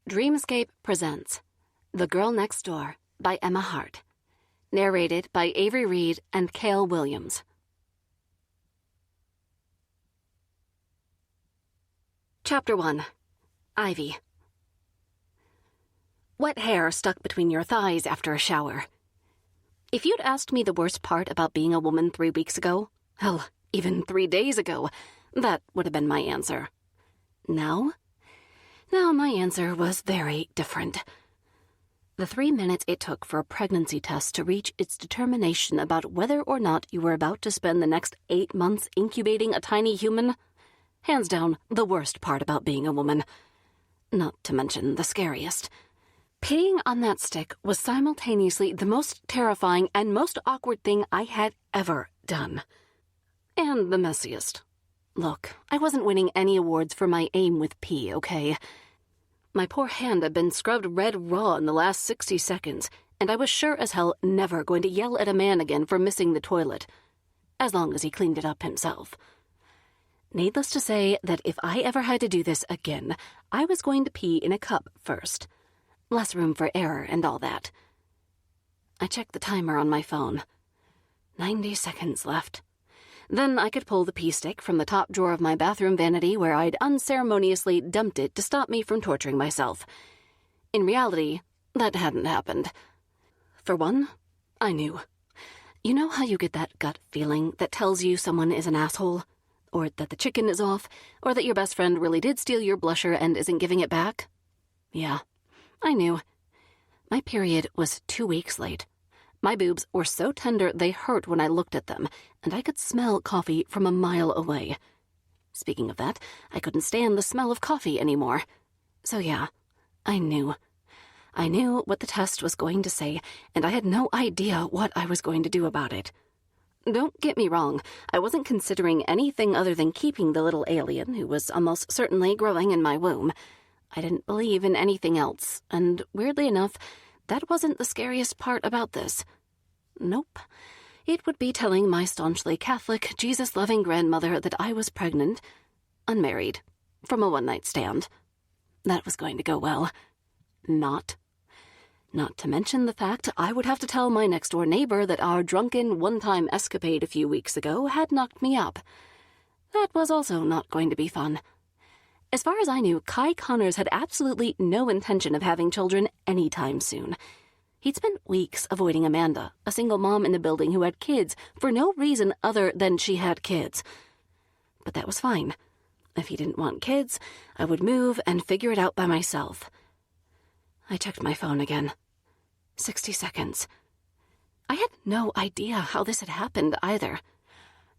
Dreamscape presents The Girl Next Door by Emma Hart. Narrated by Avery Reed and Cale Williams. Chapter 1. Ivy. Wet hair stuck between your thighs after a shower. If you'd asked me the worst part about being a woman 3 weeks ago, hell, even 3 days ago, that would have been my answer. Now my answer was very different. The 3 minutes it took for a pregnancy test to reach its determination about whether or not you were about to spend the next 8 months incubating a tiny human, hands down the worst part about being a woman. Not to mention the scariest. Peeing on that stick was simultaneously the most terrifying and most awkward thing I had ever done. And the messiest. Look, I wasn't winning any awards for my aim with pee, okay? My poor hand had been scrubbed red raw in the last 60 seconds, and I was sure as hell never going to yell at a man again for missing the toilet, as long as he cleaned it up himself. Needless to say that if I ever had to do this again, I was going to pee in a cup first. Less room for error and all that. I checked the timer on my phone. 90 seconds left. Then I could pull the pee stick from the top drawer of my bathroom vanity where I'd unceremoniously dumped it to stop me from torturing myself. In reality, that hadn't happened. For one, I knew. You know how you get that gut feeling that tells you someone is an asshole? Or that the chicken is off? Or that your best friend really did steal your blusher and isn't giving it back? Yeah, I knew. My period was 2 weeks late. My boobs were so tender they hurt when I looked at them, and I could smell coffee from a mile away. Speaking of that, I couldn't stand the smell of coffee anymore. So yeah, I knew. I knew what the test was going to say, and I had no idea what I was going to do about it. Don't get me wrong, I wasn't considering anything other than keeping the little alien who was almost certainly growing in my womb. I didn't believe in anything else, and weirdly enough, that wasn't the scariest part about this. Nope. It would be telling my staunchly Catholic, Jesus-loving grandmother that I was pregnant, unmarried, from a one-night stand. That was going to go well. Not to mention the fact I would have to tell my next-door neighbor that our drunken, one-time escapade a few weeks ago had knocked me up. That was also not going to be fun. As far as I knew, Kai Connors had absolutely no intention of having children anytime soon. He'd spent weeks avoiding Amanda, a single mom in the building who had kids for no reason other than she had kids. But that was fine. If he didn't want kids, I would move and figure it out by myself. I checked my phone again. 60 seconds. I had no idea how this had happened either.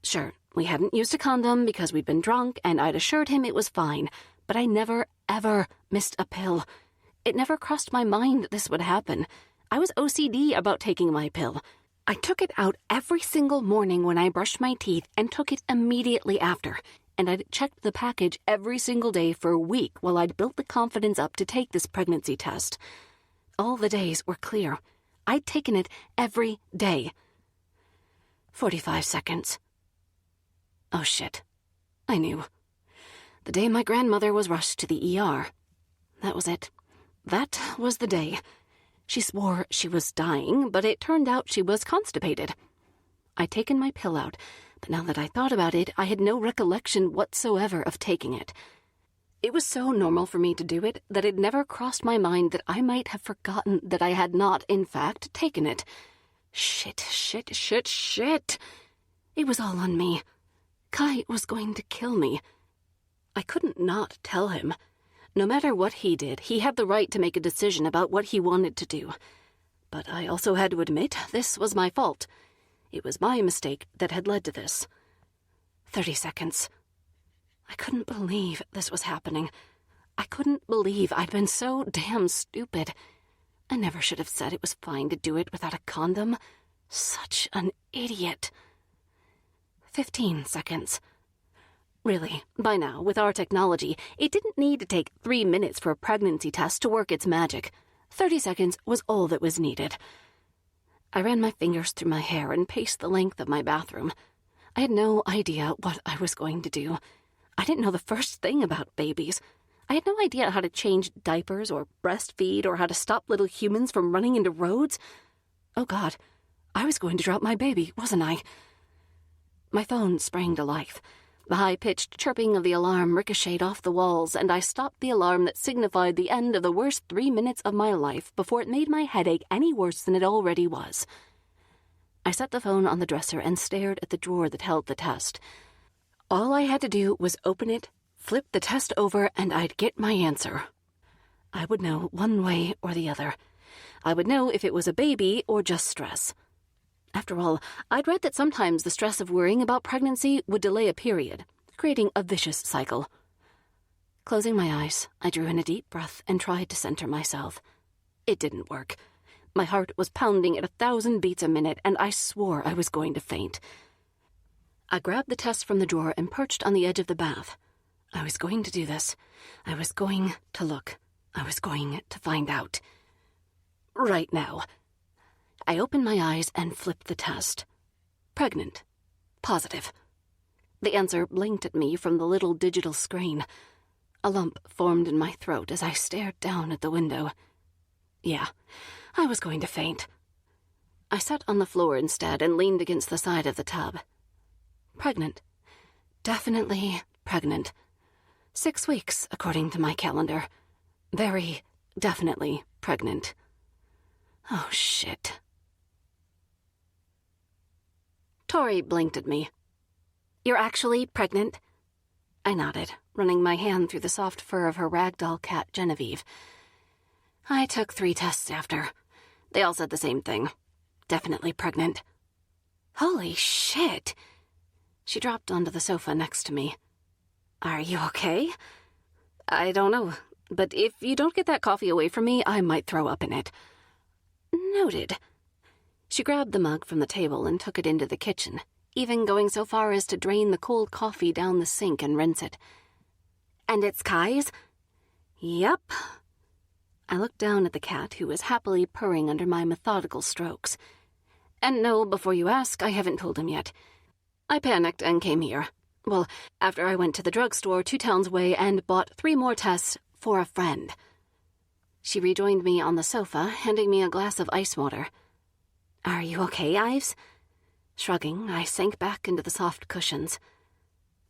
Sure, we hadn't used a condom because we'd been drunk, and I'd assured him it was fine, but I never, ever missed a pill. It never crossed my mind this would happen. I was OCD about taking my pill. I took it out every single morning when I brushed my teeth and took it immediately after, and I'd checked the package every single day for a week while I'd built the confidence up to take this pregnancy test. All the days were clear. I'd taken it every day. 45 seconds. Oh shit. I knew. The day my grandmother was rushed to the ER. That was it. That was the day. She swore she was dying, but it turned out she was constipated. I'd taken my pill out, but now that I thought about it, I had no recollection whatsoever of taking it. It was so normal for me to do it that it never crossed my mind that I might have forgotten that I had not, in fact, taken it. Shit. It was all on me. Kai was going to kill me. I couldn't not tell him. No matter what he did, he had the right to make a decision about what he wanted to do. But I also had to admit this was my fault. It was my mistake that had led to this. 30 seconds. I couldn't believe this was happening. I couldn't believe I'd been so damn stupid. I never should have said it was fine to do it without a condom. Such an idiot. 15 seconds. Really, by now, with our technology, it didn't need to take 3 minutes for a pregnancy test to work its magic. 30 seconds was all that was needed. I ran my fingers through my hair and paced the length of my bathroom. I had no idea what I was going to do. I didn't know the first thing about babies. I had no idea how to change diapers or breastfeed or how to stop little humans from running into roads. Oh, God, I was going to drop my baby, wasn't I? My phone sprang to life. The high-pitched chirping of the alarm ricocheted off the walls, and I stopped the alarm that signified the end of the worst 3 minutes of my life before it made my headache any worse than it already was. I set the phone on the dresser and stared at the drawer that held the test. All I had to do was open it, flip the test over, and I'd get my answer. I would know one way or the other. I would know if it was a baby or just stress. After all, I'd read that sometimes the stress of worrying about pregnancy would delay a period, creating a vicious cycle. Closing my eyes, I drew in a deep breath and tried to center myself. It didn't work. My heart was pounding at 1,000 beats a minute, and I swore I was going to faint. I grabbed the test from the drawer and perched on the edge of the bath. I was going to do this. I was going to look. I was going to find out. Right now. I opened my eyes and flipped the test. Pregnant. Positive. The answer blinked at me from the little digital screen. A lump formed in my throat as I stared down at the window. Yeah, I was going to faint. I sat on the floor instead and leaned against the side of the tub. Pregnant. Definitely pregnant. 6 weeks, according to my calendar. Very definitely pregnant. Oh, shit. Tori blinked at me. You're actually pregnant? I nodded, running my hand through the soft fur of her ragdoll cat, Genevieve. I took 3 tests after. They all said the same thing. Definitely pregnant. Holy shit! She dropped onto the sofa next to me. Are you okay? I don't know, but if you don't get that coffee away from me, I might throw up in it. Noted. She grabbed the mug from the table and took it into the kitchen, even going so far as to drain the cold coffee down the sink and rinse it. And it's Kai's? Yep. I looked down at the cat, who was happily purring under my methodical strokes. And no, before you ask, I haven't told him yet. I panicked and came here. Well, after I went to the drugstore 2 towns away and bought 3 more tests for a friend. She rejoined me on the sofa, handing me a glass of ice water. Are you okay, Ives? Shrugging, I sank back into the soft cushions.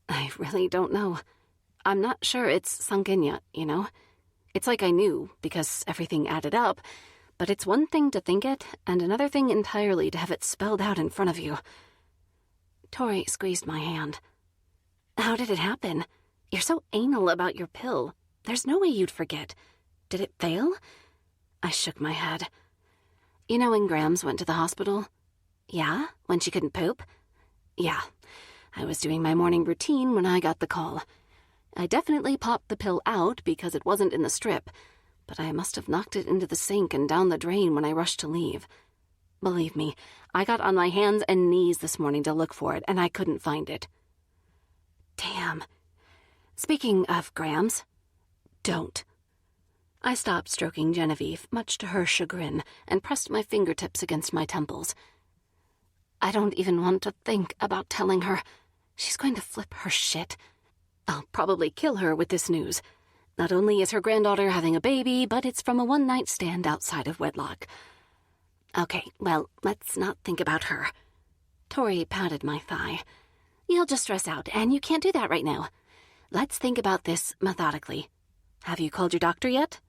I really don't know. I'm not sure it's sunk in yet, you know? It's like I knew, because everything added up, but it's one thing to think it, and another thing entirely to have it spelled out in front of you. Tori squeezed my hand. How did it happen? You're so anal about your pill. There's no way you'd forget. Did it fail? I shook my head. You know when Grams went to the hospital? Yeah, when she couldn't poop? Yeah, I was doing my morning routine when I got the call. I definitely popped the pill out because it wasn't in the strip, but I must have knocked it into the sink and down the drain when I rushed to leave. Believe me, I got on my hands and knees this morning to look for it, and I couldn't find it. Damn. Speaking of Grams, don't. I stopped stroking Genevieve, much to her chagrin, and pressed my fingertips against my temples. I don't even want to think about telling her. She's going to flip her shit. I'll probably kill her with this news. Not only is her granddaughter having a baby, but it's from a one-night stand outside of wedlock. Okay, well, let's not think about her. Tori patted my thigh. You'll just stress out, and you can't do that right now. Let's think about this methodically. Have you called your doctor yet?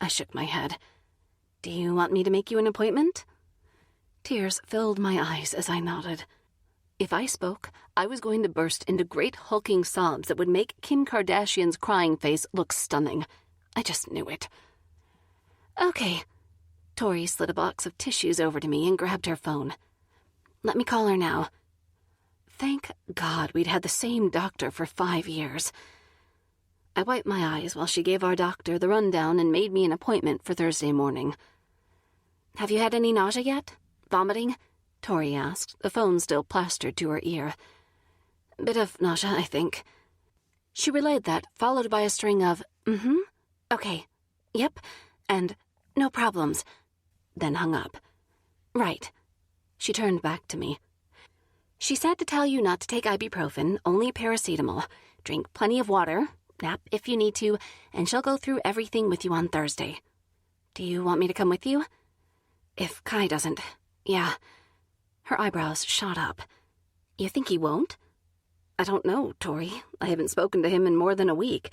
I shook my head. Do you want me to make you an appointment? Tears filled my eyes as I nodded. If I spoke, I was going to burst into great hulking sobs that would make Kim Kardashian's crying face look stunning. I just knew it. Okay. Tori slid a box of tissues over to me and grabbed her phone. Let me call her now. Thank God we'd had the same doctor for 5 years. I wiped my eyes while she gave our doctor the rundown and made me an appointment for Thursday morning. Have you had any nausea yet? Vomiting? Tori asked, the phone still plastered to her ear. Bit of nausea, I think. She relayed that, followed by a string of, okay, yep, and no problems, then hung up. Right. She turned back to me. She said to tell you not to take ibuprofen, only paracetamol. Drink plenty of water. Nap if you need to, and she'll go through everything with you on Thursday. Do you want me to come with you? If Kai doesn't, yeah. Her eyebrows shot up. You think he won't? I don't know, Tori. I haven't spoken to him in more than a week.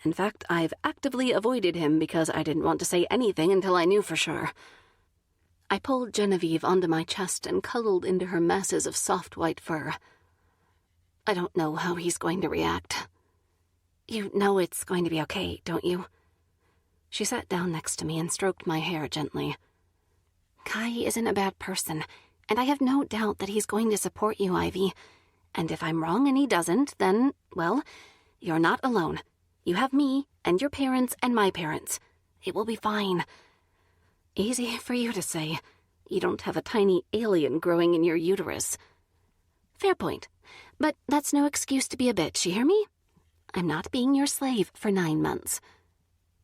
In fact, I've actively avoided him because I didn't want to say anything until I knew for sure. I pulled Genevieve onto my chest and cuddled into her masses of soft white fur. I don't know how he's going to react. You know it's going to be okay, don't you? She sat down next to me and stroked my hair gently. Kai isn't a bad person, and I have no doubt that he's going to support you, Ivy. And if I'm wrong and he doesn't, then, well, you're not alone. You have me and your parents and my parents. It will be fine. Easy for you to say. You don't have a tiny alien growing in your uterus. Fair point. But that's no excuse to be a bitch, you hear me? I'm not being your slave for 9 months.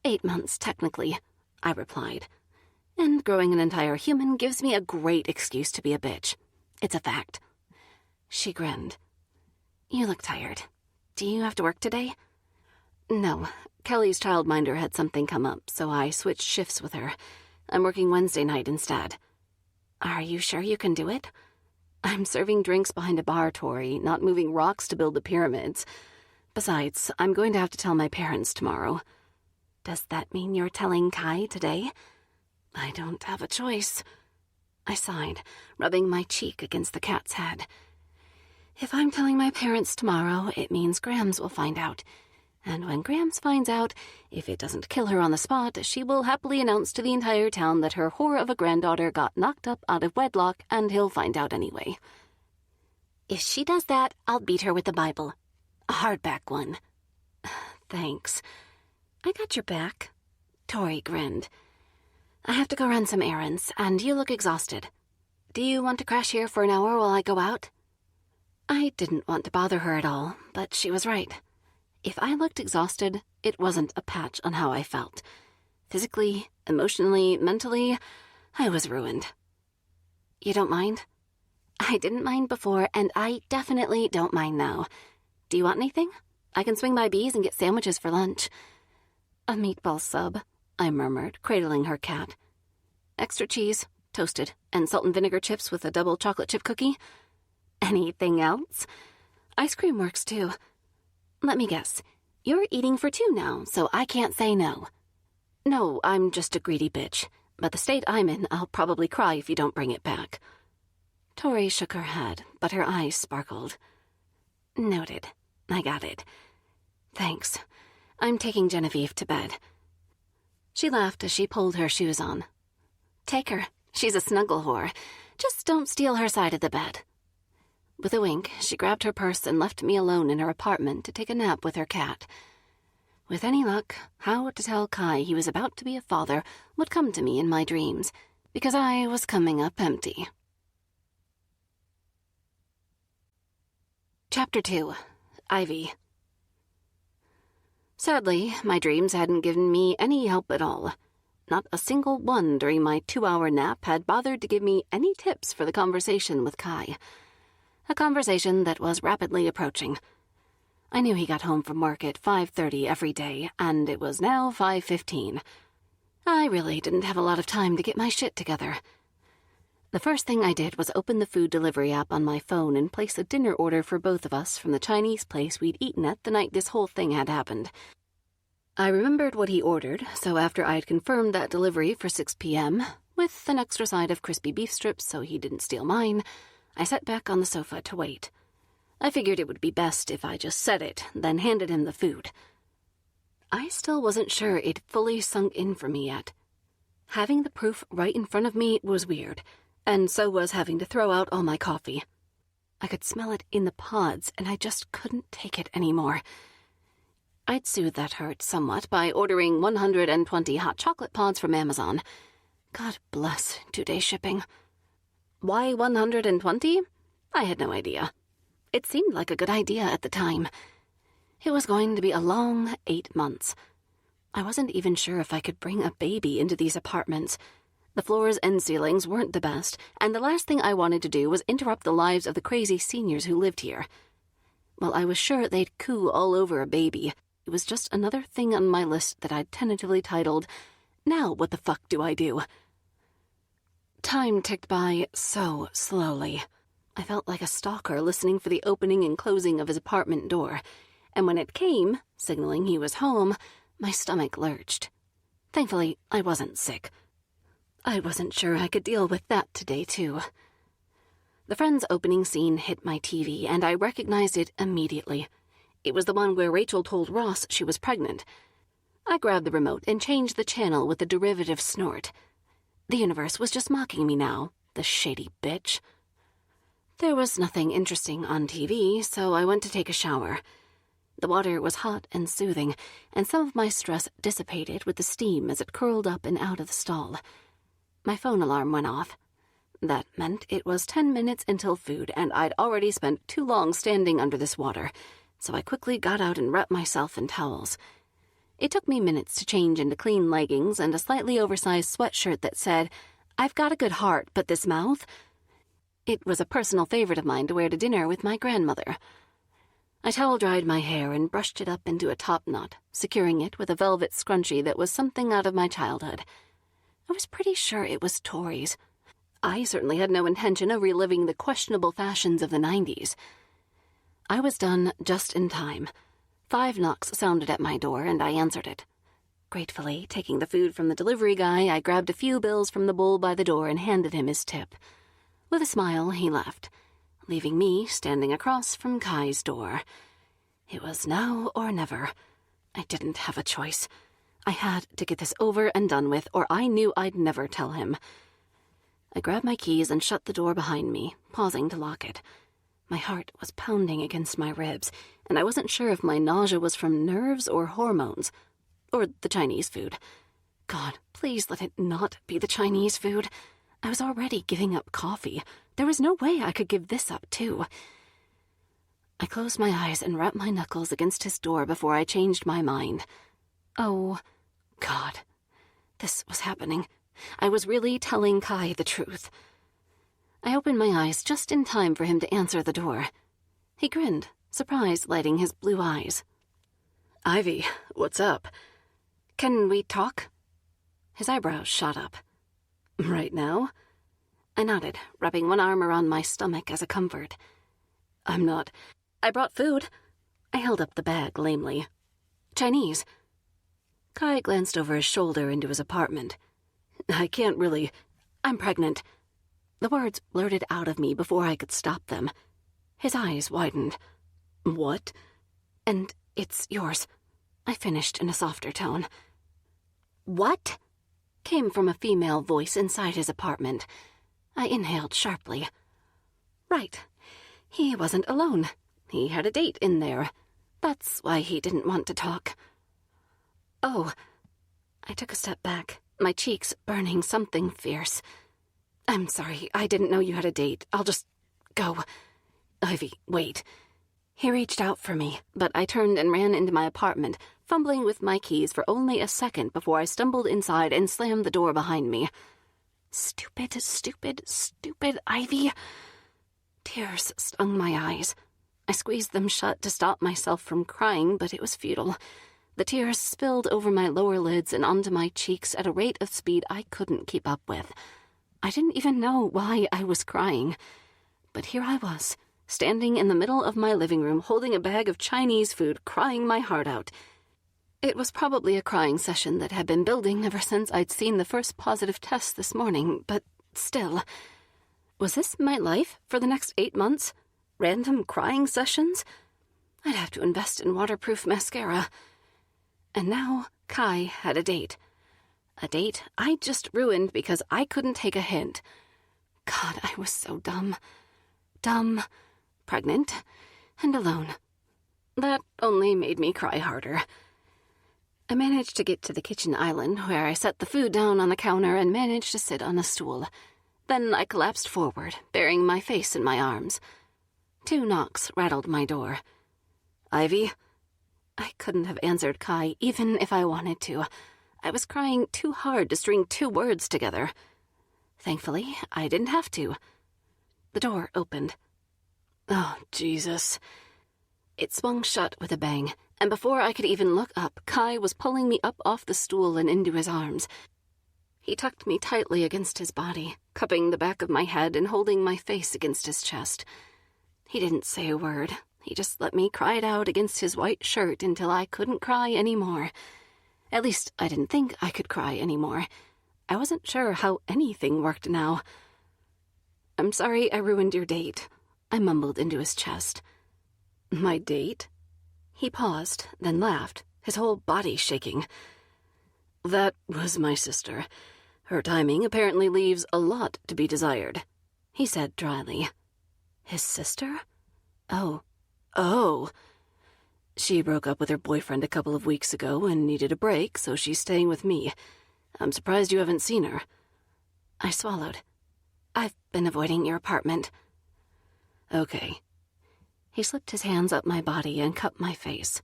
8 months, technically, I replied. And growing an entire human gives me a great excuse to be a bitch. It's a fact. She grinned. You look tired. Do you have to work today? No. Kelly's childminder had something come up, so I switched shifts with her. I'm working Wednesday night instead. Are you sure you can do it? I'm serving drinks behind a bar, Tori, not moving rocks to build the pyramids. Besides, I'm going to have to tell my parents tomorrow. Does that mean you're telling Kai today? I don't have a choice. I sighed, rubbing my cheek against the cat's head. If I'm telling my parents tomorrow, it means Grams will find out. And when Grams finds out, if it doesn't kill her on the spot, she will happily announce to the entire town that her whore of a granddaughter got knocked up out of wedlock, and he'll find out anyway. If she does that, I'll beat her with the Bible. A hardback one. Thanks. I got your back. Tori grinned. I have to go run some errands, and you look exhausted. Do you want to crash here for an hour while I go out? I didn't want to bother her at all, but she was right. If I looked exhausted, it wasn't a patch on how I felt. Physically, emotionally, mentally, I was ruined. You don't mind? I didn't mind before, and I definitely don't mind now. Do you want anything? I can swing by Bee's and get sandwiches for lunch. A meatball sub, I murmured, cradling her cat. Extra cheese, toasted, and salt and vinegar chips with a double chocolate chip cookie. Anything else? Ice cream works too. Let me guess. You're eating for 2 now, so I can't say no. No, I'm just a greedy bitch. But the state I'm in, I'll probably cry if you don't bring it back. Tori shook her head, but her eyes sparkled. Noted. I got it. Thanks. I'm taking Genevieve to bed. She laughed as she pulled her shoes on. Take her. She's a snuggle whore. Just don't steal her side of the bed. With a wink, she grabbed her purse and left me alone in her apartment to take a nap with her cat. With any luck, how to tell Kai he was about to be a father would come to me in my dreams, because I was coming up empty. Chapter 2. Ivy. Sadly, my dreams hadn't given me any help at all. Not a single one during my 2-hour nap had bothered to give me any tips for the conversation with Kai. A conversation that was rapidly approaching. I knew he got home from work at 5:30 every day, and it was now 5:15. I really didn't have a lot of time to get my shit together. The first thing I did was open the food delivery app on my phone and place a dinner order for both of us from the Chinese place we'd eaten at the night this whole thing had happened. I remembered what he ordered, so after I'd confirmed that delivery for 6 p.m., with an extra side of crispy beef strips so he didn't steal mine, I sat back on the sofa to wait. I figured it would be best if I just said it, then handed him the food. I still wasn't sure it fully sunk in for me yet. Having the proof right in front of me was weird, and so was having to throw out all my coffee. I could smell it in the pods, and I just couldn't take it anymore. I'd soothe that hurt somewhat by ordering 120 hot chocolate pods from Amazon. God bless 2-day shipping. Why 120? I had no idea. It seemed like a good idea at the time. It was going to be a long 8 months. I wasn't even sure if I could bring a baby into these apartments. The floors and ceilings weren't the best, and the last thing I wanted to do was interrupt the lives of the crazy seniors who lived here. Well, I was sure they'd coo all over a baby, It was just another thing on my list that I'd tentatively titled, "Now what the fuck do I do?" Time ticked by so slowly. I felt like a stalker listening for the opening and closing of his apartment door, and when it came, signaling he was home, my stomach lurched. Thankfully, I wasn't sick. I wasn't sure I could deal with that today, too. The Friends opening scene hit my TV, and I recognized it immediately. It was the one where Rachel told Ross she was pregnant. I grabbed the remote and changed the channel with a derivative snort. The universe was just mocking me now, the shady bitch. There was nothing interesting on TV, so I went to take a shower. The water was hot and soothing, and some of my stress dissipated with the steam as it curled up and out of the stall. My phone alarm went off. That meant it was 10 minutes until food, and I'd already spent too long standing under this water, so I quickly got out and wrapped myself in towels. It took me minutes to change into clean leggings and a slightly oversized sweatshirt that said, "I've got a good heart, but this mouth..." It was a personal favorite of mine to wear to dinner with my grandmother. I towel-dried my hair and brushed it up into a top knot, securing it with a velvet scrunchie that was something out of my childhood. I was pretty sure it was Tori's. I certainly had no intention of reliving the questionable fashions of the 90s. I was done just in time. 5 knocks sounded at my door, and I answered it. Gratefully, taking the food from the delivery guy, I grabbed a few bills from the bowl by the door and handed him his tip. With a smile, he left, leaving me standing across from Kai's door. It was now or never. I didn't have a choice. I had to get this over and done with, or I knew I'd never tell him. I grabbed my keys and shut the door behind me, pausing to lock it. My heart was pounding against my ribs, and I wasn't sure if my nausea was from nerves or hormones, or the Chinese food. God, please let it not be the Chinese food. I was already giving up coffee. There was no way I could give this up, too. I closed my eyes and rapped my knuckles against his door before I changed my mind. Oh, God. This was happening. I was really telling Kai the truth. I opened my eyes just in time for him to answer the door. He grinned, surprise lighting his blue eyes. "Ivy, what's up? Can we talk?" His eyebrows shot up. "Right now?" I nodded, wrapping one arm around my stomach as a comfort. "I'm not. I brought food." I held up the bag lamely. "Chinese." Kai glanced over his shoulder into his apartment. "I can't really. I'm pregnant." The words blurted out of me before I could stop them. His eyes widened. "What?" "And it's yours," I finished in a softer tone. "What?" came from a female voice inside his apartment. I inhaled sharply. Right. He wasn't alone. He had a date in there. That's why he didn't want to talk. "Oh." I took a step back, my cheeks burning something fierce. "I'm sorry, I didn't know you had a date. I'll just go." "Ivy, wait." He reached out for me, but I turned and ran into my apartment, fumbling with my keys for only a second before I stumbled inside and slammed the door behind me. Stupid, stupid, stupid Ivy. Tears stung my eyes. I squeezed them shut to stop myself from crying, but it was futile. The tears spilled over my lower lids and onto my cheeks at a rate of speed I couldn't keep up with. I didn't even know why I was crying. But here I was, standing in the middle of my living room holding a bag of Chinese food, crying my heart out. It was probably a crying session that had been building ever since I'd seen the first positive test this morning, but still. Was this my life for the next 8 months? Random crying sessions? I'd have to invest in waterproof mascara. And now Kai had a date. A date I just ruined because I couldn't take a hint. God, I was so dumb. Dumb, pregnant, and alone. That only made me cry harder. I managed to get to the kitchen island, where I set the food down on the counter and managed to sit on a stool. Then I collapsed forward, burying my face in my arms. 2 knocks rattled my door. "Ivy?" I couldn't have answered Kai, even if I wanted to. I was crying too hard to string 2 words together. Thankfully, I didn't have to. The door opened. Oh, Jesus. It swung shut with a bang, and before I could even look up, Kai was pulling me up off the stool and into his arms. He tucked me tightly against his body, cupping the back of my head and holding my face against his chest. He didn't say a word. He just let me cry it out against his white shirt until I couldn't cry anymore. At least, I didn't think I could cry anymore. I wasn't sure how anything worked now. "I'm sorry I ruined your date," I mumbled into his chest. "My date?" He paused, then laughed, his whole body shaking. "That was my sister. Her timing apparently leaves a lot to be desired," he said dryly. His sister? Oh. She broke up with her boyfriend a couple of weeks ago and needed a break, so she's staying with me. I'm surprised you haven't seen her. I swallowed. "I've been avoiding your apartment." "Okay." He slipped his hands up my body and cupped my face.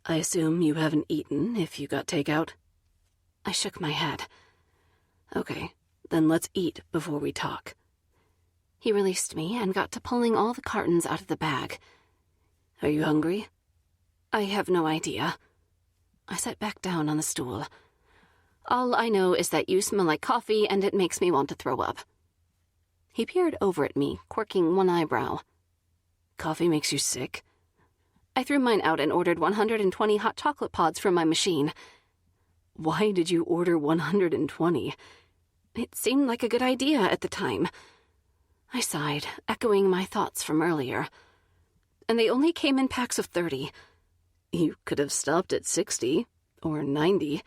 "I assume you haven't eaten if you got takeout?" I shook my head. "Okay, then let's eat before we talk." He released me and got to pulling all the cartons out of the bag. "Are you hungry?" "I have no idea." I sat back down on the stool. "All I know is that you smell like coffee and it makes me want to throw up." He peered over at me, quirking one eyebrow. "Coffee makes you sick?" I threw mine out and ordered 120 hot chocolate pods from my machine. "Why did you order 120? It seemed like a good idea at the time." I sighed, echoing my thoughts from earlier. "And they only came in packs of 30. You could have stopped at 60 or 90.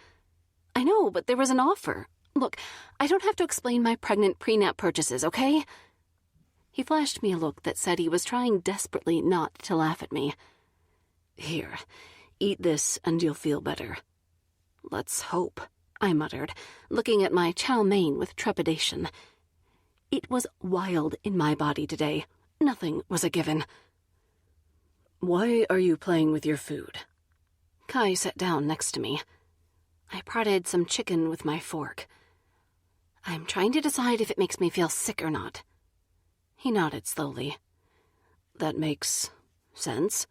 "I know, but there was an offer. Look, I don't have to explain my pregnant pre-nap purchases, okay?" He flashed me a look that said he was trying desperately not to laugh at me. "Here, eat this and you'll feel better." "Let's hope," I muttered, looking at my chow mein with trepidation. It was wild in my body today. Nothing was a given. "Why are you playing with your food?" Kai sat down next to me. I prodded some chicken with my fork. "I'm trying to decide if it makes me feel sick or not." He nodded slowly. "That makes sense."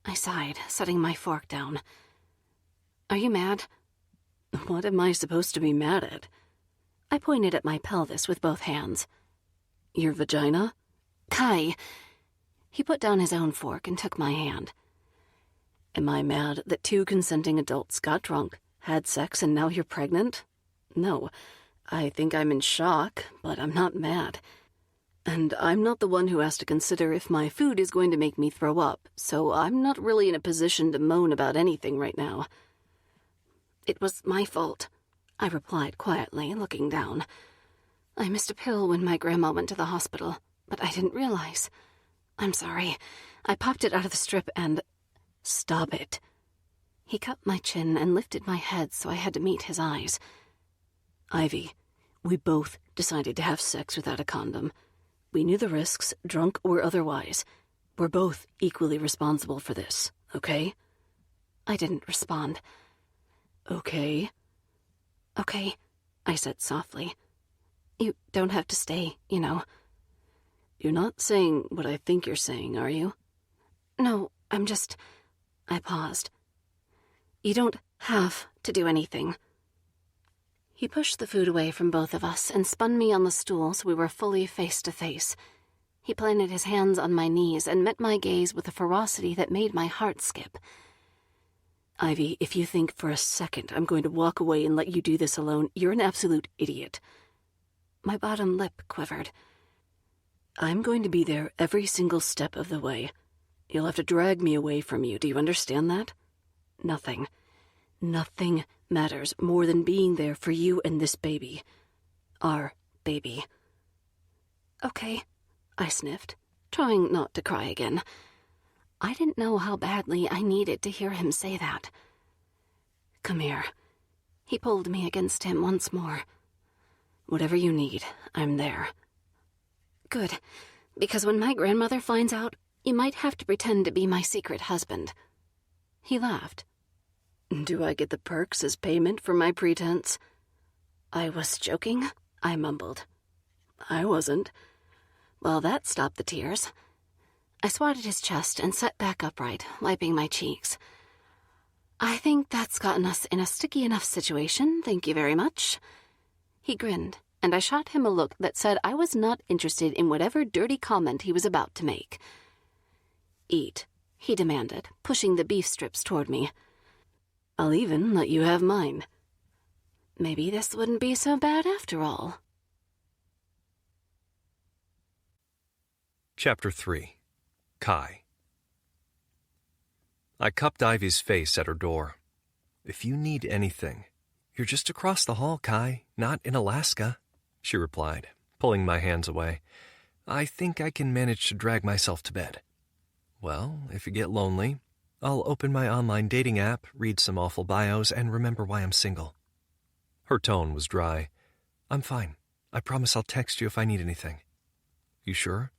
I sighed, setting my fork down. "Are you mad?" "What am I supposed to be mad at?" I pointed at my pelvis with both hands. "Your vagina?" "Kai." He put down his own fork and took my hand. "Am I mad that 2 consenting adults got drunk, had sex, and now you're pregnant? No. I think I'm in shock, but I'm not mad. And I'm not the one who has to consider if my food is going to make me throw up, so I'm not really in a position to moan about anything right now." "It was my fault," I replied quietly, looking down. "I missed a pill when my grandma went to the hospital, but I didn't realize. I'm sorry. I popped it out of the strip and—" "Stop it." He cupped my chin and lifted my head so I had to meet his eyes. "Ivy, we both decided to have sex without a condom. We knew the risks, drunk or otherwise. We're both equally responsible for this, okay?" I didn't respond. "Okay." "Okay," I said softly. "You don't have to stay, you know." "You're not saying what I think you're saying, are you?" "No, I'm just—" I paused. "You don't have to do anything." He pushed the food away from both of us and spun me on the stool so we were fully face to face. He planted his hands on my knees and met my gaze with a ferocity that made my heart skip. "Ivy, if you think for a second I'm going to walk away and let you do this alone, you're an absolute idiot." My bottom lip quivered. "I'm going to be there every single step of the way. You'll have to drag me away from you, do you understand that? Nothing matters more than being there for you and this baby. Our baby." "Okay," I sniffed, trying not to cry again. I didn't know how badly I needed to hear him say that. "Come here." He pulled me against him once more. "Whatever you need, I'm there." "Good, because when my grandmother finds out, you might have to pretend to be my secret husband." He laughed. "Do I get the perks as payment for my pretense?" "I was joking," I mumbled. "I wasn't." "Well, that stopped the tears." I swatted his chest and sat back upright, wiping my cheeks. I think that's gotten us in a sticky enough situation, thank you very much. He grinned, and I shot him a look that said I was not interested in whatever dirty comment he was about to make. Eat, he demanded, pushing the beef strips toward me. I'll even let you have mine. Maybe this wouldn't be so bad after all. Chapter 3. Kai. I cupped Ivy's face at her door. If you need anything, you're just across the hall, Kai, not in Alaska, she replied, pulling my hands away. I think I can manage to drag myself to bed. Well, if you get lonely, I'll open my online dating app, read some awful bios, and remember why I'm single. Her tone was dry. I'm fine. I promise I'll text you if I need anything. You sure?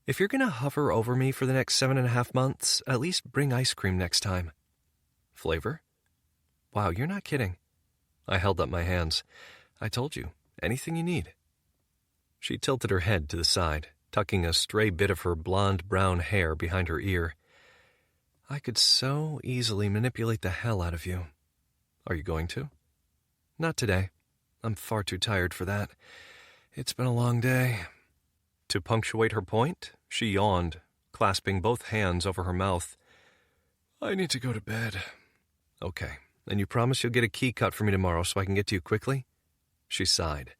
If you're going to hover over me for the next 7.5 months, at least bring ice cream next time. Flavor? Wow, you're not kidding. I held up my hands. I told you, anything you need. She tilted her head to the side, tucking a stray bit of her blonde-brown hair behind her ear. I could so easily manipulate the hell out of you. Are you going to? Not today. I'm far too tired for that. It's been a long day. To punctuate her point, she yawned, clasping both hands over her mouth. I need to go to bed. Okay, and you promise you'll get a key cut for me tomorrow so I can get to you quickly? She sighed.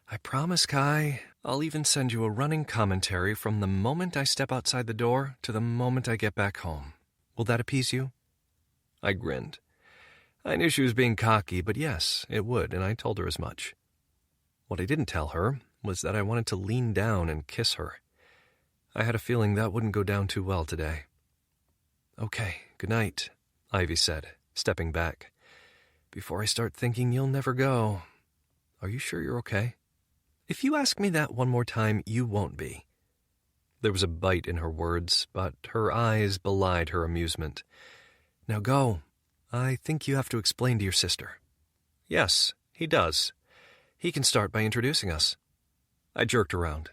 I promise, Kai. I'll even send you a running commentary from the moment I step outside the door to the moment I get back home. Will that appease you? I grinned. I knew she was being cocky, but yes, it would, and I told her as much. What I didn't tell her was that I wanted to lean down and kiss her. I had a feeling that wouldn't go down too well today. Okay, good night, Ivy said, stepping back. Before I start thinking you'll never go. Are you sure you're okay? If you ask me that one more time, you won't be. There was a bite in her words, but her eyes belied her amusement. Now go. I think you have to explain to your sister. Yes, he does. He can start by introducing us. I jerked around.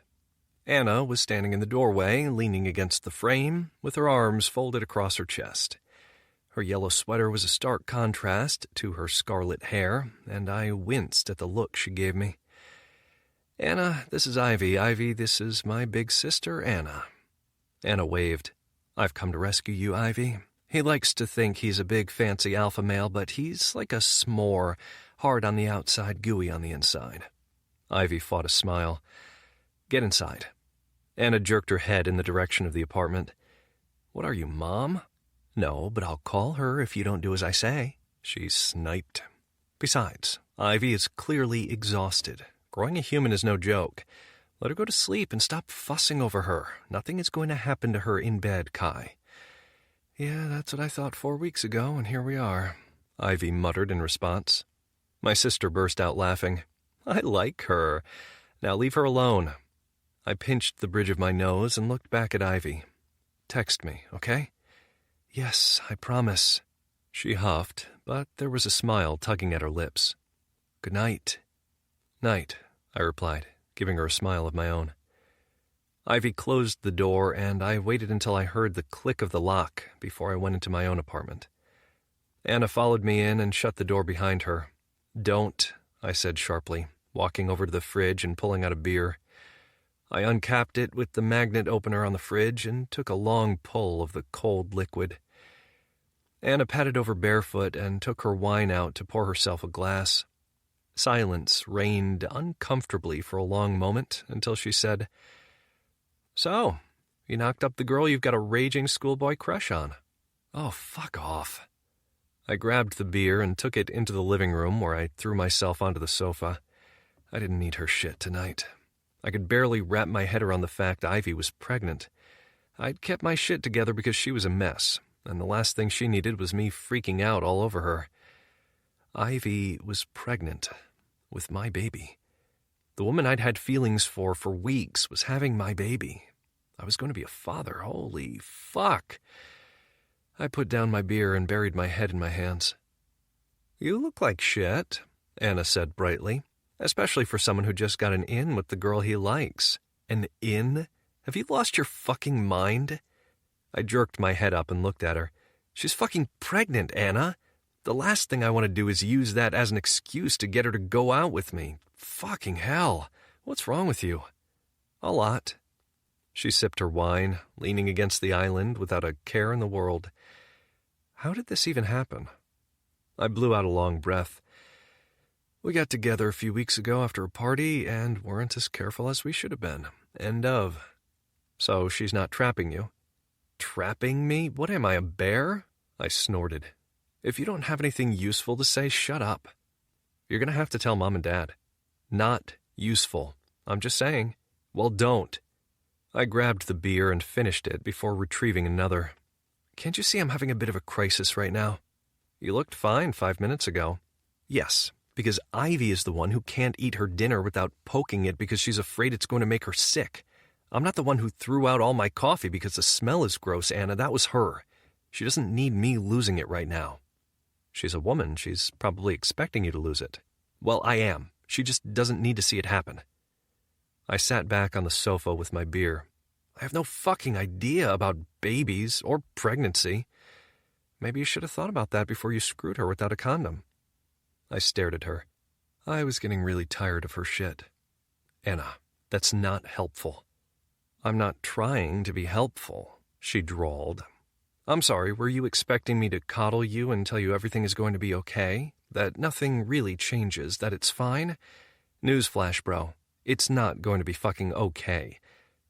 Anna was standing in the doorway, leaning against the frame, with her arms folded across her chest. Her yellow sweater was a stark contrast to her scarlet hair, and I winced at the look she gave me. Anna, this is Ivy. Ivy, this is my big sister, Anna. Anna waved. I've come to rescue you, Ivy. He likes to think he's a big, fancy alpha male, but he's like a s'more, hard on the outside, gooey on the inside. Ivy fought a smile. Get inside. Anna jerked her head in the direction of the apartment. What are you, Mom? No, but I'll call her if you don't do as I say. She sniped. Besides, Ivy is clearly exhausted. Growing a human is no joke. Let her go to sleep and stop fussing over her. Nothing is going to happen to her in bed, Kai. Yeah, that's what I thought 4 weeks ago, and here we are, Ivy muttered in response. My sister burst out laughing. I like her. Now leave her alone. I pinched the bridge of my nose and looked back at Ivy. Text me, okay? Yes, I promise. She huffed, but there was a smile tugging at her lips. Good night. Night, I replied, giving her a smile of my own. Ivy closed the door, and I waited until I heard the click of the lock before I went into my own apartment. Anna followed me in and shut the door behind her. Don't, I said sharply, walking over to the fridge and pulling out a beer. I uncapped it with the magnet opener on the fridge and took a long pull of the cold liquid. Anna patted over barefoot and took her wine out to pour herself a glass. Silence reigned uncomfortably for a long moment until she said, So, you knocked up the girl you've got a raging schoolboy crush on. Oh, fuck off. I grabbed the beer and took it into the living room where I threw myself onto the sofa. I didn't need her shit tonight. I could barely wrap my head around the fact Ivy was pregnant. I'd kept my shit together because she was a mess, and the last thing she needed was me freaking out all over her. Ivy was pregnant with my baby. The woman I'd had feelings for weeks was having my baby. I was going to be a father. Holy fuck. I put down my beer and buried my head in my hands. You look like shit, Anna said brightly, especially for someone who just got an in with the girl he likes. An in? Have you lost your fucking mind? I jerked my head up and looked at her. She's fucking pregnant, Anna. The last thing I want to do is use that as an excuse to get her to go out with me. Fucking hell. What's wrong with you? A lot. She sipped her wine, leaning against the island without a care in the world. How did this even happen? I blew out a long breath. We got together a few weeks ago after a party and weren't as careful as we should have been. End of. So she's not trapping you? Trapping me? What am I, a bear? I snorted. If you don't have anything useful to say, shut up. You're going to have to tell Mom and Dad. Not useful. I'm just saying. Well, don't. I grabbed the beer and finished it before retrieving another. Can't you see I'm having a bit of a crisis right now? You looked fine 5 minutes ago. Yes, because Ivy is the one who can't eat her dinner without poking it because she's afraid it's going to make her sick. I'm not the one who threw out all my coffee because the smell is gross, Anna. That was her. She doesn't need me losing it right now. She's a woman. She's probably expecting you to lose it. Well, I am. She just doesn't need to see it happen. I sat back on the sofa with my beer. I have no fucking idea about babies or pregnancy. Maybe you should have thought about that before you screwed her without a condom. I stared at her. I was getting really tired of her shit. Anna, that's not helpful. I'm not trying to be helpful, she drawled. I'm sorry, were you expecting me to coddle you and tell you everything is going to be okay? That nothing really changes, that it's fine? Newsflash, bro. It's not going to be fucking okay.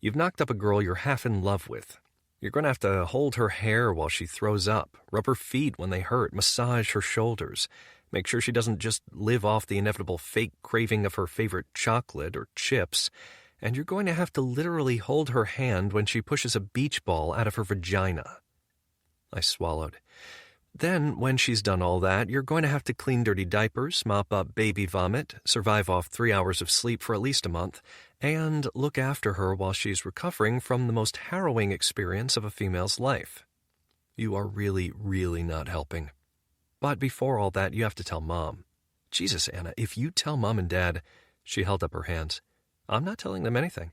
You've knocked up a girl you're half in love with. You're going to have to hold her hair while she throws up, rub her feet when they hurt, massage her shoulders, make sure she doesn't just live off the inevitable fake craving of her favorite chocolate or chips, and you're going to have to literally hold her hand when she pushes a beach ball out of her vagina. I swallowed. Then, when she's done all that, you're going to have to clean dirty diapers, mop up baby vomit, survive off 3 hours of sleep for at least a month, and look after her while she's recovering from the most harrowing experience of a female's life. You are really, really not helping. But before all that, you have to tell Mom. Jesus, Anna, if you tell Mom and Dad, she held up her hands. I'm not telling them anything,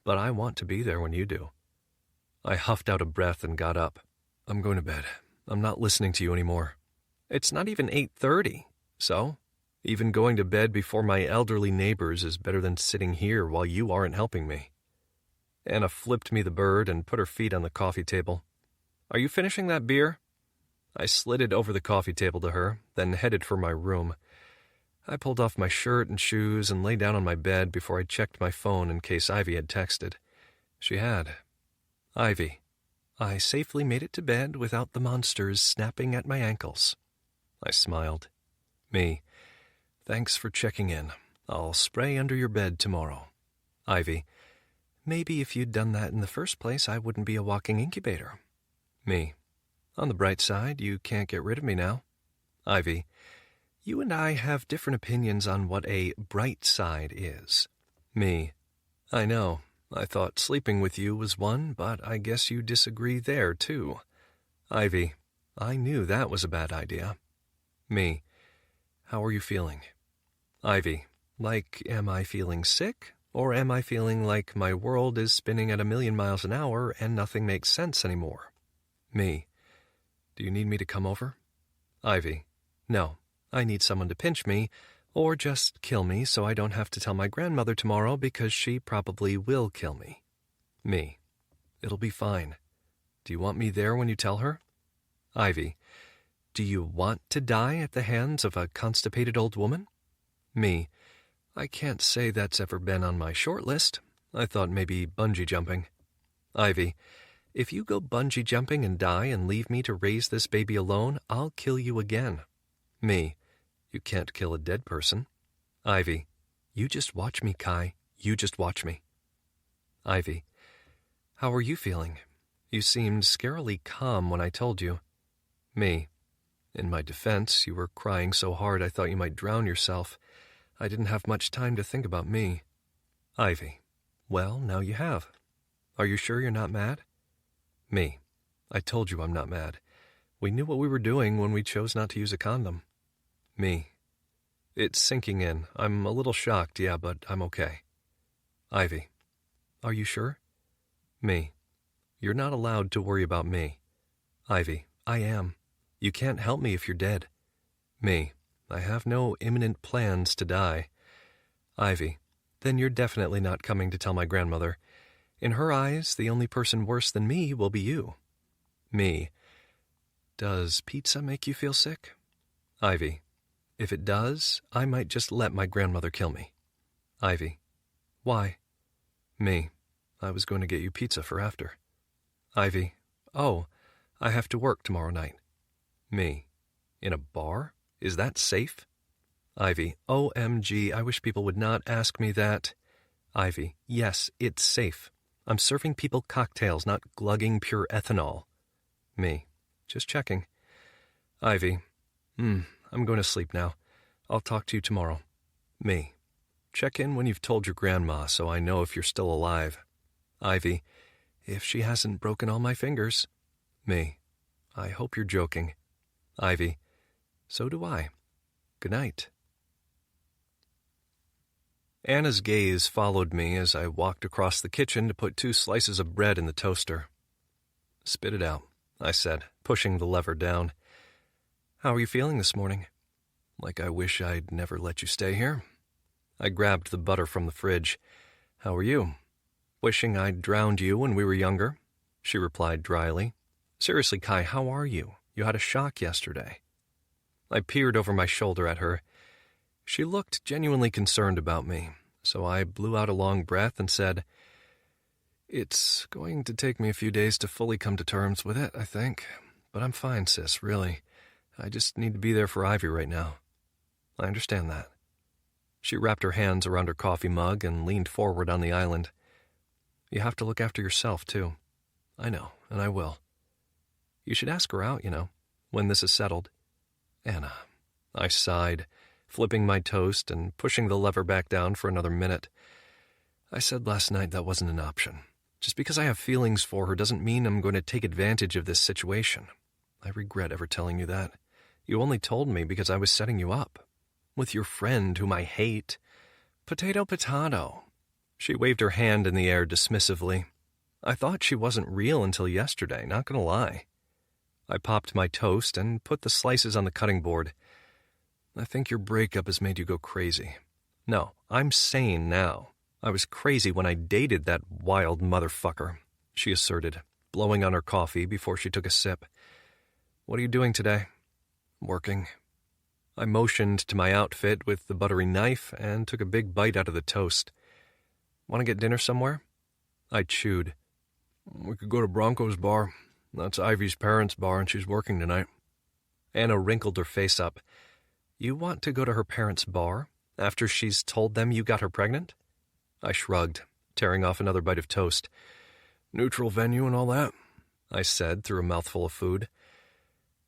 but I want to be there when you do. I huffed out a breath and got up. I'm going to bed. I'm not listening to you anymore. It's not even 8:30, so even going to bed before my elderly neighbors is better than sitting here while you aren't helping me. Anna flipped me the bird and put her feet on the coffee table. Are you finishing that beer? I slid it over the coffee table to her, then headed for my room. I pulled off my shirt and shoes and lay down on my bed before I checked my phone in case Ivy had texted. She had. Ivy. I safely made it to bed without the monsters snapping at my ankles. I smiled. Me. Thanks for checking in. I'll spray under your bed tomorrow. Ivy. Maybe if you'd done that in the first place, I wouldn't be a walking incubator. Me. On the bright side, you can't get rid of me now. Ivy. You and I have different opinions on what a bright side is. Me. I know. I thought sleeping with you was one, but I guess you disagree there, too. Ivy. I knew that was a bad idea. Me. How are you feeling? Ivy. Like, am I feeling sick? Or am I feeling like my world is spinning at 1,000,000 miles an hour and nothing makes sense anymore? Me. Do you need me to come over? Ivy. No. I need someone to pinch me, or just kill me so I don't have to tell my grandmother tomorrow because she probably will kill me. Me. It'll be fine. Do you want me there when you tell her? Ivy. Do you want to die at the hands of a constipated old woman? Me. I can't say that's ever been on my short list. I thought maybe bungee jumping. Ivy. If you go bungee jumping and die and leave me to raise this baby alone, I'll kill you again. Me. You can't kill a dead person. Ivy. You just watch me, Kai. You just watch me. Ivy. How are you feeling? You seemed scarily calm when I told you. Me. In my defense, you were crying so hard I thought you might drown yourself. I didn't have much time to think about me. Ivy. Well, now you have. Are you sure you're not mad? Me. I told you I'm not mad. We knew what we were doing when we chose not to use a condom. Me. It's sinking in. I'm a little shocked, yeah, but I'm okay. Ivy. Are you sure? Me. You're not allowed to worry about me. Ivy. I am. You can't help me if you're dead. Me. I have no imminent plans to die. Ivy. Then you're definitely not coming to tell my grandmother. In her eyes, the only person worse than me will be you. Me. Does pizza make you feel sick? Ivy. If it does, I might just let my grandmother kill me. Ivy. Why? Me. I was going to get you pizza for after. Ivy. Oh, I have to work tomorrow night. Me. In a bar? Is that safe? Ivy. OMG, I wish people would not ask me that. Ivy. Yes, it's safe. I'm serving people cocktails, not glugging pure ethanol. Me. Just checking. Ivy. I'm going to sleep now. I'll talk to you tomorrow. Me. Check in when you've told your grandma so I know if you're still alive. Ivy. If she hasn't broken all my fingers. Me. I hope you're joking. Ivy. So do I. Good night. Anna's gaze followed me as I walked across the kitchen to put 2 slices of bread in the toaster. Spit it out, I said, pushing the lever down. How are you feeling this morning? Like I wish I'd never let you stay here. I grabbed the butter from the fridge. How are you? Wishing I'd drowned you when we were younger, she replied dryly. Seriously, Kai, how are you? You had a shock yesterday. I peered over my shoulder at her. She looked genuinely concerned about me, so I blew out a long breath and said, It's going to take me a few days to fully come to terms with it, I think. But I'm fine, sis, really. I just need to be there for Ivy right now. I understand that. She wrapped her hands around her coffee mug and leaned forward on the island. You have to look after yourself, too. I know, and I will. You should ask her out, when this is settled. Anna, I sighed, flipping my toast and pushing the lever back down for another minute. I said last night that wasn't an option. Just because I have feelings for her doesn't mean I'm going to take advantage of this situation. I regret ever telling you that. You only told me because I was setting you up. With your friend whom I hate. Potato, potato. She waved her hand in the air dismissively. I thought she wasn't real until yesterday, not gonna lie. I popped my toast and put the slices on the cutting board. I think your breakup has made you go crazy. No, I'm sane now. I was crazy when I dated that wild motherfucker, she asserted, blowing on her coffee before she took a sip. What are you doing today? Working. I motioned to my outfit with the buttery knife and took a big bite out of the toast. Want to get dinner somewhere? I chewed. We could go to Bronco's bar. That's Ivy's parents' bar, and she's working tonight. Anna wrinkled her face up. You want to go to her parents' bar after she's told them you got her pregnant? I shrugged, tearing off another bite of toast. Neutral venue and all that, I said through a mouthful of food.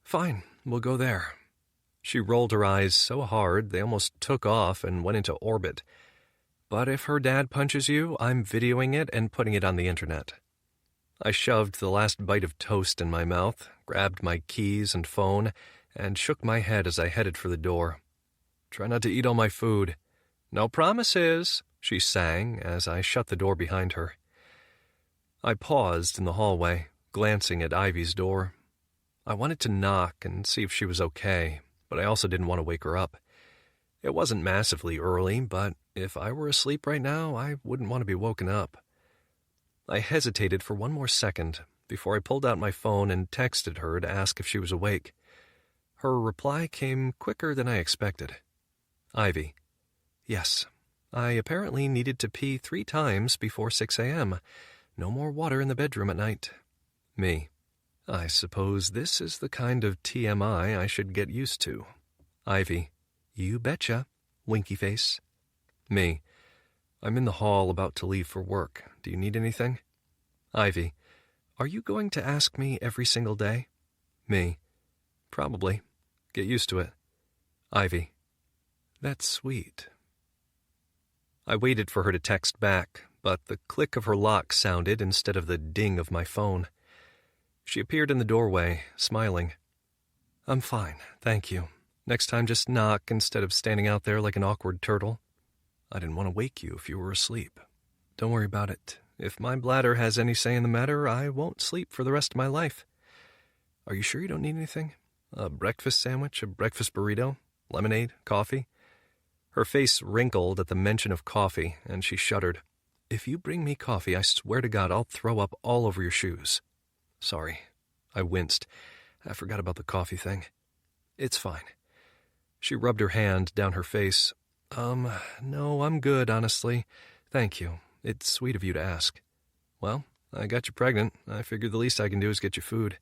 Fine, we'll go there. She rolled her eyes so hard they almost took off and went into orbit. But if her dad punches you, I'm videoing it and putting it on the internet. I shoved the last bite of toast in my mouth, grabbed my keys and phone, and shook my head as I headed for the door. Try not to eat all my food. No promises, she sang as I shut the door behind her. I paused in the hallway, glancing at Ivy's door. I wanted to knock and see if she was okay, but I also didn't want to wake her up. It wasn't massively early, but if I were asleep right now, I wouldn't want to be woken up. I hesitated for one more second before I pulled out my phone and texted her to ask if she was awake. Her reply came quicker than I expected. Ivy. Yes, I apparently needed to pee 3 times before 6 a.m. No more water in the bedroom at night. Me. I suppose this is the kind of TMI I should get used to. Ivy. You betcha. Winky face. Me. I'm in the hall about to leave for work. Do you need anything? Ivy. Are you going to ask me every single day? Me. Probably. Get used to it. Ivy. That's sweet. I waited for her to text back, but the click of her lock sounded instead of the ding of my phone. She appeared in the doorway, smiling. I'm fine, thank you. Next time just knock instead of standing out there like an awkward turtle. I didn't want to wake you if you were asleep. Don't worry about it. If my bladder has any say in the matter, I won't sleep for the rest of my life. Are you sure you don't need anything? A breakfast sandwich, a breakfast burrito, lemonade, coffee? Her face wrinkled at the mention of coffee, and she shuddered. If you bring me coffee, I swear to God I'll throw up all over your shoes. Sorry. I winced. I forgot about the coffee thing. It's fine. She rubbed her hand down her face. No, I'm good, honestly. Thank you. It's sweet of you to ask. Well, I got you pregnant. I figure the least I can do is get you food.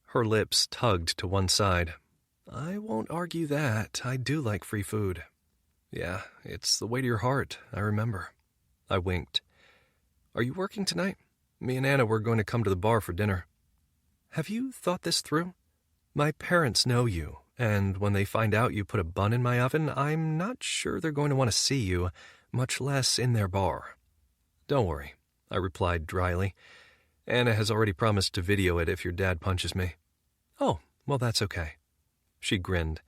Her lips tugged to one side. I won't argue that. I do like free food. Yeah, it's the way to your heart, I remember. I winked. Are you working tonight? Me and Anna were going to come to the bar for dinner. Have you thought this through? My parents know you, and when they find out you put a bun in my oven, I'm not sure they're going to want to see you, much less in their bar. Don't worry, I replied dryly. Anna has already promised to video it if your dad punches me. Oh, well, that's okay. She grinned.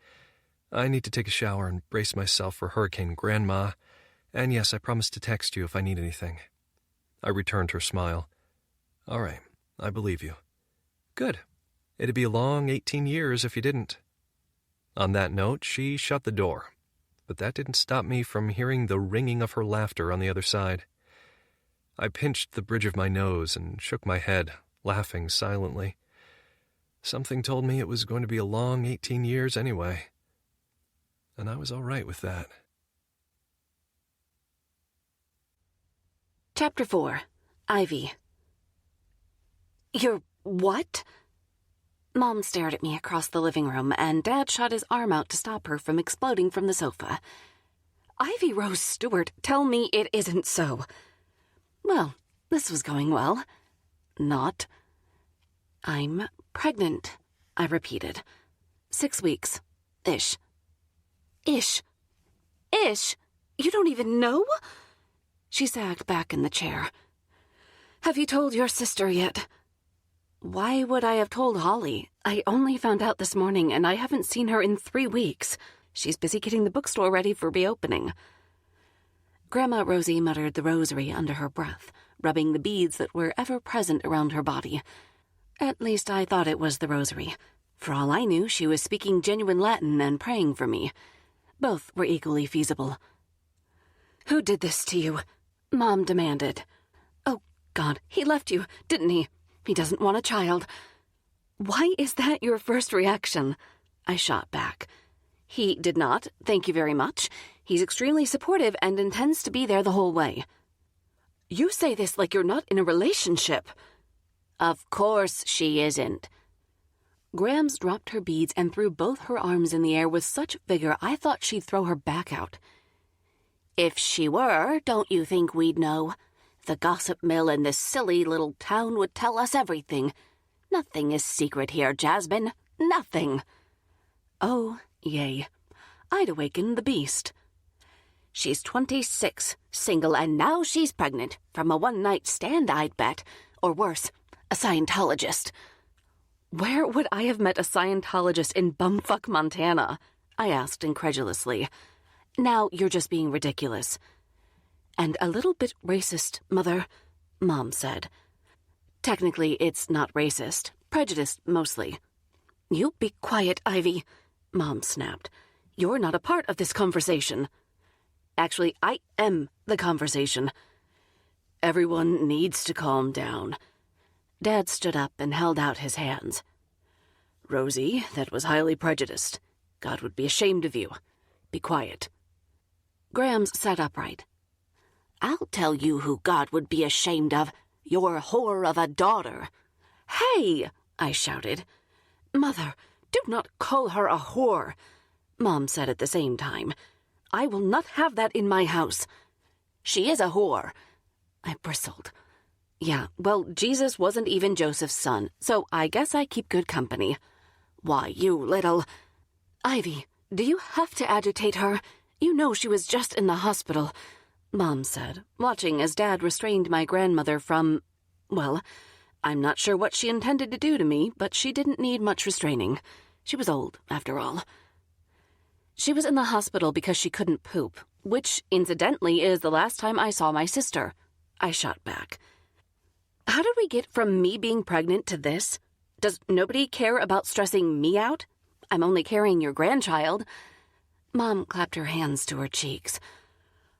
I need to take a shower and brace myself for Hurricane Grandma, and yes, I promise to text you if I need anything. I returned her smile. All right, I believe you. Good. It'd be a long 18 years if you didn't. On that note, she shut the door, but that didn't stop me from hearing the ringing of her laughter on the other side. I pinched the bridge of my nose and shook my head, laughing silently. Something told me it was going to be a long 18 years anyway, and I was all right with that. Chapter 4. Ivy. You're what? Mom stared at me across the living room, and Dad shot his arm out to stop her from exploding from the sofa. Ivy Rose Stewart, tell me it isn't so. Well, this was going well. Not. I'm pregnant, I repeated. 6 weeks. Ish. Ish? You don't even know? She sagged back in the chair. Have you told your sister yet? Why would I have told Holly? I only found out this morning, and I haven't seen her in 3 weeks. She's busy getting the bookstore ready for reopening. Grandma Rosie muttered the rosary under her breath, rubbing the beads that were ever present around her body. At least I thought it was the rosary. For all I knew, she was speaking genuine Latin and praying for me. Both were equally feasible. Who did this to you? Mom demanded. Oh, God, he left you, didn't he? He doesn't want a child. Why is that your first reaction? I shot back. He did not, thank you very much. He's extremely supportive and intends to be there the whole way. You say this like you're not in a relationship. Of course she isn't. Grams dropped her beads and threw both her arms in the air with such vigor I thought she'd throw her back out. If she were, don't you think we'd know? The gossip mill in this silly little town would tell us everything. Nothing is secret here, Jasmine. Nothing. Oh, yay. I'd awakened the beast. She's 26, single, and now she's pregnant. From a one-night stand, I'd bet. Or worse, a Scientologist. Where would I have met a Scientologist in bumfuck Montana? I asked incredulously. Now you're just being ridiculous. And a little bit racist, Mother, Mom said. Technically, it's not racist. Prejudiced, mostly. You be quiet, Ivy, Mom snapped. You're not a part of this conversation. Actually, I am the conversation. Everyone needs to calm down. Dad stood up and held out his hands. Rosie, that was highly prejudiced. God would be ashamed of you. Be quiet. Grams sat upright. I'll tell you who God would be ashamed of. Your whore of a daughter. Hey, I shouted. Mother, do not call her a whore, Mom said at the same time. I will not have that in my house. She is a whore. I bristled. Yeah, well, Jesus wasn't even Joseph's son, so I guess I keep good company. Why, you little... Ivy, do you have to agitate her? You know she was just in the hospital, Mom said, watching as Dad restrained my grandmother from... Well, I'm not sure what she intended to do to me, but she didn't need much restraining. She was old, after all. She was in the hospital because she couldn't poop, which, incidentally, is the last time I saw my sister. I shot back. How did we get from me being pregnant to this? Does nobody care about stressing me out? I'm only carrying your grandchild. Mom clapped her hands to her cheeks.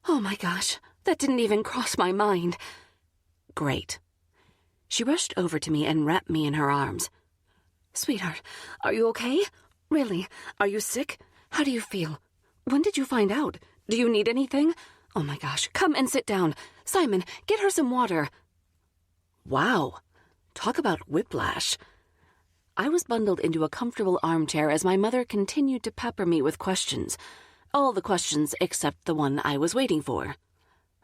Oh my gosh, that didn't even cross my mind. Great. She rushed over to me and wrapped me in her arms. Sweetheart, are you okay? Really? Are you sick? How do you feel? When did you find out? Do you need anything? Oh my gosh, come and sit down. Simon, get her some water. Wow, talk about whiplash. I was bundled into a comfortable armchair as my mother continued to pepper me with questions. All the questions except the one I was waiting for.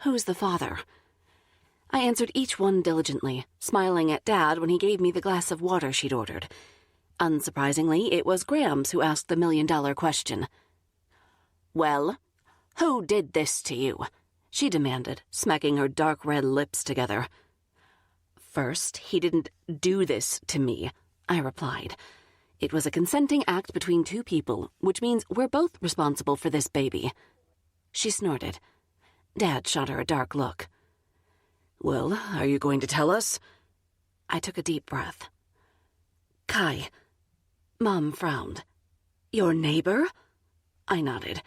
Who's the father? I answered each one diligently, smiling at Dad when he gave me the glass of water she'd ordered. Unsurprisingly, it was Grams who asked the million-dollar question. Well, who did this to you? She demanded, smacking her dark red lips together. First, he didn't do this to me, I replied. It was a consenting act between two people, which means we're both responsible for this baby. She snorted. Dad shot her a dark look. Well, are you going to tell us? I took a deep breath. Kai. Mom frowned. Your neighbor? I nodded.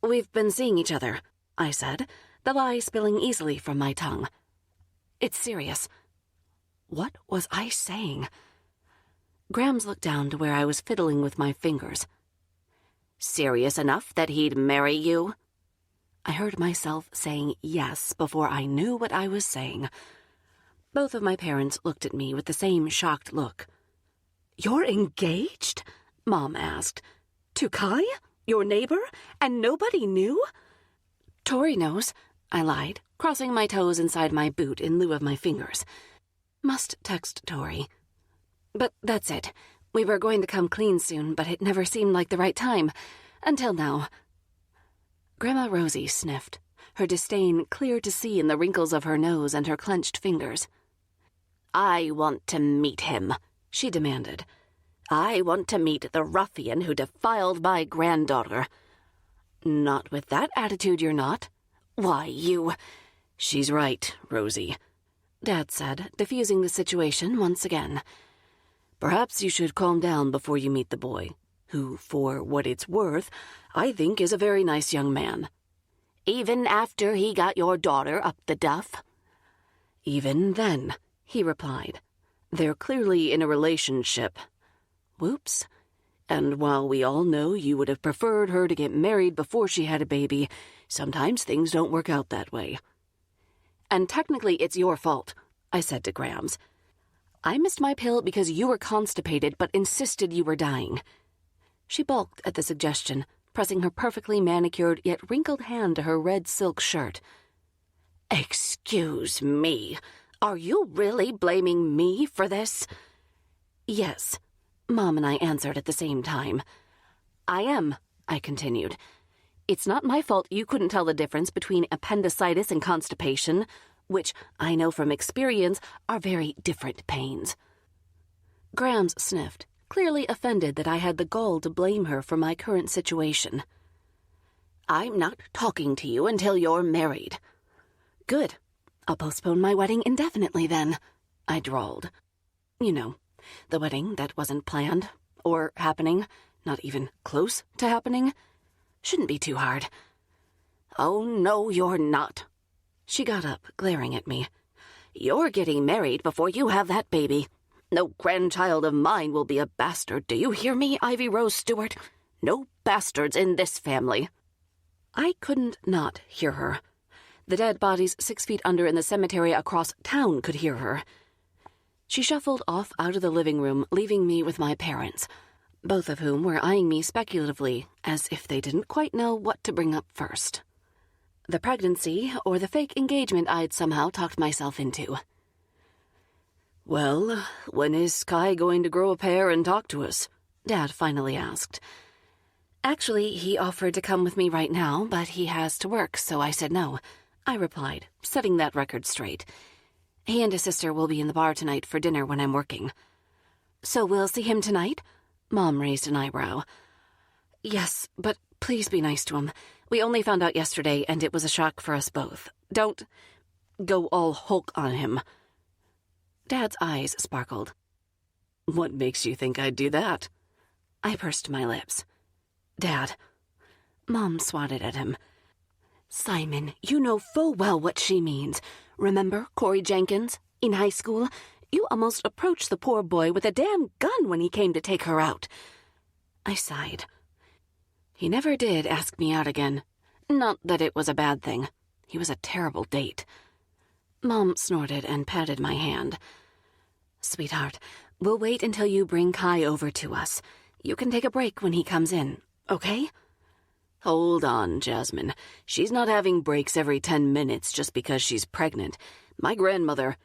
We've been seeing each other, I said, the lie spilling easily from my tongue. It's serious. What was I saying? Grams looked down to where I was fiddling with my fingers. Serious enough that he'd marry you? I heard myself saying yes before I knew what I was saying. Both of my parents looked at me with the same shocked look. You're engaged? Mom asked. To Kai? Your neighbor? And nobody knew? Tori knows, I lied, crossing my toes inside my boot in lieu of my fingers. Must text Tori. But that's it. We were going to come clean soon, but it never seemed like the right time. Until now. Grandma Rosie sniffed, her disdain clear to see in the wrinkles of her nose and her clenched fingers. I want to meet him, she demanded. I want to meet the ruffian who defiled my granddaughter. Not with that attitude, you're not. Why, you... She's right, Rosie, Dad said, diffusing the situation once again. Perhaps you should calm down before you meet the boy, who, for what it's worth, I think is a very nice young man. Even after he got your daughter up the duff? Even then, he replied. They're clearly in a relationship. Whoops. And while we all know you would have preferred her to get married before she had a baby, sometimes things don't work out that way. And technically it's your fault, I said to Grams. I missed my pill because you were constipated but insisted you were dying. She balked at the suggestion, pressing her perfectly manicured yet wrinkled hand to her red silk shirt. Excuse me, are you really blaming me for this? Yes, Mom and I answered at the same time. I am, I continued. It's not my fault you couldn't tell the difference between appendicitis and constipation, which I know from experience are very different pains. Grams sniffed, clearly offended that I had the gall to blame her for my current situation. I'm not talking to you until you're married. Good. I'll postpone my wedding indefinitely then, I drawled. You know, the wedding that wasn't planned, or happening, not even close to happening. Shouldn't be too hard. Oh, no, you're not. She got up, glaring at me. You're getting married before you have that baby. No grandchild of mine will be a bastard. Do you hear me, Ivy Rose Stewart? No bastards in this family. I couldn't not hear her. The dead bodies 6 feet under in the cemetery across town could hear her. She shuffled off out of the living room, leaving me with my parents, both of whom were eyeing me speculatively, as if they didn't quite know what to bring up first. The pregnancy, or the fake engagement I'd somehow talked myself into. Well, when is Kai going to grow a pair and talk to us? Dad finally asked. Actually, he offered to come with me right now, but he has to work, so I said no. I replied, setting that record straight. He and his sister will be in the bar tonight for dinner when I'm working. So we'll see him tonight? Mom raised an eyebrow. Yes, but please be nice to him. We only found out yesterday, and it was a shock for us both. Don't... Go all Hulk on him. Dad's eyes sparkled. What makes you think I'd do that? I pursed my lips. Dad. Mom swatted at him. Simon, you know full well what she means. Remember Corey Jenkins? In high school, you almost approached the poor boy with a damn gun when he came to take her out. I sighed. He never did ask me out again. Not that it was a bad thing. He was a terrible date. Mom snorted and patted my hand. Sweetheart, we'll wait until you bring Kai over to us. You can take a break when he comes in, okay? Hold on, Jasmine. She's not having breaks every 10 minutes just because she's pregnant. My grandmother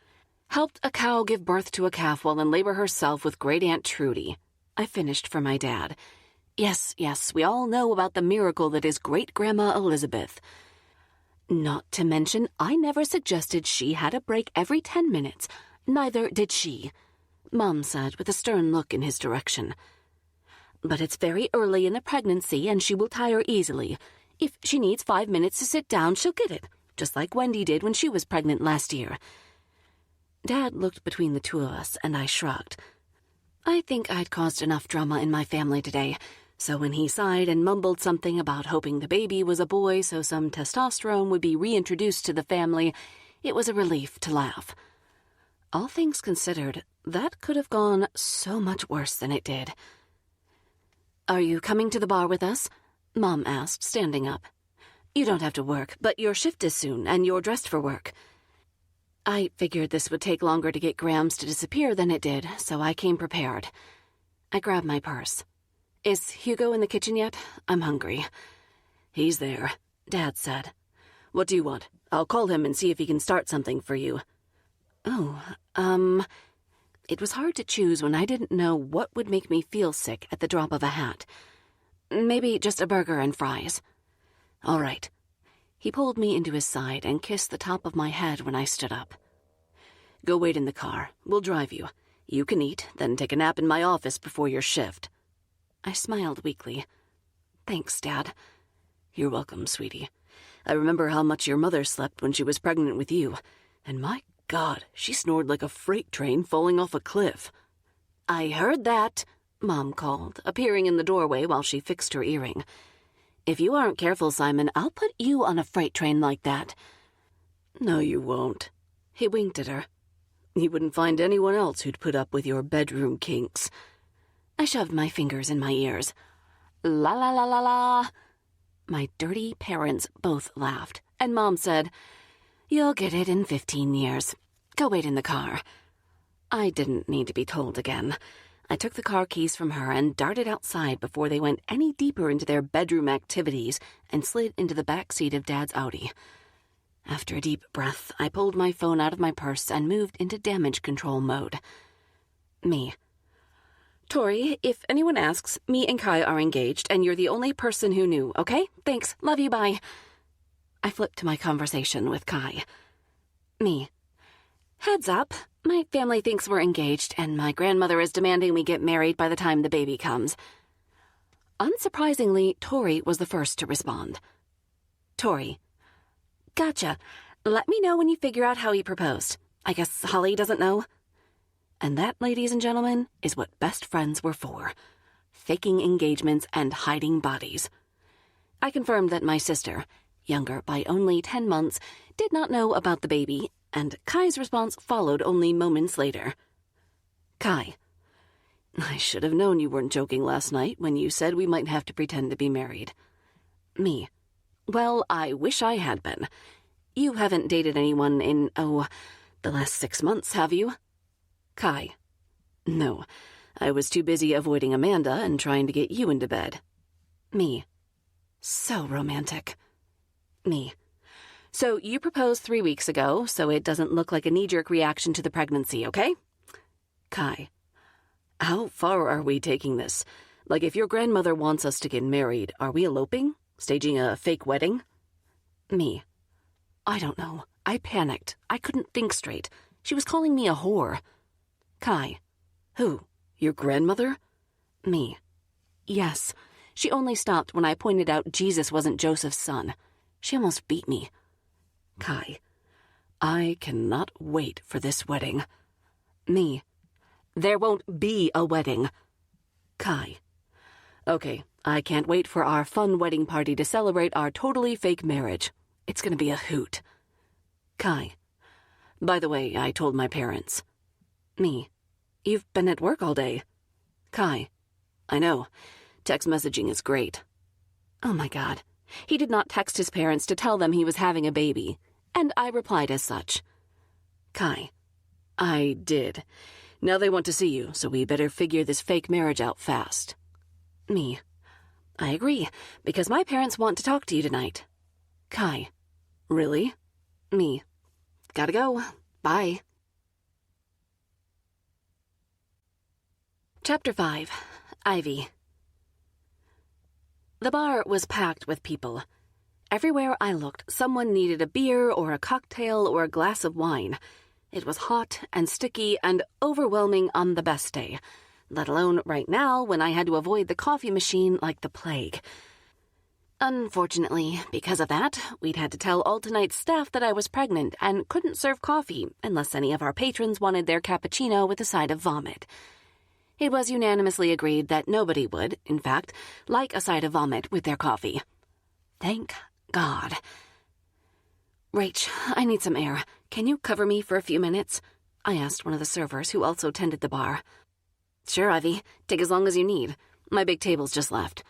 helped a cow give birth to a calf while in labor herself with Great Aunt Trudy. I finished for my dad. Yes, we all know about the miracle that is Great-Grandma Elizabeth. Not to mention, I never suggested she had a break every 10 minutes. Neither did she, Mom said with a stern look in his direction. But it's very early in the pregnancy and she will tire easily. If she needs 5 minutes to sit down, she'll get it, just like Wendy did when she was pregnant last year. Dad looked between the two of us and I shrugged. I think I'd caused enough drama in my family today, so when he sighed and mumbled something about hoping the baby was a boy so some testosterone would be reintroduced to the family, it was a relief to laugh. All things considered, that could have gone so much worse than it did. Are you coming to the bar with us? Mom asked, standing up. You don't have to work, but your shift is soon, and you're dressed for work. I figured this would take longer to get Grams to disappear than it did, so I came prepared. I grabbed my purse. Is Hugo in the kitchen yet? I'm hungry. He's there, Dad said. What do you want? I'll call him and see if he can start something for you. It was hard to choose when I didn't know what would make me feel sick at the drop of a hat. Maybe just a burger and fries. All right. He pulled me into his side and kissed the top of my head when I stood up. Go wait in the car. We'll drive you. You can eat, then take a nap in my office before your shift. I smiled weakly. Thanks, Dad. You're welcome, sweetie. I remember how much your mother slept when she was pregnant with you, and my God, she snored like a freight train falling off a cliff. I heard that, Mom called, appearing in the doorway while she fixed her earring. If you aren't careful, Simon, I'll put you on a freight train like that. No, you won't. He winked at her. You wouldn't find anyone else who'd put up with your bedroom kinks. I shoved my fingers in my ears. La la la la la. My dirty parents both laughed, and Mom said, You'll get it in 15 years. Go wait in the car. I didn't need to be told again. I took the car keys from her and darted outside before they went any deeper into their bedroom activities and slid into the back seat of Dad's Audi. After a deep breath, I pulled my phone out of my purse and moved into damage control mode. Me. Tori, if anyone asks, me and Kai are engaged, and you're the only person who knew, okay? Thanks. Love you, bye. I flipped to my conversation with Kai. Me. Heads up. My family thinks we're engaged, and my grandmother is demanding we get married by the time the baby comes. Unsurprisingly, Tori was the first to respond. Tori. Gotcha. Let me know when you figure out how he proposed. I guess Holly doesn't know. And that, ladies and gentlemen, is what best friends were for. Faking engagements and hiding bodies. I confirmed that my sister, younger by only 10 months, did not know about the baby, and Kai's response followed only moments later. Kai. I should have known you weren't joking last night when you said we might have to pretend to be married. Me. Well, I wish I had been. You haven't dated anyone in, the last 6 months, have you? Kai. No, I was too busy avoiding Amanda and trying to get you into bed. Me. So romantic. Me. So you proposed 3 weeks ago, so it doesn't look like a knee-jerk reaction to the pregnancy, okay? Kai. How far are we taking this? Like, if your grandmother wants us to get married, are we eloping? Staging a fake wedding? Me. I don't know. I panicked. I couldn't think straight. She was calling me a whore. Kai. Who? Your grandmother? Me. Yes. She only stopped when I pointed out Jesus wasn't Joseph's son. She almost beat me. Kai. I cannot wait for this wedding. Me. There won't be a wedding. Kai. Okay, I can't wait for our fun wedding party to celebrate our totally fake marriage. It's gonna be a hoot. Kai. By the way, I told my parents. Me. You've been at work all day. Kai. I know. Text messaging is great. Oh my God. He did not text his parents to tell them he was having a baby, and I replied as such. Kai. I did. Now they want to see you, so we better figure this fake marriage out fast. Me. I agree, because my parents want to talk to you tonight. Kai. Really? Me. Gotta go. Bye. Chapter 5. Ivy. The bar was packed with people. Everywhere I looked, someone needed a beer or a cocktail or a glass of wine. It was hot and sticky and overwhelming on the best day, let alone right now when I had to avoid the coffee machine like the plague. Unfortunately, because of that, we'd had to tell all tonight's staff that I was pregnant and couldn't serve coffee unless any of our patrons wanted their cappuccino with a side of vomit. It was unanimously agreed that nobody would, in fact, like a side of vomit with their coffee. Thank God. Rach, I need some air. Can you cover me for a few minutes? I asked one of the servers who also tended the bar. Sure, Ivy. Take as long as you need. My big table's just left.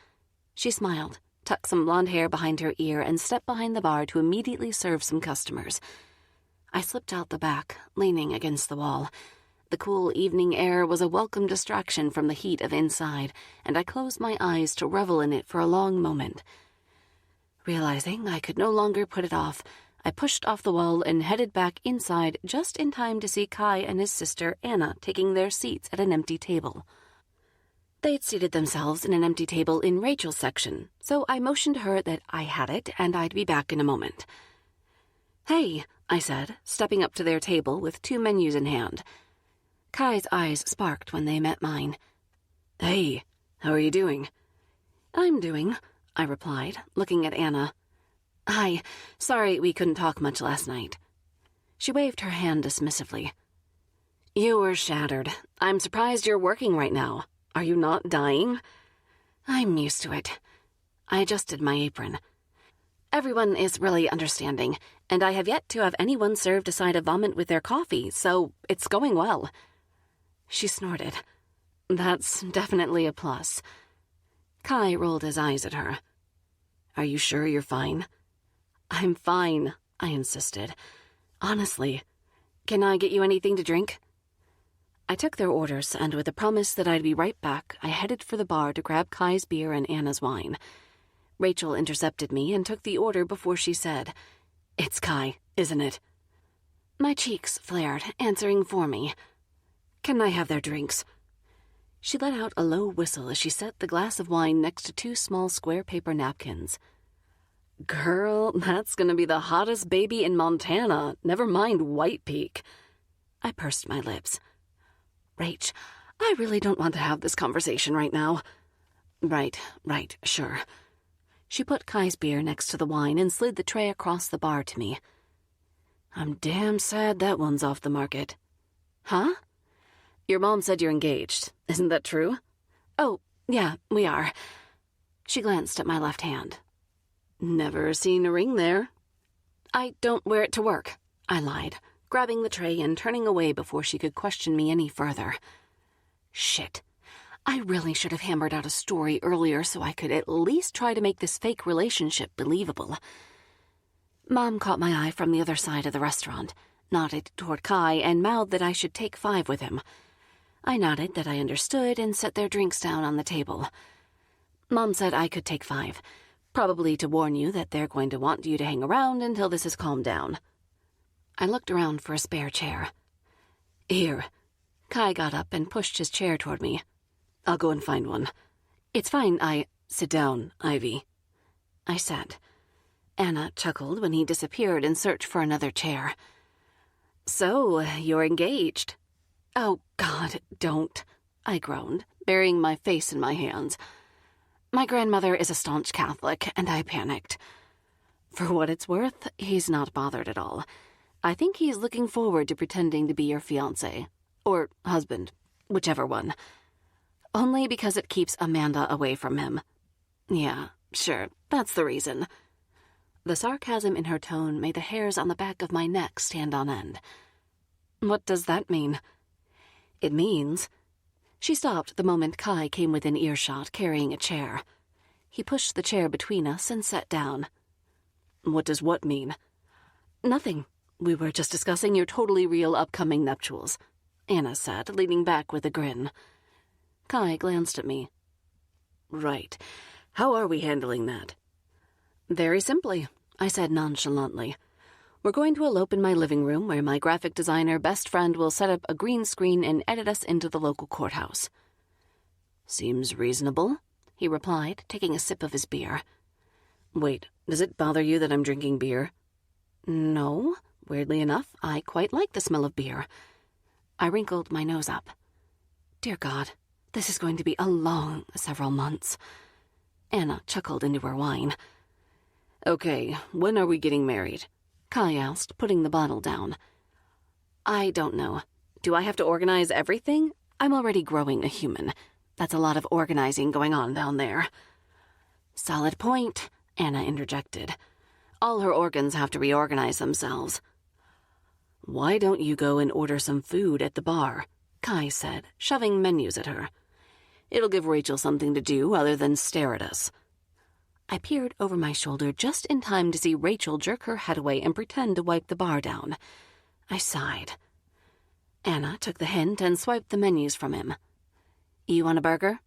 She smiled, tucked some blonde hair behind her ear, and stepped behind the bar to immediately serve some customers. I slipped out the back, leaning against the wall. The cool evening air was a welcome distraction from the heat of inside, and I closed my eyes to revel in it for a long moment. Realizing I could no longer put it off, I pushed off the wall and headed back inside just in time to see Kai and his sister Anna taking their seats at an empty table. They'd seated themselves in an empty table in Rachel's section, so I motioned her that I had it and I'd be back in a moment. Hey, I said, stepping up to their table with 2 menus in hand. Kai's eyes sparked when they met mine. Hey, how are you doing? I'm doing, I replied, looking at Anna. Hi, sorry we couldn't talk much last night. She waved her hand dismissively. You were shattered. I'm surprised you're working right now. Are you not dying? I'm used to it. I adjusted my apron. Everyone is really understanding, and I have yet to have anyone served a side of vomit with their coffee, so it's going well. She snorted. That's definitely a plus. Kai rolled his eyes at her. Are you sure you're fine? I'm fine, I insisted. Honestly, can I get you anything to drink? I took their orders, and with the promise that I'd be right back, I headed for the bar to grab Kai's beer and Anna's wine. Rachel intercepted me and took the order before she said, It's Kai, isn't it? My cheeks flared, answering for me. Can I have their drinks? She let out a low whistle as she set the glass of wine next to 2 small square paper napkins. Girl, that's gonna be the hottest baby in Montana, never mind White Peak. I pursed my lips. Rach, I really don't want to have this conversation right now. Right, sure. She put Kai's beer next to the wine and slid the tray across the bar to me. I'm damn sad that one's off the market. Huh? Your mom said you're engaged. Isn't that true? Oh, yeah, we are. She glanced at my left hand. Never seen a ring there. I don't wear it to work, I lied, grabbing the tray and turning away before she could question me any further. Shit. I really should have hammered out a story earlier so I could at least try to make this fake relationship believable. Mom caught my eye from the other side of the restaurant, nodded toward Kai, and mouthed that I should take 5 with him. I nodded that I understood and set their drinks down on the table. Mom said I could take 5, probably to warn you that they're going to want you to hang around until this has calmed down. I looked around for a spare chair. Here. Kai got up and pushed his chair toward me. I'll go and find one. It's fine, Sit down, Ivy. I sat. Anna chuckled when he disappeared in search for another chair. So, you're engaged. Oh, God, don't, I groaned, burying my face in my hands. My grandmother is a staunch Catholic, and I panicked. For what it's worth, he's not bothered at all. I think he's looking forward to pretending to be your fiancé. Or husband, whichever one. Only because it keeps Amanda away from him. Yeah, sure, that's the reason. The sarcasm in her tone made the hairs on the back of my neck stand on end. What does that mean? It means... She stopped the moment Kai came within earshot, carrying a chair. He pushed the chair between us and sat down. What does what mean? Nothing. We were just discussing your totally real upcoming nuptials, Anna said, leaning back with a grin. Kai glanced at me. Right. How are we handling that? Very simply, I said nonchalantly. We're going to elope in my living room where my graphic designer best friend will set up a green screen and edit us into the local courthouse. Seems reasonable, he replied, taking a sip of his beer. Wait, does it bother you that I'm drinking beer? No. Weirdly enough, I quite like the smell of beer. I wrinkled my nose up. Dear God, this is going to be a long several months. Anna chuckled into her wine. Okay, when are we getting married? Kai asked, putting the bottle down. I don't know. Do I have to organize everything? I'm already growing a human. That's a lot of organizing going on down there. Solid point, Anna interjected. All her organs have to reorganize themselves. Why don't you go and order some food at the bar? Kai said, shoving menus at her. It'll give Rachel something to do other than stare at us. I peered over my shoulder just in time to see Rachel jerk her head away and pretend to wipe the bar down. I sighed. Anna took the hint and swiped the menus from him. You want a burger?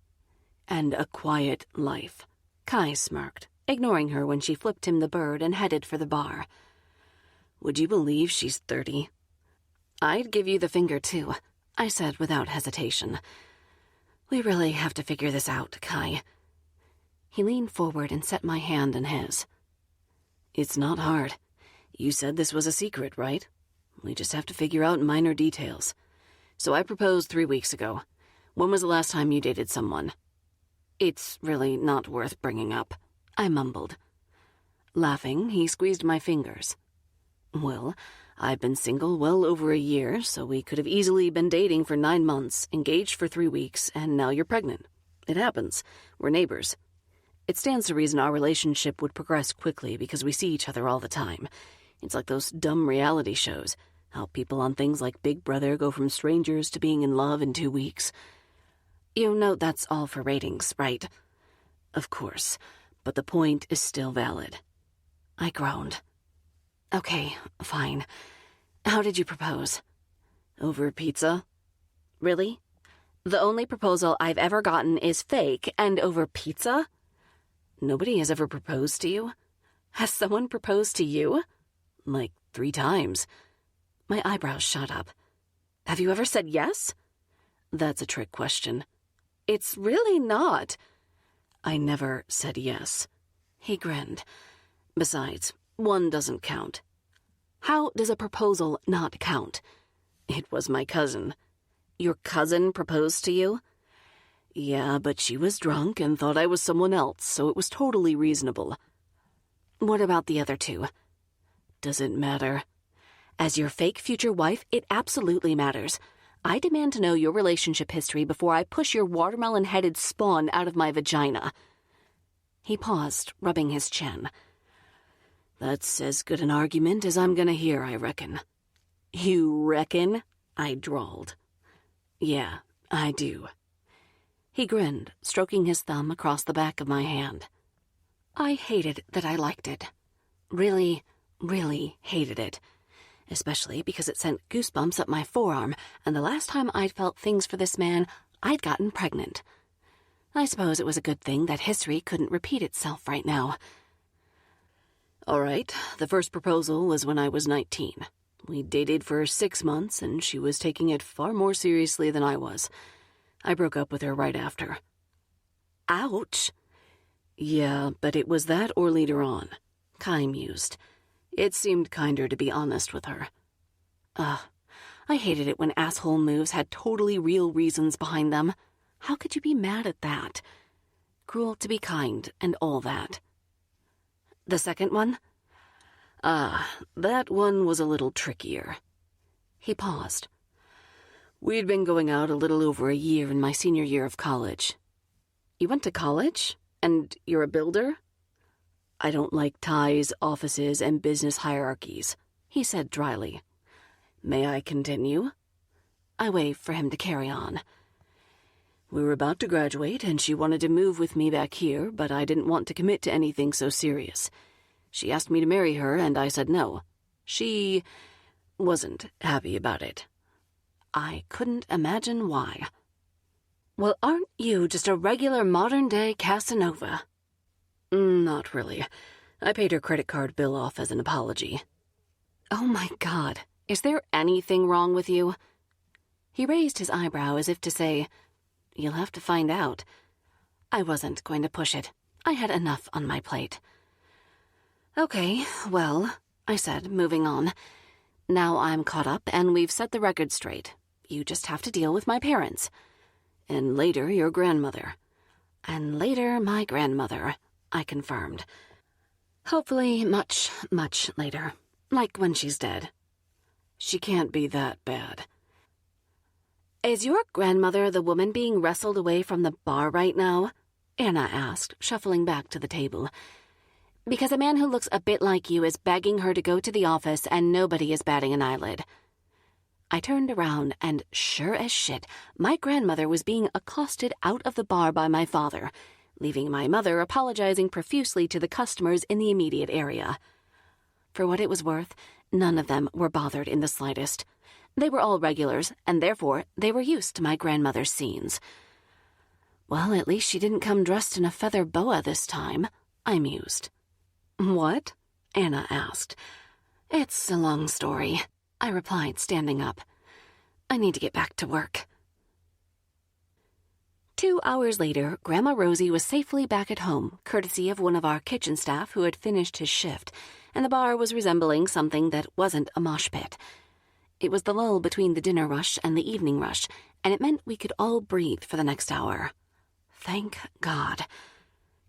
And a quiet life. Kai smirked, ignoring her when she flipped him the bird and headed for the bar. Would you believe she's 30? I'd give you the finger, too, I said without hesitation. We really have to figure this out, Kai. He leaned forward and set my hand in his. It's not hard. You said this was a secret, right? We just have to figure out minor details. So I proposed 3 weeks ago. When was the last time you dated someone? It's really not worth bringing up, I mumbled. Laughing, he squeezed my fingers. Well, I've been single well over a year, so we could have easily been dating for 9 months, engaged for 3 weeks, and now you're pregnant. It happens. We're neighbors. It stands to reason our relationship would progress quickly because we see each other all the time. It's like those dumb reality shows, how people on things like Big Brother go from strangers to being in love in 2 weeks. You know that's all for ratings, right? Of course, but the point is still valid. I groaned. Okay, fine. How did you propose? Over pizza? Really? The only proposal I've ever gotten is fake, and over pizza? Nobody has ever proposed to you? Has someone proposed to you? Like 3 times. My eyebrows shot up. Have you ever said yes? That's a trick question. It's really not. I never said yes. He grinned. Besides, 1 doesn't count. How does a proposal not count? It was my cousin. Your cousin proposed to you? Yeah, but she was drunk and thought I was someone else, so it was totally reasonable. What about the other 2? Does it matter? As your fake future wife, it absolutely matters. I demand to know your relationship history before I push your watermelon-headed spawn out of my vagina. He paused, rubbing his chin. That's as good an argument as I'm gonna hear, I reckon. You reckon? I drawled. Yeah, I do. He grinned, stroking his thumb across the back of my hand. I hated that I liked it. Really, really hated it. Especially because it sent goosebumps up my forearm, and the last time I'd felt things for this man, I'd gotten pregnant. I suppose it was a good thing that history couldn't repeat itself right now. All right, the first proposal was when I was 19. We dated for 6 months, and she was taking it far more seriously than I was. I broke up with her right after. Ouch. Yeah, but it was that or later on, Kai mused. It seemed kinder to be honest with her. I hated it when asshole moves had totally real reasons behind them. How could you be mad at that? Cruel to be kind and all that. The second one? That one was a little trickier. He paused. We'd been going out a little over a year in my senior year of college. You went to college? And you're a builder? I don't like ties, offices, and business hierarchies, he said dryly. May I continue? I waved for him to carry on. We were about to graduate, and she wanted to move with me back here, but I didn't want to commit to anything so serious. She asked me to marry her, and I said no. She wasn't happy about it. I couldn't imagine why. Well, aren't you just a regular modern-day Casanova? Not really. I paid her credit card bill off as an apology. Oh my God, is there anything wrong with you? He raised his eyebrow as if to say, You'll have to find out. I wasn't going to push it. I had enough on my plate. Okay, well, I said, moving on. Now I'm caught up and we've set the record straight. You just have to deal with my parents. And later, your grandmother. And later, my grandmother, I confirmed. Hopefully much, much later. Like when she's dead. She can't be that bad. Is your grandmother the woman being wrestled away from the bar right now? Anna asked, shuffling back to the table. Because a man who looks a bit like you is begging her to go to the office and nobody is batting an eyelid. I turned around and, sure as shit, my grandmother was being accosted out of the bar by my father, leaving my mother apologizing profusely to the customers in the immediate area. For what it was worth, none of them were bothered in the slightest. They were all regulars, and therefore they were used to my grandmother's scenes. Well, at least she didn't come dressed in a feather boa this time, I mused. What? Anna asked. It's a long story, I replied, standing up. I need to get back to work. 2 hours later, Grandma Rosie was safely back at home, courtesy of one of our kitchen staff who had finished his shift, and the bar was resembling something that wasn't a mosh pit. It was the lull between the dinner rush and the evening rush, and it meant we could all breathe for the next hour. Thank God.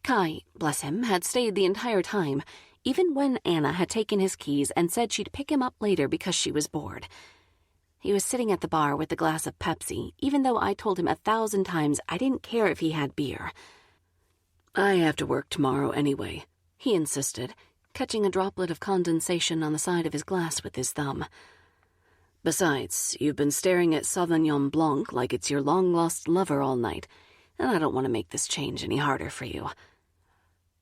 Kai, bless him, had stayed the entire time, even when Anna had taken his keys and said she'd pick him up later because she was bored. He was sitting at the bar with a glass of Pepsi, even though I told him 1,000 times I didn't care if he had beer. I have to work tomorrow anyway, he insisted, catching a droplet of condensation on the side of his glass with his thumb. Besides, you've been staring at Sauvignon Blanc like it's your long-lost lover all night, and I don't want to make this change any harder for you.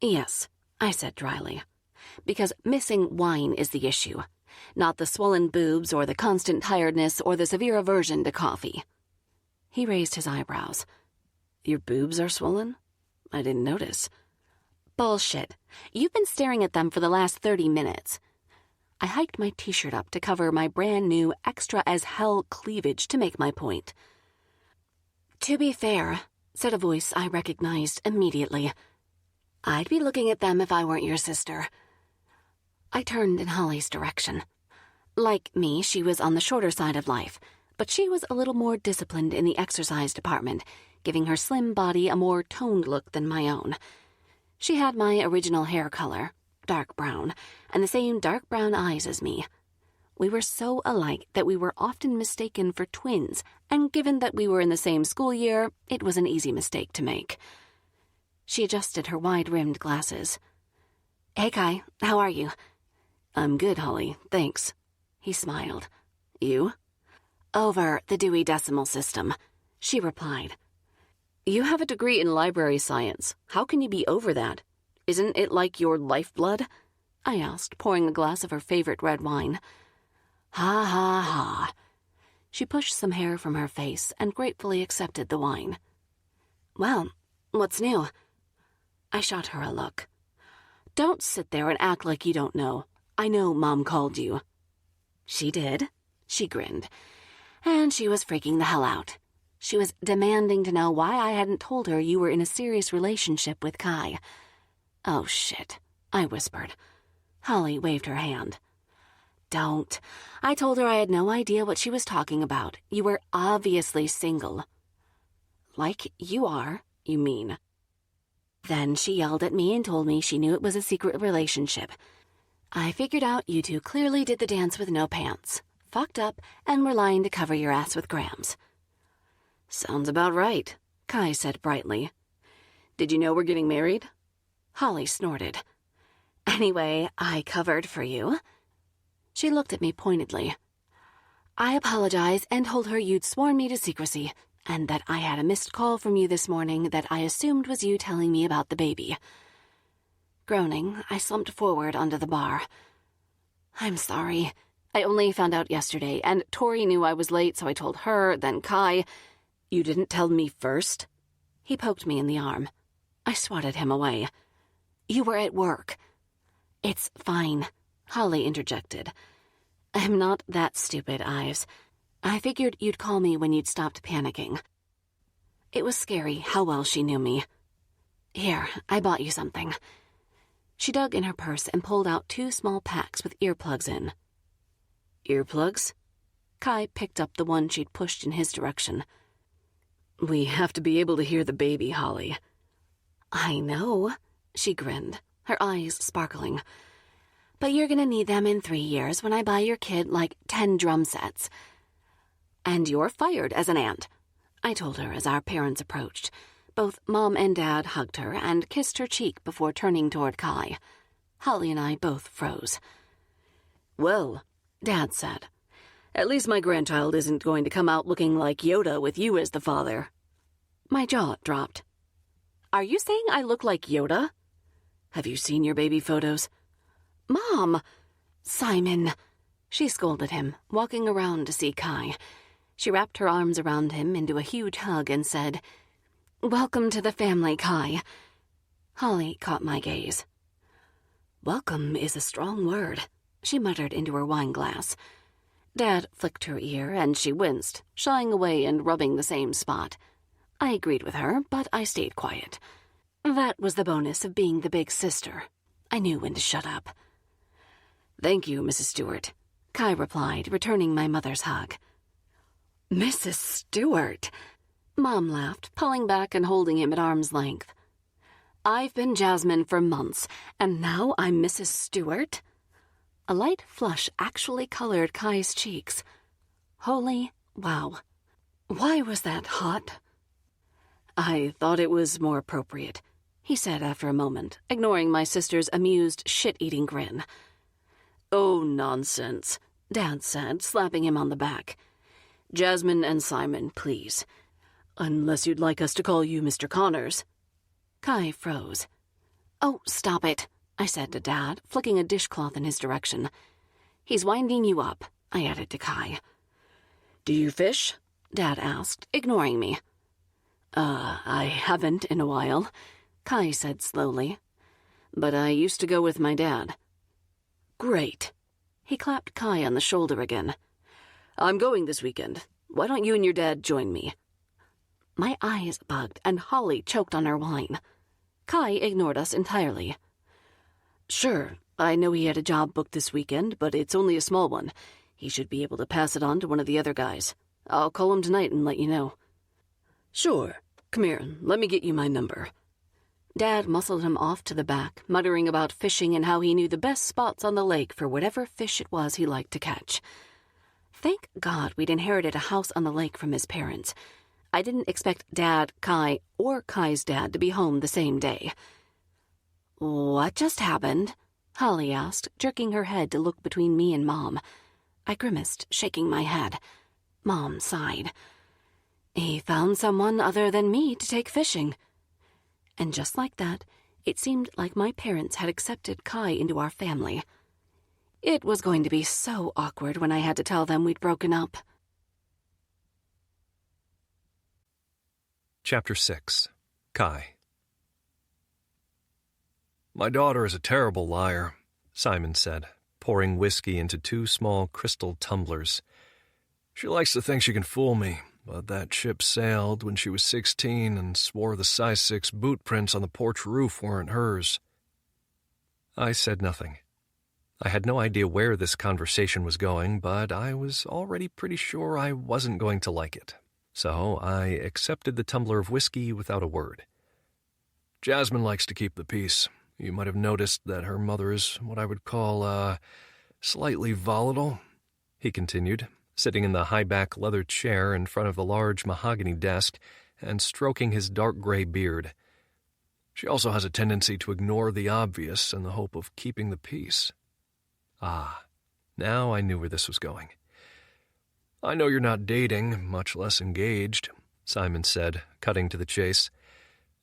Yes, I said dryly, because missing wine is the issue, not the swollen boobs or the constant tiredness or the severe aversion to coffee. He raised his eyebrows. Your boobs are swollen? I didn't notice. Bullshit. You've been staring at them for the last 30 minutes. I hiked my t-shirt up to cover my brand new extra-as-hell cleavage to make my point. To be fair, said a voice I recognized immediately. I'd be looking at them if I weren't your sister. I turned in Holly's direction. Like me, she was on the shorter side of life, but she was a little more disciplined in the exercise department, giving her slim body a more toned look than my own. She had my original hair color, dark brown, and the same dark brown eyes as me. We were so alike that we were often mistaken for twins, and given that we were in the same school year, it was an easy mistake to make. She adjusted her wide-rimmed glasses. Hey, Kai, how are you? I'm good, Holly, thanks. He smiled. You? Over the Dewey Decimal System, she replied. You have a degree in library science. How can you be over that? Isn't it like your lifeblood? I asked, pouring a glass of her favorite red wine. Ha ha ha. She pushed some hair from her face and gratefully accepted the wine. Well, what's new? I shot her a look. Don't sit there and act like you don't know. I know Mom called you. She did, she grinned. And she was freaking the hell out. She was demanding to know why I hadn't told her you were in a serious relationship with Kai. Oh, shit, I whispered. Holly waved her hand. Don't. I told her I had no idea what she was talking about. You were obviously single. Like you are, you mean. Then she yelled at me and told me she knew it was a secret relationship. I figured out you two clearly did the dance with no pants, fucked up, and were lying to cover your ass with grams. Sounds about right, Kai said brightly. Did you know we're getting married? Holly snorted. Anyway, I covered for you. She looked at me pointedly. I apologized and told her you'd sworn me to secrecy, and that I had a missed call from you this morning that I assumed was you telling me about the baby. Groaning, I slumped forward onto the bar. I'm sorry. I only found out yesterday, and Tori knew I was late, so I told her, then Kai. You didn't tell me first? He poked me in the arm. I swatted him away. You were at work. It's fine, Holly interjected. I'm not that stupid, Ives. I figured you'd call me when you'd stopped panicking. It was scary how well she knew me. Here, I bought you something. She dug in her purse and pulled out 2 small packs with earplugs in. Earplugs? Kai picked up the one she'd pushed in his direction. We have to be able to hear the baby, Holly. I know, she grinned, her eyes sparkling. But you're gonna need them in 3 years when I buy your kid, 10 drum sets. And you're fired as an aunt, I told her as our parents approached. Both Mom and Dad hugged her and kissed her cheek before turning toward Kai. Holly and I both froze. Well, Dad said, at least my grandchild isn't going to come out looking like Yoda with you as the father. My jaw dropped. Are you saying I look like Yoda? Have you seen your baby photos? Mom! Simon! She scolded him, walking around to see Kai. She wrapped her arms around him into a huge hug and said, Welcome to the family, Kai. Holly caught my gaze. Welcome is a strong word, she muttered into her wine glass. Dad flicked her ear, and she winced, shying away and rubbing the same spot. I agreed with her, but I stayed quiet. That was the bonus of being the big sister. I knew when to shut up. Thank you, Mrs. Stewart, Kai replied, returning my mother's hug. Mrs. Stewart, Mom laughed, pulling back and holding him at arm's length. I've been Jasmine for months, and now I'm Mrs. Stewart? A light flush actually colored Kai's cheeks. Holy wow. Why was that hot? I thought it was more appropriate, he said after a moment, ignoring my sister's amused, shit-eating grin. Oh, nonsense, Dad said, slapping him on the back. Jasmine and Simon, please. Unless you'd like us to call you Mr. Connors. Kai froze. Oh, stop it, I said to Dad, flicking a dishcloth in his direction. He's winding you up, I added to Kai. Do you fish? Dad asked, ignoring me. I haven't in a while, Kai said slowly. But I used to go with my dad. Great. He clapped Kai on the shoulder again. I'm going this weekend. Why don't you and your dad join me? My eyes bugged, and Holly choked on her wine. Kai ignored us entirely. Sure, I know he had a job booked this weekend, but it's only a small one. He should be able to pass it on to one of the other guys. I'll call him tonight and let you know. Sure. Come here, let me get you my number. Dad muscled him off to the back, muttering about fishing and how he knew the best spots on the lake for whatever fish it was he liked to catch. Thank God we'd inherited a house on the lake from his parents. I didn't expect Dad, Kai, or Kai's dad to be home the same day. What just happened? Holly asked, jerking her head to look between me and Mom. I grimaced, shaking my head. Mom sighed. He found someone other than me to take fishing. And just like that, it seemed like my parents had accepted Kai into our family. It was going to be so awkward when I had to tell them we'd broken up. Chapter 6. Kai. My daughter is a terrible liar, Simon said, pouring whiskey into 2 small crystal tumblers. She likes to think she can fool me, but that ship sailed when she was 16 and swore the size 6 boot prints on the porch roof weren't hers. I said nothing. I had no idea where this conversation was going, but I was already pretty sure I wasn't going to like it. So I accepted the tumbler of whiskey without a word. Jasmine likes to keep the peace. You might have noticed that her mother is what I would call, slightly volatile," he continued, sitting in the high-back leather chair in front of the large mahogany desk and stroking his dark gray beard. "She also has a tendency to ignore the obvious in the hope of keeping the peace." Ah, now I knew where this was going. "I know you're not dating, much less engaged," Simon said, cutting to the chase.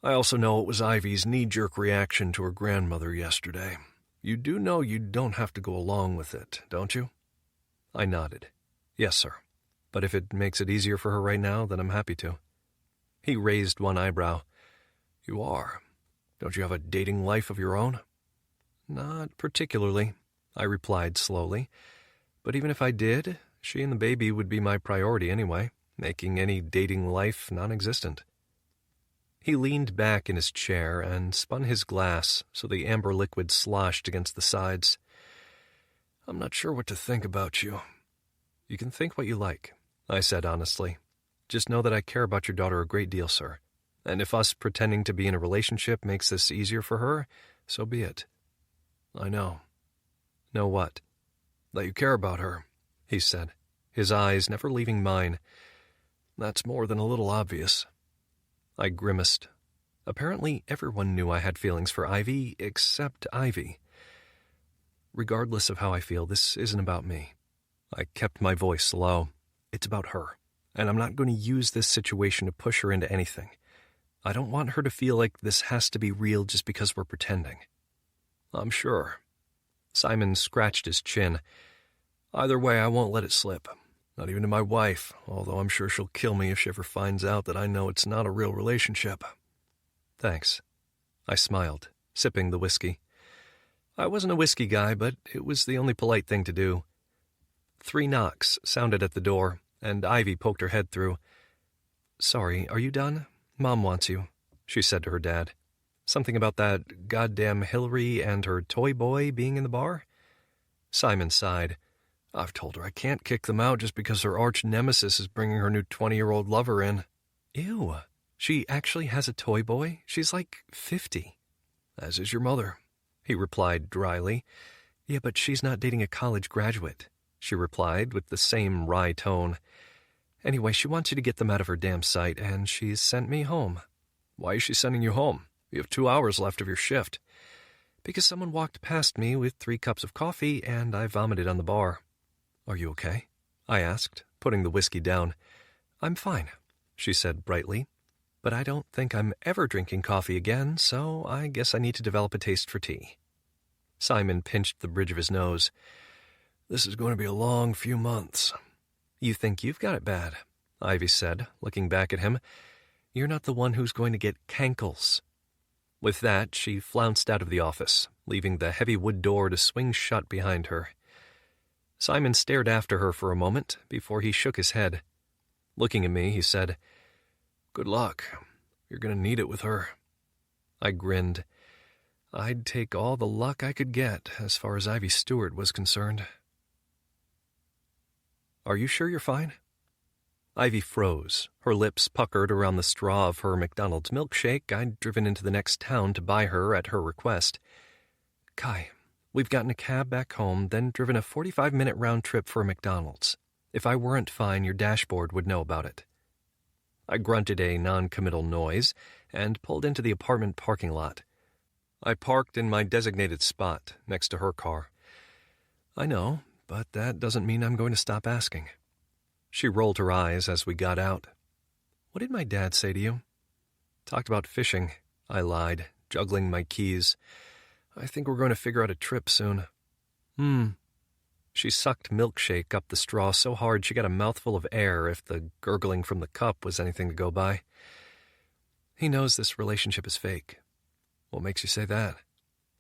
"I also know it was Ivy's knee-jerk reaction to her grandmother yesterday. You do know you don't have to go along with it, don't you?" I nodded. "Yes, sir. But if it makes it easier for her right now, then I'm happy to." He raised one eyebrow. "You are? Don't you have a dating life of your own?" "Not particularly," I replied slowly. "But even if I did, she and the baby would be my priority anyway, making any dating life non-existent." He leaned back in his chair and spun his glass so the amber liquid sloshed against the sides. "I'm not sure what to think about you." "You can think what you like," I said honestly. "Just know that I care about your daughter a great deal, sir. And if us pretending to be in a relationship makes this easier for her, so be it." "I know." "Know what?" "That you care about her," he said, his eyes never leaving mine. "That's more than a little obvious." I grimaced. Apparently everyone knew I had feelings for Ivy except Ivy. "Regardless of how I feel, this isn't about me." I kept my voice low. "It's about her, and I'm not going to use this situation to push her into anything. I don't want her to feel like this has to be real just because we're pretending." "I'm sure." Simon scratched his chin. "Either way, I won't let it slip. Not even to my wife, although I'm sure she'll kill me if she ever finds out that I know it's not a real relationship." "Thanks." I smiled, sipping the whiskey. I wasn't a whiskey guy, but it was the only polite thing to do. 3 knocks sounded at the door, and Ivy poked her head through. "Sorry, are you done? Mom wants you," she said to her dad. "Something about that goddamn Hillary and her toy boy being in the bar?" Simon sighed. "I've told her I can't kick them out just because her arch nemesis is bringing her new 20-year-old lover in." "Ew. She actually has a toy boy? She's like 50. "As is your mother," he replied dryly. "Yeah, but she's not dating a college graduate," she replied with the same wry tone. "Anyway, she wants you to get them out of her damn sight, and she's sent me home." "Why is she sending you home? You have 2 hours left of your shift." "Because someone walked past me with 3 cups of coffee, and I vomited on the bar." "Are you okay?" I asked, putting the whiskey down. "I'm fine," she said brightly. "But I don't think I'm ever drinking coffee again, so I guess I need to develop a taste for tea." Simon pinched the bridge of his nose. "This is going to be a long few months." "You think you've got it bad," Ivy said, looking back at him. "You're not the one who's going to get cankles." With that, she flounced out of the office, leaving the heavy wood door to swing shut behind her. Simon stared after her for a moment before he shook his head. Looking at me, he said, "Good luck. You're going to need it with her." I grinned. I'd take all the luck I could get as far as Ivy Stewart was concerned. "Are you sure you're fine?" Ivy froze, her lips puckered around the straw of her McDonald's milkshake I'd driven into the next town to buy her at her request. "Kai, we've gotten a cab back home, then driven a 45-minute round trip for a McDonald's. If I weren't fine, your dashboard would know about it." I grunted a non-committal noise and pulled into the apartment parking lot. I parked in my designated spot next to her car. "I know, but that doesn't mean I'm going to stop asking." She rolled her eyes as we got out. "What did my dad say to you?" "Talked about fishing," I lied, juggling my keys. "I think we're going to figure out a trip soon." She sucked milkshake up the straw so hard she got a mouthful of air if the gurgling from the cup was anything to go by. "He knows this relationship is fake." "What makes you say that?"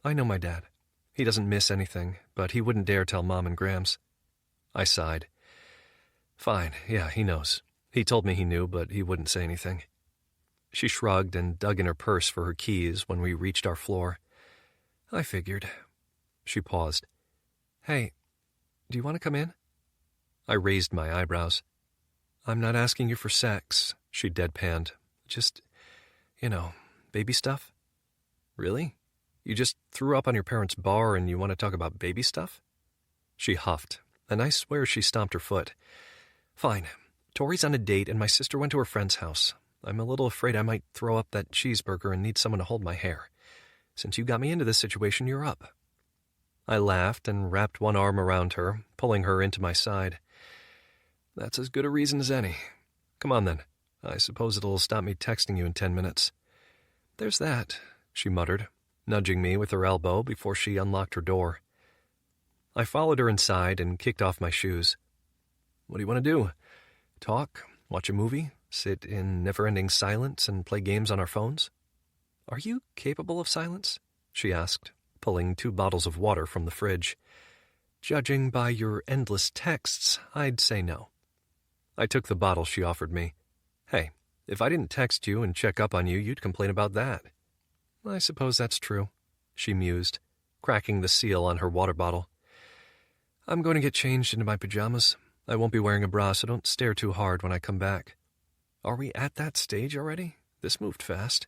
"I know my dad. He doesn't miss anything, but he wouldn't dare tell Mom and Grams." I sighed. "Fine, yeah, he knows. He told me he knew, but he wouldn't say anything." She shrugged and dug in her purse for her keys when we reached our floor. "I figured." She paused. "Hey, do you want to come in?" I raised my eyebrows. "I'm not asking you for sex," she deadpanned. "Just, baby stuff." "Really?" You just threw up on your parents' bar and you want to talk about baby stuff? She huffed, and I swear she stomped her foot. Fine. Tori's on a date and my sister went to her friend's house. I'm a little afraid I might throw up that cheeseburger and need someone to hold my hair. Since you got me into this situation, you're up. I laughed and wrapped one arm around her, pulling her into my side. That's as good a reason as any. Come on then. I suppose it'll stop me texting you in 10 minutes. There's that, she muttered, nudging me with her elbow before she unlocked her door. I followed her inside and kicked off my shoes. What do you want to do? Talk? Watch a movie? Sit in never-ending silence and play games on our phones? Are you capable of silence? She asked, pulling 2 bottles of water from the fridge. Judging by your endless texts, I'd say no. I took the bottle she offered me. Hey, if I didn't text you and check up on you, you'd complain about that. I suppose that's true, she mused, cracking the seal on her water bottle. I'm going to get changed into my pajamas. I won't be wearing a bra, so don't stare too hard when I come back. Are we at that stage already? This moved fast.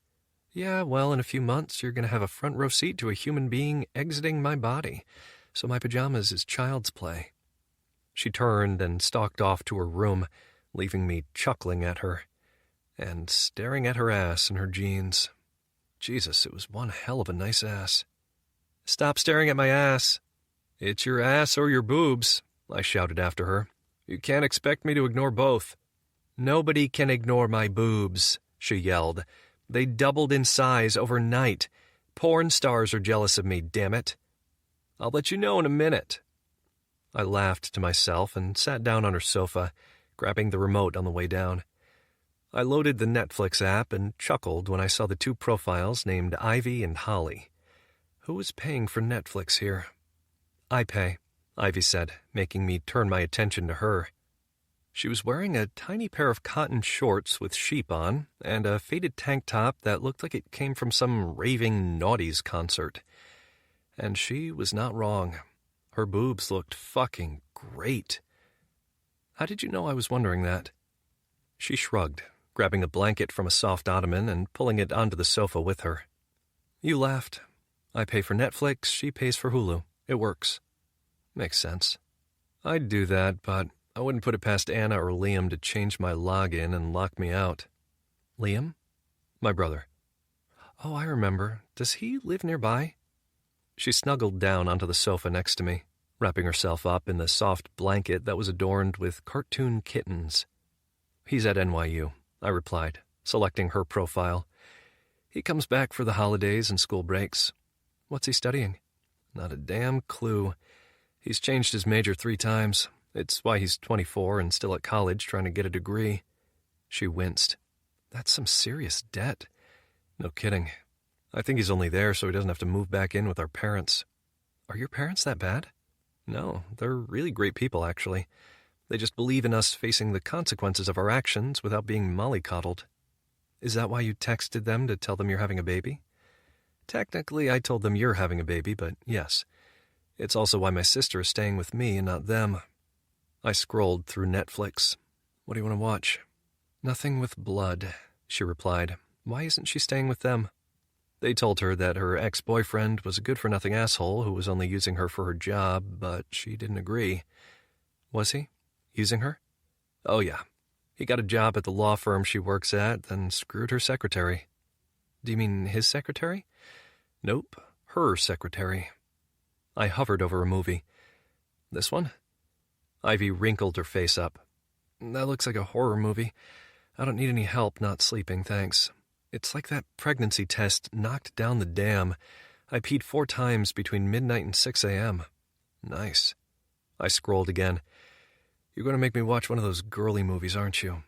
Yeah, well, in a few months, you're going to have a front row seat to a human being exiting my body, so my pajamas is child's play. She turned and stalked off to her room, leaving me chuckling at her and staring at her ass in her jeans. Jesus, it was one hell of a nice ass. Stop staring at my ass. It's your ass or your boobs, I shouted after her. You can't expect me to ignore both. Nobody can ignore my boobs, she yelled. They doubled in size overnight. Porn stars are jealous of me, damn it. I'll let you know in a minute. I laughed to myself and sat down on her sofa, grabbing the remote on the way down. I loaded the Netflix app and chuckled when I saw the 2 profiles named Ivy and Holly. Who was paying for Netflix here? I pay, Ivy said, making me turn my attention to her. She was wearing a tiny pair of cotton shorts with sheep on and a faded tank top that looked like it came from some raving naughties concert. And she was not wrong. Her boobs looked fucking great. How did you know I was wondering that? She shrugged, grabbing a blanket from a soft ottoman and pulling it onto the sofa with her. You laughed. I pay for Netflix, she pays for Hulu. It works. Makes sense. I'd do that, but I wouldn't put it past Anna or Liam to change my login and lock me out. Liam? My brother. Oh, I remember. Does he live nearby? She snuggled down onto the sofa next to me, wrapping herself up in the soft blanket that was adorned with cartoon kittens. He's at NYU, I replied, selecting her profile. He comes back for the holidays and school breaks. What's he studying? Not a damn clue. He's changed his major 3 times. It's why he's 24 and still at college trying to get a degree. She winced. That's some serious debt. No kidding. I think he's only there so he doesn't have to move back in with our parents. Are your parents that bad? No, they're really great people, actually. They just believe in us facing the consequences of our actions without being mollycoddled. Is that why you texted them to tell them you're having a baby? Technically, I told them you're having a baby, but yes. It's also why my sister is staying with me and not them. I scrolled through Netflix. What do you want to watch? Nothing with blood, she replied. Why isn't she staying with them? They told her that her ex-boyfriend was a good-for-nothing asshole who was only using her for her job, but she didn't agree. Was he? Using her? Oh, yeah. He got a job at the law firm she works at, then screwed her secretary. Do you mean his secretary? Nope, her secretary. I hovered over a movie. This one? Ivy wrinkled her face up. That looks like a horror movie. I don't need any help not sleeping, thanks. It's like that pregnancy test knocked down the dam. I peed 4 times between midnight and 6 a.m. Nice. I scrolled again. You're going to make me watch one of those girly movies, aren't you?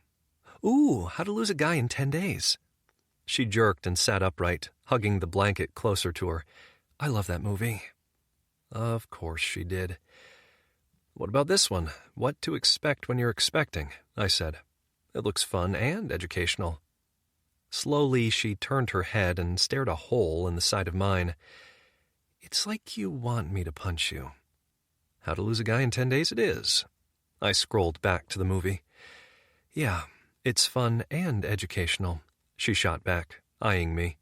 Ooh, How to Lose a Guy in 10 Days. She jerked and sat upright, hugging the blanket closer to her. I love that movie. Of course she did. What about this one? What to Expect When You're Expecting, I said. It looks fun and educational. Slowly, she turned her head and stared a hole in the side of mine. It's like you want me to punch you. How to Lose a Guy in 10 Days it is. I scrolled back to the movie. Yeah, it's fun and educational, she shot back, eyeing me.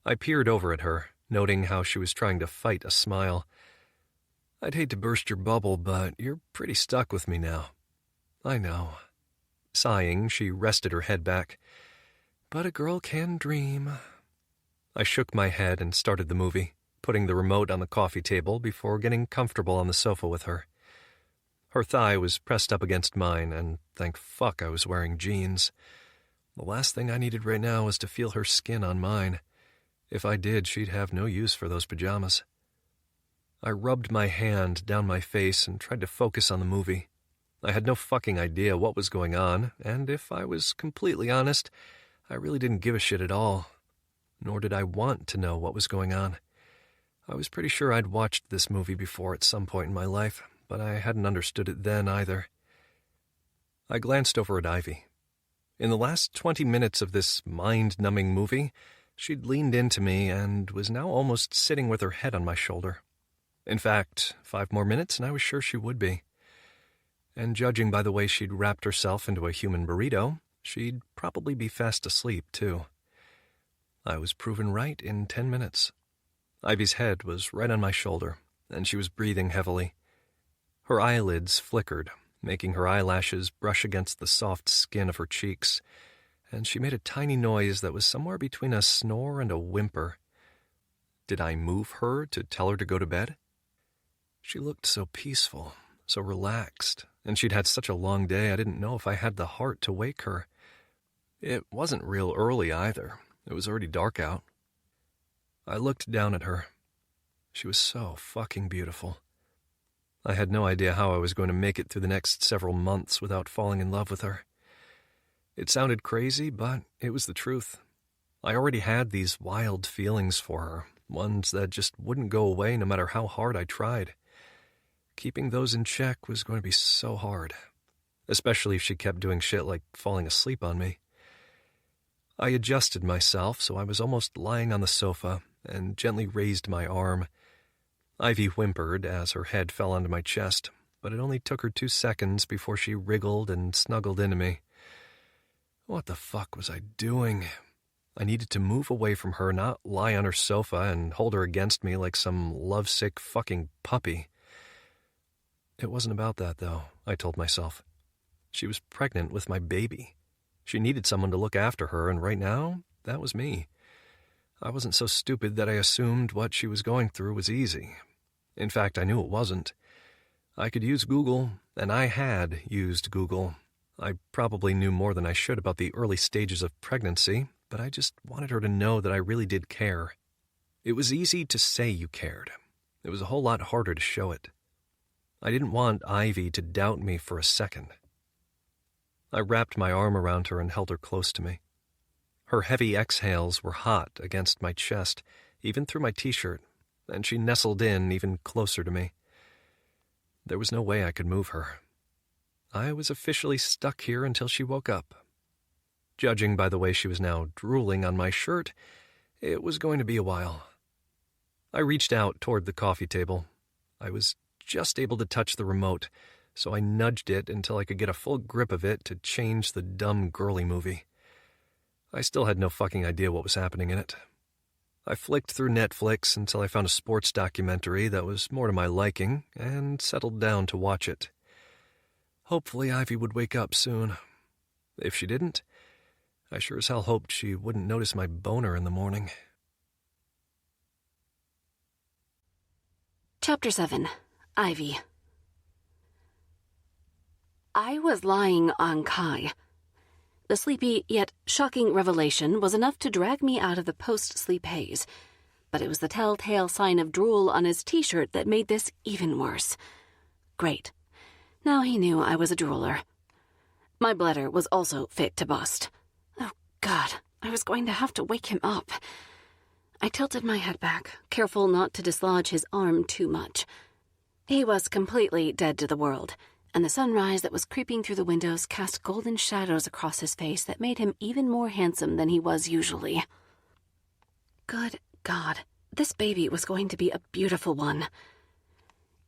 I peered over at her, noting how she was trying to fight a smile. "I'd hate to burst your bubble, but you're pretty stuck with me now." "I know." Sighing, she rested her head back. "But a girl can dream." I shook my head and started the movie, putting the remote on the coffee table before getting comfortable on the sofa with her. Her thigh was pressed up against mine, and thank fuck I was wearing jeans. The last thing I needed right now was to feel her skin on mine. If I did, she'd have no use for those pajamas. I rubbed my hand down my face and tried to focus on the movie. I had no fucking idea what was going on, and if I was completely honest, I really didn't give a shit at all. Nor did I want to know what was going on. I was pretty sure I'd watched this movie before at some point in my life, but I hadn't understood it then either. I glanced over at Ivy. In the last 20 minutes of this mind-numbing movie, she'd leaned into me and was now almost sitting with her head on my shoulder. In fact, 5 more minutes and I was sure she would be. And judging by the way she'd wrapped herself into a human burrito, she'd probably be fast asleep, too. I was proven right in 10 minutes. Ivy's head was right on my shoulder, and she was breathing heavily. Her eyelids flickered, making her eyelashes brush against the soft skin of her cheeks, and she made a tiny noise that was somewhere between a snore and a whimper. Did I move her to tell her to go to bed? She looked so peaceful, so relaxed, and she'd had such a long day I didn't know if I had the heart to wake her. It wasn't real early either. It was already dark out. I looked down at her. She was so fucking beautiful. I had no idea how I was going to make it through the next several months without falling in love with her. It sounded crazy, but it was the truth. I already had these wild feelings for her, ones that just wouldn't go away no matter how hard I tried. Keeping those in check was going to be so hard, especially if she kept doing shit like falling asleep on me. I adjusted myself so I was almost lying on the sofa and gently raised my arm. Ivy whimpered as her head fell onto my chest, but it only took her 2 seconds before she wriggled and snuggled into me. What the fuck was I doing? I needed to move away from her, not lie on her sofa and hold her against me like some lovesick fucking puppy. It wasn't about that, though, I told myself. She was pregnant with my baby. She needed someone to look after her, and right now, that was me. I wasn't so stupid that I assumed what she was going through was easy. In fact, I knew it wasn't. I could use Google, and I had used Google. I probably knew more than I should about the early stages of pregnancy, but I just wanted her to know that I really did care. It was easy to say you cared. It was a whole lot harder to show it. I didn't want Ivy to doubt me for a second. I wrapped my arm around her and held her close to me. Her heavy exhales were hot against my chest, even through my t-shirt, and she nestled in even closer to me. There was no way I could move her. I was officially stuck here until she woke up. Judging by the way she was now drooling on my shirt, it was going to be a while. I reached out toward the coffee table. I was just able to touch the remote, so I nudged it until I could get a full grip of it to change the dumb girly movie. I still had no fucking idea what was happening in it. I flicked through Netflix until I found a sports documentary that was more to my liking and settled down to watch it. Hopefully Ivy would wake up soon. If she didn't, I sure as hell hoped she wouldn't notice my boner in the morning. Chapter 7. Ivy. I was lying on Kai. The sleepy yet shocking revelation was enough to drag me out of the post-sleep haze, but it was the telltale sign of drool on his t-shirt that made this even worse. Great. Now he knew I was a drooler. My bladder was also fit to bust. Oh, God, I was going to have to wake him up. I tilted my head back, careful not to dislodge his arm too much. He was completely dead to the world, and the sunrise that was creeping through the windows cast golden shadows across his face that made him even more handsome than he was usually. Good God, this baby was going to be a beautiful one.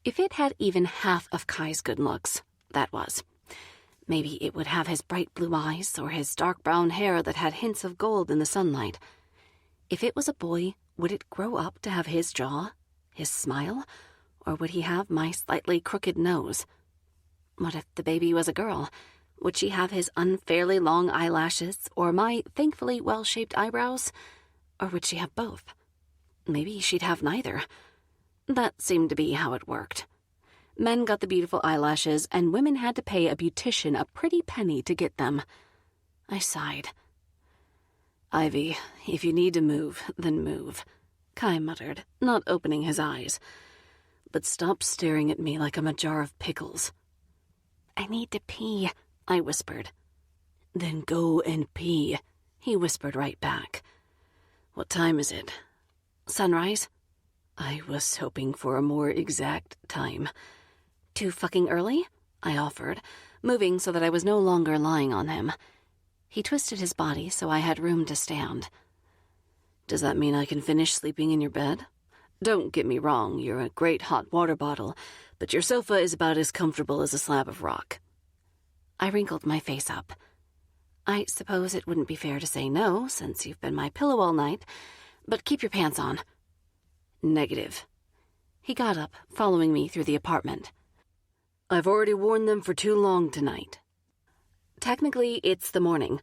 If it had even half of Kai's good looks, that was. Maybe it would have his bright blue eyes or his dark brown hair that had hints of gold in the sunlight. If it was a boy, Would it grow up to have his jaw, his smile, or would he have my slightly crooked nose? What if the baby was a girl? Would she have his unfairly long eyelashes or my thankfully well-shaped eyebrows? Or would she have both? Maybe she'd have neither. That seemed to be how it worked. Men got the beautiful eyelashes, and women had to pay a beautician a pretty penny to get them. I sighed. "Ivy, if you need to move, then move," Kai muttered, not opening his eyes. "But stop staring at me like I'm a jar of pickles." "I need to pee," I whispered. "Then go and pee," he whispered right back. "What time is it?" "Sunrise." I was hoping for a more exact time. "Too fucking early?" I offered, moving so that I was no longer lying on him. He twisted his body so I had room to stand. "Does that mean I can finish sleeping in your bed? Don't get me wrong, you're a great hot water bottle, but your sofa is about as comfortable as a slab of rock." I wrinkled my face up. "I suppose it wouldn't be fair to say no, since you've been my pillow all night, but keep your pants on." "Negative." He got up, following me through the apartment. "I've already worn them for too long tonight." "Technically, it's the morning."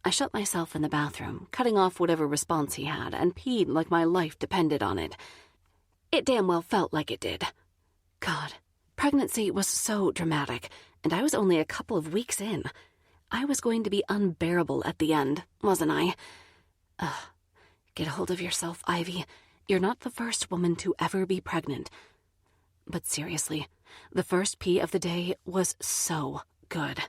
I shut myself in the bathroom, cutting off whatever response he had, and peed like my life depended on it. It damn well felt like it did. God, pregnancy was so dramatic, and I was only a couple of weeks in. I was going to be unbearable at the end, wasn't I? Get a hold of yourself, Ivy. You're not the first woman to ever be pregnant. But seriously, the first pee of the day was so good.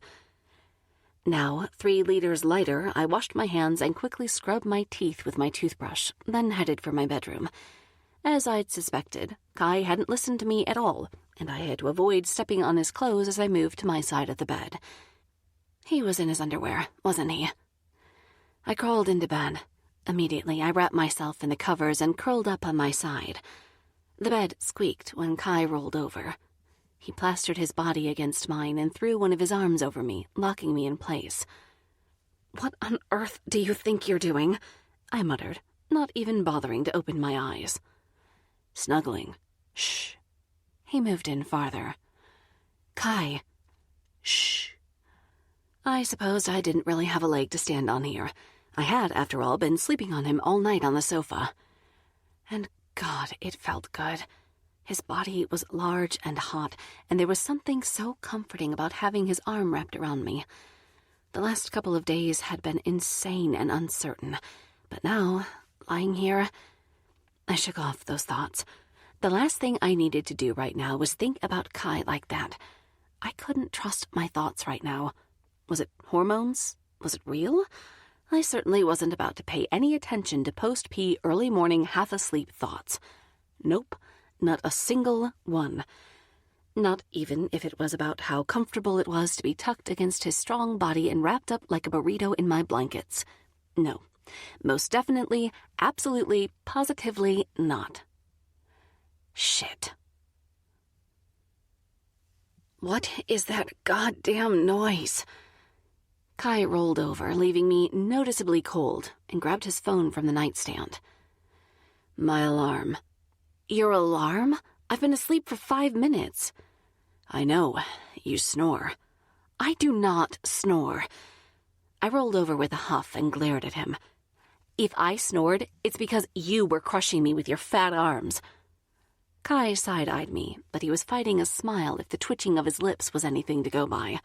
Now, 3 liters lighter, I washed my hands and quickly scrubbed my teeth with my toothbrush, then headed for my bedroom. As I'd suspected, Kai hadn't listened to me at all, and I had to avoid stepping on his clothes as I moved to my side of the bed. He was in his underwear, wasn't he? I crawled into bed. Immediately, I wrapped myself in the covers and curled up on my side. The bed squeaked when Kai rolled over. He plastered his body against mine and threw one of his arms over me, locking me in place. "What on earth do you think you're doing?" I muttered, not even bothering to open my eyes. "Snuggling." "Shh." He moved in farther. "Kai." "Shh." I supposed I didn't really have a leg to stand on here. I had, after all, been sleeping on him all night on the sofa. And God, it felt good. His body was large and hot, and there was something so comforting about having his arm wrapped around me. The last couple of days had been insane and uncertain, but now, lying here, I shook off those thoughts. The last thing I needed to do right now was think about Kai like that. I couldn't trust my thoughts right now. Was it hormones? Was it real? I certainly wasn't about to pay any attention to post-pee early morning half-asleep thoughts. Nope, not a single one. Not even if it was about how comfortable it was to be tucked against his strong body and wrapped up like a burrito in my blankets. No, most definitely, absolutely, positively not. Shit. What is that goddamn noise? Kai rolled over, leaving me noticeably cold, and grabbed his phone from the nightstand. My alarm. Your alarm? I've been asleep for 5 minutes. I know. You snore. I do not snore. I rolled over with a huff and glared at him. If I snored, it's because you were crushing me with your fat arms. Kai side-eyed me, but he was fighting a smile if the twitching of his lips was anything to go by.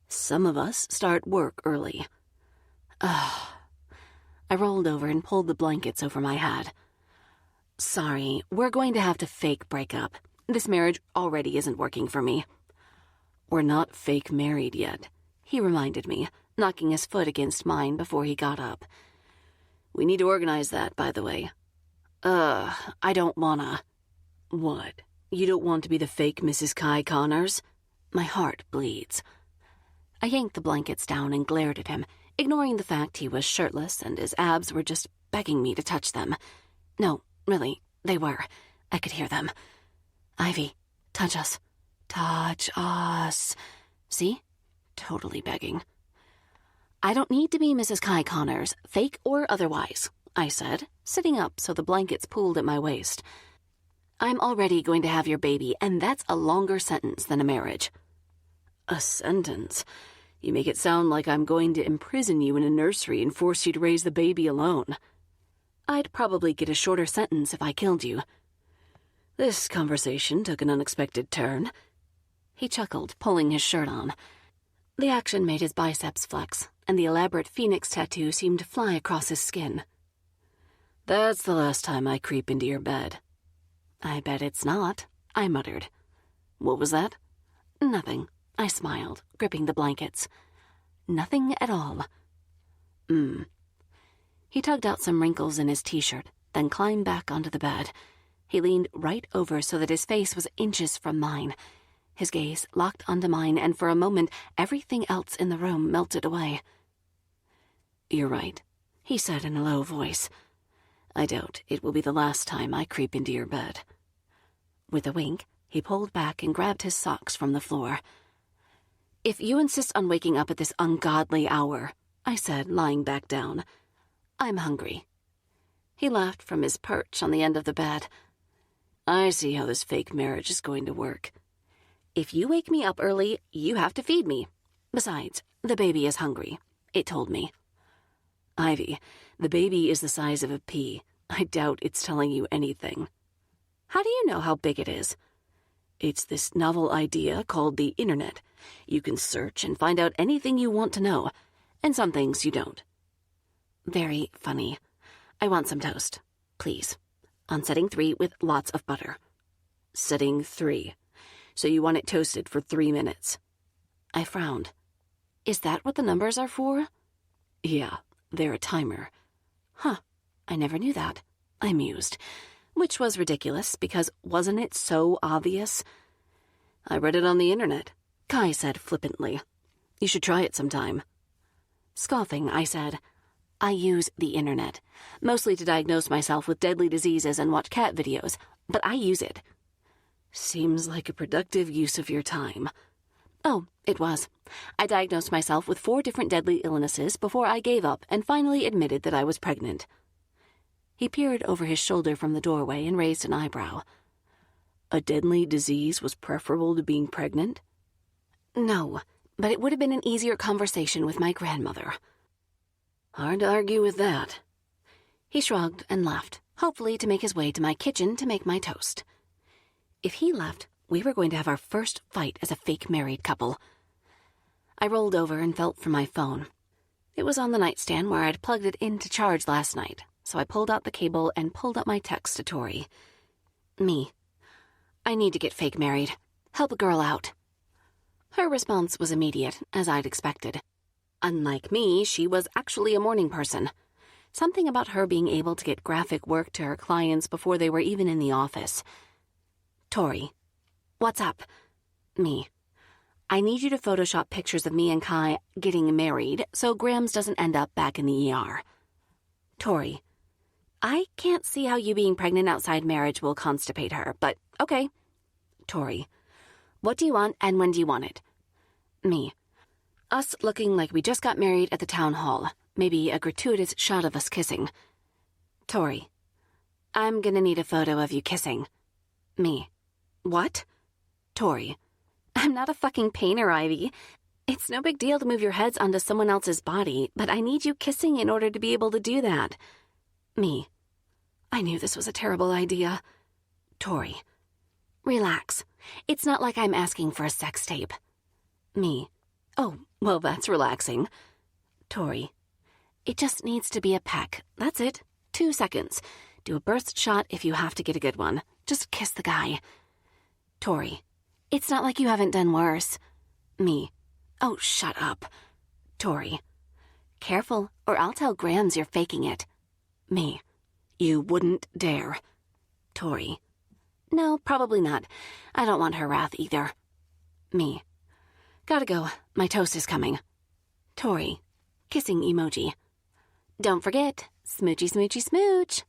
Some of us start work early. I rolled over and pulled the blankets over my head. Sorry, we're going to have to fake break up. This marriage already isn't working for me. We're not fake married yet, he reminded me, knocking his foot against mine before he got up. We need to organize that, by the way. I don't wanna. What? You don't want to be the fake Mrs. Kai Connors? My heart bleeds. I yanked the blankets down and glared at him, ignoring the fact he was shirtless and his abs were just begging me to touch them. No, really, they were. I could hear them. Ivy, touch us. Touch us. See? Totally begging. I don't need to be Mrs. Kai Connors, fake or otherwise. I said, sitting up so the blankets pooled at my waist. I'm already going to have your baby, and that's a longer sentence than a marriage. A sentence? You make it sound like I'm going to imprison you in a nursery and force you to raise the baby alone. I'd probably get a shorter sentence if I killed you. This conversation took an unexpected turn. He chuckled, pulling his shirt on. The action made his biceps flex, and the elaborate phoenix tattoo seemed to fly across his skin. That's the last time I creep into your bed. I bet it's not, I muttered. What was that? Nothing, I smiled, gripping the blankets. Nothing at all. He tugged out some wrinkles in his t-shirt, then climbed back onto the bed. He leaned right over so that his face was inches from mine. His gaze locked onto mine, and for a moment, everything else in the room melted away. You're right, he said in a low voice. I doubt it will be the last time I creep into your bed. With a wink, he pulled back and grabbed his socks from the floor. If you insist on waking up at this ungodly hour, I said, lying back down, I'm hungry. He laughed from his perch on the end of the bed. I see how this fake marriage is going to work. If you wake me up early, you have to feed me. Besides, the baby is hungry, it told me. Ivy, the baby is the size of a pea. I doubt it's telling you anything. How do you know how big it is? It's this novel idea called the Internet. You can search and find out anything you want to know, and some things you don't. Very funny. I want some toast, please. On setting 3 with lots of butter. Setting 3. So you want it toasted for 3 minutes. I frowned. Is that what the numbers are for? Yeah, they're a timer. Huh, I never knew that, I mused. Which was ridiculous, because wasn't it so obvious? I read it on the internet, Kai said flippantly. You should try it sometime. Scoffing, I said, I use the internet, mostly to diagnose myself with deadly diseases and watch cat videos, but I use it. Seems like a productive use of your time. Oh, it was. I diagnosed myself with 4 different deadly illnesses before I gave up and finally admitted that I was pregnant. He peered over his shoulder from the doorway and raised an eyebrow. A deadly disease was preferable to being pregnant? No, but it would have been an easier conversation with my grandmother. Hard to argue with that. He shrugged and left, hopefully to make his way to my kitchen to make my toast. If he left, we were going to have our first fight as a fake married couple. I rolled over and felt for my phone. It was on the nightstand where I'd plugged it in to charge last night, so I pulled out the cable and pulled up my text to Tori. Me. I need to get fake married. Help a girl out. Her response was immediate, as I'd expected. Unlike me, she was actually a morning person. Something about her being able to get graphic work to her clients before they were even in the office. Tori. What's up? Me. I need you to Photoshop pictures of me and Kai getting married so Grams doesn't end up back in the ER. Tori. I can't see how you being pregnant outside marriage will constipate her, but okay. Tori. What do you want and when do you want it? Me. Us looking like we just got married at the town hall. Maybe a gratuitous shot of us kissing. Tori. I'm gonna need a photo of you kissing. Me. What? Tori. I'm not a fucking painter, Ivy. It's no big deal to move your heads onto someone else's body, but I need you kissing in order to be able to do that. Me. I knew this was a terrible idea. Tori. Relax. It's not like I'm asking for a sex tape. Me. Oh, well, that's relaxing. Tori. It just needs to be a peck. That's it. 2 seconds. Do a burst shot if you have to get a good one. Just kiss the guy. Tori. It's not like you haven't done worse. Me. Oh, shut up. Tori. Careful, or I'll tell Grams you're faking it. Me. You wouldn't dare. Tori. No, probably not. I don't want her wrath either. Me. Gotta go. My toast is coming. Tori. Kissing emoji. Don't forget, smoochy smoochy smooch.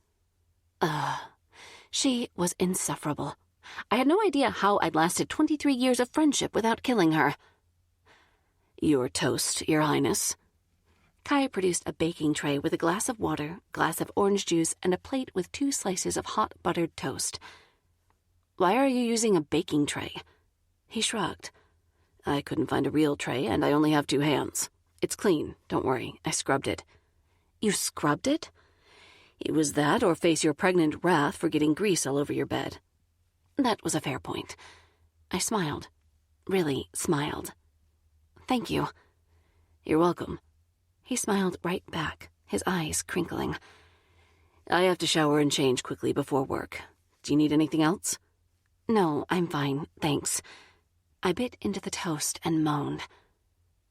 She was insufferable. I had no idea how I'd lasted 23 years of friendship without killing her. Your toast, Your Highness. Kai produced a baking tray with a glass of water, glass of orange juice, and a plate with 2 slices of hot buttered toast. "Why are you using a baking tray?" He shrugged. "I couldn't find a real tray, and I only have 2 hands. It's clean, don't worry, I scrubbed it." "You scrubbed it?" "It was that or face your pregnant wrath for getting grease all over your bed." That was a fair point. I smiled. Really smiled. "Thank you." "You're welcome." He smiled right back, his eyes crinkling. "I have to shower and change quickly before work. Do you need anything else?" "No, I'm fine, thanks." I bit into the toast and moaned.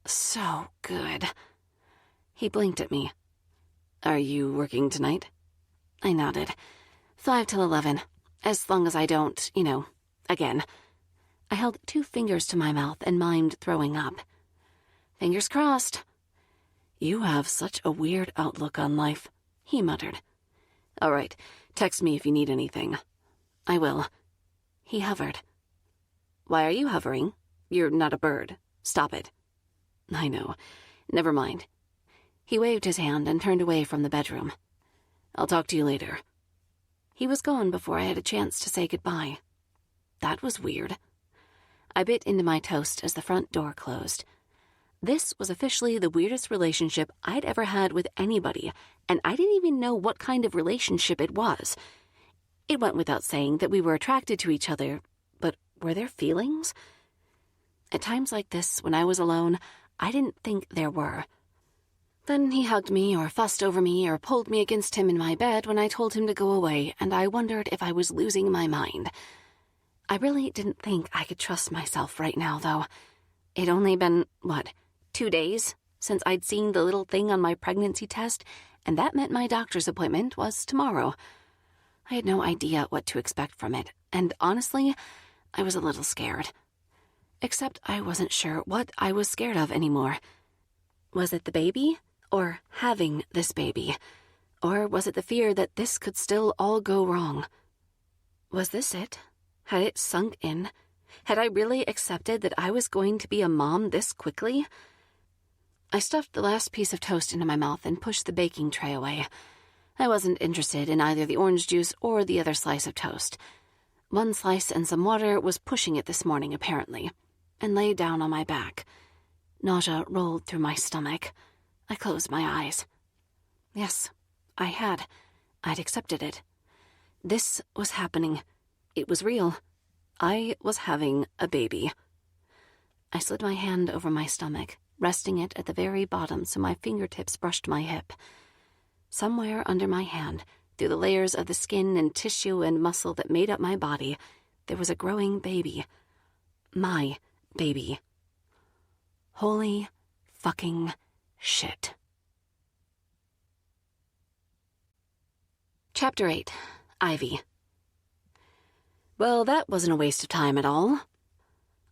So good. He blinked at me. "Are you working tonight?" I nodded. 5 till 11. As long as I don't, again. I held 2 fingers to my mouth and mimed throwing up. "Fingers crossed." "You have such a weird outlook on life," he muttered. "All right, text me if you need anything." "I will." He hovered. "Why are you hovering? You're not a bird. Stop it." "I know. Never mind." He waved his hand and turned away from the bedroom. "I'll talk to you later." He was gone before I had a chance to say goodbye. That was weird. I bit into my toast as the front door closed. This was officially the weirdest relationship I'd ever had with anybody, and I didn't even know what kind of relationship it was. It went without saying that we were attracted to each other, but were there feelings? At times like this, when I was alone, I didn't think there were. Then he hugged me or fussed over me or pulled me against him in my bed when I told him to go away, and I wondered if I was losing my mind. I really didn't think I could trust myself right now, though. It'd only been, 2 days since I'd seen the little thing on my pregnancy test, and that meant my doctor's appointment was tomorrow. I had no idea what to expect from it, and honestly, I was a little scared. Except I wasn't sure what I was scared of anymore. Was it the baby? Or having this baby? Or was it the fear that this could still all go wrong? Was this it? Had it sunk in? Had I really accepted that I was going to be a mom this quickly? I stuffed the last piece of toast into my mouth and pushed the baking tray away. I wasn't interested in either the orange juice or the other slice of toast. 1 slice and some water was pushing it this morning, apparently, and lay down on my back. Nausea rolled through my stomach. I closed my eyes. Yes, I had. I'd accepted it. This was happening. It was real. I was having a baby. I slid my hand over my stomach, resting it at the very bottom so my fingertips brushed my hip. Somewhere under my hand, through the layers of the skin and tissue and muscle that made up my body, there was a growing baby. My baby. Holy fucking shit. Chapter 8. Ivy. Well, that wasn't a waste of time at all.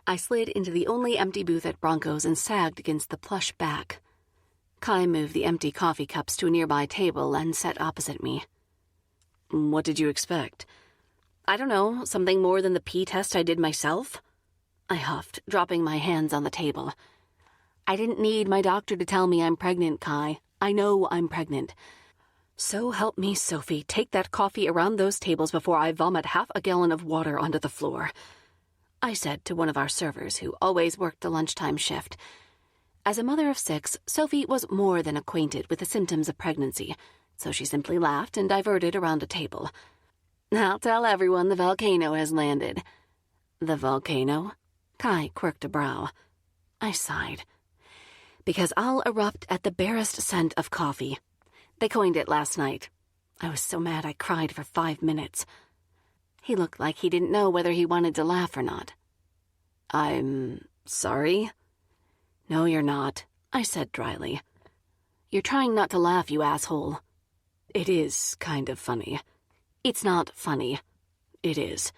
I slid into the only empty booth at Bronco's and sagged against the plush back. Kai moved the empty coffee cups to a nearby table and sat opposite me. "What did you expect?" "I don't know, something more than the pee test I did myself?" I huffed, dropping my hands on the table. "I didn't need my doctor to tell me I'm pregnant, Kai. I know I'm pregnant. So help me, Sophie, take that coffee around those tables before I vomit half a gallon of water onto the floor," I said to one of our servers who always worked the lunchtime shift. As a mother of 6, Sophie was more than acquainted with the symptoms of pregnancy, so she simply laughed and diverted around a table. "I'll tell everyone the volcano has landed." "The volcano?" Kai quirked a brow. I sighed. "Because I'll erupt at the barest scent of coffee. They coined it last night. I was so mad I cried for 5 minutes." He looked like he didn't know whether he wanted to laugh or not. "I'm sorry?" "No, you're not," I said dryly. "You're trying not to laugh, you asshole." "It is kind of funny." "It's not funny." "It is."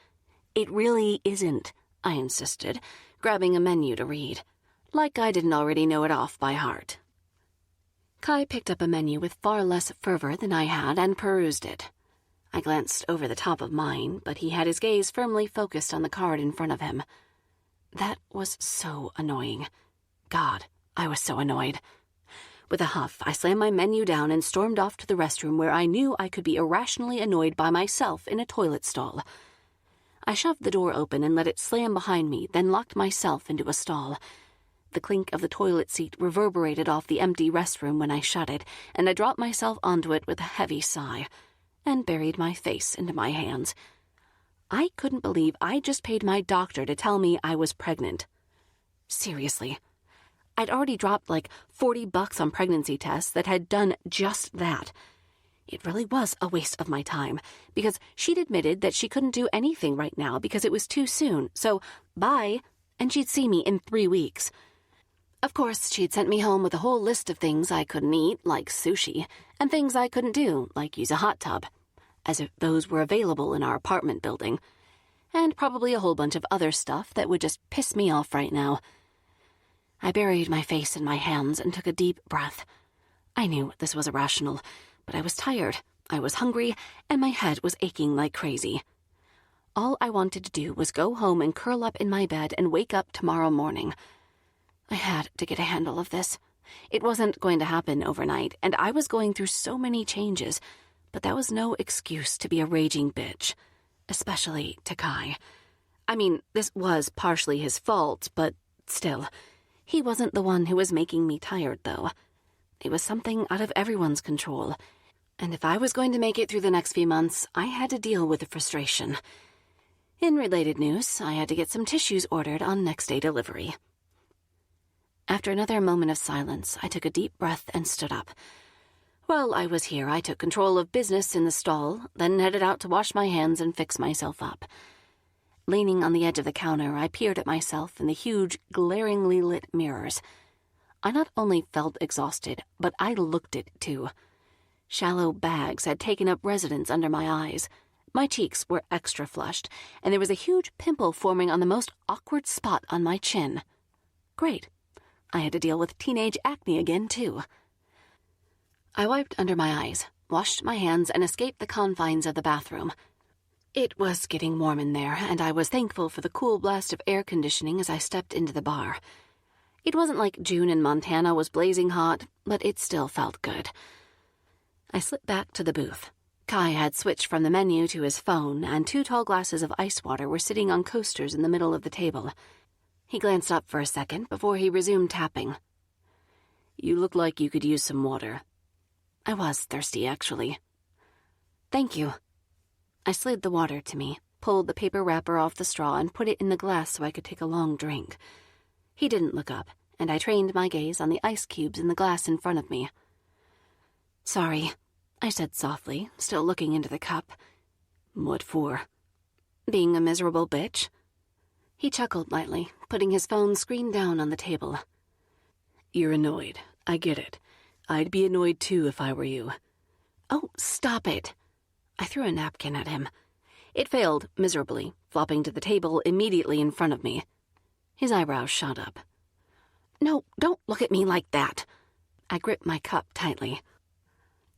"It really isn't," I insisted, grabbing a menu to read. Like I didn't already know it off by heart. Kai picked up a menu with far less fervor than I had and perused it. I glanced over the top of mine, but he had his gaze firmly focused on the card in front of him. That was so annoying. God, I was so annoyed. With a huff, I slammed my menu down and stormed off to the restroom where I knew I could be irrationally annoyed by myself in a toilet stall. I shoved the door open and let it slam behind me, then locked myself into a stall. The clink of the toilet seat reverberated off the empty restroom when I shut it, and I dropped myself onto it with a heavy sigh, and buried my face into my hands. I couldn't believe I just paid my doctor to tell me I was pregnant. Seriously. I'd already dropped like $40 on pregnancy tests that had done just that. It really was a waste of my time, because she'd admitted that she couldn't do anything right now because it was too soon, so bye, and she'd see me in 3 weeks. Of course, she'd sent me home with a whole list of things I couldn't eat, like sushi, and things I couldn't do, like use a hot tub, as if those were available in our apartment building, and probably a whole bunch of other stuff that would just piss me off right now. I buried my face in my hands and took a deep breath. I knew this was irrational, but I was tired, I was hungry, and my head was aching like crazy. All I wanted to do was go home and curl up in my bed and wake up tomorrow morning. I had to get a handle of this. It wasn't going to happen overnight, and I was going through so many changes, but that was no excuse to be a raging bitch, especially to Kai. I mean, this was partially his fault, but still, he wasn't the one who was making me tired, though. It was something out of everyone's control, and if I was going to make it through the next few months, I had to deal with the frustration. In related news, I had to get some tissues ordered on next-day delivery. After another moment of silence, I took a deep breath and stood up. While I was here, I took control of business in the stall, then headed out to wash my hands and fix myself up. Leaning on the edge of the counter, I peered at myself in the huge, glaringly lit mirrors. I not only felt exhausted, but I looked it, too. Shallow bags had taken up residence under my eyes. My cheeks were extra flushed, and there was a huge pimple forming on the most awkward spot on my chin. Great. I had to deal with teenage acne again, too. I wiped under my eyes, washed my hands, and escaped the confines of the bathroom. It was getting warm in there, and I was thankful for the cool blast of air conditioning as I stepped into the bar. It wasn't like June in Montana was blazing hot, but it still felt good. I slipped back to the booth. Kai had switched from the menu to his phone, and 2 tall glasses of ice water were sitting on coasters in the middle of the table. He glanced up for a second before he resumed tapping. "You look like you could use some water." I was thirsty, actually. "Thank you." I slid the water to me, pulled the paper wrapper off the straw, and put it in the glass so I could take a long drink. He didn't look up, and I trained my gaze on the ice cubes in the glass in front of me. "Sorry," I said softly, still looking into the cup. "What for?" "Being a miserable bitch." He chuckled lightly, putting his phone screen down on the table. "You're annoyed. I get it. I'd be annoyed too if I were you." "Oh, stop it." I threw a napkin at him. It failed miserably, flopping to the table immediately in front of me. His eyebrows shot up. "No, don't look at me like that." I gripped my cup tightly.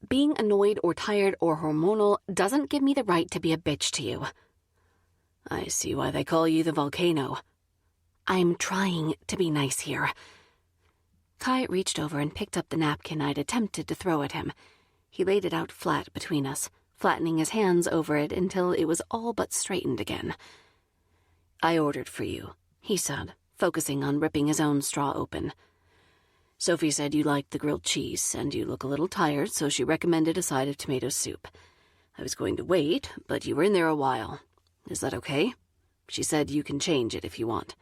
"Being annoyed or tired or hormonal doesn't give me the right to be a bitch to you." "I see why they call you the volcano." "I'm trying to be nice here." Kai reached over and picked up the napkin I'd attempted to throw at him. He laid it out flat between us, flattening his hands over it until it was all but straightened again. "I ordered for you," he said, focusing on ripping his own straw open. "Sophie said you liked the grilled cheese, and you look a little tired, so she recommended a side of tomato soup. I was going to wait, but you were in there a while. Is that okay? She said you can change it if you want."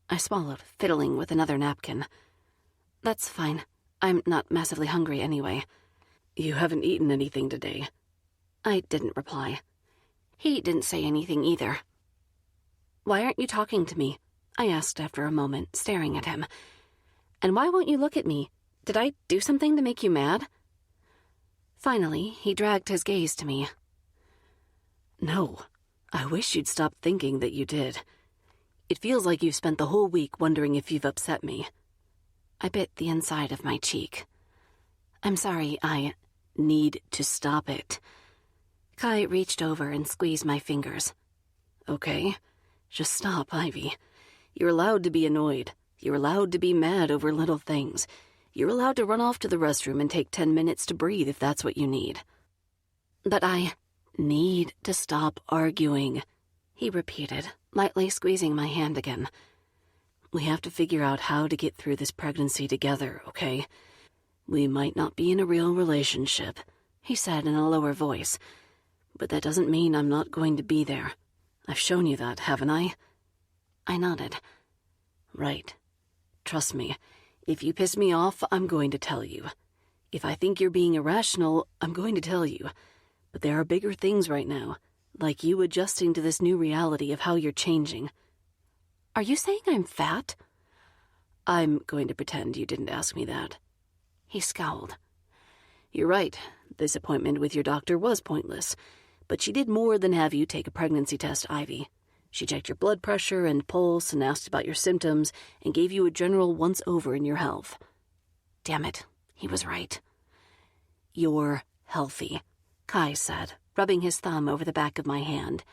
I swallowed, fiddling with another napkin. "That's fine. I'm not massively hungry anyway." "You haven't eaten anything today." I didn't reply. He didn't say anything either. "Why aren't you talking to me?" I asked after a moment, staring at him. "And why won't you look at me? Did I do something to make you mad?" Finally, he dragged his gaze to me. "No, I wish you'd stop thinking that you did. It feels like you've spent the whole week wondering if you've upset me." I bit the inside of my cheek. "I'm sorry, I need to stop it." Kai reached over and squeezed my fingers. "Okay, just stop, Ivy. You're allowed to be annoyed. You're allowed to be mad over little things. You're allowed to run off to the restroom and take 10 minutes to breathe if that's what you need. But I need to stop arguing, he repeated, lightly squeezing my hand again. We have to figure out how to get through this pregnancy together, okay? We might not be in a real relationship, he said in a lower voice, but that doesn't mean I'm not going to be there. I've shown you that, haven't I? I nodded. Right. Trust me, if you piss me off, I'm going to tell you. If I think you're being irrational, I'm going to tell you. But there are bigger things right now, like you adjusting to this new reality of how you're changing. Are you saying I'm fat? I'm going to pretend you didn't ask me that. He scowled. You're right. This appointment with your doctor was pointless. But she did more than have you take a pregnancy test, Ivy. She checked your blood pressure and pulse and asked about your symptoms and gave you a general once-over in your health. Damn it, he was right. You're healthy, Kai said, rubbing his thumb over the back of my hand.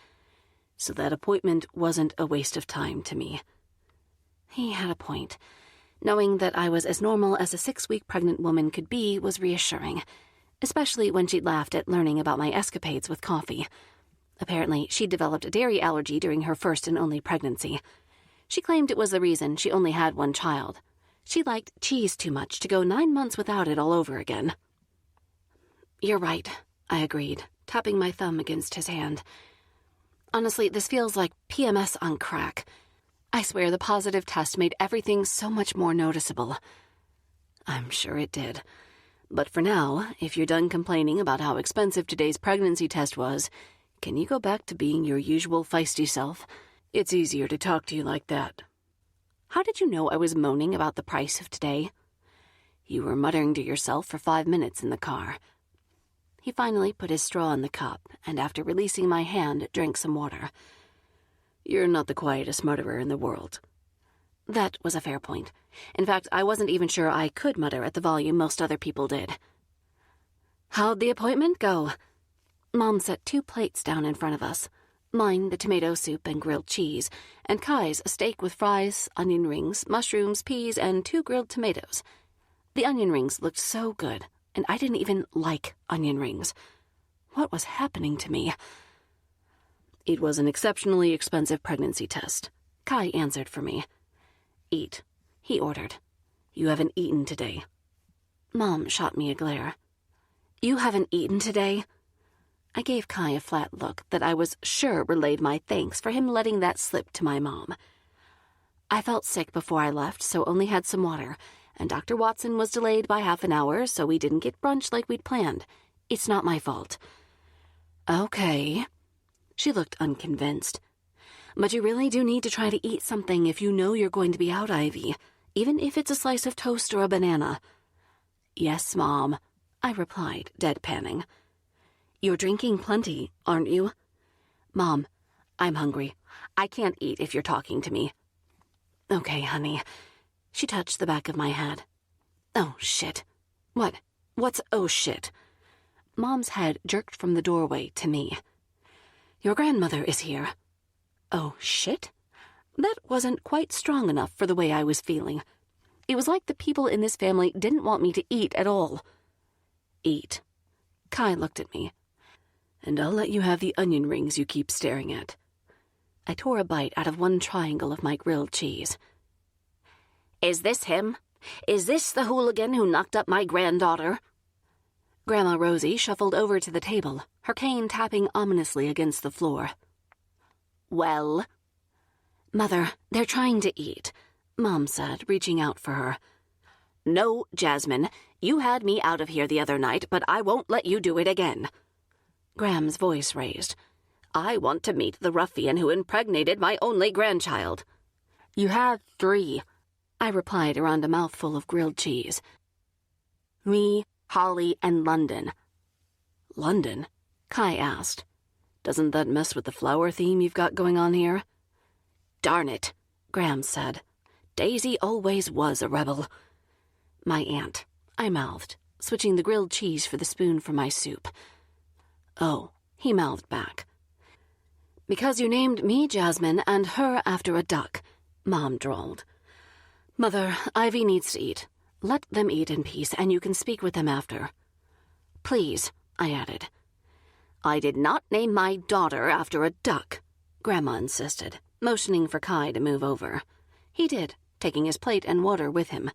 So that appointment wasn't a waste of time to me. He had a point. Knowing that I was as normal as a 6-week pregnant woman could be was reassuring, especially when she'd laughed at learning about my escapades with coffee. Apparently, she'd developed a dairy allergy during her first and only pregnancy. She claimed it was the reason she only had one child. She liked cheese too much to go 9 months without it all over again. You're right, I agreed, tapping my thumb against his hand. Honestly, this feels like PMS on crack. I swear the positive test made everything so much more noticeable. I'm sure it did. But for now, if you're done complaining about how expensive today's pregnancy test was, can you go back to being your usual feisty self? It's easier to talk to you like that. How did you know I was moaning about the price of today? You were muttering to yourself for 5 minutes in the car. He finally put his straw in the cup, and after releasing my hand, drank some water. You're not the quietest mutterer in the world. That was a fair point. In fact, I wasn't even sure I could mutter at the volume most other people did. How'd the appointment go? Mom set 2 plates down in front of us. Mine, the tomato soup and grilled cheese, and Kai's a steak with fries, onion rings, mushrooms, peas, and 2 grilled tomatoes. The onion rings looked so good, and I didn't even like onion rings. What was happening to me? It was an exceptionally expensive pregnancy test. Kai answered for me. Eat, he ordered. You haven't eaten today. Mom shot me a glare. You haven't eaten today? I gave Kai a flat look that I was sure relayed my thanks for him letting that slip to my mom. I felt sick before I left, so only had some water, and Dr. Watson was delayed by half an hour, so we didn't get brunch like we'd planned. It's not my fault. Okay. She looked unconvinced. But you really do need to try to eat something if you know you're going to be out, Ivy, even if it's a slice of toast or a banana. Yes, Mom, I replied, deadpanning. You're drinking plenty, aren't you? Mom, I'm hungry. I can't eat if you're talking to me. Okay, honey. She touched the back of my head. Oh, shit. What? What's oh, shit? Mom's head jerked from the doorway to me. Your grandmother is here. Oh, shit? That wasn't quite strong enough for the way I was feeling. It was like the people in this family didn't want me to eat at all. Eat. Kai looked at me. And I'll let you have the onion rings you keep staring at. I tore a bite out of one triangle of my grilled cheese. Is this him? Is this the hooligan who knocked up my granddaughter? Grandma Rosie shuffled over to the table, her cane tapping ominously against the floor. Well? Mother, they're trying to eat, Mom said, reaching out for her. No, Jasmine, you had me out of here the other night, but I won't let you do it again. Graham's voice raised. I want to meet the ruffian who impregnated my only grandchild. You had 3, I replied around a mouthful of grilled cheese. Me, Holly, and London. London? Kai asked. Doesn't that mess with the flower theme you've got going on here? Darn it, Graham said. Daisy always was a rebel. My aunt, I mouthed, switching the grilled cheese for the spoon for my soup. Oh, he mouthed back. Because you named me Jasmine and her after a duck, Mom drawled. Mother, Ivy needs to eat. Let them eat in peace, and you can speak with them after. Please, I added. I did not name my daughter after a duck, Grandma insisted, motioning for Kai to move over. He did, taking his plate and water with him.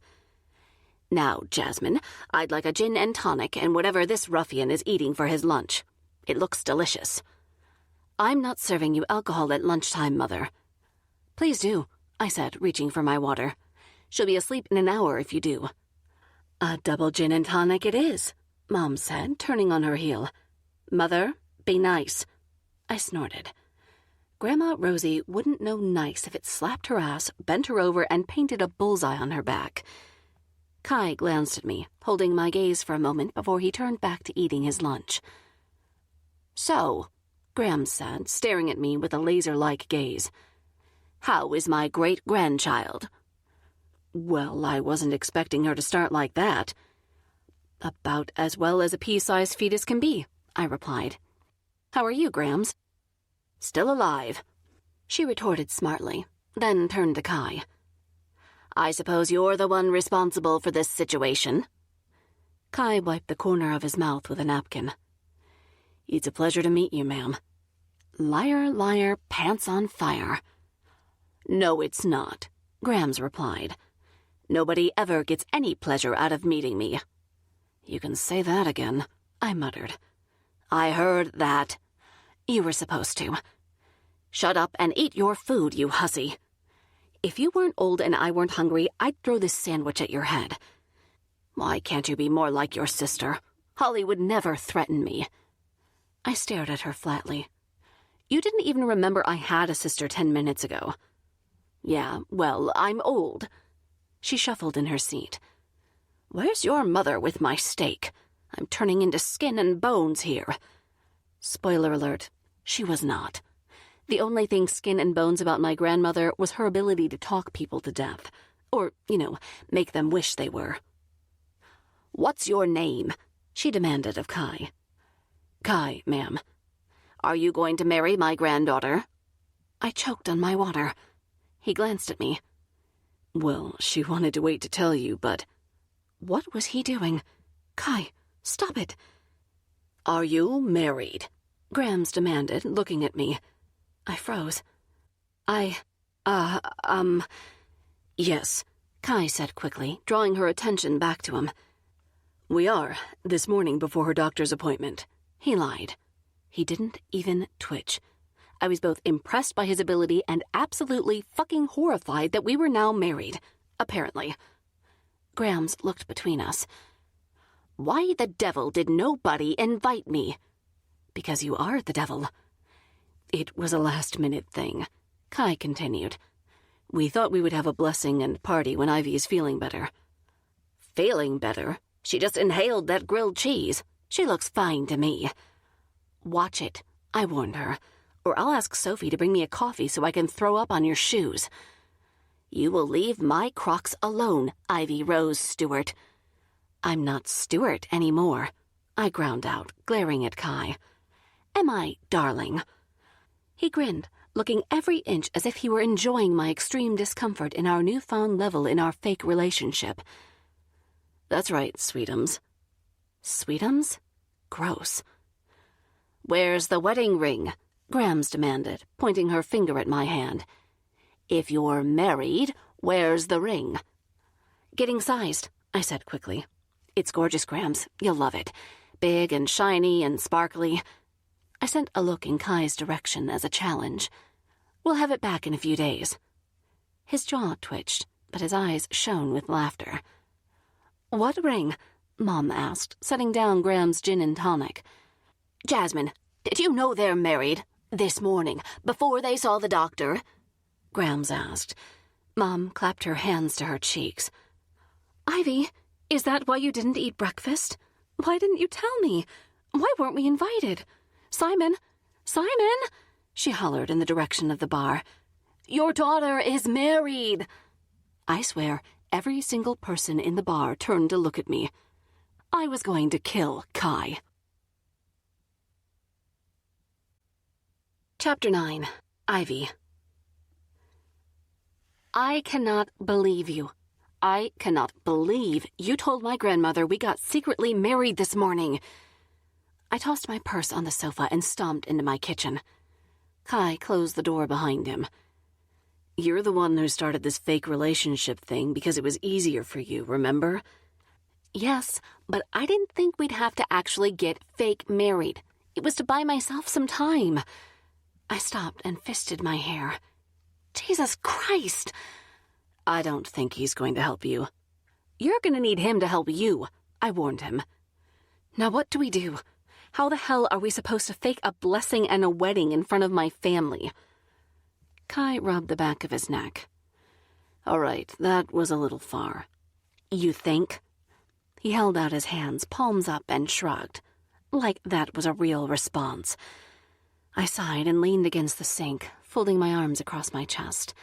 Now, Jasmine, I'd like a gin and tonic and whatever this ruffian is eating for his lunch. It looks delicious. I'm not serving you alcohol at lunchtime, Mother. Please do, I said, reaching for my water. She'll be asleep in an hour if you do. A double gin and tonic it is, Mom said, turning on her heel. Mother, be nice. I snorted. Grandma Rosie wouldn't know nice if it slapped her ass, bent her over, and painted a bullseye on her back. Kai glanced at me, holding my gaze for a moment before he turned back to eating his lunch. So, Graham said, staring at me with a laser-like gaze. How is my great-grandchild? Well, I wasn't expecting her to start like that. About as well as a pea-sized fetus can be, I replied. How are you, Grams? Still alive, she retorted smartly, then turned to Kai. I suppose you're the one responsible for this situation? Kai wiped the corner of his mouth with a napkin. It's a pleasure to meet you, ma'am. Liar, liar, pants on fire. No, it's not, Grams replied. Nobody ever gets any pleasure out of meeting me. You can say that again, I muttered. I heard that. You were supposed to. Shut up and eat your food, you hussy. If you weren't old and I weren't hungry, I'd throw this sandwich at your head. Why can't you be more like your sister? Holly would never threaten me. I stared at her flatly. You didn't even remember I had a sister 10 minutes ago. Yeah, well, I'm old. She shuffled in her seat. Where's your mother with my steak? I'm turning into skin and bones here. Spoiler alert, she was not. The only thing skin and bones about my grandmother was her ability to talk people to death. Or, make them wish they were. What's your name? She demanded of Kai. Kai, ma'am. Are you going to marry my granddaughter? I choked on my water. He glanced at me. Well, she wanted to wait to tell you, but... What was he doing? Kai, stop it. Are you married? Grams demanded, looking at me. I froze. Yes, Kai said quickly, drawing her attention back to him. We are, this morning before her doctor's appointment. He lied. He didn't even twitch. I was both impressed by his ability and absolutely fucking horrified that we were now married, apparently. Grams looked between us. Why the devil did nobody invite me? Because you are the devil. It was a last-minute thing, Kai continued. We thought we would have a blessing and party when Ivy is feeling better. Feeling better? She just inhaled that grilled cheese. She looks fine to me. Watch it, I warned her, or I'll ask Sophie to bring me a coffee so I can throw up on your shoes. You will leave my Crocs alone, Ivy Rose Stewart. I'm not Stewart anymore, I ground out, glaring at Kai. Am I, darling? He grinned, looking every inch as if he were enjoying my extreme discomfort in our newfound level in our fake relationship. That's right, sweetums. Sweetums? Gross. Where's the wedding ring? Grams demanded, pointing her finger at my hand. If you're married, where's the ring? Getting sized, I said quickly. It's gorgeous, Grams. You'll love it. Big and shiny and sparkly. I sent a look in Kai's direction as a challenge. We'll have it back in a few days. His jaw twitched, but his eyes shone with laughter. What ring? Mom asked, setting down Graham's gin and tonic. Jasmine, did you know they're married? This morning, before they saw the doctor? Grams asked. Mom clapped her hands to her cheeks. Ivy, is that why you didn't eat breakfast? Why didn't you tell me? Why weren't we invited? Simon! Simon! She hollered in the direction of the bar. Your daughter is married! I swear, every single person in the bar turned to look at me. I was going to kill Kai. Chapter 9. Ivy. I cannot believe you. I cannot believe you told my grandmother we got secretly married this morning. I tossed my purse on the sofa and stomped into my kitchen. Kai closed the door behind him. You're the one who started this fake relationship thing because it was easier for you, remember? Yes, but I didn't think we'd have to actually get fake married. It was to buy myself some time. I stopped and fisted my hair. Jesus Christ! I don't think he's going to help you. You're going to need him to help you, I warned him. Now what do we do? How the hell are we supposed to fake a blessing and a wedding in front of my family? Kai rubbed the back of his neck. All right, that was a little far. You think? He held out his hands, palms up, and shrugged, like that was a real response. I sighed and leaned against the sink, folding my arms across my chest.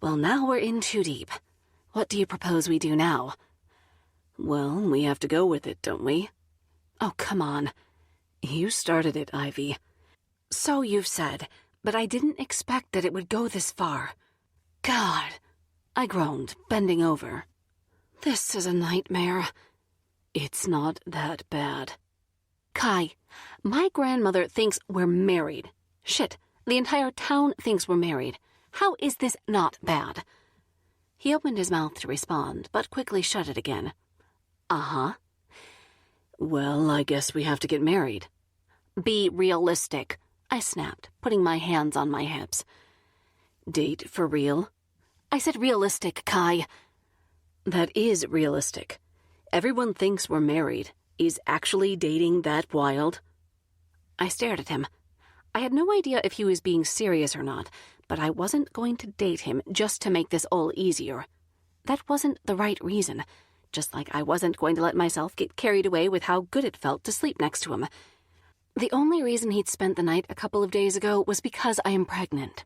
Well, now we're in too deep. What do you propose we do now? Well, we have to go with it, don't we? Oh, come on. You started it, Ivy. So you've said, but I didn't expect that it would go this far. God, I groaned, bending over. This is a nightmare. It's not that bad. Kai, my grandmother thinks we're married. Shit, the entire town thinks we're married. How is this not bad? He opened his mouth to respond, but quickly shut it again. Uh-huh. Well, I guess we have to get married. Be realistic, I snapped, putting my hands on my hips. Date for real? I said realistic, Kai. That is realistic. Everyone thinks we're married. Is actually dating that wild? I stared at him. I had no idea if he was being serious or not, but I wasn't going to date him just to make this all easier. That wasn't the right reason, just like I wasn't going to let myself get carried away with how good it felt to sleep next to him. The only reason he'd spent the night a couple of days ago was because I am pregnant.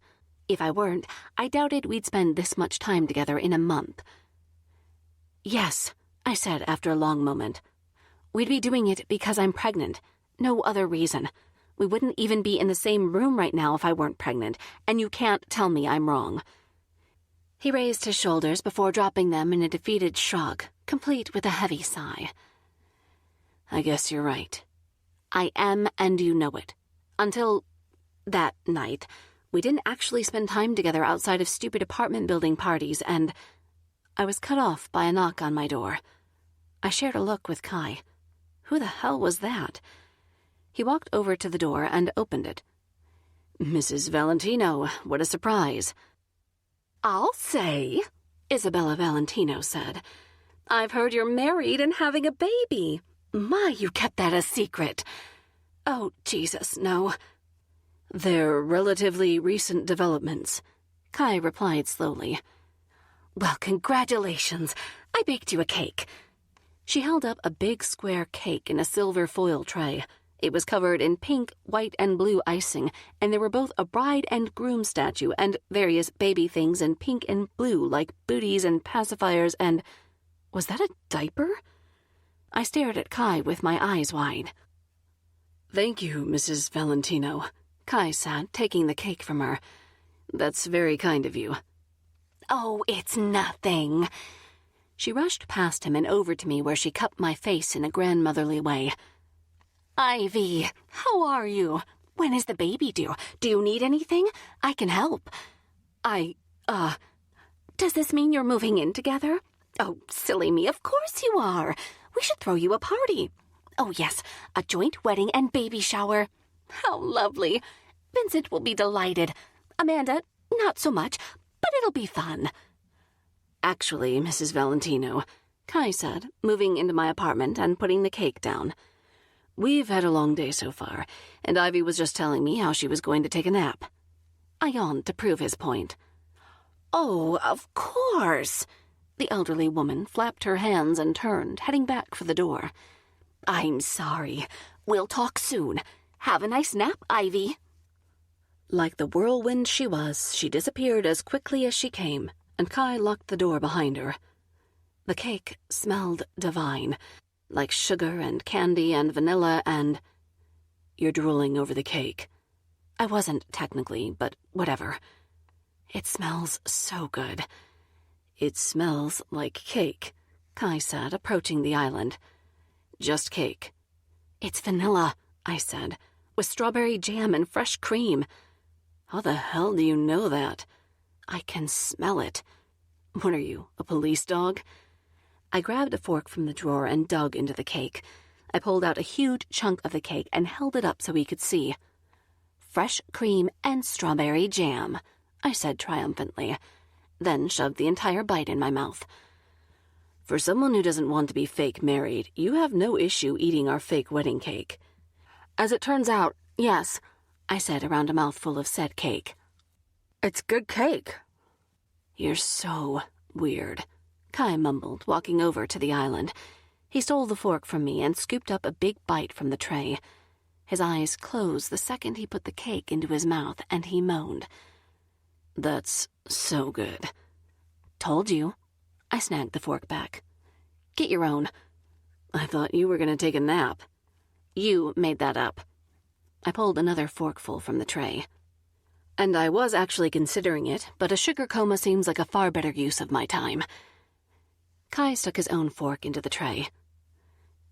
If I weren't, I doubted we'd spend this much time together in a month. Yes, I said after a long moment. We'd be doing it because I'm pregnant. No other reason. We wouldn't even be in the same room right now if I weren't pregnant, and you can't tell me I'm wrong. He raised his shoulders before dropping them in a defeated shrug, complete with a heavy sigh. I guess you're right. I am, and you know it. Until that night, we didn't actually spend time together outside of stupid apartment building parties, and I was cut off by a knock on my door. I shared a look with Kai. Who the hell was that? He walked over to the door and opened it. Mrs. Valentino, what a surprise. I'll say, Isabella Valentino said. I've heard you're married and having a baby. My, you kept that a secret. Oh, Jesus, no. They're relatively recent developments, Kai replied slowly. Well, congratulations. I baked you a cake. She held up a big square cake in a silver foil tray. It was covered in pink, white, and blue icing, and there were both a bride and groom statue and various baby things in pink and blue, like booties and pacifiers and... Was that a diaper? I stared at Kai with my eyes wide. Thank you, Mrs. Valentino, Kai said, taking the cake from her. That's very kind of you. Oh, it's nothing. She rushed past him and over to me where she cupped my face in a grandmotherly way. Ivy, how are you? When is the baby due? Do you need anything? I can help. Does this mean you're moving in together? Oh, silly me, of course you are. We should throw you a party. Oh, yes, a joint wedding and baby shower. How lovely. Vincent will be delighted. Amanda, not so much, but it'll be fun. Actually, Mrs. Valentino, Kai said, moving into my apartment and putting the cake down. We've had a long day so far, and Ivy was just telling me how she was going to take a nap. I yawned to prove his point. Oh, of course. The elderly woman flapped her hands and turned, heading back for the door. I'm sorry. We'll talk soon. Have a nice nap, Ivy. Like the whirlwind she was, she disappeared as quickly as she came, and Kai locked the door behind her. The cake smelled divine, like sugar and candy and vanilla and... You're drooling over the cake. I wasn't technically, but whatever. It smells so good. It smells like cake, Kai said, approaching the island. Just cake. It's vanilla, I said, with strawberry jam and fresh cream. How the hell do you know that? I can smell it. What are you, a police dog? I grabbed a fork from the drawer and dug into the cake. I pulled out a huge chunk of the cake and held it up so he could see. Fresh cream and strawberry jam, I said triumphantly, then shoved the entire bite in my mouth. For someone who doesn't want to be fake married, you have no issue eating our fake wedding cake. As it turns out, yes, I said around a mouthful of said cake. It's good cake. You're so weird, Kai mumbled, walking over to the island. He stole the fork from me and scooped up a big bite from the tray. His eyes closed the second he put the cake into his mouth, and he moaned. That's so good. Told you. I snagged the fork back. Get your own. I thought you were going to take a nap. You made that up. I pulled another forkful from the tray. And I was actually considering it, but a sugar coma seems like a far better use of my time. Kai stuck his own fork into the tray.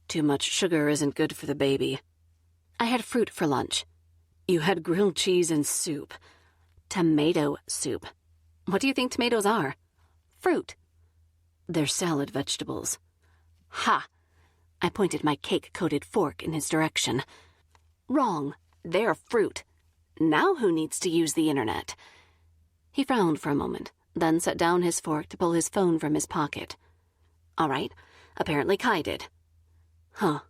Too much sugar isn't good for the baby. I had fruit for lunch. You had grilled cheese and soup. Tomato soup. What do you think tomatoes are? Fruit. They're salad vegetables. Ha! I pointed my cake-coated fork in his direction. Wrong. They're fruit. Now who needs to use the internet? He frowned for a moment, then set down his fork to pull his phone from his pocket. All right, apparently Kai did. Huh.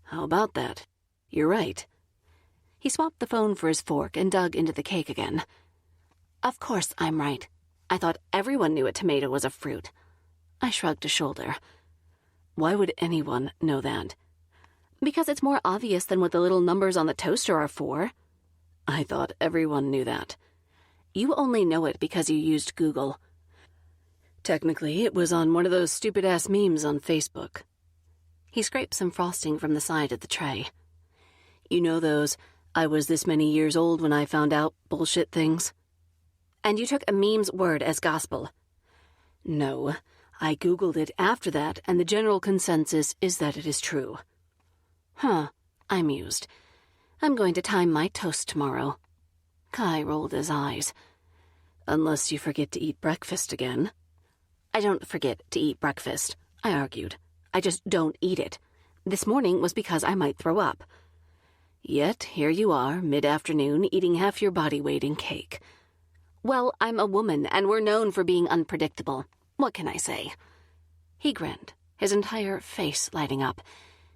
How about that? You're right. He swapped the phone for his fork and dug into the cake again. Of course I'm right. I thought everyone knew a tomato was a fruit. I shrugged a shoulder. Why would anyone know that? Because it's more obvious than what the little numbers on the toaster are for. I thought everyone knew that. You only know it because you used Google. Technically, it was on one of those stupid-ass memes on Facebook. He scraped some frosting from the side of the tray. You know those, I was this many years old when I found out bullshit things? And you took a meme's word as gospel. No, I Googled it after that, and the general consensus is that it is true. Huh, I mused. I'm going to time my toast tomorrow. Kai rolled his eyes. Unless you forget to eat breakfast again. I don't forget to eat breakfast, I argued. I just don't eat it. This morning was because I might throw up. Yet here you are, mid-afternoon, eating half your body weight in cake. Well, I'm a woman, and we're known for being unpredictable. What can I say? He grinned, his entire face lighting up.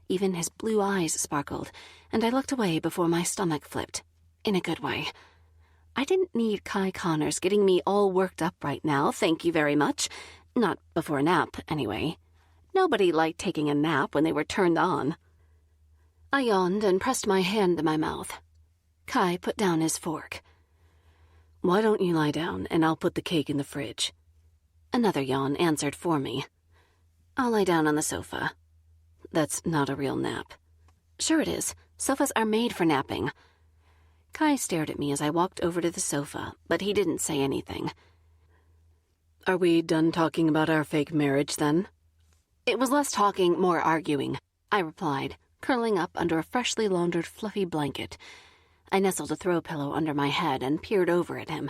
Even his blue eyes sparkled, and I looked away before my stomach flipped. In a good way. I didn't need Kai Connors getting me all worked up right now, thank you very much. Not before a nap, anyway. Nobody liked taking a nap when they were turned on. I yawned and pressed my hand to my mouth. Kai put down his fork. Why don't you lie down, and I'll put the cake in the fridge. Another yawn answered for me. I'll lie down on the sofa. That's not a real nap. Sure it is. Sofas are made for napping. Kai stared at me as I walked over to the sofa, but he didn't say anything. Are we done talking about our fake marriage, then? It was less talking, more arguing, I replied, curling up under a freshly laundered fluffy blanket. I nestled a throw pillow under my head and peered over at him.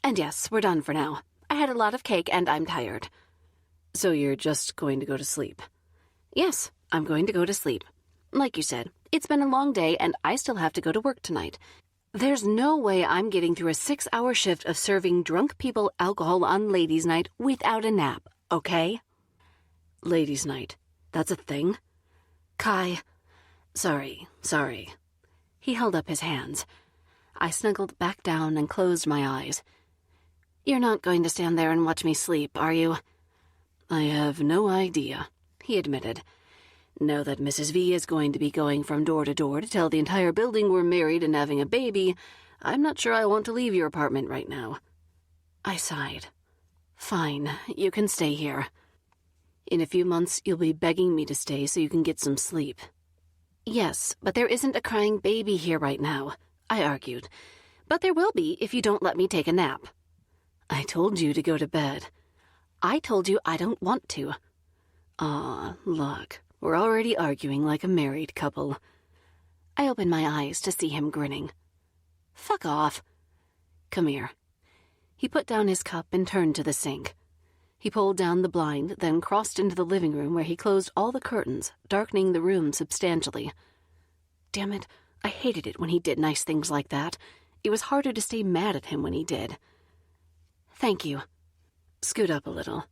And yes, we're done for now. I had a lot of cake and I'm tired. So you're just going to go to sleep? Yes, I'm going to go to sleep. Like you said, it's been a long day and I still have to go to work tonight. There's no way I'm getting through a 6-hour shift of serving drunk people alcohol on ladies' night without a nap, okay? Ladies' night? That's a thing? Kai. Sorry. He held up his hands. I snuggled back down and closed my eyes. You're not going to stand there and watch me sleep, are you? I have no idea, he admitted. Now that Mrs. V is going to be going from door to door to tell the entire building we're married and having a baby, I'm not sure I want to leave your apartment right now. I sighed. Fine, you can stay here. In a few months, you'll be begging me to stay so you can get some sleep. Yes, but there isn't a crying baby here right now, I argued. But there will be if you don't let me take a nap. I told you to go to bed. I told you I don't want to. Aw, look, we're already arguing like a married couple. I opened my eyes to see him grinning. Fuck off. Come here. He put down his cup and turned to the sink. He pulled down the blind, then crossed into the living room where he closed all the curtains, darkening the room substantially. Damn it, I hated it when he did nice things like that. It was harder to stay mad at him when he did. Thank you. Scoot up a little.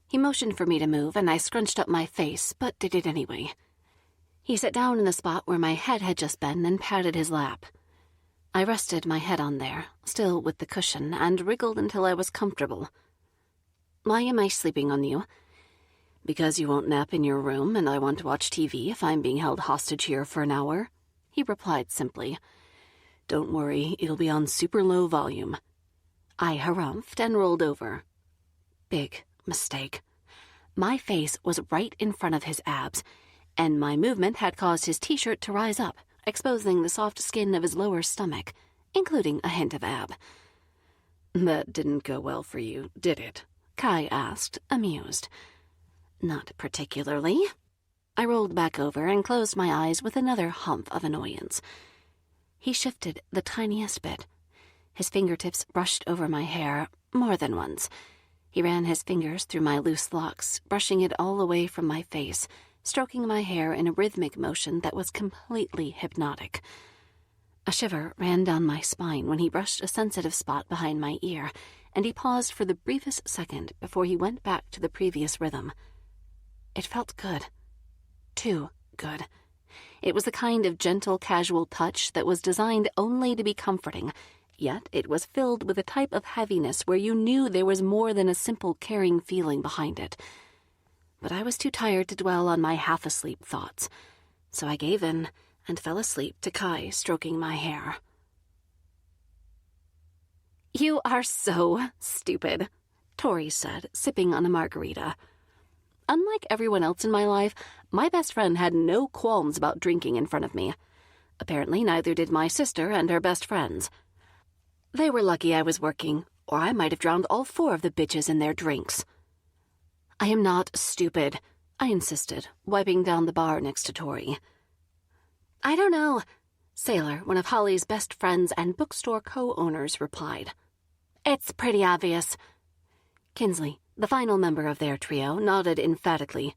He motioned for me to move, and I scrunched up my face, but did it anyway. He sat down in the spot where my head had just been and patted his lap. I rested my head on there, still with the cushion, and wriggled until I was comfortable. Why am I sleeping on you? Because you won't nap in your room, and I want to watch TV if I'm being held hostage here for an hour, he replied simply. Don't worry, it'll be on super low volume. I harumphed and rolled over. Big mistake. My face was right in front of his abs, and my movement had caused his t-shirt to rise up, exposing the soft skin of his lower stomach, including a hint of ab. That didn't go well for you, did it? Kai asked, amused. Not particularly. I rolled back over and closed my eyes with another hump of annoyance. He shifted the tiniest bit. His fingertips brushed over my hair more than once. He ran his fingers through my loose locks, brushing it all away from my face, stroking my hair in a rhythmic motion that was completely hypnotic. A shiver ran down my spine when he brushed a sensitive spot behind my ear, and he paused for the briefest second before he went back to the previous rhythm. It felt good. Too good. It was the kind of gentle, casual touch that was designed only to be comforting, yet it was filled with a type of heaviness where you knew there was more than a simple caring feeling behind it. But I was too tired to dwell on my half-asleep thoughts, so I gave in and fell asleep to Kai stroking my hair. You are so stupid, Tori said, sipping on a margarita. Unlike everyone else in my life, my best friend had no qualms about drinking in front of me. Apparently neither did my sister and her best friends. They were lucky I was working, or I might have drowned all four of the bitches in their drinks. I am not stupid, I insisted, wiping down the bar next to Tori. I don't know, Sailor, one of Holly's best friends and bookstore co-owners, replied. It's pretty obvious. Kinsley, the final member of their trio, nodded emphatically.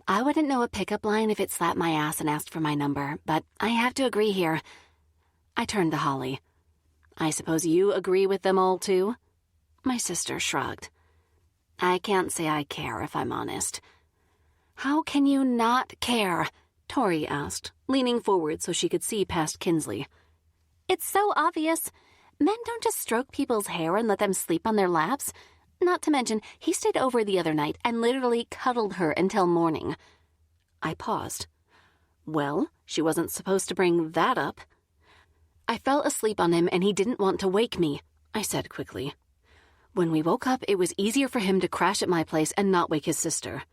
I wouldn't know a pickup line if it slapped my ass and asked for my number, but I have to agree here. I turned to Holly. I suppose you agree with them all, too? My sister shrugged. I can't say I care, if I'm honest. How can you not care? Tori asked, leaning forward so she could see past Kinsley. It's so obvious. Men don't just stroke people's hair and let them sleep on their laps. Not to mention, he stayed over the other night and literally cuddled her until morning. I paused. Well, she wasn't supposed to bring that up. I fell asleep on him and he didn't want to wake me, I said quickly. When we woke up, it was easier for him to crash at my place and not wake his sister.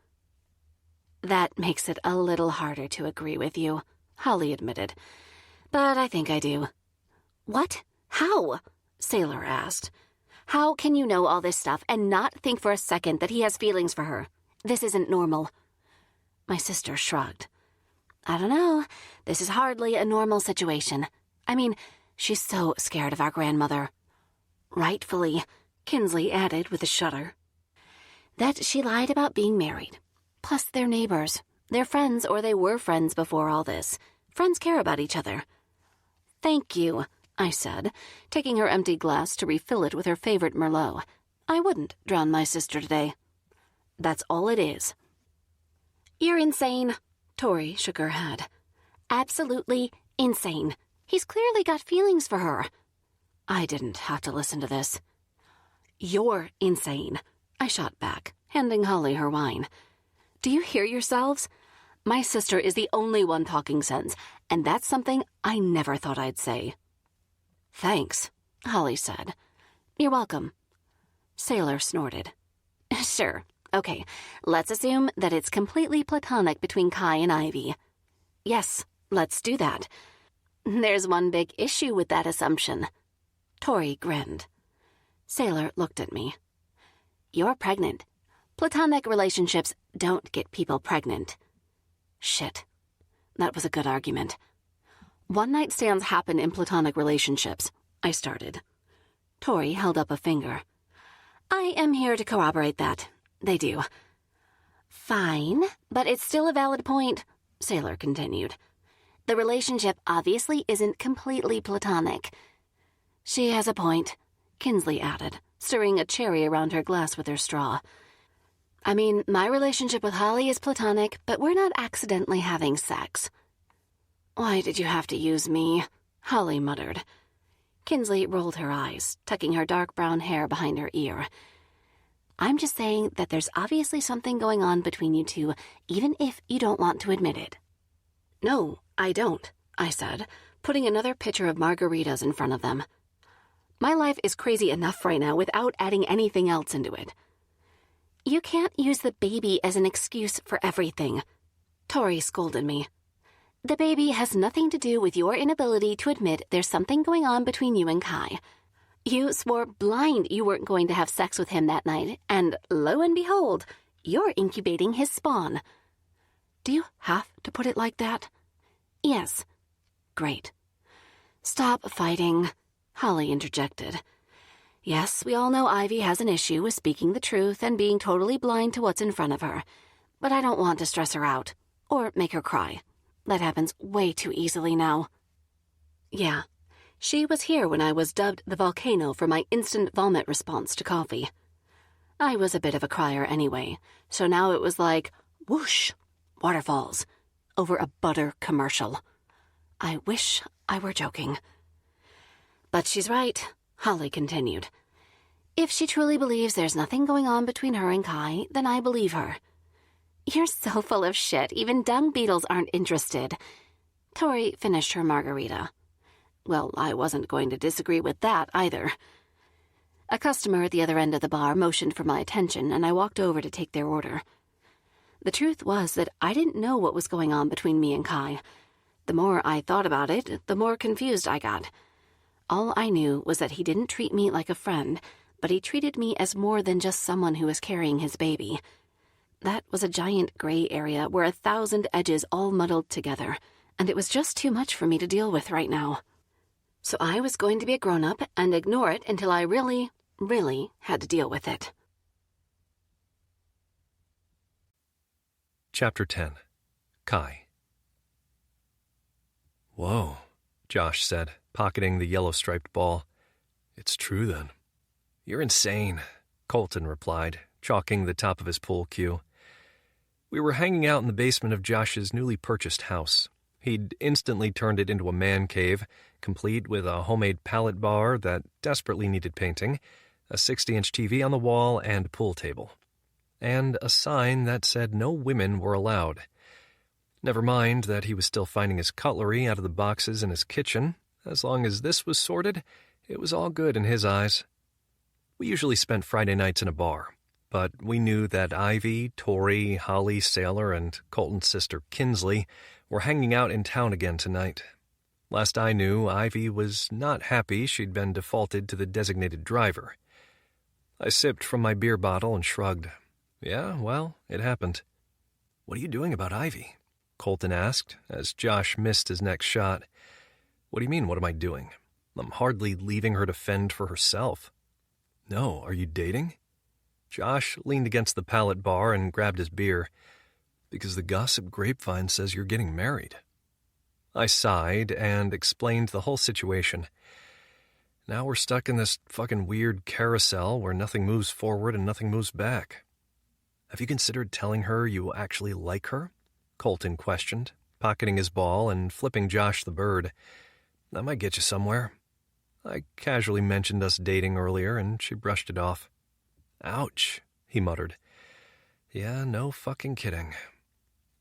That makes it a little harder to agree with you, Holly admitted. But I think I do. What? How? Sailor asked. How can you know all this stuff and not think for a second that he has feelings for her? This isn't normal. My sister shrugged. I don't know. This is hardly a normal situation. I mean, she's so scared of our grandmother. Rightfully, Kinsley added with a shudder. That she lied about being married. Plus, they're neighbors. They're friends, or they were friends before all this. Friends care about each other. Thank you, I said, taking her empty glass to refill it with her favorite Merlot. I wouldn't drown my sister today. That's all it is. You're insane, Tori shook her head. Absolutely insane. He's clearly got feelings for her. I didn't have to listen to this. You're insane, I shot back, handing Holly her wine. Do you hear yourselves? My sister is the only one talking sense, and that's something I never thought I'd say. Thanks, Holly said. You're welcome. Sailor snorted. Sure. Okay, let's assume that it's completely platonic between Kai and Ivy. Yes, let's do that. There's one big issue with that assumption. Tori grinned. Sailor looked at me. You're pregnant. Platonic relationships don't get people pregnant. Shit. That was a good argument. One-night stands happen in platonic relationships, I started. Tori held up a finger. I am here to corroborate that. They do. Fine, but it's still a valid point, Sailor continued. The relationship obviously isn't completely platonic. She has a point, Kinsley added, stirring a cherry around her glass with her straw. I mean, my relationship with Holly is platonic, but we're not accidentally having sex. Why did you have to use me? Holly muttered. Kinsley rolled her eyes, tucking her dark brown hair behind her ear. I'm just saying that there's obviously something going on between you two, even if you don't want to admit it. No, I don't, I said, putting another pitcher of margaritas in front of them. My life is crazy enough right now without adding anything else into it. You can't use the baby as an excuse for everything, Tori scolded me. The baby has nothing to do with your inability to admit there's something going on between you and Kai. You swore blind you weren't going to have sex with him that night, and lo and behold, you're incubating his spawn. Do you have to put it like that? Yes. Great. Stop fighting, Holly interjected. Yes, we all know Ivy has an issue with speaking the truth and being totally blind to what's in front of her, but I don't want to stress her out or make her cry. That happens way too easily now. Yeah, she was here when I was dubbed the volcano for my instant vomit response to coffee. I was a bit of a crier anyway, so now it was like, whoosh, waterfalls, over a butter commercial. I wish I were joking. But she's right, Holly continued. If she truly believes there's nothing going on between her and Kai, then I believe her. You're so full of shit, even dung beetles aren't interested. Tori finished her margarita. Well, I wasn't going to disagree with that either. A customer at the other end of the bar motioned for my attention, and I walked over to take their order. The truth was that I didn't know what was going on between me and Kai. The more I thought about it, the more confused I got. All I knew was that he didn't treat me like a friend, but he treated me as more than just someone who was carrying his baby. That was a giant gray area where 1,000 edges all muddled together, and it was just too much for me to deal with right now. So I was going to be a grown-up and ignore it until I really, really had to deal with it. Chapter 10. Kai. Whoa, Josh said, pocketing the yellow-striped ball. It's true, then. You're insane, Colton replied, chalking the top of his pool cue. We were hanging out in the basement of Josh's newly purchased house. He'd instantly turned it into a man cave, complete with a homemade pallet bar that desperately needed painting, a 60-inch TV on the wall, and pool table. And a sign that said no women were allowed. Never mind that he was still finding his cutlery out of the boxes in his kitchen. As long as this was sorted, it was all good in his eyes. We usually spent Friday nights in a bar, but we knew that Ivy, Tori, Holly, Sailor, and Colton's sister Kinsley were hanging out in town again tonight. Last I knew, Ivy was not happy she'd been defaulted to the designated driver. I sipped from my beer bottle and shrugged. Yeah, well, it happened. What are you doing about Ivy? Colton asked, as Josh missed his next shot. What do you mean, what am I doing? I'm hardly leaving her to fend for herself. No, are you dating? Josh leaned against the pallet bar and grabbed his beer. Because the gossip grapevine says you're getting married. I sighed and explained the whole situation. Now we're stuck in this fucking weird carousel where nothing moves forward and nothing moves back. Have you considered telling her you actually like her? Colton questioned, pocketing his ball and flipping Josh the bird. That might get you somewhere. I casually mentioned us dating earlier, and she brushed it off. Ouch, he muttered. Yeah, no fucking kidding.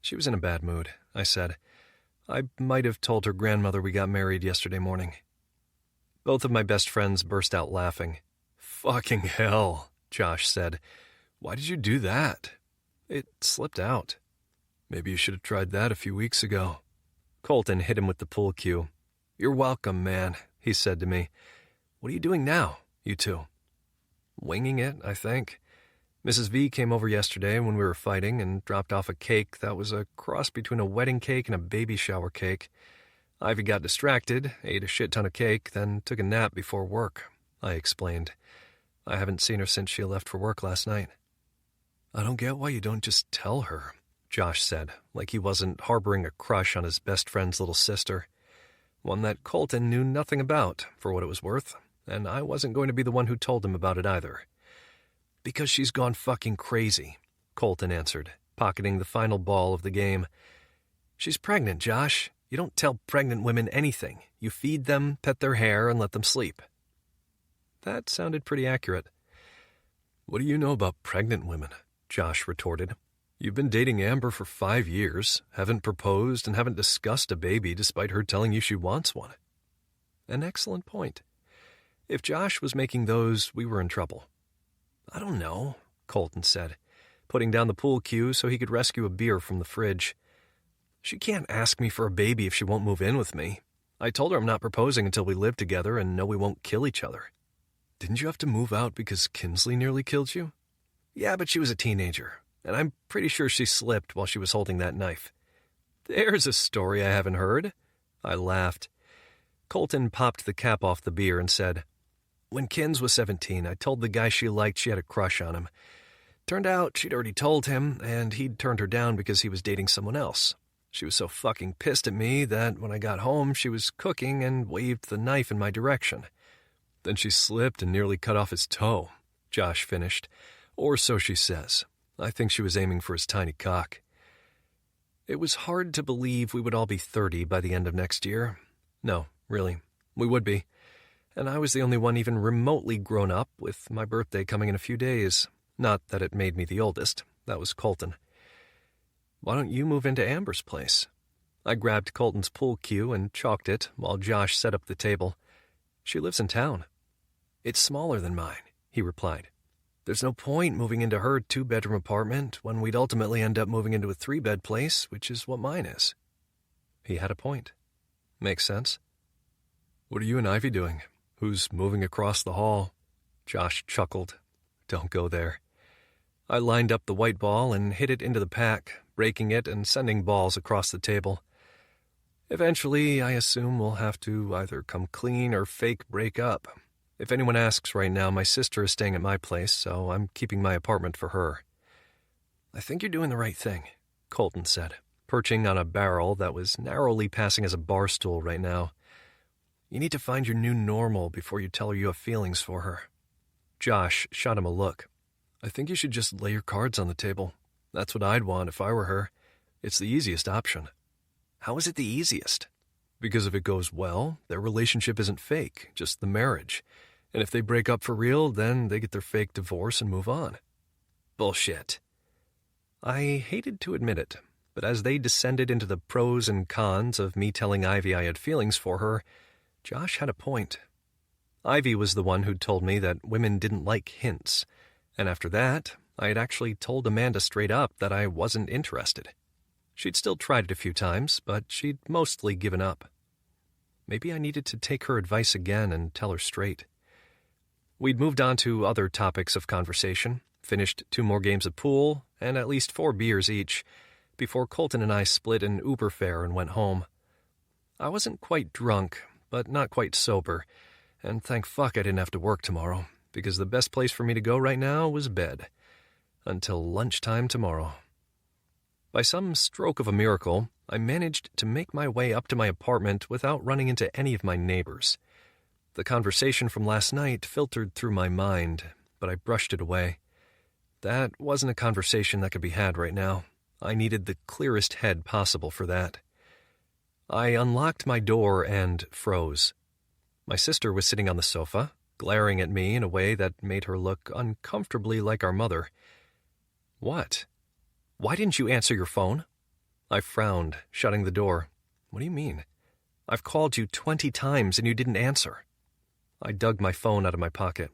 She was in a bad mood, I said. I might have told her grandmother we got married yesterday morning. Both of my best friends burst out laughing. Fucking hell, Josh said. Why did you do that? It slipped out. Maybe you should have tried that a few weeks ago. Colton hit him with the pool cue. You're welcome, man, he said to me. What are you doing now, you two? Winging it, I think. Mrs. V came over yesterday when we were fighting and dropped off a cake that was a cross between a wedding cake and a baby shower cake. Ivy got distracted, ate a shit ton of cake, then took a nap before work, I explained. I haven't seen her since she left for work last night. I don't get why you don't just tell her, Josh said, like he wasn't harboring a crush on his best friend's little sister. One that Colton knew nothing about, for what it was worth, and I wasn't going to be the one who told him about it either. Because she's gone fucking crazy, Colton answered, pocketing the final ball of the game. She's pregnant, Josh. You don't tell pregnant women anything. You feed them, pet their hair, and let them sleep. That sounded pretty accurate. What do you know about pregnant women? Josh retorted. You've been dating Amber for 5 years, haven't proposed, and haven't discussed a baby despite her telling you she wants one. An excellent point. If Josh was making those, we were in trouble. I don't know, Colton said, putting down the pool cue so he could rescue a beer from the fridge. She can't ask me for a baby if she won't move in with me. I told her I'm not proposing until we live together and know we won't kill each other. Didn't you have to move out because Kinsley nearly killed you? Yeah, but she was a teenager, and I'm pretty sure she slipped while she was holding that knife. There's a story I haven't heard. I laughed. Colton popped the cap off the beer and said, When Kins was 17, I told the guy she liked she had a crush on him. Turned out she'd already told him, and he'd turned her down because he was dating someone else. She was so fucking pissed at me that when I got home, she was cooking and waved the knife in my direction. Then she slipped and nearly cut off his toe, Josh finished. Or so she says. I think she was aiming for his tiny cock. It was hard to believe we would all be 30 by the end of next year. No, really, we would be. And I was the only one even remotely grown up, with my birthday coming in a few days. Not that it made me the oldest. That was Colton. Why don't you move into Amber's place? I grabbed Colton's pool cue and chalked it while Josh set up the table. She lives in town. It's smaller than mine, he replied. There's no point moving into her 2-bedroom apartment when we'd ultimately end up moving into a 3-bed place, which is what mine is. He had a point. Makes sense. What are you and Ivy doing? Who's moving across the hall? Josh chuckled. Don't go there. I lined up the white ball and hit it into the pack, breaking it and sending balls across the table. Eventually, I assume we'll have to either come clean or fake break up. If anyone asks right now, my sister is staying at my place, so I'm keeping my apartment for her. I think you're doing the right thing, Colton said, perching on a barrel that was narrowly passing as a bar stool right now. You need to find your new normal before you tell her you have feelings for her. Josh shot him a look. I think you should just lay your cards on the table. That's what I'd want if I were her. It's the easiest option. How is it the easiest? Because if it goes well, their relationship isn't fake, just the marriage. And if they break up for real, then they get their fake divorce and move on. Bullshit. I hated to admit it, but as they descended into the pros and cons of me telling Ivy I had feelings for her, Josh had a point. Ivy was the one who'd told me that women didn't like hints, and after that, I had actually told Amanda straight up that I wasn't interested. She'd still tried it a few times, but she'd mostly given up. Maybe I needed to take her advice again and tell her straight. We'd moved on to other topics of conversation, finished 2 more games of pool, and at least 4 beers each, before Colton and I split an Uber fare and went home. I wasn't quite drunk, but not quite sober, and thank fuck I didn't have to work tomorrow, because the best place for me to go right now was bed. Until lunchtime tomorrow. By some stroke of a miracle, I managed to make my way up to my apartment without running into any of my neighbors. The conversation from last night filtered through my mind, but I brushed it away. That wasn't a conversation that could be had right now. I needed the clearest head possible for that. I unlocked my door and froze. My sister was sitting on the sofa, glaring at me in a way that made her look uncomfortably like our mother. What? Why didn't you answer your phone? I frowned, shutting the door. What do you mean? I've called you 20 times and you didn't answer. I dug my phone out of my pocket.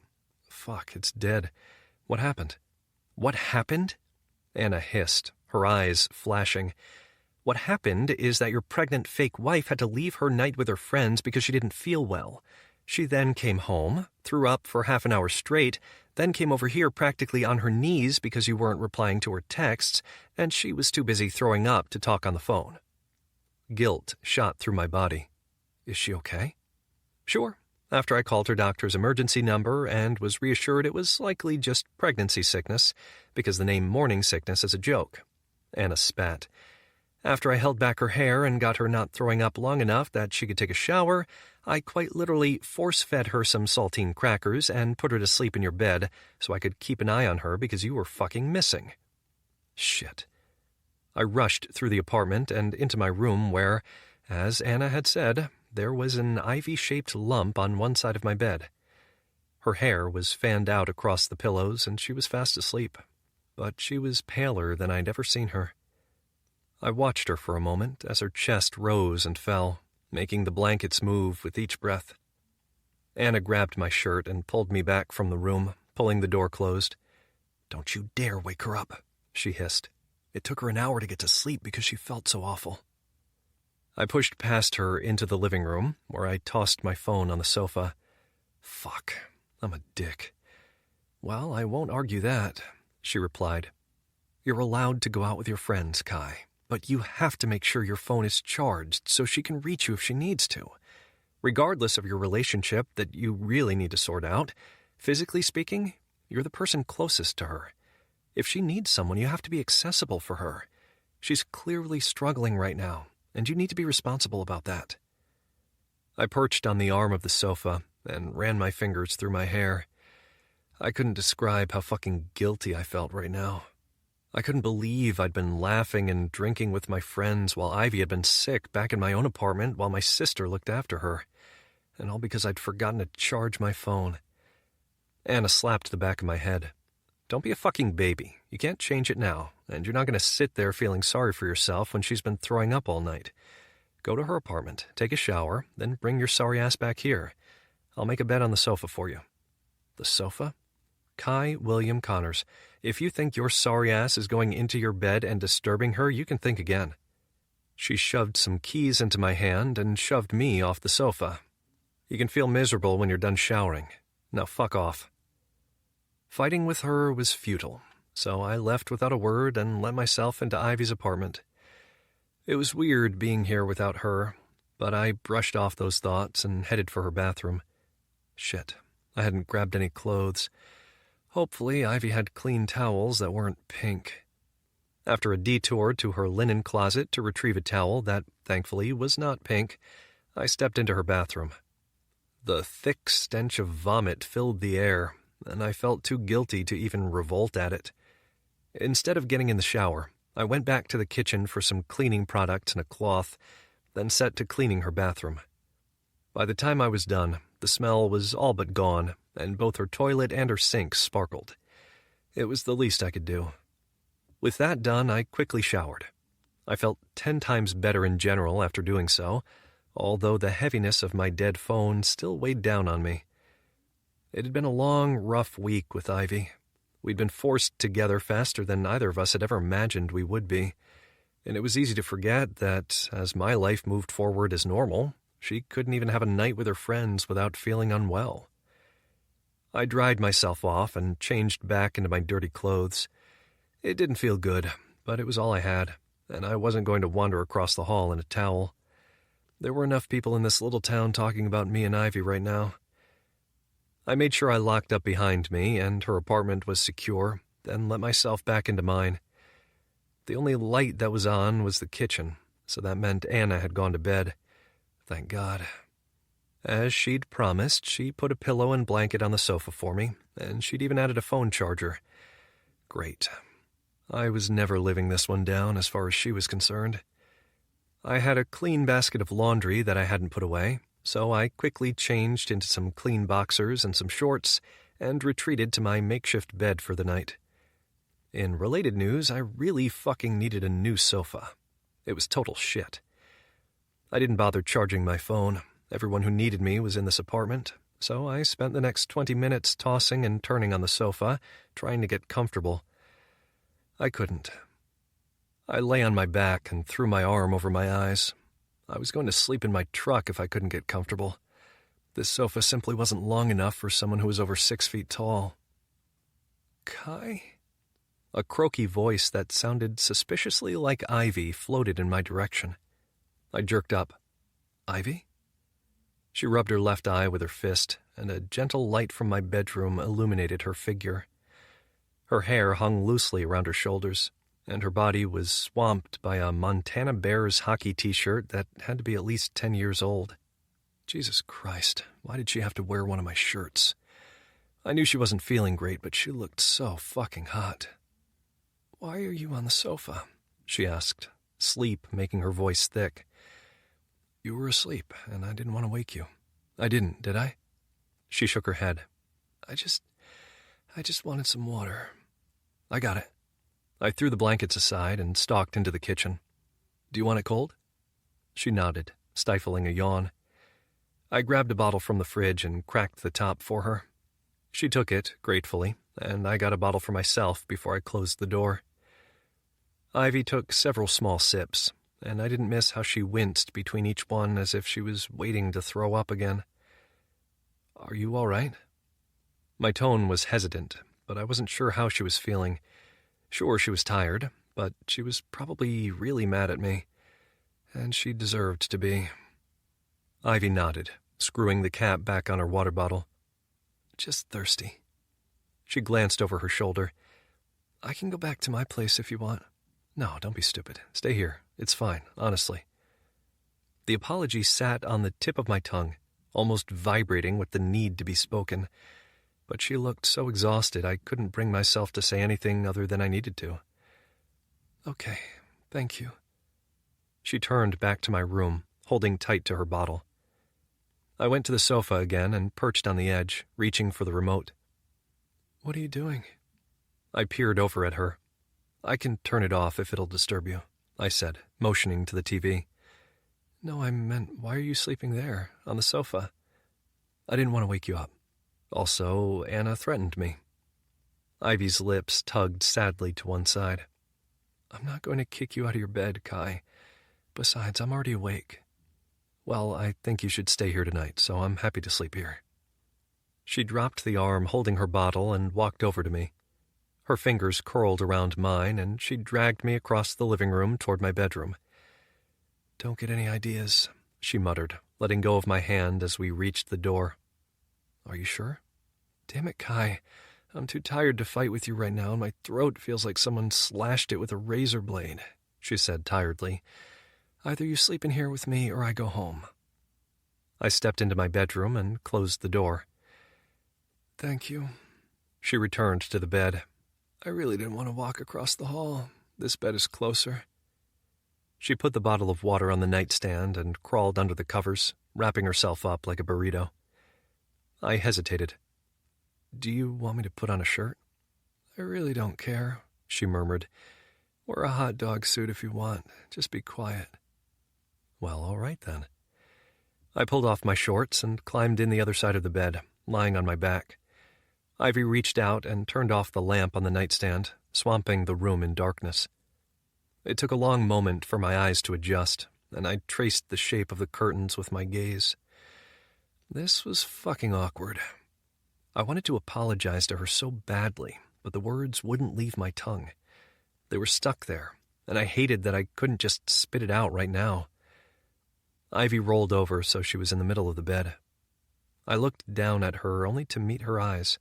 Fuck, it's dead. What happened? What happened? Anna hissed, her eyes flashing. What happened is that your pregnant fake wife had to leave her night with her friends because she didn't feel well. She then came home, threw up for half an hour straight, then came over here practically on her knees because you weren't replying to her texts, and she was too busy throwing up to talk on the phone. Guilt shot through my body. Is she okay? Sure. After I called her doctor's emergency number and was reassured it was likely just pregnancy sickness, because the name morning sickness is a joke. Anna spat. After I held back her hair and got her not throwing up long enough that she could take a shower, I quite literally force-fed her some saltine crackers and put her to sleep in your bed so I could keep an eye on her because you were fucking missing. Shit. I rushed through the apartment and into my room where, as Anna had said, there was an ivy-shaped lump on one side of my bed. Her hair was fanned out across the pillows and she was fast asleep, but she was paler than I'd ever seen her. I watched her for a moment as her chest rose and fell, making the blankets move with each breath. Anna grabbed my shirt and pulled me back from the room, pulling the door closed. "Don't you dare wake her up," she hissed. "It took her an hour to get to sleep because she felt so awful." I pushed past her into the living room, where I tossed my phone on the sofa. Fuck, I'm a dick. "Well, I won't argue that," she replied. "You're allowed to go out with your friends, Kai, but you have to make sure your phone is charged so she can reach you if she needs to. Regardless of your relationship that you really need to sort out, physically speaking, you're the person closest to her. If she needs someone, you have to be accessible for her. She's clearly struggling right now, and you need to be responsible about that." I perched on the arm of the sofa and ran my fingers through my hair. I couldn't describe how fucking guilty I felt right now. I couldn't believe I'd been laughing and drinking with my friends while Ivy had been sick back in my own apartment while my sister looked after her, and all because I'd forgotten to charge my phone. Anna slapped the back of my head. "Don't be a fucking baby. You can't change it now, and you're not going to sit there feeling sorry for yourself when she's been throwing up all night. Go to her apartment, take a shower, then bring your sorry ass back here. I'll make a bed on the sofa for you." "The sofa?" "Kai William Connors, if you think your sorry ass is going into your bed and disturbing her, you can think again." She shoved some keys into my hand and shoved me off the sofa. "You can feel miserable when you're done showering. Now fuck off." Fighting with her was futile, so I left without a word and let myself into Ivy's apartment. It was weird being here without her, but I brushed off those thoughts and headed for her bathroom. Shit, I hadn't grabbed any clothes. Hopefully, Ivy had clean towels that weren't pink. After a detour to her linen closet to retrieve a towel that, thankfully, was not pink, I stepped into her bathroom. The thick stench of vomit filled the air, and I felt too guilty to even revolt at it. Instead of getting in the shower, I went back to the kitchen for some cleaning products and a cloth, then set to cleaning her bathroom. By the time I was done, the smell was all but gone, and both her toilet and her sink sparkled. It was the least I could do. With that done, I quickly showered. I felt 10 times better in general after doing so, although the heaviness of my dead phone still weighed down on me. It had been a long, rough week with Ivy. We'd been forced together faster than either of us had ever imagined we would be, and it was easy to forget that, as my life moved forward as normal, she couldn't even have a night with her friends without feeling unwell. I dried myself off and changed back into my dirty clothes. It didn't feel good, but it was all I had, and I wasn't going to wander across the hall in a towel. There were enough people in this little town talking about me and Ivy right now. I made sure I locked up behind me and her apartment was secure, then let myself back into mine. The only light that was on was the kitchen, so that meant Anna had gone to bed. Thank God. As she'd promised, she put a pillow and blanket on the sofa for me, and she'd even added a phone charger. Great. I was never living this one down as far as she was concerned. I had a clean basket of laundry that I hadn't put away, so I quickly changed into some clean boxers and some shorts and retreated to my makeshift bed for the night. In related news, I really fucking needed a new sofa. It was total shit. I didn't bother charging my phone. Everyone who needed me was in this apartment, so I spent the next 20 minutes tossing and turning on the sofa, trying to get comfortable. I couldn't. I lay on my back and threw my arm over my eyes. I was going to sleep in my truck if I couldn't get comfortable. This sofa simply wasn't long enough for someone who was over 6 feet tall. Kai? A croaky voice that sounded suspiciously like Ivy floated in my direction. I jerked up. Ivy? She rubbed her left eye with her fist, and a gentle light from my bedroom illuminated her figure. Her hair hung loosely around her shoulders, and her body was swamped by a Montana Bears hockey t-shirt that had to be at least 10 years old. Jesus Christ, why did she have to wear one of my shirts? I knew she wasn't feeling great, but she looked so fucking hot. Why are you on the sofa? She asked, sleep making her voice thick. You were asleep, and I didn't want to wake you. I didn't, did I? She shook her head. I just wanted some water. I got it. I threw the blankets aside and stalked into the kitchen. Do you want it cold? She nodded, stifling a yawn. I grabbed a bottle from the fridge and cracked the top for her. She took it, gratefully, and I got a bottle for myself before I closed the door. Ivy took several small sips, and I didn't miss how she winced between each one as if she was waiting to throw up again. Are you all right? My tone was hesitant, but I wasn't sure how she was feeling. Sure, she was tired, but she was probably really mad at me, and she deserved to be. Ivy nodded, screwing the cap back on her water bottle. Just thirsty. She glanced over her shoulder. I can go back to my place if you want. No, don't be stupid. Stay here. It's fine, honestly. The apology sat on the tip of my tongue, almost vibrating with the need to be spoken, but she looked so exhausted I couldn't bring myself to say anything other than I needed to. Okay, thank you. She turned back to my room, holding tight to her bottle. I went to the sofa again and perched on the edge, reaching for the remote. What are you doing? I peered over at her. I can turn it off if it'll disturb you, I said, motioning to the TV. No, I meant, why are you sleeping there, on the sofa? I didn't want to wake you up. Also, Anna threatened me. Ivy's lips tugged sadly to one side. I'm not going to kick you out of your bed, Kai. Besides, I'm already awake. Well, I think you should stay here tonight, so I'm happy to sleep here. She dropped the arm holding her bottle and walked over to me. Her fingers curled around mine, and she dragged me across the living room toward my bedroom. Don't get any ideas, she muttered, letting go of my hand as we reached the door. Are you sure? Damn it, Kai. I'm too tired to fight with you right now, and my throat feels like someone slashed it with a razor blade, she said tiredly. Either you sleep in here with me or I go home. I stepped into my bedroom and closed the door. Thank you. She returned to the bed. I really didn't want to walk across the hall. This bed is closer. She put the bottle of water on the nightstand and crawled under the covers, wrapping herself up like a burrito. I hesitated. Do you want me to put on a shirt? I really don't care, she murmured. Wear a hot dog suit if you want. Just be quiet. Well, all right then. I pulled off my shorts and climbed in the other side of the bed, lying on my back. Ivy reached out and turned off the lamp on the nightstand, swamping the room in darkness. It took a long moment for my eyes to adjust, and I traced the shape of the curtains with my gaze. This was fucking awkward. I wanted to apologize to her so badly, but the words wouldn't leave my tongue. They were stuck there, and I hated that I couldn't just spit it out right now. Ivy rolled over so she was in the middle of the bed. I looked down at her only to meet her eyes.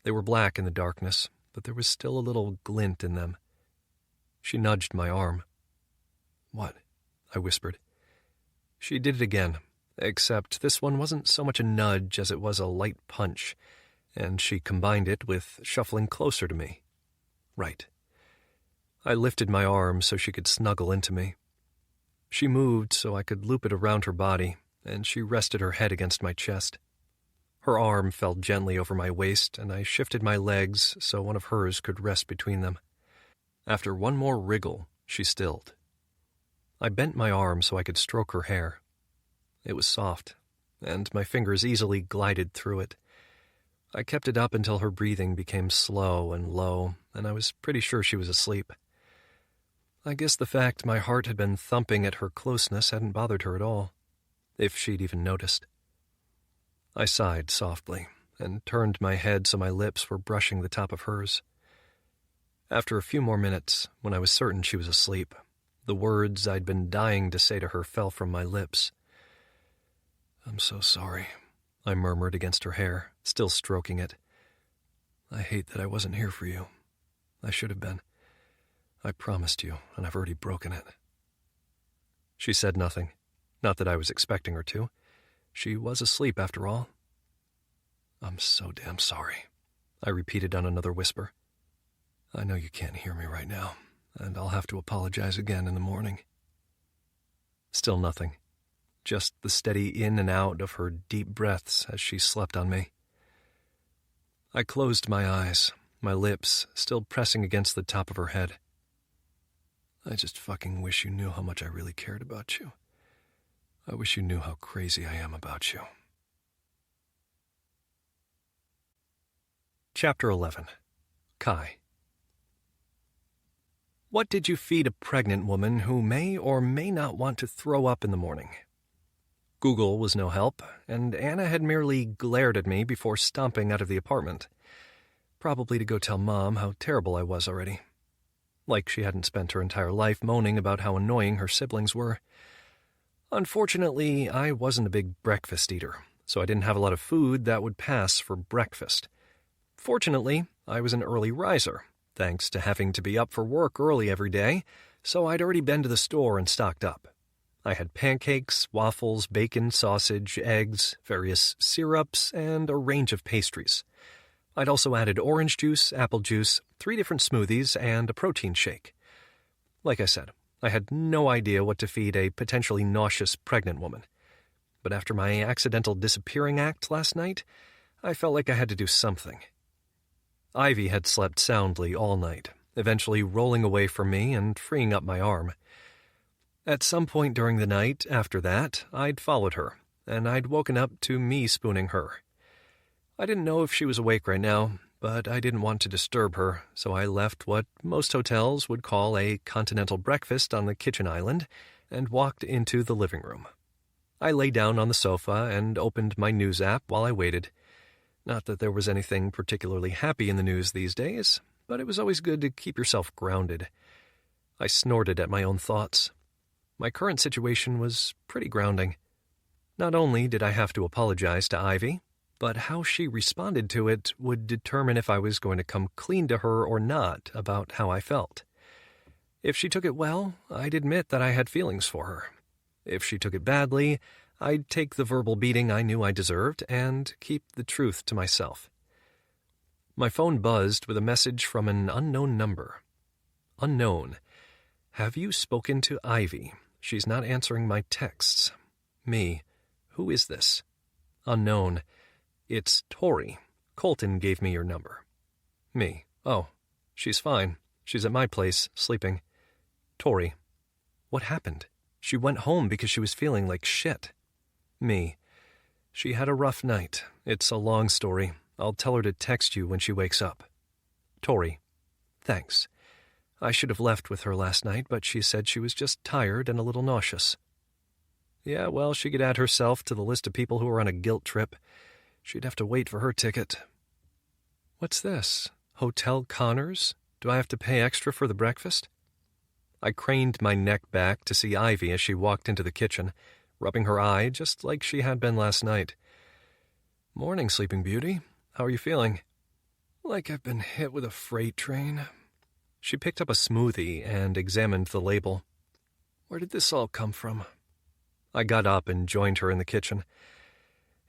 They were black in the darkness, but there was still a little glint in them. She nudged my arm. What? I whispered. She did it again, except this one wasn't so much a nudge as it was a light punch, and she combined it with shuffling closer to me. Right. I lifted my arm so she could snuggle into me. She moved so I could loop it around her body, and she rested her head against my chest. Her arm fell gently over my waist, and I shifted my legs so one of hers could rest between them. After one more wriggle, she stilled. I bent my arm so I could stroke her hair. It was soft, and my fingers easily glided through it. I kept it up until her breathing became slow and low, and I was pretty sure she was asleep. I guess the fact my heart had been thumping at her closeness hadn't bothered her at all, if she'd even noticed. I sighed softly and turned my head so my lips were brushing the top of hers. After a few more minutes, when I was certain she was asleep, the words I'd been dying to say to her fell from my lips. "I'm so sorry," I murmured against her hair, still stroking it. "I hate that I wasn't here for you. I should have been. I promised you, and I've already broken it." She said nothing. Not that I was expecting her to. She was asleep, after all. "I'm so damn sorry," I repeated on another whisper. "I know you can't hear me right now, and I'll have to apologize again in the morning." Still nothing. Just the steady in and out of her deep breaths as she slept on me. I closed my eyes, my lips still pressing against the top of her head. "I just fucking wish you knew how much I really cared about you. I wish you knew how crazy I am about you." Chapter 11. Kai. What did you feed a pregnant woman who may or may not want to throw up in the morning? Google was no help, and Anna had merely glared at me before stomping out of the apartment, probably to go tell Mom how terrible I was already. Like she hadn't spent her entire life moaning about how annoying her siblings were. Unfortunately, I wasn't a big breakfast eater, so I didn't have a lot of food that would pass for breakfast. Fortunately, I was an early riser, thanks to having to be up for work early every day, so I'd already been to the store and stocked up. I had pancakes, waffles, bacon, sausage, eggs, various syrups, and a range of pastries. I'd also added orange juice, apple juice, 3 different smoothies, and a protein shake. Like I said, I had no idea what to feed a potentially nauseous pregnant woman. But after my accidental disappearing act last night, I felt like I had to do something. Ivy had slept soundly all night, eventually rolling away from me and freeing up my arm. At some point during the night after that, I'd followed her, and I'd woken up to me spooning her. I didn't know if she was awake right now, but I didn't want to disturb her, so I left what most hotels would call a continental breakfast on the kitchen island and walked into the living room. I lay down on the sofa and opened my news app while I waited. Not that there was anything particularly happy in the news these days, but it was always good to keep yourself grounded. I snorted at my own thoughts. My current situation was pretty grounding. Not only did I have to apologize to Ivy, but how she responded to it would determine if I was going to come clean to her or not about how I felt. If she took it well, I'd admit that I had feelings for her. If she took it badly, I'd take the verbal beating I knew I deserved and keep the truth to myself. My phone buzzed with a message from an unknown number. Unknown. Have you spoken to Ivy? She's not answering my texts. Me. Who is this? Unknown. It's Tori. Colton gave me your number. Me. Oh, she's fine. She's at my place, sleeping. Tori. What happened? She went home because she was feeling like shit. Me. She had a rough night. It's a long story. I'll tell her to text you when she wakes up. Tori. Thanks. I should have left with her last night, but she said she was just tired and a little nauseous. Yeah, well, she could add herself to the list of people who are on a guilt trip. She'd have to wait for her ticket. What's this? Hotel Connors? Do I have to pay extra for the breakfast? I craned my neck back to see Ivy as she walked into the kitchen, rubbing her eye just like she had been last night. Morning, Sleeping Beauty. How are you feeling? Like I've been hit with a freight train. She picked up a smoothie and examined the label. Where did this all come from? I got up and joined her in the kitchen.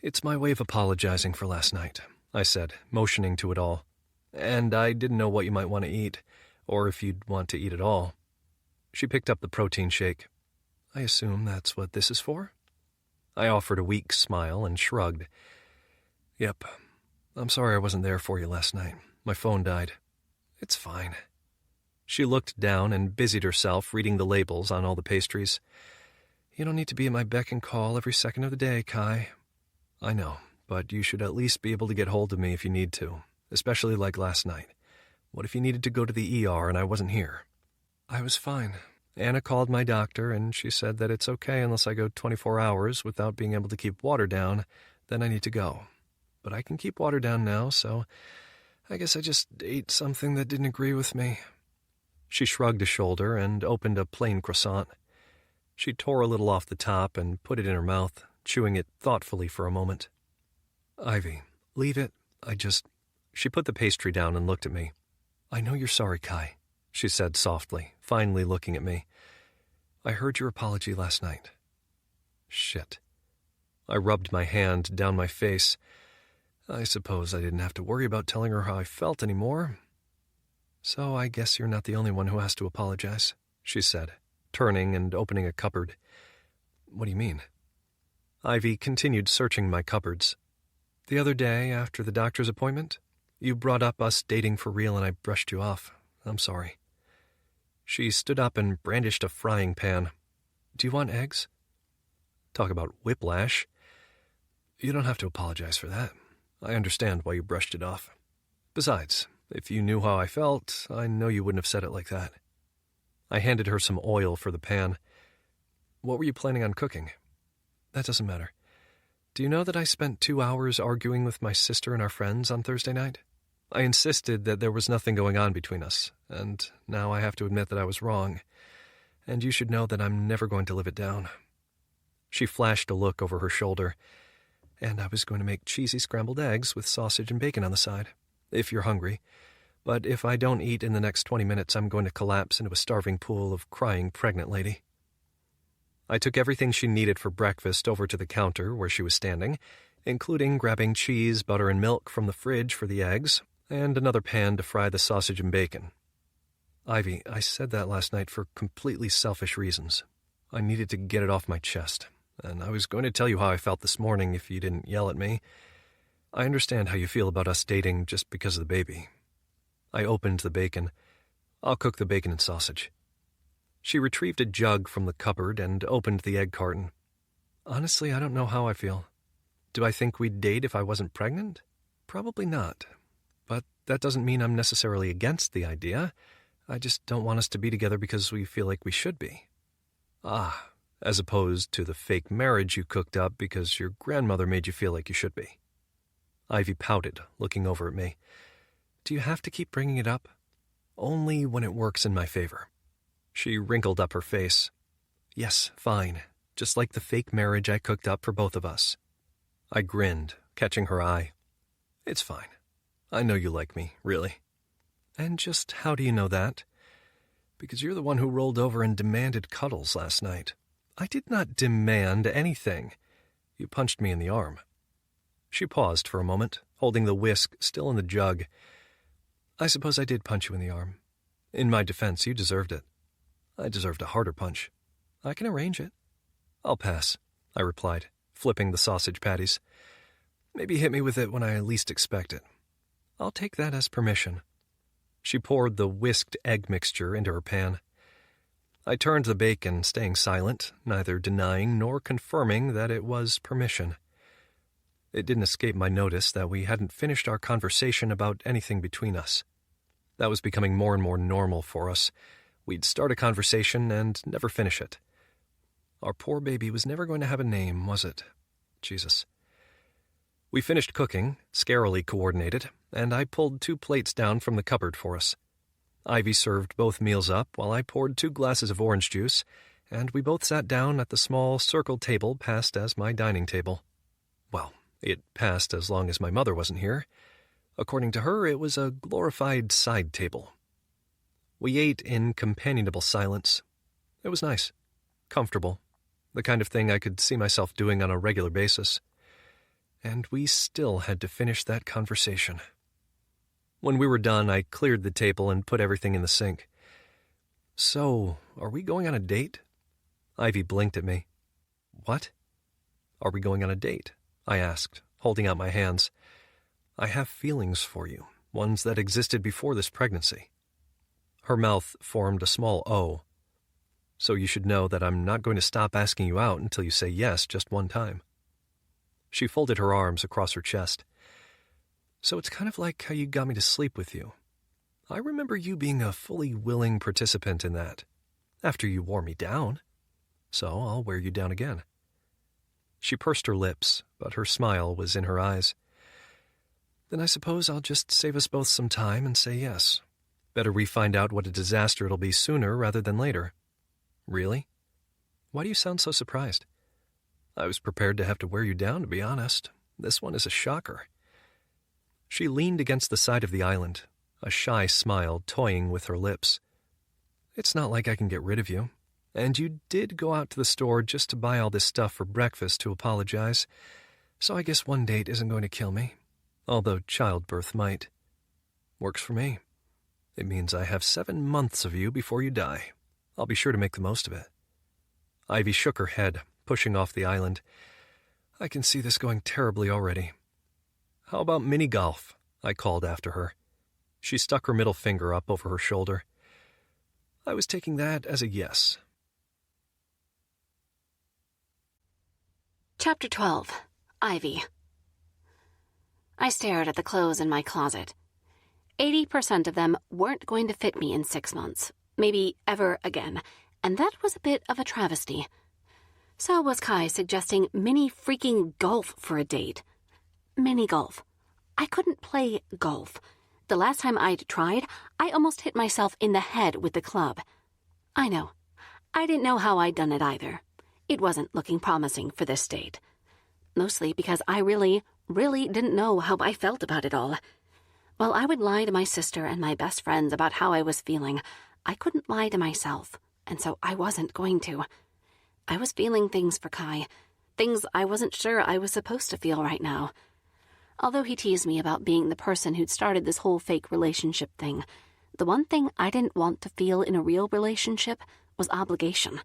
It's my way of apologizing for last night, I said, motioning to it all. And I didn't know what you might want to eat, or if you'd want to eat at all. She picked up the protein shake. I assume that's what this is for? I offered a weak smile and shrugged. Yep. I'm sorry I wasn't there for you last night. My phone died. It's fine. She looked down and busied herself reading the labels on all the pastries. You don't need to be at my beck and call every second of the day, Kai. I know, but you should at least be able to get hold of me if you need to, especially like last night. What if you needed to go to the ER and I wasn't here? I was fine. Anna called my doctor, and she said that it's okay unless I go 24 hours without being able to keep water down, Then I need to go. But I can keep water down now, so I guess I just ate something that didn't agree with me. She shrugged a shoulder and opened a plain croissant. She tore a little off the top and put it in her mouth, chewing it thoughtfully for a moment. Ivy, leave it. She put the pastry down and looked at me. I know you're sorry, Kai, she said softly, finally looking at me. I heard your apology last night. Shit. I rubbed my hand down my face. I suppose I didn't have to worry about telling her how I felt anymore. So I guess you're not the only one who has to apologize, she said, turning and opening a cupboard. What do you mean? Ivy continued searching my cupboards. The other day, after the doctor's appointment, you brought up us dating for real and I brushed you off. I'm sorry. She stood up and brandished a frying pan. Do you want eggs? Talk about whiplash. You don't have to apologize for that. I understand why you brushed it off. Besides, if you knew how I felt, I know you wouldn't have said it like that. I handed her some oil for the pan. What were you planning on cooking? That doesn't matter. Do you know that I spent 2 hours arguing with my sister and our friends on Thursday night? I insisted that there was nothing going on between us, and now I have to admit that I was wrong, and you should know that I'm never going to live it down. She flashed a look over her shoulder, and I was going to make cheesy scrambled eggs with sausage and bacon on the side, if you're hungry. But if I don't eat in the next 20 minutes, I'm going to collapse into a starving pool of crying pregnant lady. I took everything she needed for breakfast over to the counter where she was standing, including grabbing cheese, butter, and milk from the fridge for the eggs, and another pan to fry the sausage and bacon. Ivy, I said that last night for completely selfish reasons. I needed to get it off my chest, and I was going to tell you how I felt this morning if you didn't yell at me. I understand how you feel about us dating just because of the baby. I opened the bacon. I'll cook the bacon and sausage. She retrieved a jug from the cupboard and opened the egg carton. Honestly, I don't know how I feel. Do I think we'd date if I wasn't pregnant? Probably not. But that doesn't mean I'm necessarily against the idea. I just don't want us to be together because we feel like we should be. Ah, as opposed to the fake marriage you cooked up because your grandmother made you feel like you should be. Ivy pouted, looking over at me. Do you have to keep bringing it up? Only when it works in my favor. She wrinkled up her face. Yes, fine. Just like the fake marriage I cooked up for both of us. I grinned, catching her eye. It's fine. I know you like me, really. And just how do you know that? Because you're the one who rolled over and demanded cuddles last night. I did not demand anything. You punched me in the arm. She paused for a moment, holding the whisk still in the jug. I suppose I did punch you in the arm. In my defense, you deserved it. I deserved a harder punch. I can arrange it. I'll pass, I replied, flipping the sausage patties. Maybe hit me with it when I least expect it. I'll take that as permission. She poured the whisked egg mixture into her pan. I turned the bacon, staying silent, neither denying nor confirming that it was permission. It didn't escape my notice that we hadn't finished our conversation about anything between us. That was becoming more and more normal for us. We'd start a conversation and never finish it. Our poor baby was never going to have a name, was it? Jesus. We finished cooking, scarily coordinated, and I pulled 2 plates down from the cupboard for us. Ivy served both meals up while I poured 2 glasses of orange juice, and we both sat down at the small circled table passed as my dining table. Well, it passed as long as my mother wasn't here. According to her, it was a glorified side table. We ate in companionable silence. It was nice, comfortable, the kind of thing I could see myself doing on a regular basis. And we still had to finish that conversation. When we were done, I cleared the table and put everything in the sink. So, are we going on a date? Ivy blinked at me. What? Are we going on a date? I asked, holding out my hands. I have feelings for you, ones that existed before this pregnancy. Her mouth formed a small O. So you should know that I'm not going to stop asking you out until you say yes just one time. She folded her arms across her chest. So it's kind of like how you got me to sleep with you. I remember you being a fully willing participant in that, after you wore me down. So I'll wear you down again. She pursed her lips, but her smile was in her eyes. Then I suppose I'll just save us both some time and say yes. Better we find out what a disaster it'll be sooner rather than later. Really? Why do you sound so surprised? I was prepared to have to wear you down, to be honest. This one is a shocker. She leaned against the side of the island, a shy smile toying with her lips. It's not like I can get rid of you. And you did go out to the store just to buy all this stuff for breakfast to apologize, so I guess one date isn't going to kill me, although childbirth might. Works for me. It means I have 7 months of you before you die. I'll be sure to make the most of it. Ivy shook her head, pushing off the island. I can see this going terribly already. How about mini golf? I called after her. She stuck her middle finger up over her shoulder. I was taking that as a yes. Chapter 12. Ivy. I stared at the clothes in my closet. 80% of them weren't going to fit me in 6 months, maybe ever again, and that was a bit of a travesty. So was Kai suggesting mini freaking golf for a date. Mini golf. I couldn't play golf. The last time I'd tried, I almost hit myself in the head with the club. I know. I didn't know how I'd done it either. It wasn't looking promising for this date. Mostly because I really didn't know how I felt about it all. While I would lie to my sister and my best friends about how I was feeling, I couldn't lie to myself, and so I wasn't going to. I was feeling things for Kai, things I wasn't sure I was supposed to feel right now. Although he teased me about being the person who'd started this whole fake relationship thing, the one thing I didn't want to feel in a real relationship was obligation.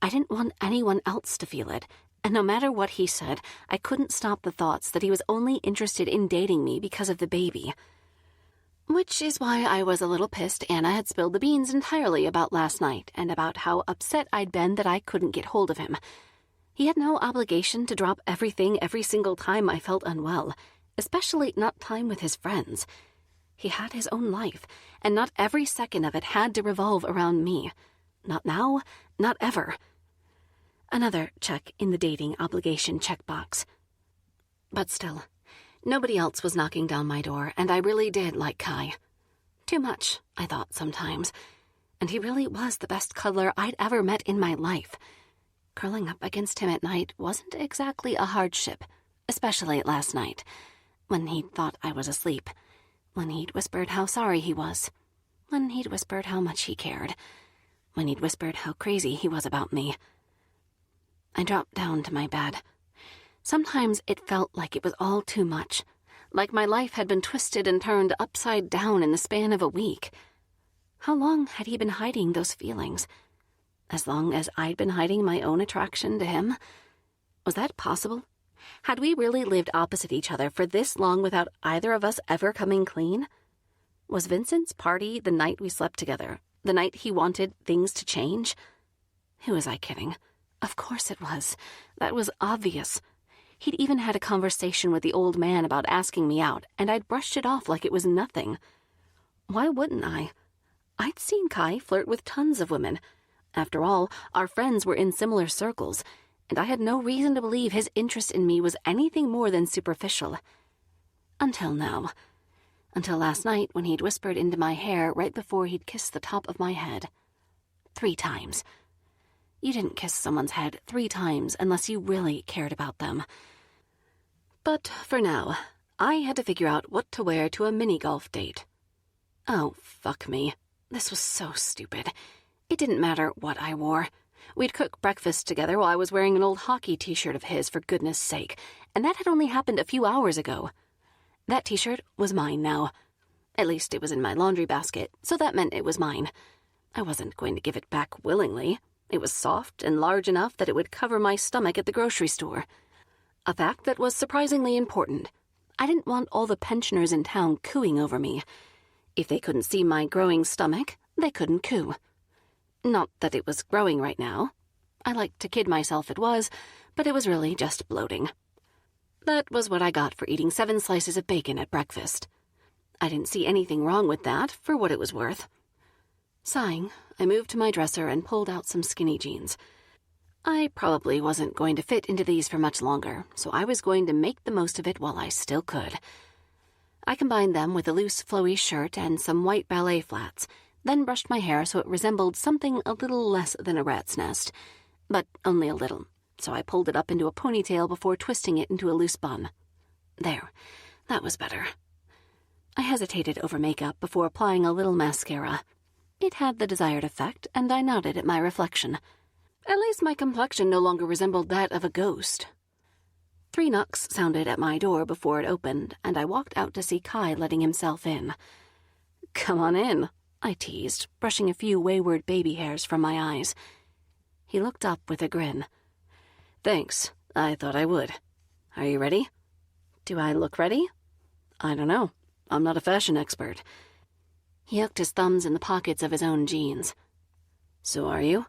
I didn't want anyone else to feel it, and no matter what he said, I couldn't stop the thoughts that he was only interested in dating me because of the baby. Which is why I was a little pissed Anna had spilled the beans entirely about last night and about how upset I'd been that I couldn't get hold of him. He had no obligation to drop everything every single time I felt unwell, especially not time with his friends. He had his own life, and not every second of it had to revolve around me. Not now, not ever. Another check in the dating obligation checkbox. But still, nobody else was knocking down my door, and I really did like Kai. Too much, I thought sometimes. And he really was the best cuddler I'd ever met in my life. Curling up against him at night wasn't exactly a hardship, especially last night, when he'd thought I was asleep, when he'd whispered how sorry he was, when he'd whispered how much he cared, when he'd whispered how crazy he was about me. I dropped down to my bed. Sometimes it felt like it was all too much, like my life had been twisted and turned upside down in the span of a week. How long had he been hiding those feelings? As long as I'd been hiding my own attraction to him? Was that possible? Had we really lived opposite each other for this long without either of us ever coming clean? Was Vincent's party the night we slept together, the night he wanted things to change? Who was I kidding? Of course it was. That was obvious. He'd even had a conversation with the old man about asking me out, and I'd brushed it off like it was nothing. Why wouldn't I? I'd seen Kai flirt with tons of women. After all, our friends were in similar circles, and I had no reason to believe his interest in me was anything more than superficial. Until now. Until last night when he'd whispered into my hair right before he'd kissed the top of my head. 3 times. You didn't kiss someone's head 3 times unless you really cared about them. But for now, I had to figure out what to wear to a mini-golf date. Oh, fuck me. This was so stupid. It didn't matter what I wore. We'd cook breakfast together while I was wearing an old hockey t-shirt of his, for goodness sake, and that had only happened a few hours ago. That t-shirt was mine now. At least it was in my laundry basket, so that meant it was mine. I wasn't going to give it back willingly. It was soft and large enough that it would cover my stomach at the grocery store. A fact that was surprisingly important. I didn't want all the pensioners in town cooing over me. If they couldn't see my growing stomach, they couldn't coo. Not that it was growing right now. I liked to kid myself it was, but it was really just bloating. That was what I got for eating 7 slices of bacon at breakfast. I didn't see anything wrong with that, for what it was worth. Sighing, I moved to my dresser and pulled out some skinny jeans. I probably wasn't going to fit into these for much longer, so I was going to make the most of it while I still could. I combined them with a loose, flowy shirt and some white ballet flats, then brushed my hair so it resembled something a little less than a rat's nest, but only a little, so I pulled it up into a ponytail before twisting it into a loose bun. There, that was better. I hesitated over makeup before applying a little mascara. It had the desired effect, and I nodded at my reflection. At least my complexion no longer resembled that of a ghost. 3 knocks sounded at my door before it opened, and I walked out to see Kai letting himself in. "Come on in," I teased, brushing a few wayward baby hairs from my eyes. He looked up with a grin. "Thanks, I thought I would. Are you ready?" "Do I look ready?" "I don't know. I'm not a fashion expert." He hooked his thumbs in the pockets of his own jeans. "So are you?"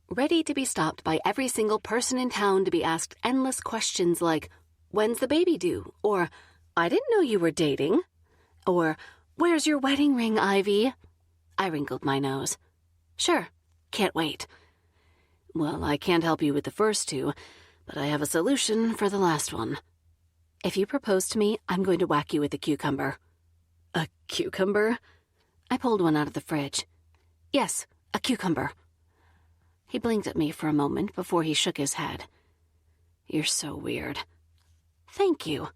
Ready to be stopped by every single person in town to be asked endless questions like, "When's the baby due?" Or, "I didn't know you were dating." Or, "Where's your wedding ring, Ivy?" I wrinkled my nose. "Sure, can't wait." "Well, I can't help you with the first 2, but I have a solution for the last one." "If you propose to me, I'm going to whack you with a cucumber." "A cucumber?" I pulled one out of the fridge. "Yes, a cucumber." He blinked at me for a moment before he shook his head. "You're so weird." "Thank you."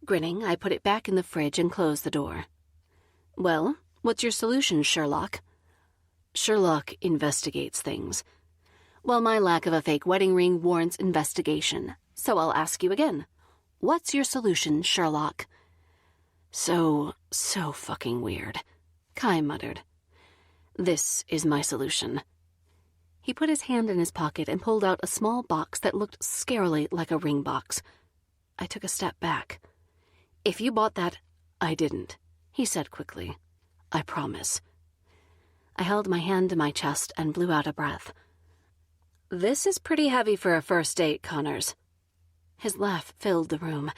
Grinning, I put it back in the fridge and closed the door. "Well, what's your solution, Sherlock?" "Sherlock investigates things." "Well, my lack of a fake wedding ring warrants investigation, so I'll ask you again. What's your solution, Sherlock?" So fucking weird," Kai muttered. "This is my solution." He put his hand in his pocket and pulled out a small box that looked scarily like a ring box. I took a step back. "If you bought that—" "I didn't," he said quickly. "I promise." I held my hand to my chest and blew out a breath. "This is pretty heavy for a first date, Connors." His laugh filled the room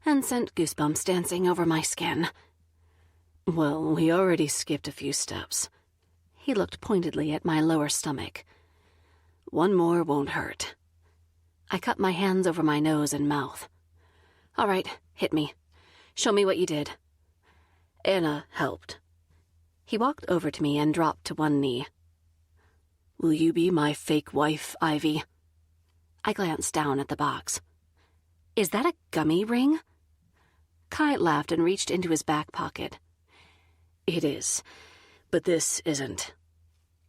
and sent goosebumps dancing over my skin. "Well, we already skipped a few steps." He looked pointedly at my lower stomach. "One more won't hurt." I cupped my hands over my nose and mouth. "All right, hit me. Show me what you did." Anna helped. He walked over to me and dropped to one knee. "Will you be my fake wife, Ivy?" I glanced down at the box. "Is that a gummy ring?" Kai laughed and reached into his back pocket. "It is, but this isn't."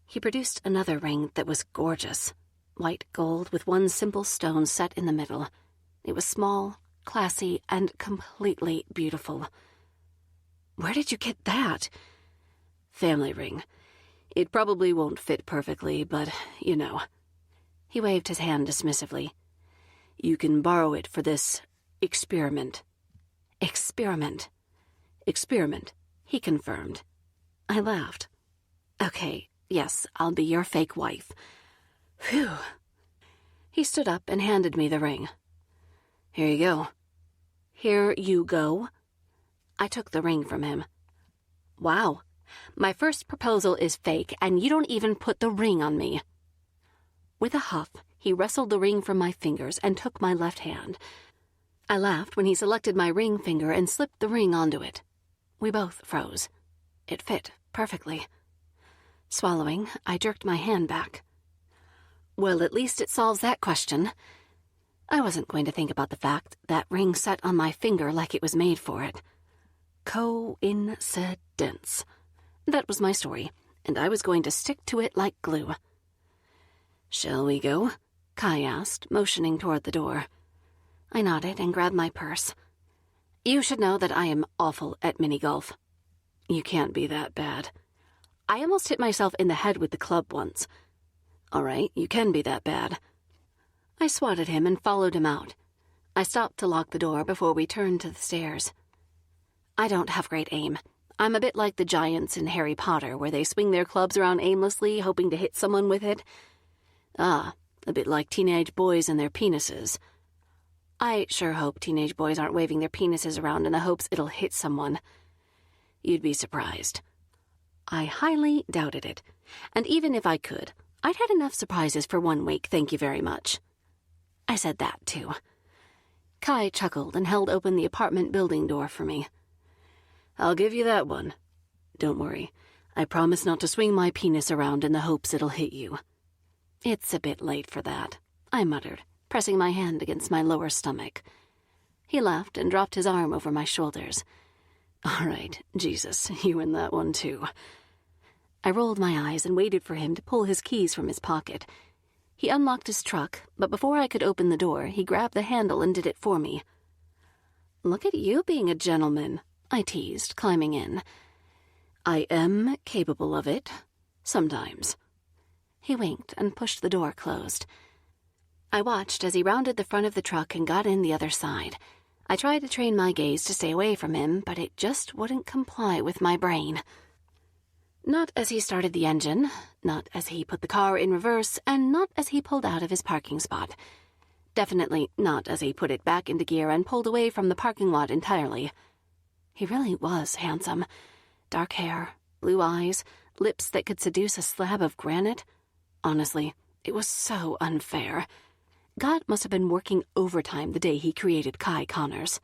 He produced another ring that was gorgeous, white gold with one simple stone set in the middle. It was small, classy, and completely beautiful. "Where did you get that?" "Family ring. It probably won't fit perfectly, but, you know." He waved his hand dismissively. "You can borrow it for this experiment." "Experiment?" "Experiment," he confirmed. I laughed. "Okay, yes, I'll be your fake wife." Phew. He stood up and handed me the ring. "Here you go." "Here you go?" I took the ring from him. "Wow, my first proposal is fake, and you don't even put the ring on me." With a huff, he wrestled the ring from my fingers and took my left hand. I laughed when he selected my ring finger and slipped the ring onto it. We both froze. It fit perfectly. Swallowing, I jerked my hand back. "Well, at least it solves that question." I wasn't going to think about the fact that ring sat on my finger like it was made for it. Coincidence. That was my story, and I was going to stick to it like glue. "Shall we go?" Kai asked, motioning toward the door. I nodded and grabbed my purse. "You should know that I am awful at mini-golf." "You can't be that bad." "I almost hit myself in the head with the club once." "All right, you can be that bad." I swatted him and followed him out. I stopped to lock the door before we turned to the stairs. I don't have great aim. I'm a bit like the giants in Harry Potter, where they swing their clubs around aimlessly, hoping to hit someone with it. A bit like teenage boys and their penises. I sure hope teenage boys aren't waving their penises around in the hopes it'll hit someone. You'd be surprised. I highly doubted it, and even if I could, I'd had enough surprises for 1 week, thank you very much. I said that, too. Kai chuckled and held open the apartment building door for me. I'll give you that one. Don't worry. I promise not to swing my penis around in the hopes it'll hit you. It's a bit late for that, I muttered, pressing my hand against my lower stomach. He laughed and dropped his arm over my shoulders. All right, Jesus, you in that one too. I rolled my eyes and waited for him to pull his keys from his pocket. He unlocked his truck, but before I could open the door, he grabbed the handle and did it for me. Look at you being a gentleman, I teased, climbing in. I am capable of it, sometimes. He winked and pushed the door closed. I watched as he rounded the front of the truck and got in the other side. I tried to train my gaze to stay away from him, but it just wouldn't comply with my brain. Not as he started the engine, not as he put the car in reverse, and not as he pulled out of his parking spot. Definitely not as he put it back into gear and pulled away from the parking lot entirely. He really was handsome. Dark hair, blue eyes, lips that could seduce a slab of granite. Honestly, it was so unfair. God must have been working overtime the day he created Kai Connors.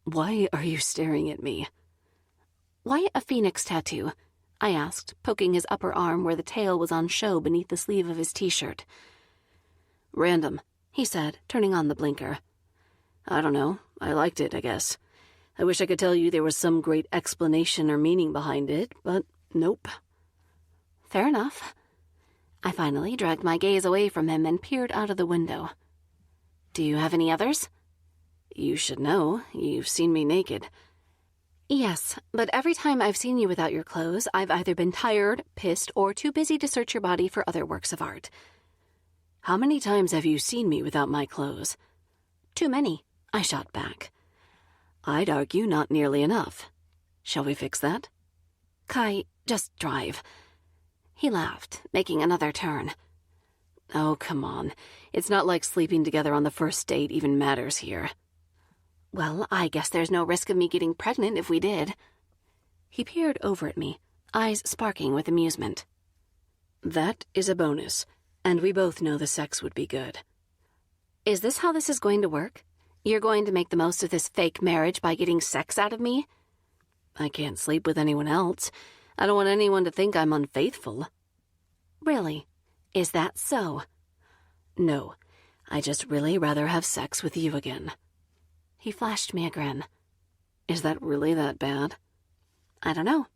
Why are you staring at me? Why a phoenix tattoo? I asked, poking his upper arm where the tail was on show beneath the sleeve of his t-shirt. Random, he said, turning on the blinker. I don't know. I liked it, I guess. I wish I could tell you there was some great explanation or meaning behind it, but nope. Fair enough. I finally dragged my gaze away from him and peered out of the window. Do you have any others? You should know. You've seen me naked. Yes, but every time I've seen you without your clothes, I've either been tired, pissed, or too busy to search your body for other works of art. How many times have you seen me without my clothes? Too many, I shot back. I'd argue not nearly enough. Shall we fix that? Kai, just drive. He laughed, making another turn. Oh, come on. It's not like sleeping together on the first date even matters here. Well, I guess there's no risk of me getting pregnant if we did. He peered over at me, eyes sparking with amusement. That is a bonus, and we both know the sex would be good. Is this how this is going to work? You're going to make the most of this fake marriage by getting sex out of me? I can't sleep with anyone else. I don't want anyone to think I'm unfaithful. Really? Is that so? No, I just really rather have sex with you again. He flashed me a grin. Is that really that bad? I don't know.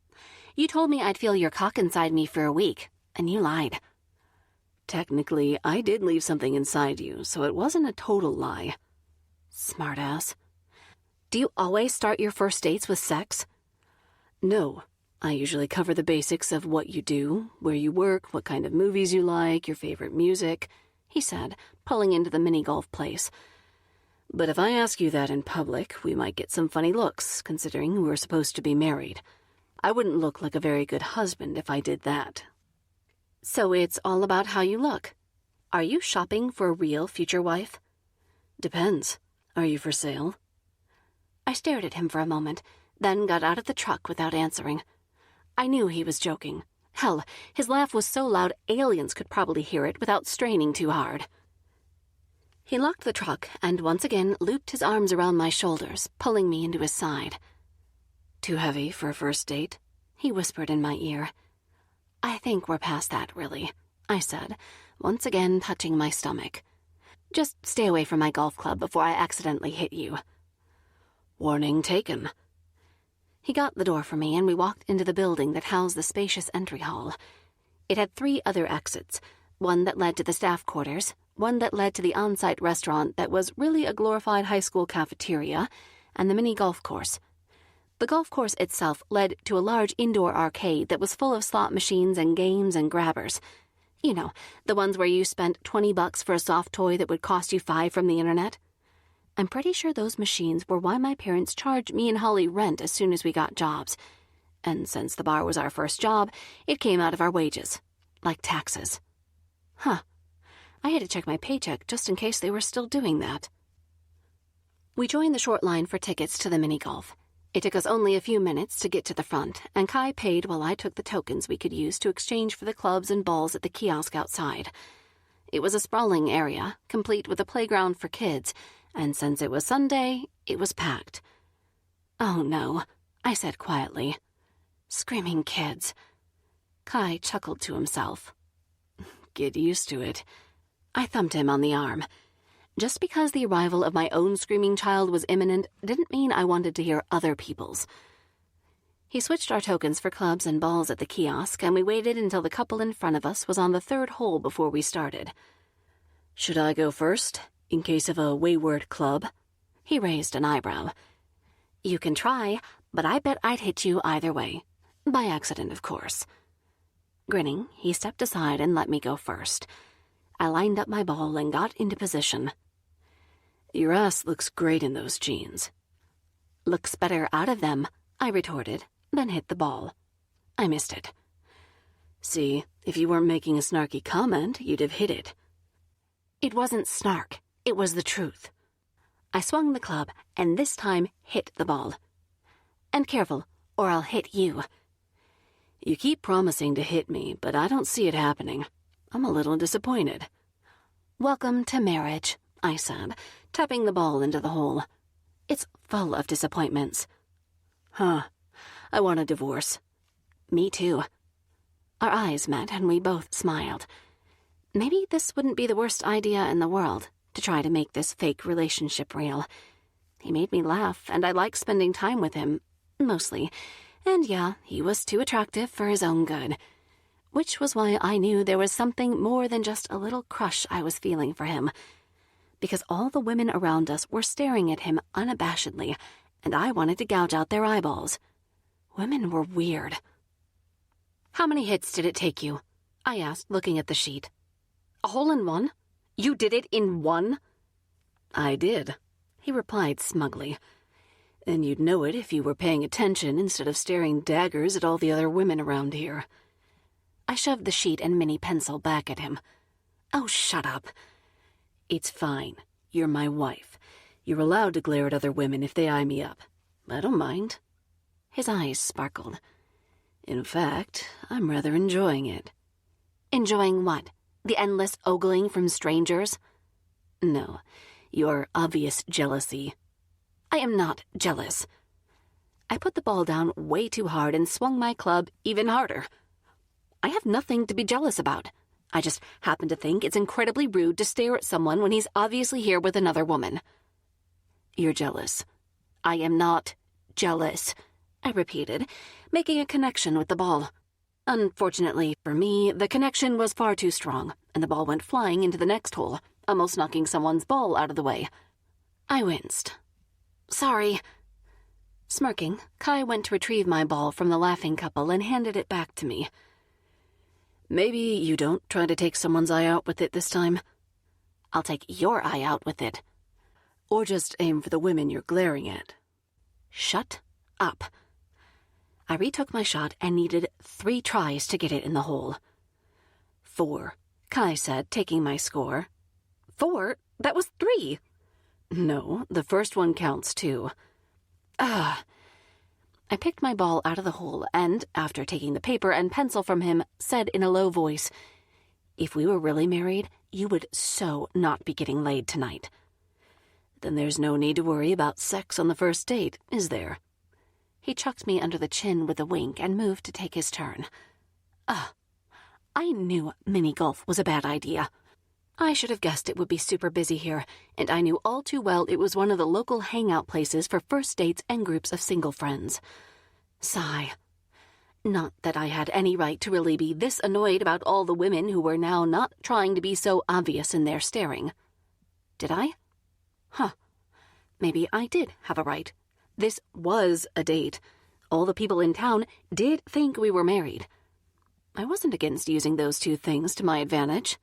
You told me I'd feel your cock inside me for a week, and you lied. Technically, I did leave something inside you, so it wasn't a total lie. Smartass. Do you always start your first dates with sex? No. I usually cover the basics of what you do, where you work, what kind of movies you like, your favorite music, he said, pulling into the mini-golf place. But if I ask you that in public, we might get some funny looks, considering we're supposed to be married. I wouldn't look like a very good husband if I did that. So it's all about how you look. Are you shopping for a real future wife? Depends. Are you for sale? I stared at him for a moment, then got out of the truck without answering. I knew he was joking. Hell, his laugh was so loud aliens could probably hear it without straining too hard. He locked the truck and once again looped his arms around my shoulders, pulling me into his side. Too heavy for a first date? He whispered in my ear. I think we're past that, really, I said, once again touching my stomach. Just stay away from my golf club before I accidentally hit you. Warning taken. He got the door for me, and we walked into the building that housed the spacious entry hall. It had 3 other exits, one that led to the staff quarters, one that led to the on-site restaurant that was really a glorified high school cafeteria, and the mini golf course. The golf course itself led to a large indoor arcade that was full of slot machines and games and grabbers. You know, the ones where you spent $20 for a soft toy that would cost you $5 from the internet. I'm pretty sure those machines were why my parents charged me and Holly rent as soon as we got jobs. And since the bar was our first job, it came out of our wages. Like taxes. Huh. I had to check my paycheck just in case they were still doing that. We joined the short line for tickets to the mini-golf. It took us only a few minutes to get to the front, and Kai paid while I took the tokens we could use to exchange for the clubs and balls at the kiosk outside. It was a sprawling area, complete with a playground for kids, and since it was Sunday, it was packed. "Oh no," I said quietly. "Screaming kids." Kai chuckled to himself. "Get used to it." I thumped him on the arm. Just because the arrival of my own screaming child was imminent didn't mean I wanted to hear other people's. He switched our tokens for clubs and balls at the kiosk, and we waited until the couple in front of us was on the third hole before we started. "Should I go first, in case of a wayward club?" He raised an eyebrow. "You can try, but I bet I'd hit you either way. By accident, of course." Grinning, he stepped aside and let me go first. I lined up my ball and got into position. "Your ass looks great in those jeans." "Looks better out of them," I retorted, then hit the ball. I missed it. "See, if you weren't making a snarky comment, you'd have hit it." It wasn't snark. It was the truth. I swung the club and this time hit the ball. "And careful, or I'll hit you." "You keep promising to hit me, but I don't see it happening. I'm a little disappointed." "Welcome to marriage," I said, tapping the ball into the hole. "It's full of disappointments." "Huh. I want a divorce." "Me too." Our eyes met and we both smiled. Maybe this wouldn't be the worst idea in the world, to try to make this fake relationship real. He made me laugh, and I liked spending time with him, mostly. And yeah, he was too attractive for his own good. Which was why I knew there was something more than just a little crush I was feeling for him. Because all the women around us were staring at him unabashedly, and I wanted to gouge out their eyeballs. Women were weird. "How many hits did it take you?" I asked, looking at the sheet. "A hole in one? You did it in one?" "I did," he replied smugly. "And you'd know it if you were paying attention instead of staring daggers at all the other women around here." I shoved the sheet and mini pencil back at him. "Oh, shut up." "It's fine. You're my wife. You're allowed to glare at other women if they eye me up. I don't mind." His eyes sparkled. "In fact, I'm rather enjoying it." "Enjoying what? The endless ogling from strangers?" "No, your obvious jealousy." "I am not jealous." I put the ball down way too hard and swung my club even harder. "I have nothing to be jealous about. I just happen to think it's incredibly rude to stare at someone when he's obviously here with another woman." "You're jealous." "I am not jealous," I repeated, making a connection with the ball. Unfortunately for me, the connection was far too strong, and the ball went flying into the next hole, almost knocking someone's ball out of the way. I winced. "Sorry." Smirking, Kai went to retrieve my ball from the laughing couple and handed it back to me. "Maybe you don't try to take someone's eye out with it this time." "I'll take your eye out with it." "Or just aim for the women you're glaring at." "Shut up." I retook my shot and needed 3 tries to get it in the hole. 4, Kai said, taking my score. 4? That was 3. "No, the first one counts too." Ugh. I picked my ball out of the hole and, after taking the paper and pencil from him, said in a low voice, "If we were really married, you would so not be getting laid tonight." "Then there's no need to worry about sex on the first date, is there?" He chucked me under the chin with a wink and moved to take his turn. Ugh. I knew mini-golf was a bad idea. I should have guessed it would be super busy here, and I knew all too well it was one of the local hangout places for first dates and groups of single friends. Sigh. Not that I had any right to really be this annoyed about all the women who were now not trying to be so obvious in their staring. Did I? Huh. Maybe I did have a right. This was a date. All the people in town did think we were married. I wasn't against using those 2 things to my advantage.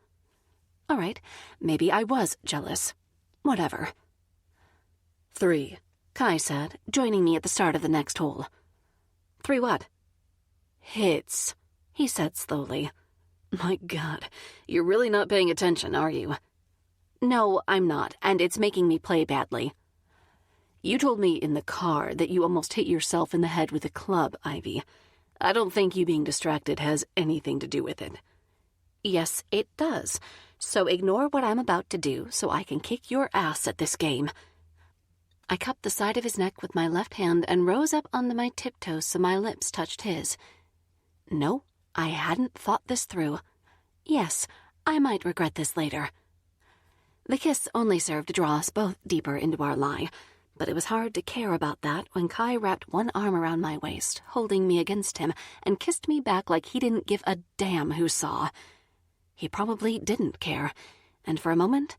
All right, maybe I was jealous. Whatever. 3, Kai said, joining me at the start of the next hole. 3 what? "Hits," he said slowly. "My God, you're really not paying attention, are you?" "No, I'm not, and it's making me play badly." You told me in the car that you almost hit yourself in the head with a club, Ivy. I don't think you being distracted has anything to do with it. Yes, it does. So ignore what I'm about to do so I can kick your ass at this game. I cupped the side of his neck with my left hand and rose up onto my tiptoes so my lips touched his. No, I hadn't thought this through. Yes, I might regret this later. The kiss only served to draw us both deeper into our lie, but it was hard to care about that when Kai wrapped one arm around my waist, holding me against him, and kissed me back like he didn't give a damn who saw. He probably didn't care, and for a moment,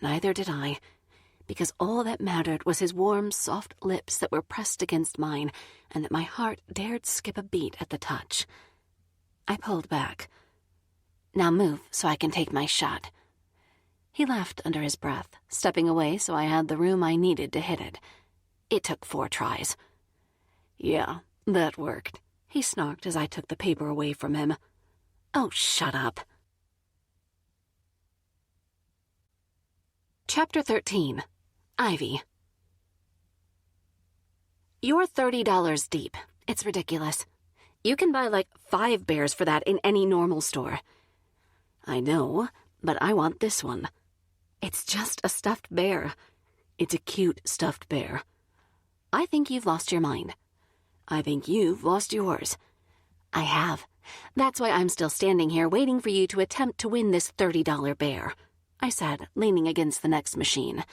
neither did I, because all that mattered was his warm, soft lips that were pressed against mine, and that my heart dared skip a beat at the touch. I pulled back. Now move so I can take my shot. He laughed under his breath, stepping away so I had the room I needed to hit it. It took 4 tries. Yeah, that worked, he snarked as I took the paper away from him. Oh, shut up. Chapter 13. Ivy. You're $30 deep. It's ridiculous. You can buy like 5 bears for that in any normal store. I know, but I want this one. It's just a stuffed bear. It's a cute stuffed bear. I think you've lost your mind. I think you've lost yours. I have. That's why I'm still standing here waiting for you to attempt to win this $30 bear, I said, leaning against the next machine.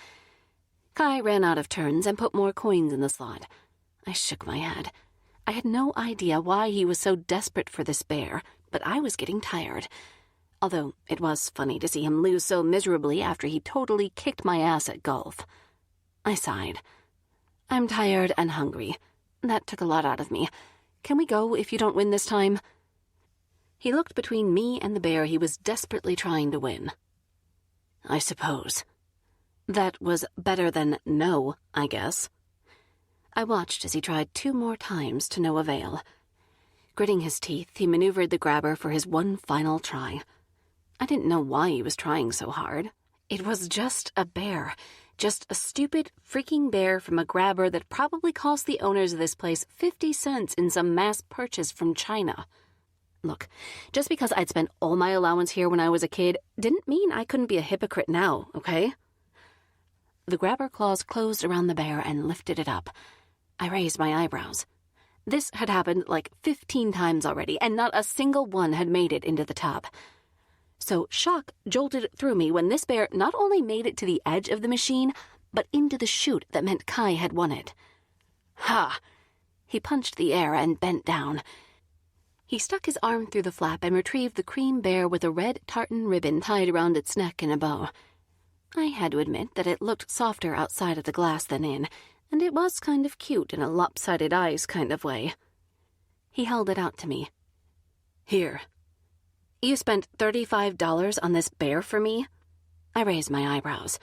Kai ran out of turns and put more coins in the slot. I shook my head. I had no idea why he was so desperate for this bear, but I was getting tired. Although it was funny to see him lose so miserably after he totally kicked my ass at golf. I sighed. I'm tired and hungry. That took a lot out of me. Can we go if you don't win this time? He looked between me and the bear he was desperately trying to win. I suppose. That was better than no, I guess. I watched as he tried 2 more times to no avail. Gritting his teeth, he maneuvered the grabber for his one final try. I didn't know why he was trying so hard. It was just a bear. Just a stupid, freaking bear from a grabber that probably cost the owners of this place 50 cents in some mass purchase from China. Look, just because I'd spent all my allowance here when I was a kid didn't mean I couldn't be a hypocrite now, okay? The grabber claws closed around the bear and lifted it up. I raised my eyebrows. This had happened like 15 times already, and not a single one had made it into the tub. So shock jolted through me when this bear not only made it to the edge of the machine, but into the chute that meant Kai had won it. Ha! He punched the air and bent down. He stuck his arm through the flap and retrieved the cream bear with a red tartan ribbon tied around its neck in a bow. I had to admit that it looked softer outside of the glass than in, and it was kind of cute in a lopsided eyes kind of way. He held it out to me. Here. You spent $35 on this bear for me? I raised my eyebrows.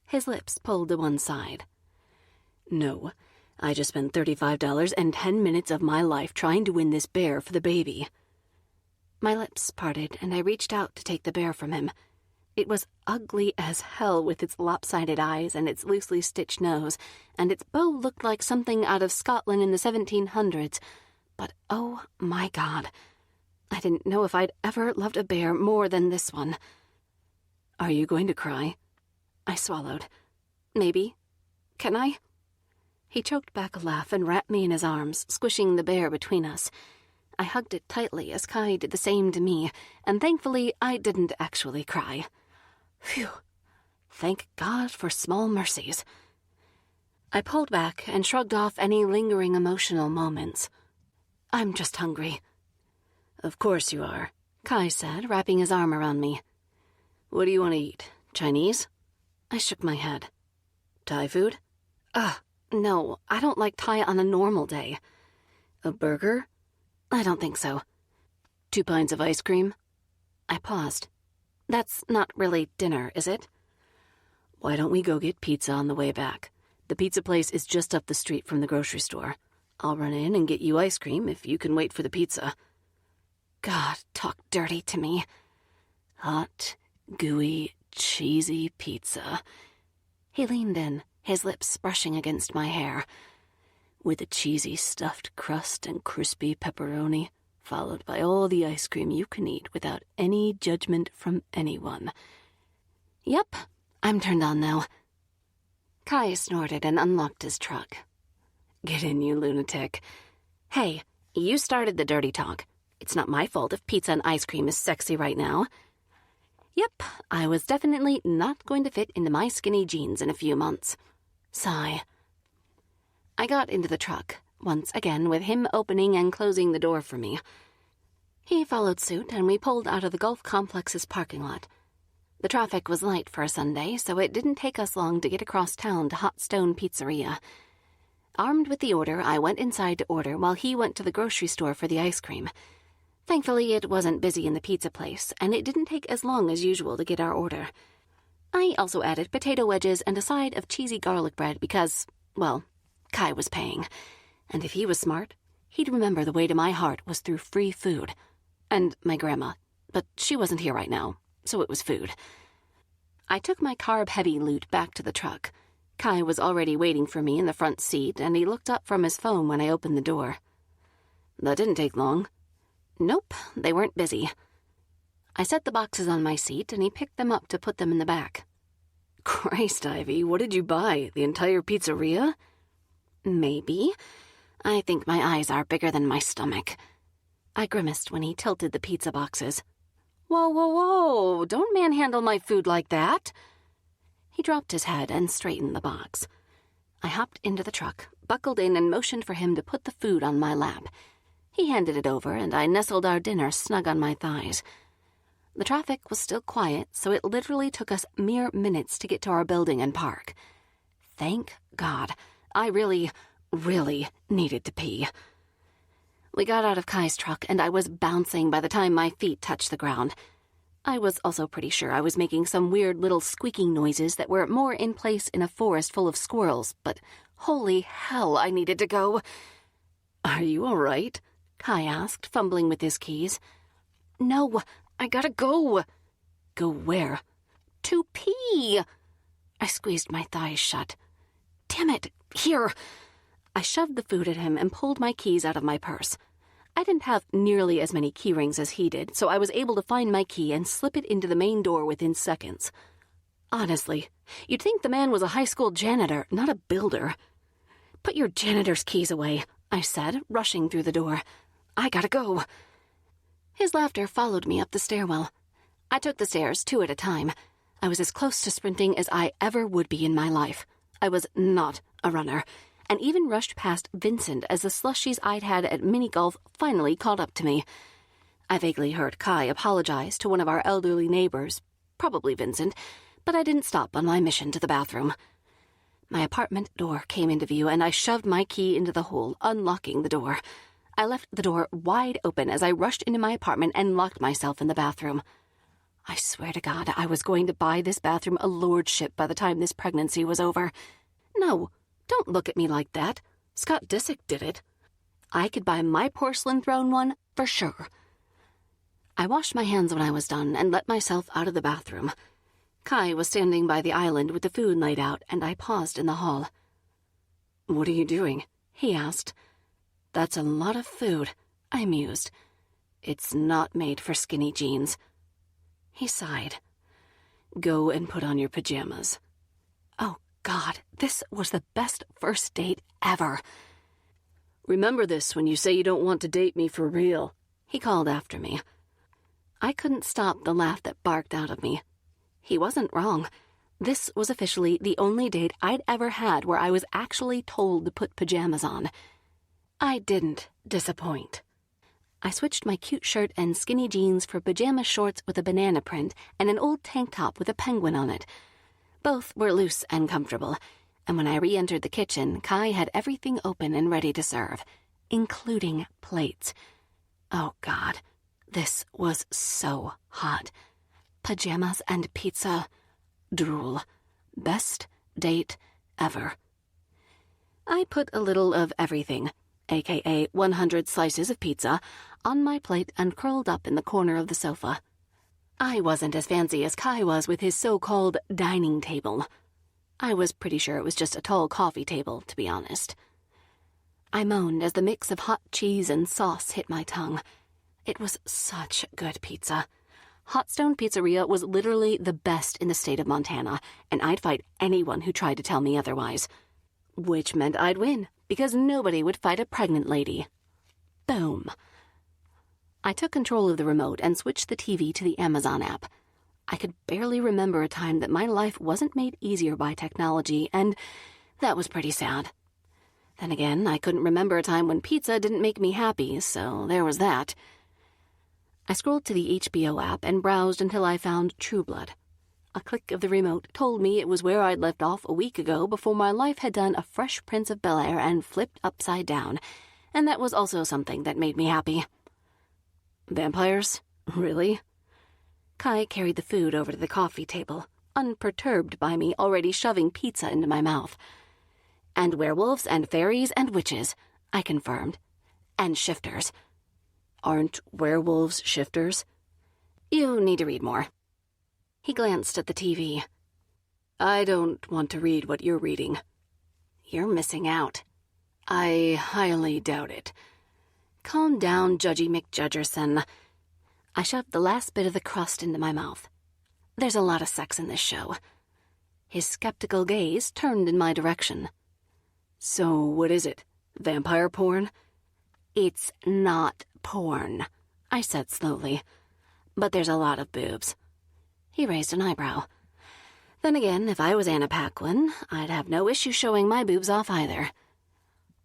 His lips pulled to one side. No, I just spent $35 and 10 minutes of my life trying to win this bear for the baby. My lips parted and I reached out to take the bear from him. It was ugly as hell with its lopsided eyes and its loosely stitched nose, and its bow looked like something out of Scotland in the 1700s. But oh my God, I didn't know if I'd ever loved a bear more than this one. Are you going to cry? I swallowed. Maybe. Can I? He choked back a laugh and wrapped me in his arms, squishing the bear between us. I hugged it tightly as Kai did the same to me, and thankfully I didn't actually cry. Phew. Thank God for small mercies. I pulled back and shrugged off any lingering emotional moments. I'm just hungry. Of course you are, Kai said, wrapping his arm around me. What do you want to eat? Chinese? I shook my head. Thai food? No, I don't like Thai on a normal day. A burger? I don't think so. 2 pints of ice cream? I paused. That's not really dinner, is it? Why don't we go get pizza on the way back? The pizza place is just up the street from the grocery store. I'll run in and get you ice cream if you can wait for the pizza. God, talk dirty to me. Hot, gooey, cheesy pizza. He leaned in, his lips brushing against my hair, with a cheesy stuffed crust and crispy pepperoni, followed by all the ice cream you can eat without any judgment from anyone. Yep, I'm turned on now. Kai snorted and unlocked his truck. Get in, you lunatic. Hey, you started the dirty talk. It's not my fault if pizza and ice cream is sexy right now. Yep, I was definitely not going to fit into my skinny jeans in a few months. Sigh. I got into the truck, once again with him opening and closing the door for me. He followed suit, and we pulled out of the golf complex's parking lot. The traffic was light for a Sunday, so it didn't take us long to get across town to Hot Stone Pizzeria. Armed with the order, I went inside to order while he went to the grocery store for the ice cream. Thankfully, it wasn't busy in the pizza place, and it didn't take as long as usual to get our order. I also added potato wedges and a side of cheesy garlic bread because, well, Kai was paying. And if he was smart, he'd remember the way to my heart was through free food. And my grandma. But she wasn't here right now, so it was food. I took my carb-heavy loot back to the truck. Kai was already waiting for me in the front seat, and he looked up from his phone when I opened the door. That didn't take long. Nope, they weren't busy. I set the boxes on my seat, and he picked them up to put them in the back. Christ, Ivy, what did you buy? The entire pizzeria? Maybe. I think my eyes are bigger than my stomach. I grimaced when he tilted the pizza boxes. Whoa, whoa, whoa, don't manhandle my food like that. He dropped his head and straightened the box. I hopped into the truck, buckled in, and motioned for him to put the food on my lap. He handed it over, and I nestled our dinner snug on my thighs. The traffic was still quiet, so it literally took us mere minutes to get to our building and park. Thank God. I really needed to pee. We got out of Kai's truck, and I was bouncing by the time my feet touched the ground. I was also pretty sure I was making some weird little squeaking noises that were more in place in a forest full of squirrels, but holy hell, I needed to go. Are you all right? Kai asked, fumbling with his keys. No, I gotta go. Go where? To pee. I squeezed my thighs shut. Damn it, here. I shoved the food at him and pulled my keys out of my purse. I didn't have nearly as many key rings as he did, so I was able to find my key and slip it into the main door within seconds. Honestly, you'd think the man was a high school janitor, not a builder. Put your janitor's keys away, I said, rushing through the door. I gotta go. His laughter followed me up the stairwell. I took the stairs 2 at a time. I was as close to sprinting as I ever would be in my life. I was not a runner, and even rushed past Vincent as the slushies I'd had at mini-golf finally caught up to me. I vaguely heard Kai apologize to one of our elderly neighbors, probably Vincent, but I didn't stop on my mission to the bathroom. My apartment door came into view, and I shoved my key into the hole, unlocking the door. I left the door wide open as I rushed into my apartment and locked myself in the bathroom. I swear to God, I was going to buy this bathroom a lordship by the time this pregnancy was over. No, don't look at me like that. Scott Disick did it. I could buy my porcelain throne one for sure. I washed my hands when I was done and let myself out of the bathroom. Kai was standing by the island with the food laid out, and I paused in the hall. What are you doing? He asked. That's a lot of food, I mused. It's not made for skinny jeans. He sighed. Go and put on your pajamas. Oh, God, this was the best first date ever. Remember this when you say you don't want to date me for real, he called after me. I couldn't stop the laugh that barked out of me. He wasn't wrong. This was officially the only date I'd ever had where I was actually told to put pajamas on. I didn't disappoint. I switched my cute shirt and skinny jeans for pajama shorts with a banana print and an old tank top with a penguin on it. Both were loose and comfortable, and when I re-entered the kitchen, Kai had everything open and ready to serve, including plates. Oh, God, this was so hot. Pajamas and pizza. Drool. Best date ever. I put a little of everything, aka 100 slices of pizza, on my plate and curled up in the corner of the sofa. I wasn't as fancy as Kai was with his so-called dining table. I was pretty sure it was just a tall coffee table, to be honest. I moaned as the mix of hot cheese and sauce hit my tongue. It was such good pizza. Hot Stone Pizzeria was literally the best in the state of Montana, and I'd fight anyone who tried to tell me otherwise. Which meant I'd win, because nobody would fight a pregnant lady. Boom. I took control of the remote and switched the TV to the Amazon app. I could barely remember a time that my life wasn't made easier by technology, and that was pretty sad. Then again, I couldn't remember a time when pizza didn't make me happy, so there was that. I scrolled to the HBO app and browsed until I found True Blood. A click of the remote told me it was where I'd left off a week ago before my life had done a Fresh Prince of Bel-Air and flipped upside down, and that was also something that made me happy. Vampires? Really? Kai carried the food over to the coffee table, unperturbed by me already shoving pizza into my mouth. And werewolves and fairies and witches, I confirmed. And shifters. Aren't werewolves shifters? You need to read more. He glanced at the TV. I don't want to read what you're reading. You're missing out. I highly doubt it. Calm down, Judgy McJudgerson. I shoved the last bit of the crust into my mouth. There's a lot of sex in this show. His skeptical gaze turned in my direction. So what is it? Vampire porn? It's not porn, I said slowly. But there's a lot of boobs. He raised an eyebrow. Then again, if I was Anna Paquin, I'd have no issue showing my boobs off either.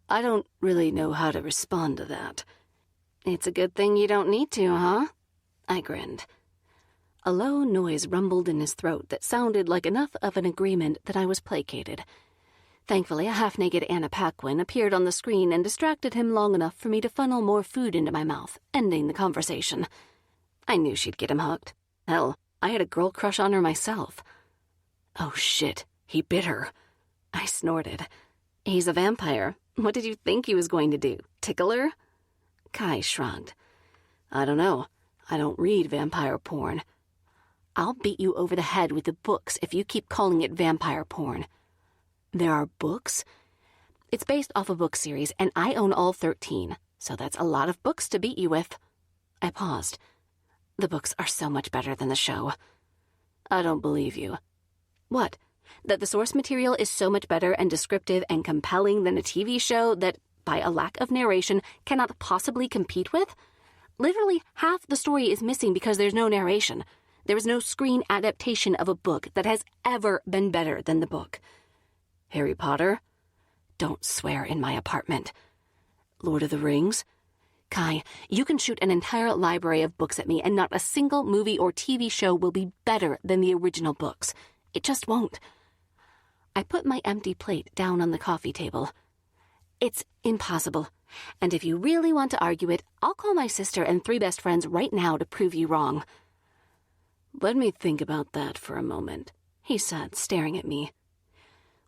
I don't really know how to respond to that. It's a good thing you don't need to, huh? I grinned. A low noise rumbled in his throat that sounded like enough of an agreement that I was placated. Thankfully, a half-naked Anna Paquin appeared on the screen and distracted him long enough for me to funnel more food into my mouth, ending the conversation. I knew she'd get him hooked. Hell, I had a girl crush on her myself. Oh shit, he bit her. I snorted. He's a vampire. What did you think he was going to do? Tickle her? Kai shrugged. I don't know. I don't read vampire porn. I'll beat you over the head with the books if you keep calling it vampire porn. There are books? It's based off a book series, and I own all 13, so that's a lot of books to beat you with. I paused. The books are so much better than the show. I don't believe you. What? That the source material is so much better and descriptive and compelling than a TV show that, by a lack of narration, cannot possibly compete with? Literally half the story is missing because there's no narration. There is no screen adaptation of a book that has ever been better than the book. Harry Potter? Don't swear in my apartment. Lord of the Rings? Kai, you can shoot an entire library of books at me and not a single movie or TV show will be better than the original books. It just won't. I put my empty plate down on the coffee table. It's impossible. And if you really want to argue it, I'll call my sister and 3 best friends right now to prove you wrong. Let me think about that for a moment, he said, staring at me.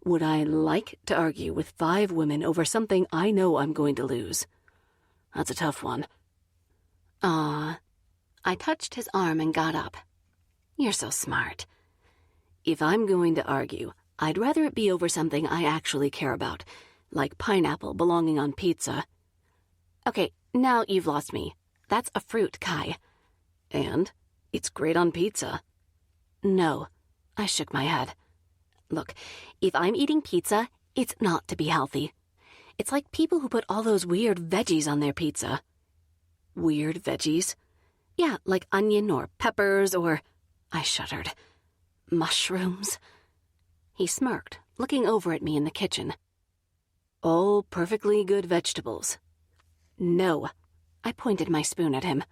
Would I like to argue with 5 women over something I know I'm going to lose? That's a tough one. I touched his arm and got up. You're so smart. If I'm going to argue, I'd rather it be over something I actually care about, like pineapple belonging on pizza. Okay, now you've lost me. That's a fruit, Kai. And? It's great on pizza. No, I shook my head. Look, if I'm eating pizza, it's not to be healthy. It's like people who put all those weird veggies on their pizza. Weird veggies? Yeah, like onion or peppers or... I shuddered. Mushrooms? He smirked, looking over at me in the kitchen. All perfectly good vegetables. No. I pointed my spoon at him.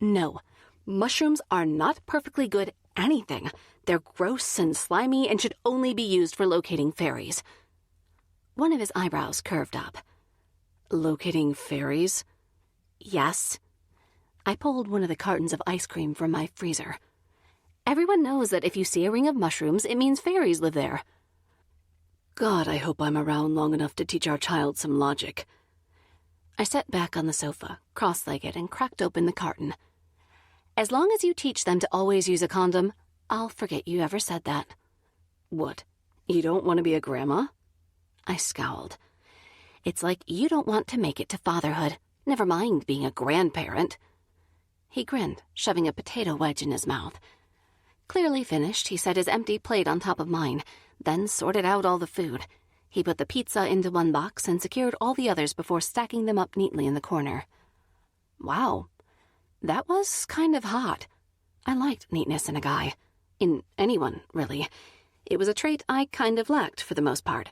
No. Mushrooms are not perfectly good anything. They're gross and slimy and should only be used for locating fairies. One of his eyebrows curved up. Locating fairies? Yes. I pulled one of the cartons of ice cream from my freezer. Everyone knows that if you see a ring of mushrooms, it means fairies live there. God, I hope I'm around long enough to teach our child some logic. I sat back on the sofa, cross-legged, and cracked open the carton. As long as you teach them to always use a condom, I'll forget you ever said that. What? You don't want to be a grandma? I scowled. It's like you don't want to make it to fatherhood, never mind being a grandparent. He grinned, shoving a potato wedge in his mouth. Clearly finished, he set his empty plate on top of mine, then sorted out all the food. He put the pizza into one box and secured all the others before stacking them up neatly in the corner. Wow, that was kind of hot. I liked neatness in a guy. In anyone, really. It was a trait I kind of lacked for the most part.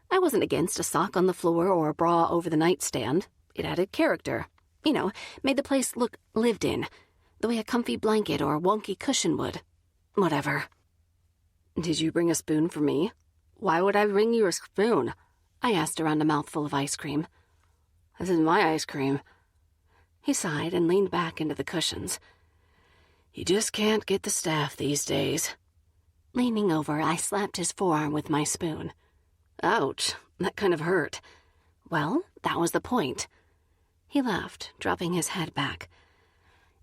I wasn't against a sock on the floor or a bra over the nightstand. It added character. You know, made the place look lived in, the way a comfy blanket or a wonky cushion would. Whatever. Did you bring a spoon for me? Why would I bring you a spoon? I asked around a mouthful of ice cream. This is my ice cream. He sighed and leaned back into the cushions. You just can't get the staff these days. Leaning over, I slapped his forearm with my spoon. Ouch, that kind of hurt. Well, that was the point. He laughed, dropping his head back.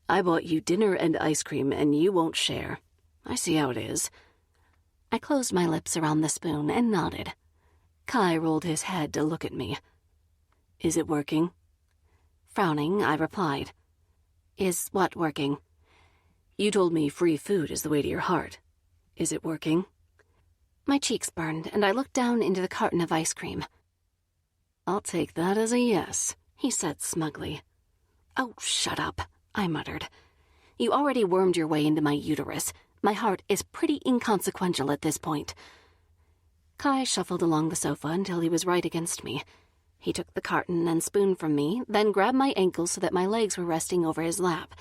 I bought you dinner and ice cream, and you won't share. I see how it is. I closed my lips around the spoon and nodded. Kai rolled his head to look at me. Is it working? Frowning, I replied. Is what working? You told me free food is the way to your heart. Is it working? My cheeks burned, and I looked down into the carton of ice cream. I'll take that as a yes, he said smugly. Oh, shut up, I muttered. You already wormed your way into my uterus. My heart is pretty inconsequential at this point. Kai shuffled along the sofa until he was right against me. He took the carton and spoon from me, then grabbed my ankles so that my legs were resting over his lap.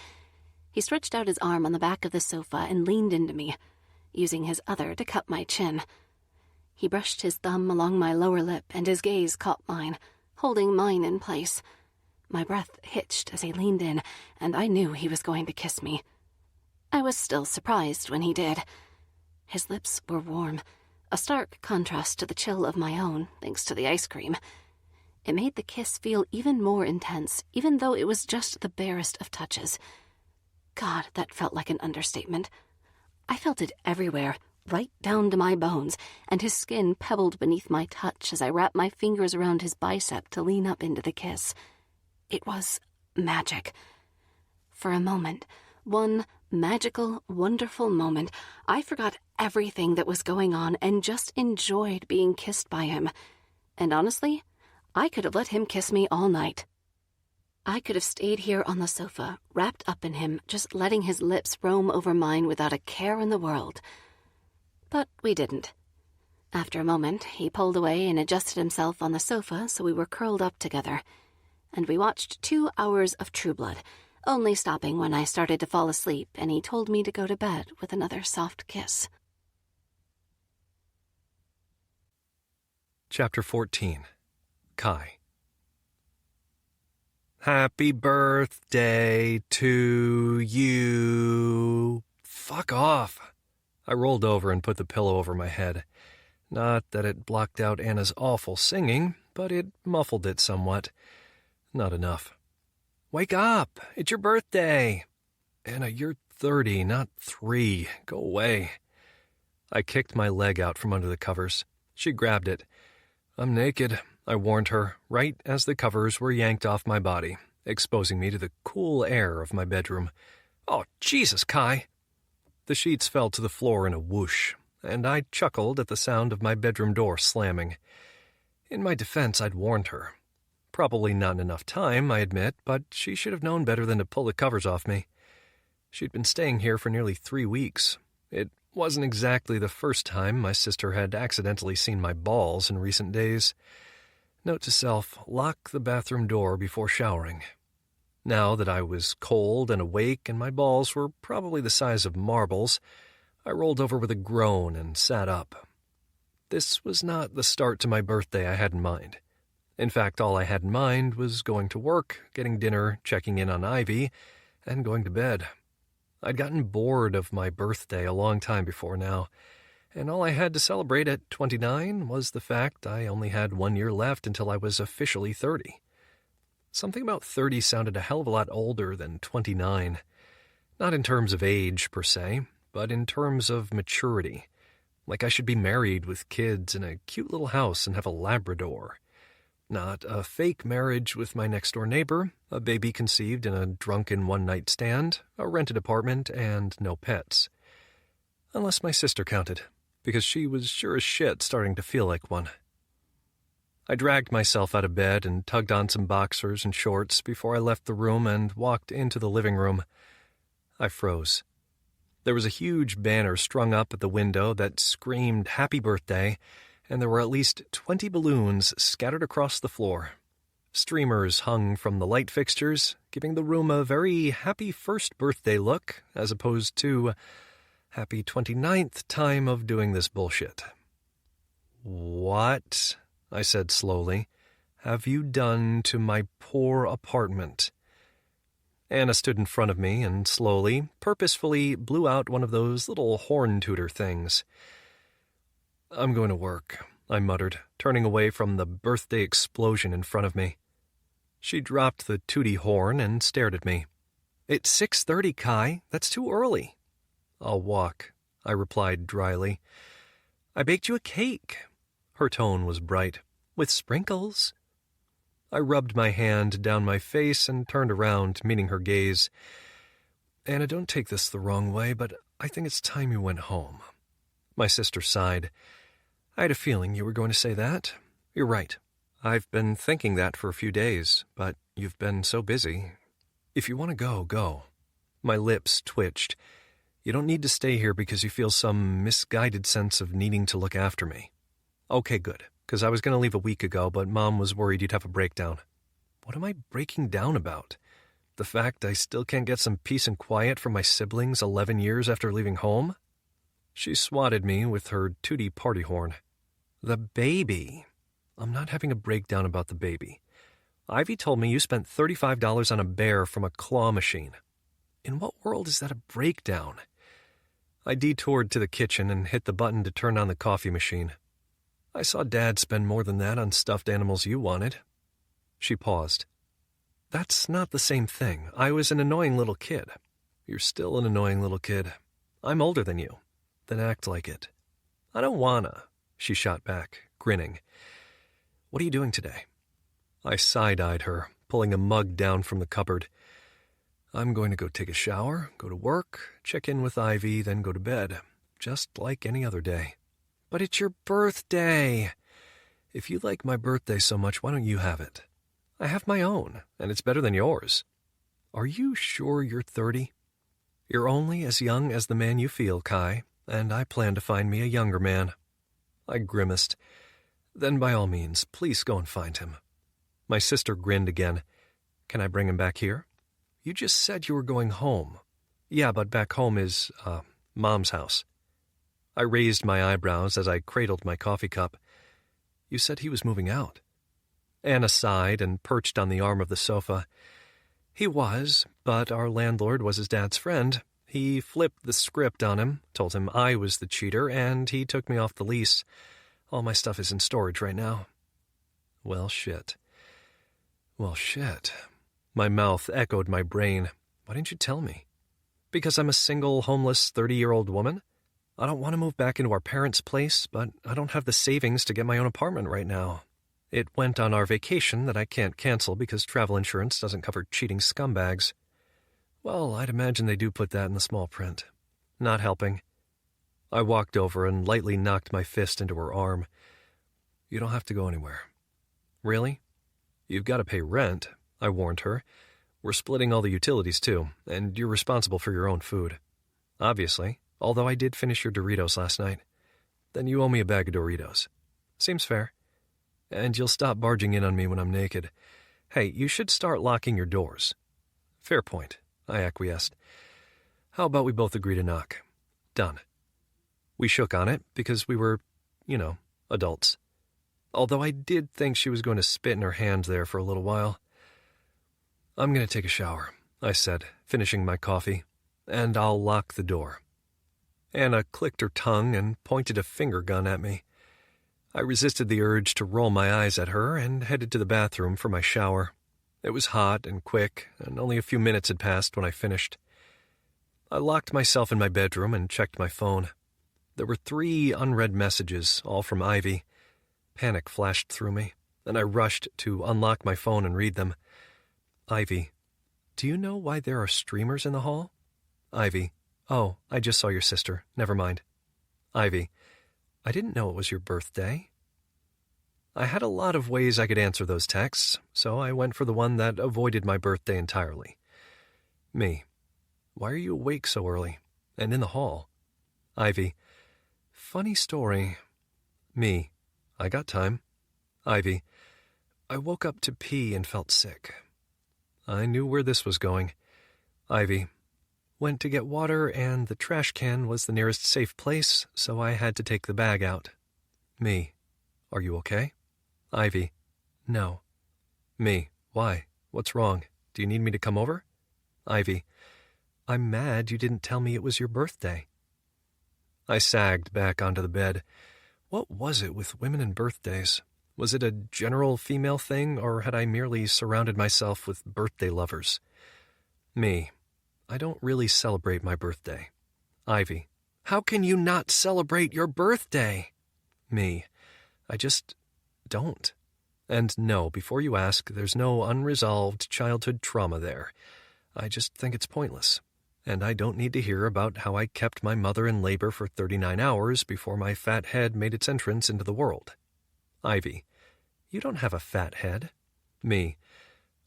He stretched out his arm on the back of the sofa and leaned into me, using his other to cup my chin. He brushed his thumb along my lower lip, and his gaze caught mine, holding mine in place. My breath hitched as he leaned in, and I knew he was going to kiss me. I was still surprised when he did. His lips were warm, a stark contrast to the chill of my own, thanks to the ice cream. It made the kiss feel even more intense, even though it was just the barest of touches. God, that felt like an understatement. I felt it everywhere, right down to my bones, and his skin pebbled beneath my touch as I wrapped my fingers around his bicep to lean up into the kiss. It was magic. For a moment, one magical, wonderful moment, I forgot everything that was going on and just enjoyed being kissed by him. And honestly, I could have let him kiss me all night. I could have stayed here on the sofa, wrapped up in him, just letting his lips roam over mine without a care in the world. But we didn't. After a moment, he pulled away and adjusted himself on the sofa so we were curled up together. And we watched 2 hours of True Blood, only stopping when I started to fall asleep and he told me to go to bed with another soft kiss. Chapter 14. Kai. Happy birthday to you. Fuck off. I rolled over and put the pillow over my head. Not that it blocked out Anna's awful singing, but it muffled it somewhat. Not enough. Wake up! It's your birthday! Anna, you're 30, not 3. Go away. I kicked my leg out from under the covers. She grabbed it. I'm naked, I warned her, right as the covers were yanked off my body, exposing me to the cool air of my bedroom. Oh, Jesus, Kai! The sheets fell to the floor in a whoosh, and I chuckled at the sound of my bedroom door slamming. In my defense, I'd warned her. Probably not in enough time, I admit, but she should have known better than to pull the covers off me. She'd been staying here for nearly 3 weeks. It wasn't exactly the first time my sister had accidentally seen my balls in recent days. Note to self, lock the bathroom door before showering. Now that I was cold and awake and my balls were probably the size of marbles, I rolled over with a groan and sat up. This was not the start to my birthday I had in mind. In fact, all I had in mind was going to work, getting dinner, checking in on Ivy, and going to bed. I'd gotten bored of my birthday a long time before now, and all I had to celebrate at 29 was the fact I only had 1 year left until I was officially 30. Something about 30 sounded a hell of a lot older than 29. Not in terms of age, per se, but in terms of maturity. like I should be married with kids in a cute little house and have a Labrador. Not a fake marriage with my next-door neighbor, a baby conceived in a drunken one-night stand, a rented apartment, and no pets. Unless my sister counted, because she was sure as shit starting to feel like one. I dragged myself out of bed and tugged on some boxers and shorts before I left the room and walked into the living room. I froze. There was a huge banner strung up at the window that screamed "Happy Birthday," and there were at least 20 balloons scattered across the floor. Streamers hung from the light fixtures, giving the room a very happy first birthday look, as opposed to happy 29th time of doing this bullshit. "What," I said slowly, "have you done to my poor apartment?" Anna stood in front of me and slowly, purposefully blew out one of those little horn tooter things. "I'm going to work," I muttered, turning away from the birthday explosion in front of me. She dropped the tooty horn and stared at me. "It's 6:30, Kai. That's too early." "I'll walk," I replied dryly. "I baked you a cake." Her tone was bright. "With sprinkles." I rubbed my hand down my face and turned around, meeting her gaze. "Anna, don't take this the wrong way, but I think it's time you went home." My sister sighed. "I had a feeling you were going to say that. You're right. I've been thinking that for a few days, but you've been so busy. If you want to go, go." My lips twitched. "You don't need to stay here because you feel some misguided sense of needing to look after me." "Okay, good. Because I was going to leave a week ago, but Mom was worried you'd have a breakdown." "What am I breaking down about? The fact I still can't get some peace and quiet from my siblings 11 years after leaving home?" She swatted me with her tooty party horn. "The baby. I'm not having a breakdown about the baby. Ivy told me you spent $35 on a bear from a claw machine. In what world is that a breakdown?" I detoured to the kitchen and hit the button to turn on the coffee machine. "I saw Dad spend more than that on stuffed animals you wanted." She paused. "That's not the same thing. I was an annoying little kid." "You're still an annoying little kid. I'm older than you. Then act like it." "I don't wanna," she shot back, grinning. "What are you doing today?" I side-eyed her, pulling a mug down from the cupboard. "I'm going to go take a shower, go to work, check in with Ivy, then go to bed, just like any other day." "But it's your birthday." "If you like my birthday so much, why don't you have it?" "I have my own, and it's better than yours." "Are you sure you're 30? "You're only as young as the man you feel, Kai, and I plan to find me a younger man." I grimaced. "Then by all means, please go and find him." My sister grinned again. "Can I bring him back here?" "You just said you were going home." "Yeah, but back home is, Mom's house." I raised my eyebrows as I cradled my coffee cup. "You said he was moving out." Anna sighed and perched on the arm of the sofa. "He was, but our landlord was his dad's friend. He flipped the script on him, told him I was the cheater, and he took me off the lease. All my stuff is in storage right now." Well, shit. Well, shit. My mouth echoed my brain. "Why didn't you tell me?" "Because I'm a single, homeless 30-year-old woman. I don't want to move back into our parents' place, but I don't have the savings to get my own apartment right now. It went on our vacation that I can't cancel because travel insurance doesn't cover cheating scumbags." "Well, I'd imagine they do put that in the small print." Not helping. I walked over and lightly knocked my fist into her arm. "You don't have to go anywhere." "Really?" "You've got to pay rent," I warned her. "We're splitting all the utilities, too, and you're responsible for your own food. Obviously, although I did finish your Doritos last night. Then you owe me a bag of Doritos. Seems fair. And you'll stop barging in on me when I'm naked. Hey, you should start locking your doors." "Fair point," I acquiesced. "How about we both agree to knock?" "Done." We shook on it because we were, adults. Although I did think she was going to spit in her hand there for a little while. "I'm going to take a shower," I said, finishing my coffee, "and I'll lock the door." Anna clicked her tongue and pointed a finger gun at me. I resisted the urge to roll my eyes at her and headed to the bathroom for my shower. It was hot and quick, and only a few minutes had passed when I finished. I locked myself in my bedroom and checked my phone. There were 3 unread messages, all from Ivy. Panic flashed through me, and I rushed to unlock my phone and read them. Ivy, do you know why there are streamers in the hall? Ivy, oh, I just saw your sister. Never mind. Ivy, I didn't know it was your birthday. I had a lot of ways I could answer those texts, so I went for the one that avoided my birthday entirely. Me, why are you awake so early, and in the hall? Ivy, funny story. Me, I got time. Ivy, I woke up to pee and felt sick. I knew where this was going. Ivy, went to get water and the trash can was the nearest safe place, so I had to take the bag out. Me, are you okay? Ivy, no. Me, why? What's wrong? Do you need me to come over? Ivy, I'm mad you didn't tell me it was your birthday. I sagged back onto the bed. What was it with women and birthdays? Was it a general female thing, or had I merely surrounded myself with birthday lovers? Me, I don't really celebrate my birthday. Ivy, how can you not celebrate your birthday? Me, I just don't. And no, before you ask, there's no unresolved childhood trauma there. I just think it's pointless. And I don't need to hear about how I kept my mother in labor for 39 hours before my fat head made its entrance into the world. Ivy, you don't have a fat head. Me,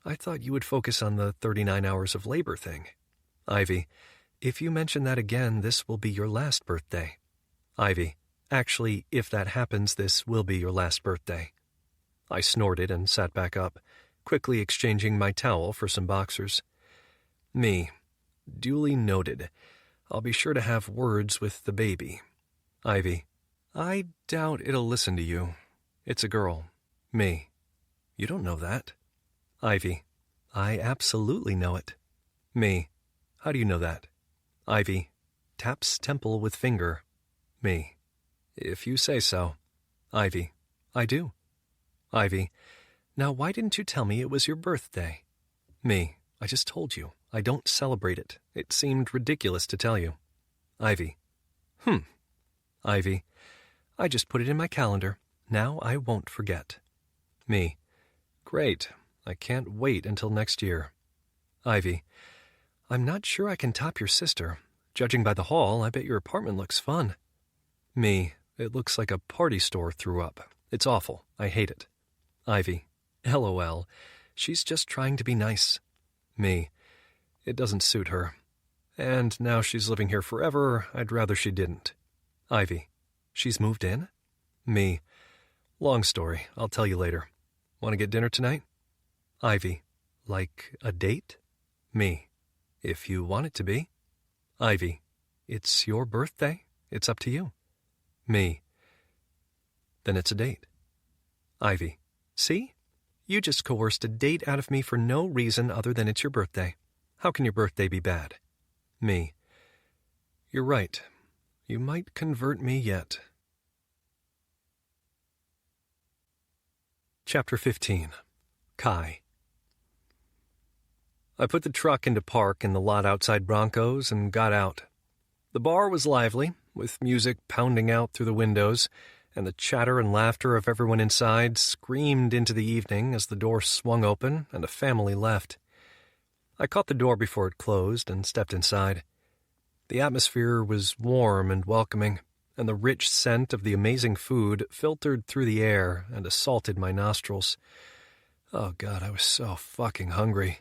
I thought you would focus on the 39 hours of labor thing. Ivy, if you mention that again, this will be your last birthday. Ivy, actually, if that happens, this will be your last birthday. I snorted and sat back up, quickly exchanging my towel for some boxers. Me, duly noted. I'll be sure to have words with the baby. Ivy, I doubt it'll listen to you. It's a girl. Me, you don't know that. Ivy, I absolutely know it. Me, how do you know that? Ivy, taps temple with finger. Me, if you say so. Ivy, I do. Ivy, now why didn't you tell me it was your birthday? Me, I just told you. I don't celebrate it. It seemed ridiculous to tell you. Ivy, Ivy, I just put it in my calendar. Now I won't forget. Me, great. I can't wait until next year. Ivy, I'm not sure I can top your sister. Judging by the hall, I bet your apartment looks fun. Me, it looks like a party store threw up. It's awful. I hate it. Ivy, LOL. She's just trying to be nice. Me, it doesn't suit her. And now she's living here forever. I'd rather she didn't. Ivy, she's moved in? Me, long story. I'll tell you later. Want to get dinner tonight? Ivy, like a date? Me, if you want it to be. Ivy, it's your birthday. It's up to you. Me, then it's a date. Ivy, see? You just coerced a date out of me for no reason other than it's your birthday. How can your birthday be bad? Me, you're right. You might convert me yet. Chapter 15. Kai. I put the truck into park in the lot outside Bronco's and got out. The bar was lively, with music pounding out through the windows, and the chatter and laughter of everyone inside screamed into the evening as the door swung open and a family left. I caught the door before it closed and stepped inside. The atmosphere was warm and welcoming, and the rich scent of the amazing food filtered through the air and assaulted my nostrils. Oh, God, I was so fucking hungry.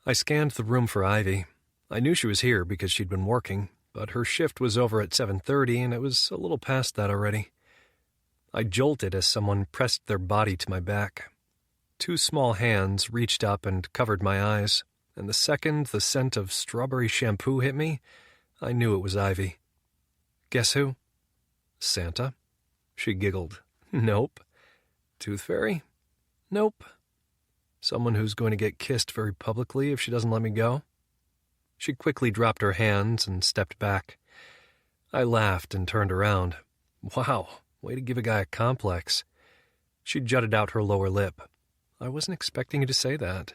I scanned the room for Ivy. I knew she was here because she'd been working, but her shift was over at 7:30, and it was a little past that already. I jolted as someone pressed their body to my back. 2 small hands reached up and covered my eyes, and the second the scent of strawberry shampoo hit me, I knew it was Ivy. Guess who? Santa. She giggled. Nope. Tooth Fairy? Nope. Someone who's going to get kissed very publicly if she doesn't let me go? She quickly dropped her hands and stepped back. I laughed and turned around. Wow, way to give a guy a complex. She jutted out her lower lip. I wasn't expecting you to say that.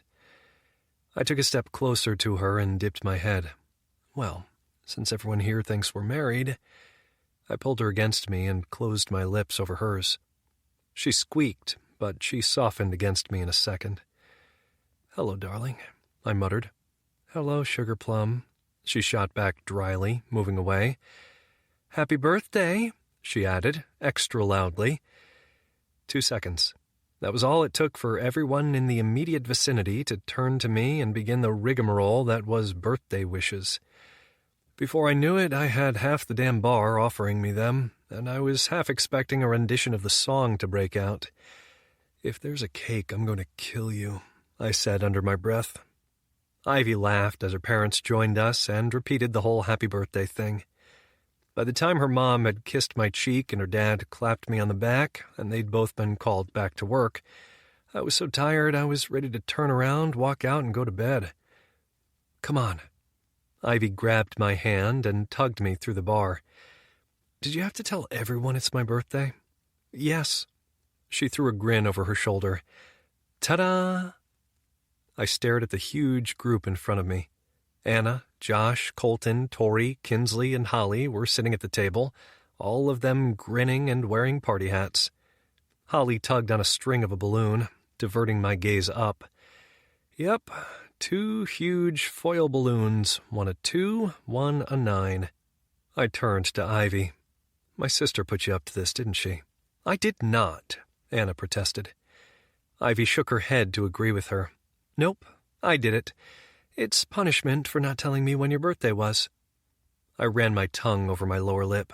I took a step closer to her and dipped my head. Well, since everyone here thinks we're married, I pulled her against me and closed my lips over hers. She squeaked, but she softened against me in a second. "Hello, darling," I muttered. "Hello, sugar plum," she shot back dryly, moving away. "Happy birthday," she added, extra loudly. 2 seconds. That was all it took for everyone in the immediate vicinity to turn to me and begin the rigmarole that was birthday wishes. Before I knew it, I had half the damn bar offering me them, and I was half expecting a rendition of the song to break out. "If there's a cake, I'm going to kill you," I said under my breath. Ivy laughed as her parents joined us and repeated the whole happy birthday thing. By the time her mom had kissed my cheek and her dad clapped me on the back, and they'd both been called back to work, I was so tired I was ready to turn around, walk out, and go to bed. "Come on." Ivy grabbed my hand and tugged me through the bar. "Did you have to tell everyone it's my birthday?" "Yes." She threw a grin over her shoulder. "Ta-da!" I stared at the huge group in front of me. Anna, Josh, Colton, Tori, Kinsley, and Holly were sitting at the table, all of them grinning and wearing party hats. Holly tugged on a string of a balloon, diverting my gaze up. Yep, 2 huge foil balloons, one a 2, one a 9. I turned to Ivy. "My sister put you up to this, didn't she?" "I did not," Anna protested. Ivy shook her head to agree with her. "Nope, I did it. It's punishment for not telling me when your birthday was." I ran my tongue over my lower lip.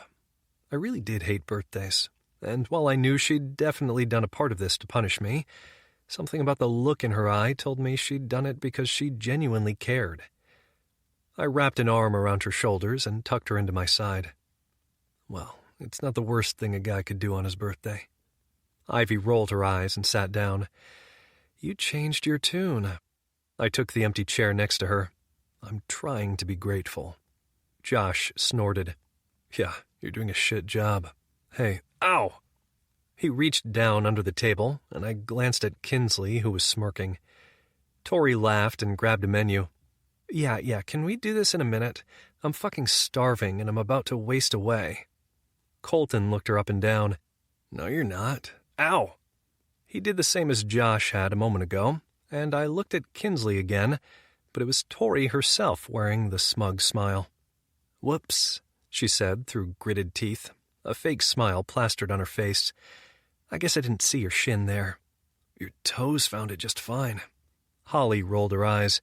I really did hate birthdays, and while I knew she'd definitely done a part of this to punish me, something about the look in her eye told me she'd done it because she genuinely cared. I wrapped an arm around her shoulders and tucked her into my side. Well, it's not the worst thing a guy could do on his birthday. Ivy rolled her eyes and sat down. "You changed your tune." I took the empty chair next to her. "I'm trying to be grateful." Josh snorted. "Yeah, you're doing a shit job. Hey, ow!" He reached down under the table, and I glanced at Kinsley, who was smirking. Tori laughed and grabbed a menu. Yeah, can we do this in a minute? I'm fucking starving, and I'm about to waste away." Colton looked her up and down. "No, you're not. Ow!" He did the same as Josh had a moment ago, and I looked at Kinsley again, but it was Tori herself wearing the smug smile. "Whoops," she said through gritted teeth, a fake smile plastered on her face. "I guess I didn't see your shin there." "Your toes found it just fine." Holly rolled her eyes.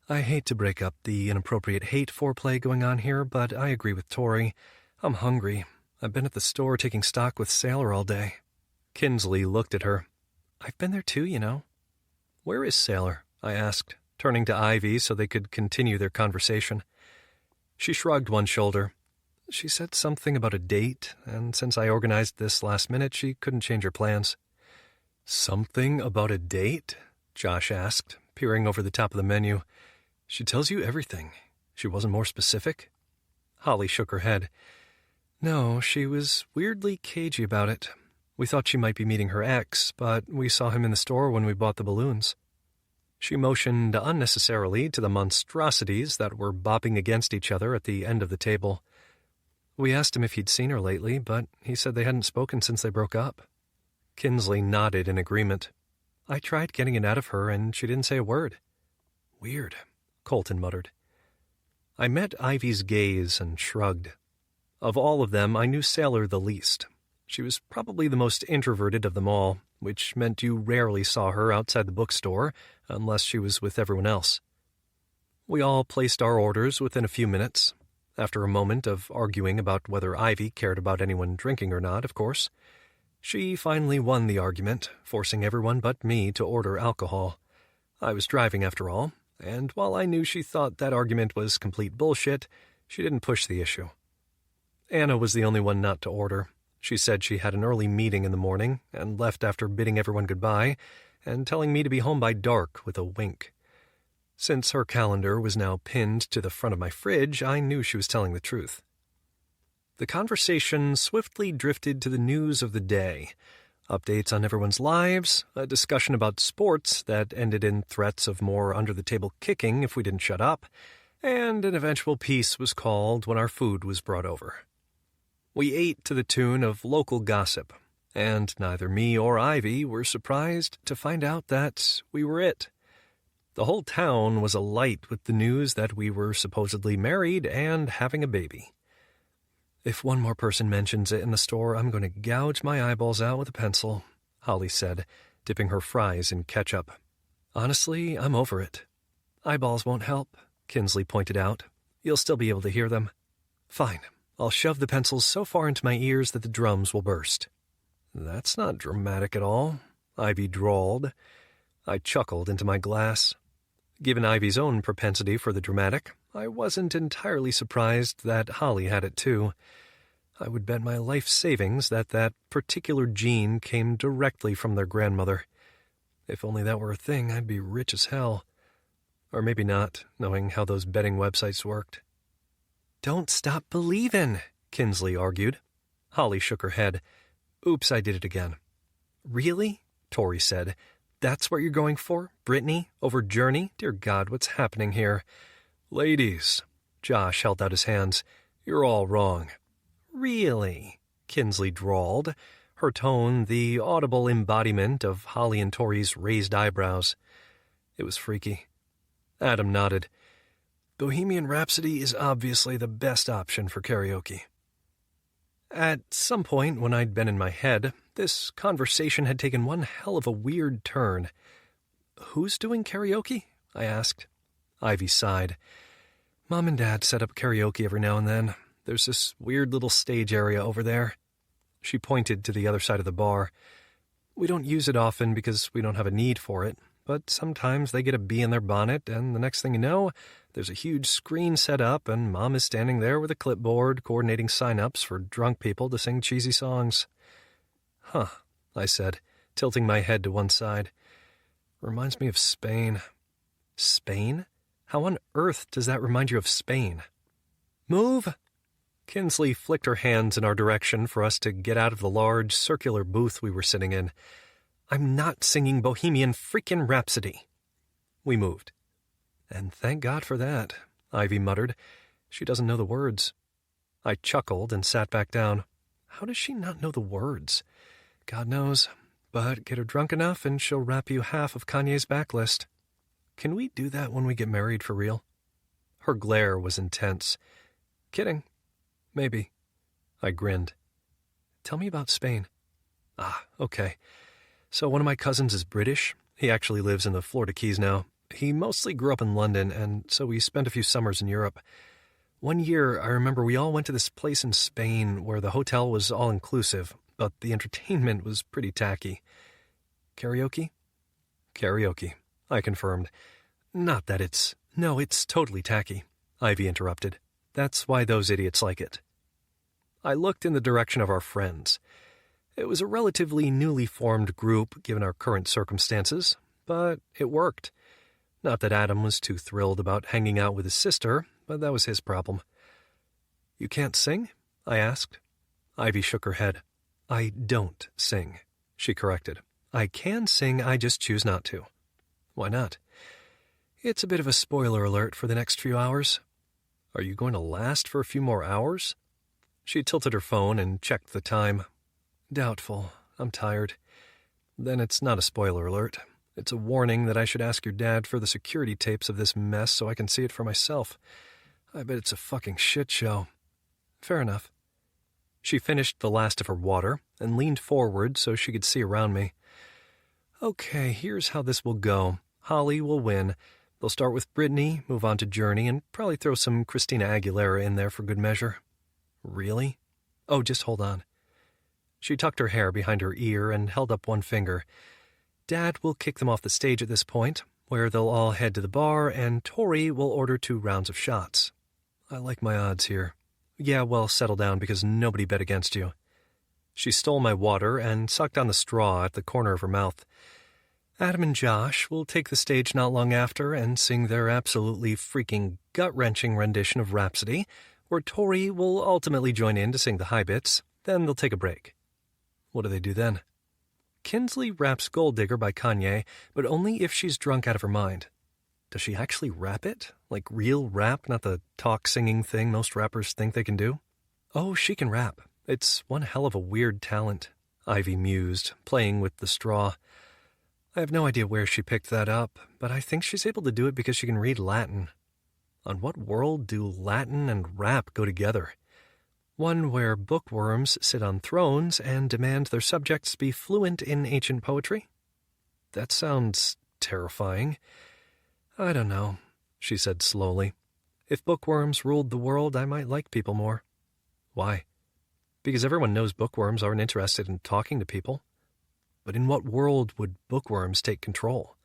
"I hate to break up the inappropriate hate foreplay going on here, but I agree with Tori. I'm hungry. I've been at the store taking stock with Sailor all day." Kinsley looked at her. "I've been there too, you know." "Where is Sailor?" I asked, turning to Ivy so they could continue their conversation. She shrugged one shoulder. She said something about a date, and since I organized this last minute, she couldn't change her plans. "Something about a date?" Josh asked, peering over the top of the menu. "She tells you everything. She wasn't more specific?" Holly shook her head. "No, she was weirdly cagey about it. We thought she might be meeting her ex, but we saw him in the store when we bought the balloons." She motioned unnecessarily to the monstrosities that were bopping against each other at the end of the table. "We asked him if he'd seen her lately, but he said they hadn't spoken since they broke up." Kinsley nodded in agreement. "I tried getting it out of her, and she didn't say a word." "Weird," Colton muttered. I met Ivy's gaze and shrugged. Of all of them, I knew Sailor the least. She was probably the most introverted of them all, which meant you rarely saw her outside the bookstore unless she was with everyone else. We all placed our orders within a few minutes. After a moment of arguing about whether Ivy cared about anyone drinking or not, of course, she finally won the argument, forcing everyone but me to order alcohol. I was driving after all, and while I knew she thought that argument was complete bullshit, she didn't push the issue. Anna was the only one not to order. She said she had an early meeting in the morning and left after bidding everyone goodbye and telling me to be home by dark with a wink. Since her calendar was now pinned to the front of my fridge, I knew she was telling the truth. The conversation swiftly drifted to the news of the day, updates on everyone's lives, a discussion about sports that ended in threats of more under-the-table kicking if we didn't shut up, and an eventual peace was called when our food was brought over. We ate to the tune of local gossip, and neither me or Ivy were surprised to find out that we were it. The whole town was alight with the news that we were supposedly married and having a baby. "If one more person mentions it in the store, I'm going to gouge my eyeballs out with a pencil," Holly said, dipping her fries in ketchup. "Honestly, I'm over it." "Eyeballs won't help," Kinsley pointed out. "You'll still be able to hear them." "Fine. I'll shove the pencils so far into my ears that the drums will burst." "That's not dramatic at all," Ivy drawled. I chuckled into my glass. Given Ivy's own propensity for the dramatic, I wasn't entirely surprised that Holly had it too. I would bet my life savings that that particular gene came directly from their grandmother. If only that were a thing, I'd be rich as hell. Or maybe not, knowing how those betting websites worked. "Don't stop believin'," Kinsley argued. Holly shook her head. "Oops, I did it again." "Really?" Tori said. "That's what you're going for? Brittany? Over Journey? Dear God, what's happening here?" "Ladies," Josh held out his hands, "you're all wrong." "Really?" Kinsley drawled, her tone the audible embodiment of Holly and Tori's raised eyebrows. It was freaky. Adam nodded. "Bohemian Rhapsody is obviously the best option for karaoke." At some point when I'd been in my head, this conversation had taken one hell of a weird turn. "Who's doing karaoke?" I asked. Ivy sighed. "Mom and Dad set up karaoke every now and then. There's this weird little stage area over there." She pointed to the other side of the bar. "We don't use it often because we don't have a need for it, but sometimes they get a bee in their bonnet, and the next thing you know, there's a huge screen set up, and Mom is standing there with a clipboard coordinating sign-ups for drunk people to sing cheesy songs." "Huh," I said, tilting my head to one side. "Reminds me of Spain." "Spain? How on earth does that remind you of Spain?" "Move!" Kinsley flicked her hands in our direction for us to get out of the large, circular booth we were sitting in. "I'm not singing Bohemian freaking Rhapsody." We moved. "And thank God for that," Ivy muttered. "She doesn't know the words." I chuckled and sat back down. How does she not know the words? God knows. But get her drunk enough and she'll rap you half of Kanye's backlist. "Can we do that when we get married for real?" Her glare was intense. "Kidding. Maybe." I grinned. "Tell me about Spain." "Ah, okay. So one of my cousins is British. He actually lives in the Florida Keys now. He mostly grew up in London, and so we spent a few summers in Europe. One year, I remember we all went to this place in Spain where the hotel was all-inclusive, but the entertainment was pretty tacky." "Karaoke?" "Karaoke," I confirmed. "Not that it's... No, it's totally tacky," Ivy interrupted. "That's why those idiots like it." I looked in the direction of our friends. It was a relatively newly formed group, given our current circumstances, but it worked. Not that Adam was too thrilled about hanging out with his sister, but that was his problem. "You can't sing?" I asked. Ivy shook her head. "I don't sing," she corrected. "I can sing, I just choose not to." "Why not?" "It's a bit of a spoiler alert for the next few hours." "Are you going to last for a few more hours?" She tilted her phone and checked the time. "Doubtful. I'm tired." "Then it's not a spoiler alert. It's a warning that I should ask your dad for the security tapes of this mess so I can see it for myself. I bet it's a fucking shit show." "Fair enough." She finished the last of her water and leaned forward so she could see around me. "Okay, here's how this will go. Holly will win. They'll start with Brittany, move on to Journey, and probably throw some Christina Aguilera in there for good measure." "Really?" "Oh, just hold on." She tucked her hair behind her ear and held up one finger. "Dad will kick them off the stage at this point, where they'll all head to the bar, and Tori will order 2 rounds of shots. I like my odds here. Yeah, well, settle down because nobody bet against you." She stole my water and sucked on the straw at the corner of her mouth. "Adam and Josh will take the stage not long after and sing their absolutely freaking gut-wrenching rendition of Rhapsody, where Tori will ultimately join in to sing the high bits. Then they'll take a break." "What do they do then?" "Kinsley raps Gold Digger by Kanye, but only if she's drunk out of her mind." "Does she actually rap it? Like real rap, not the talk-singing thing most rappers think they can do?" "Oh, she can rap. It's one hell of a weird talent, Ivy mused, playing with the straw. I have no idea where she picked that up, but I think she's able to do it because she can read Latin. On what world do Latin and rap go together? One where bookworms sit on thrones and demand their subjects be fluent in ancient poetry? That sounds terrifying. I don't know, she said slowly. If bookworms ruled the world, I might like people more. Why? Because everyone knows bookworms aren't interested in talking to people. But in what world would bookworms take control?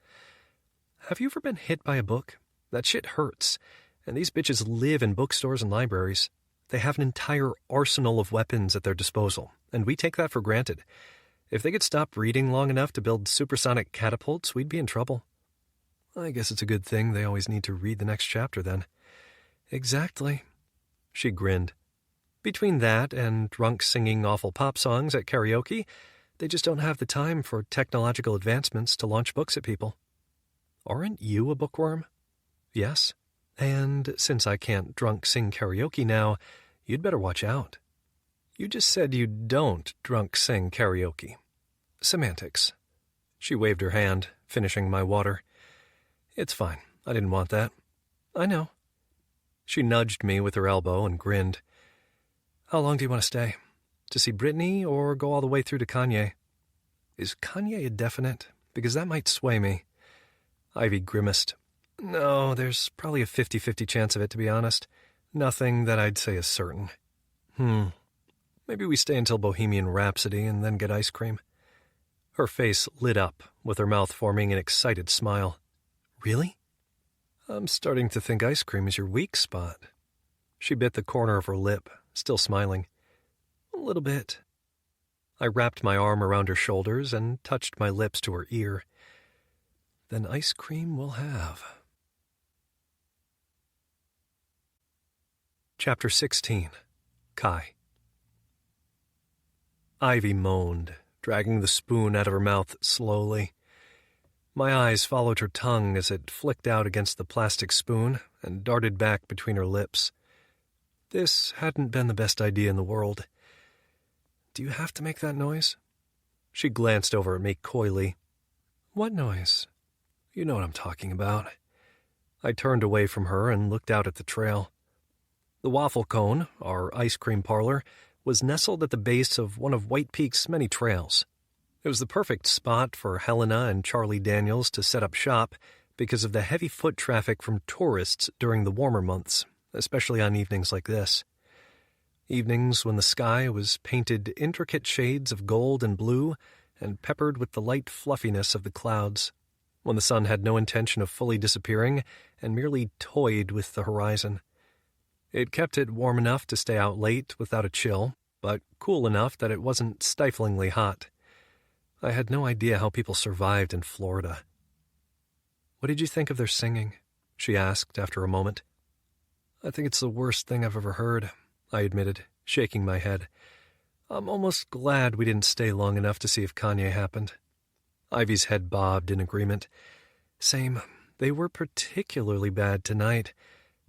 Have you ever been hit by a book? That shit hurts. And these bitches live in bookstores and libraries. They have an entire arsenal of weapons at their disposal, and we take that for granted. If they could stop reading long enough to build supersonic catapults, we'd be in trouble. I guess it's a good thing they always need to read the next chapter, then. Exactly. She grinned. Between that and drunks singing awful pop songs at karaoke, they just don't have the time for technological advancements to launch books at people. Aren't you a bookworm? Yes. And since I can't drunk sing karaoke now, you'd better watch out. You just said you don't drunk sing karaoke. Semantics. She waved her hand, finishing my water. It's fine. I didn't want that. I know. She nudged me with her elbow and grinned. How long do you want to stay? To see Brittany or go all the way through to Kanye? Is Kanye a definite? Because that might sway me. Ivy grimaced. No, there's probably a 50-50 chance of it, to be honest. Nothing that I'd say is certain. Maybe we stay until Bohemian Rhapsody and then get ice cream. Her face lit up, with her mouth forming an excited smile. Really? I'm starting to think ice cream is your weak spot. She bit the corner of her lip, still smiling. A little bit. I wrapped my arm around her shoulders and touched my lips to her ear. Then ice cream we'll have. Chapter 16. Kai. Ivy moaned, dragging the spoon out of her mouth slowly. My eyes followed her tongue as it flicked out against the plastic spoon and darted back between her lips. This hadn't been the best idea in the world. Do you have to make that noise? She glanced over at me coyly. What noise? You know what I'm talking about. I turned away from her and looked out at the trail. The Waffle Cone, our ice cream parlor, was nestled at the base of one of White Peak's many trails. It was the perfect spot for Helena and Charlie Daniels to set up shop because of the heavy foot traffic from tourists during the warmer months, especially on evenings like this. Evenings when the sky was painted intricate shades of gold and blue and peppered with the light fluffiness of the clouds, when the sun had no intention of fully disappearing and merely toyed with the horizon. It kept it warm enough to stay out late without a chill, but cool enough that it wasn't stiflingly hot. I had no idea how people survived in Florida. What did you think of their singing? She asked after a moment. I think it's the worst thing I've ever heard, I admitted, shaking my head. I'm almost glad we didn't stay long enough to see if Kanye happened. Ivy's head bobbed in agreement. Same. They were particularly bad tonight.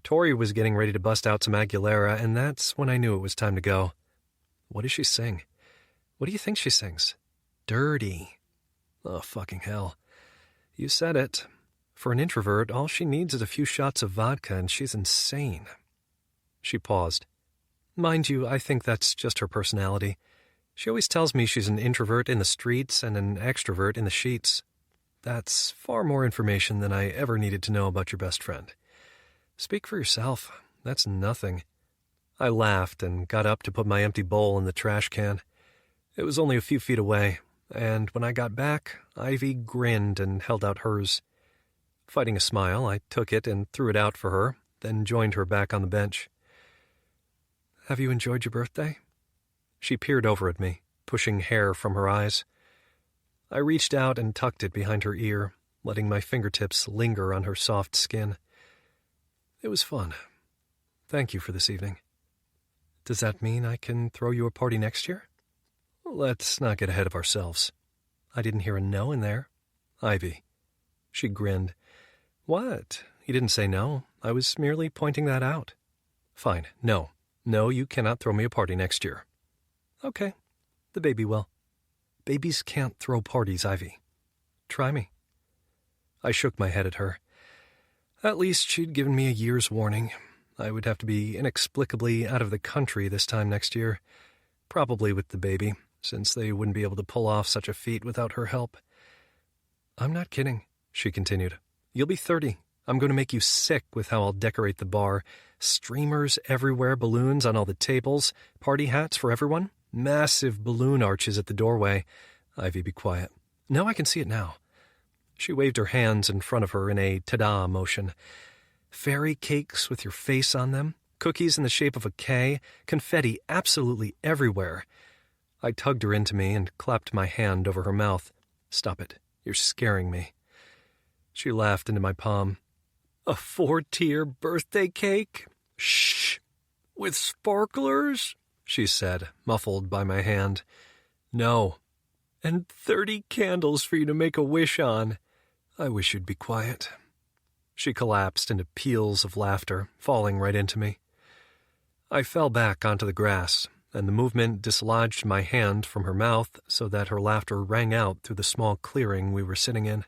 Tori was getting ready to bust out some Aguilera, and that's when I knew it was time to go. What does she sing? What do you think she sings? Dirty. Oh, fucking hell. You said it. For an introvert, all she needs is a few shots of vodka, and she's insane. She paused. Mind you, I think that's just her personality. She always tells me she's an introvert in the streets and an extrovert in the sheets. That's far more information than I ever needed to know about your best friend. Speak for yourself. That's nothing. I laughed and got up to put my empty bowl in the trash can. It was only a few feet away, and when I got back, Ivy grinned and held out hers. Fighting a smile, I took it and threw it out for her, then joined her back on the bench. Have you enjoyed your birthday? She peered over at me, pushing hair from her eyes. I reached out and tucked it behind her ear, letting my fingertips linger on her soft skin. It was fun. Thank you for this evening. Does that mean I can throw you a party next year? Let's not get ahead of ourselves. I didn't hear a no in there. Ivy. She grinned. What? You didn't say no. I was merely pointing that out. Fine. No. No, you cannot throw me a party next year. Okay, the baby will. Babies can't throw parties, Ivy. Try me. I shook my head at her. At least she'd given me a year's warning. I would have to be inexplicably out of the country this time next year, probably with the baby, since they wouldn't be able to pull off such a feat without her help. I'm not kidding, she continued. You'll be 30. I'm going to make you sick with how I'll decorate the bar. Streamers everywhere, balloons on all the tables, party hats for everyone, massive balloon arches at the doorway. Ivy, be quiet. No, I can see it now. She waved her hands in front of her in a ta-da motion. Fairy cakes with your face on them, cookies in the shape of a K, confetti absolutely everywhere. I tugged her into me and clapped my hand over her mouth. Stop it. You're scaring me. She laughed into my palm. A 4-tier birthday cake? Shh. With sparklers? She said, muffled by my hand. No. And 30 candles for you to make a wish on. I wish you'd be quiet. She collapsed into peals of laughter, falling right into me. I fell back onto the grass, and the movement dislodged my hand from her mouth so that her laughter rang out through the small clearing we were sitting in.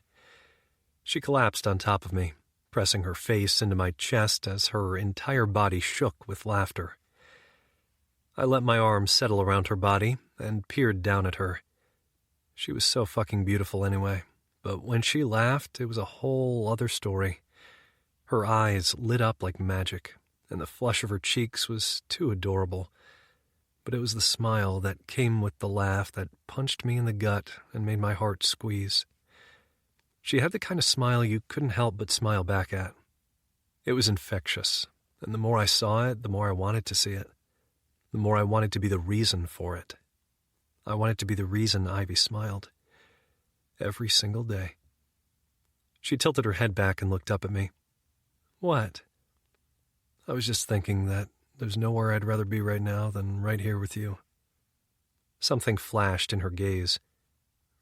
She collapsed on top of me, pressing her face into my chest as her entire body shook with laughter. I let my arms settle around her body and peered down at her. She was so fucking beautiful anyway, but when she laughed, it was a whole other story. Her eyes lit up like magic, and the flush of her cheeks was too adorable. But it was the smile that came with the laugh that punched me in the gut and made my heart squeeze. She had the kind of smile you couldn't help but smile back at. It was infectious, and the more I saw it, the more I wanted to see it. The more I wanted to be the reason for it. I wanted to be the reason Ivy smiled. Every single day. She tilted her head back and looked up at me. What? I was just thinking that there's nowhere I'd rather be right now than right here with you. Something flashed in her gaze.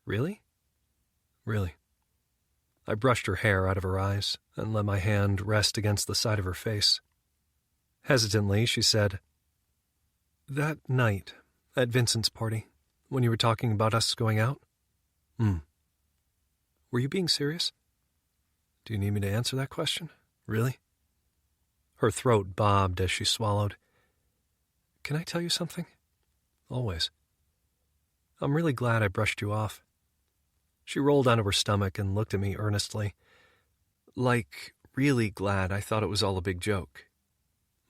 Really? Really. I brushed her hair out of her eyes and let my hand rest against the side of her face. Hesitantly, she said, That night, at Vincent's party, when you were talking about us going out? Were you being serious? Do you need me to answer that question? Really? Her throat bobbed as she swallowed. Can I tell you something? Always. I'm really glad I brushed you off. She rolled onto her stomach and looked at me earnestly. Like, really glad I thought it was all a big joke.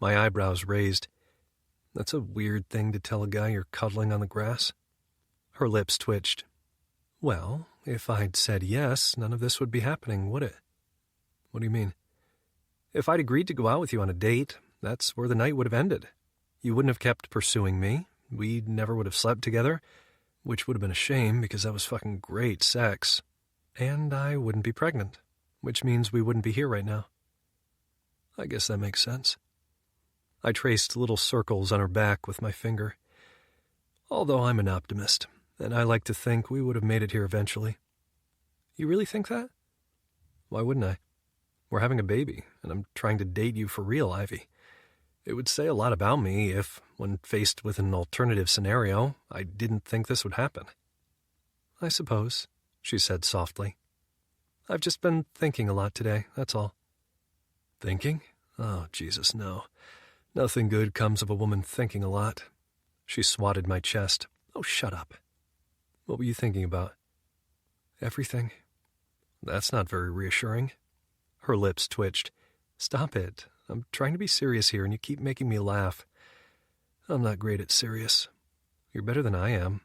My eyebrows raised. That's a weird thing to tell a guy you're cuddling on the grass. Her lips twitched. Well, if I'd said yes, none of this would be happening, would it? What do you mean? If I'd agreed to go out with you on a date, that's where the night would have ended. You wouldn't have kept pursuing me. We never would have slept together, which would have been a shame because that was fucking great sex. And I wouldn't be pregnant, which means we wouldn't be here right now. I guess that makes sense. I traced little circles on her back with my finger. Although I'm an optimist, and I like to think we would have made it here eventually. You really think that? Why wouldn't I? We're having a baby, and I'm trying to date you for real, Ivy. It would say a lot about me if, when faced with an alternative scenario, I didn't think this would happen. I suppose, she said softly. I've just been thinking a lot today, that's all. Thinking? Oh, Jesus, no. Nothing good comes of a woman thinking a lot. She swatted my chest. Oh, shut up. What were you thinking about? Everything. That's not very reassuring. Her lips twitched. Stop it. I'm trying to be serious here, and you keep making me laugh. I'm not great at serious. You're better than I am.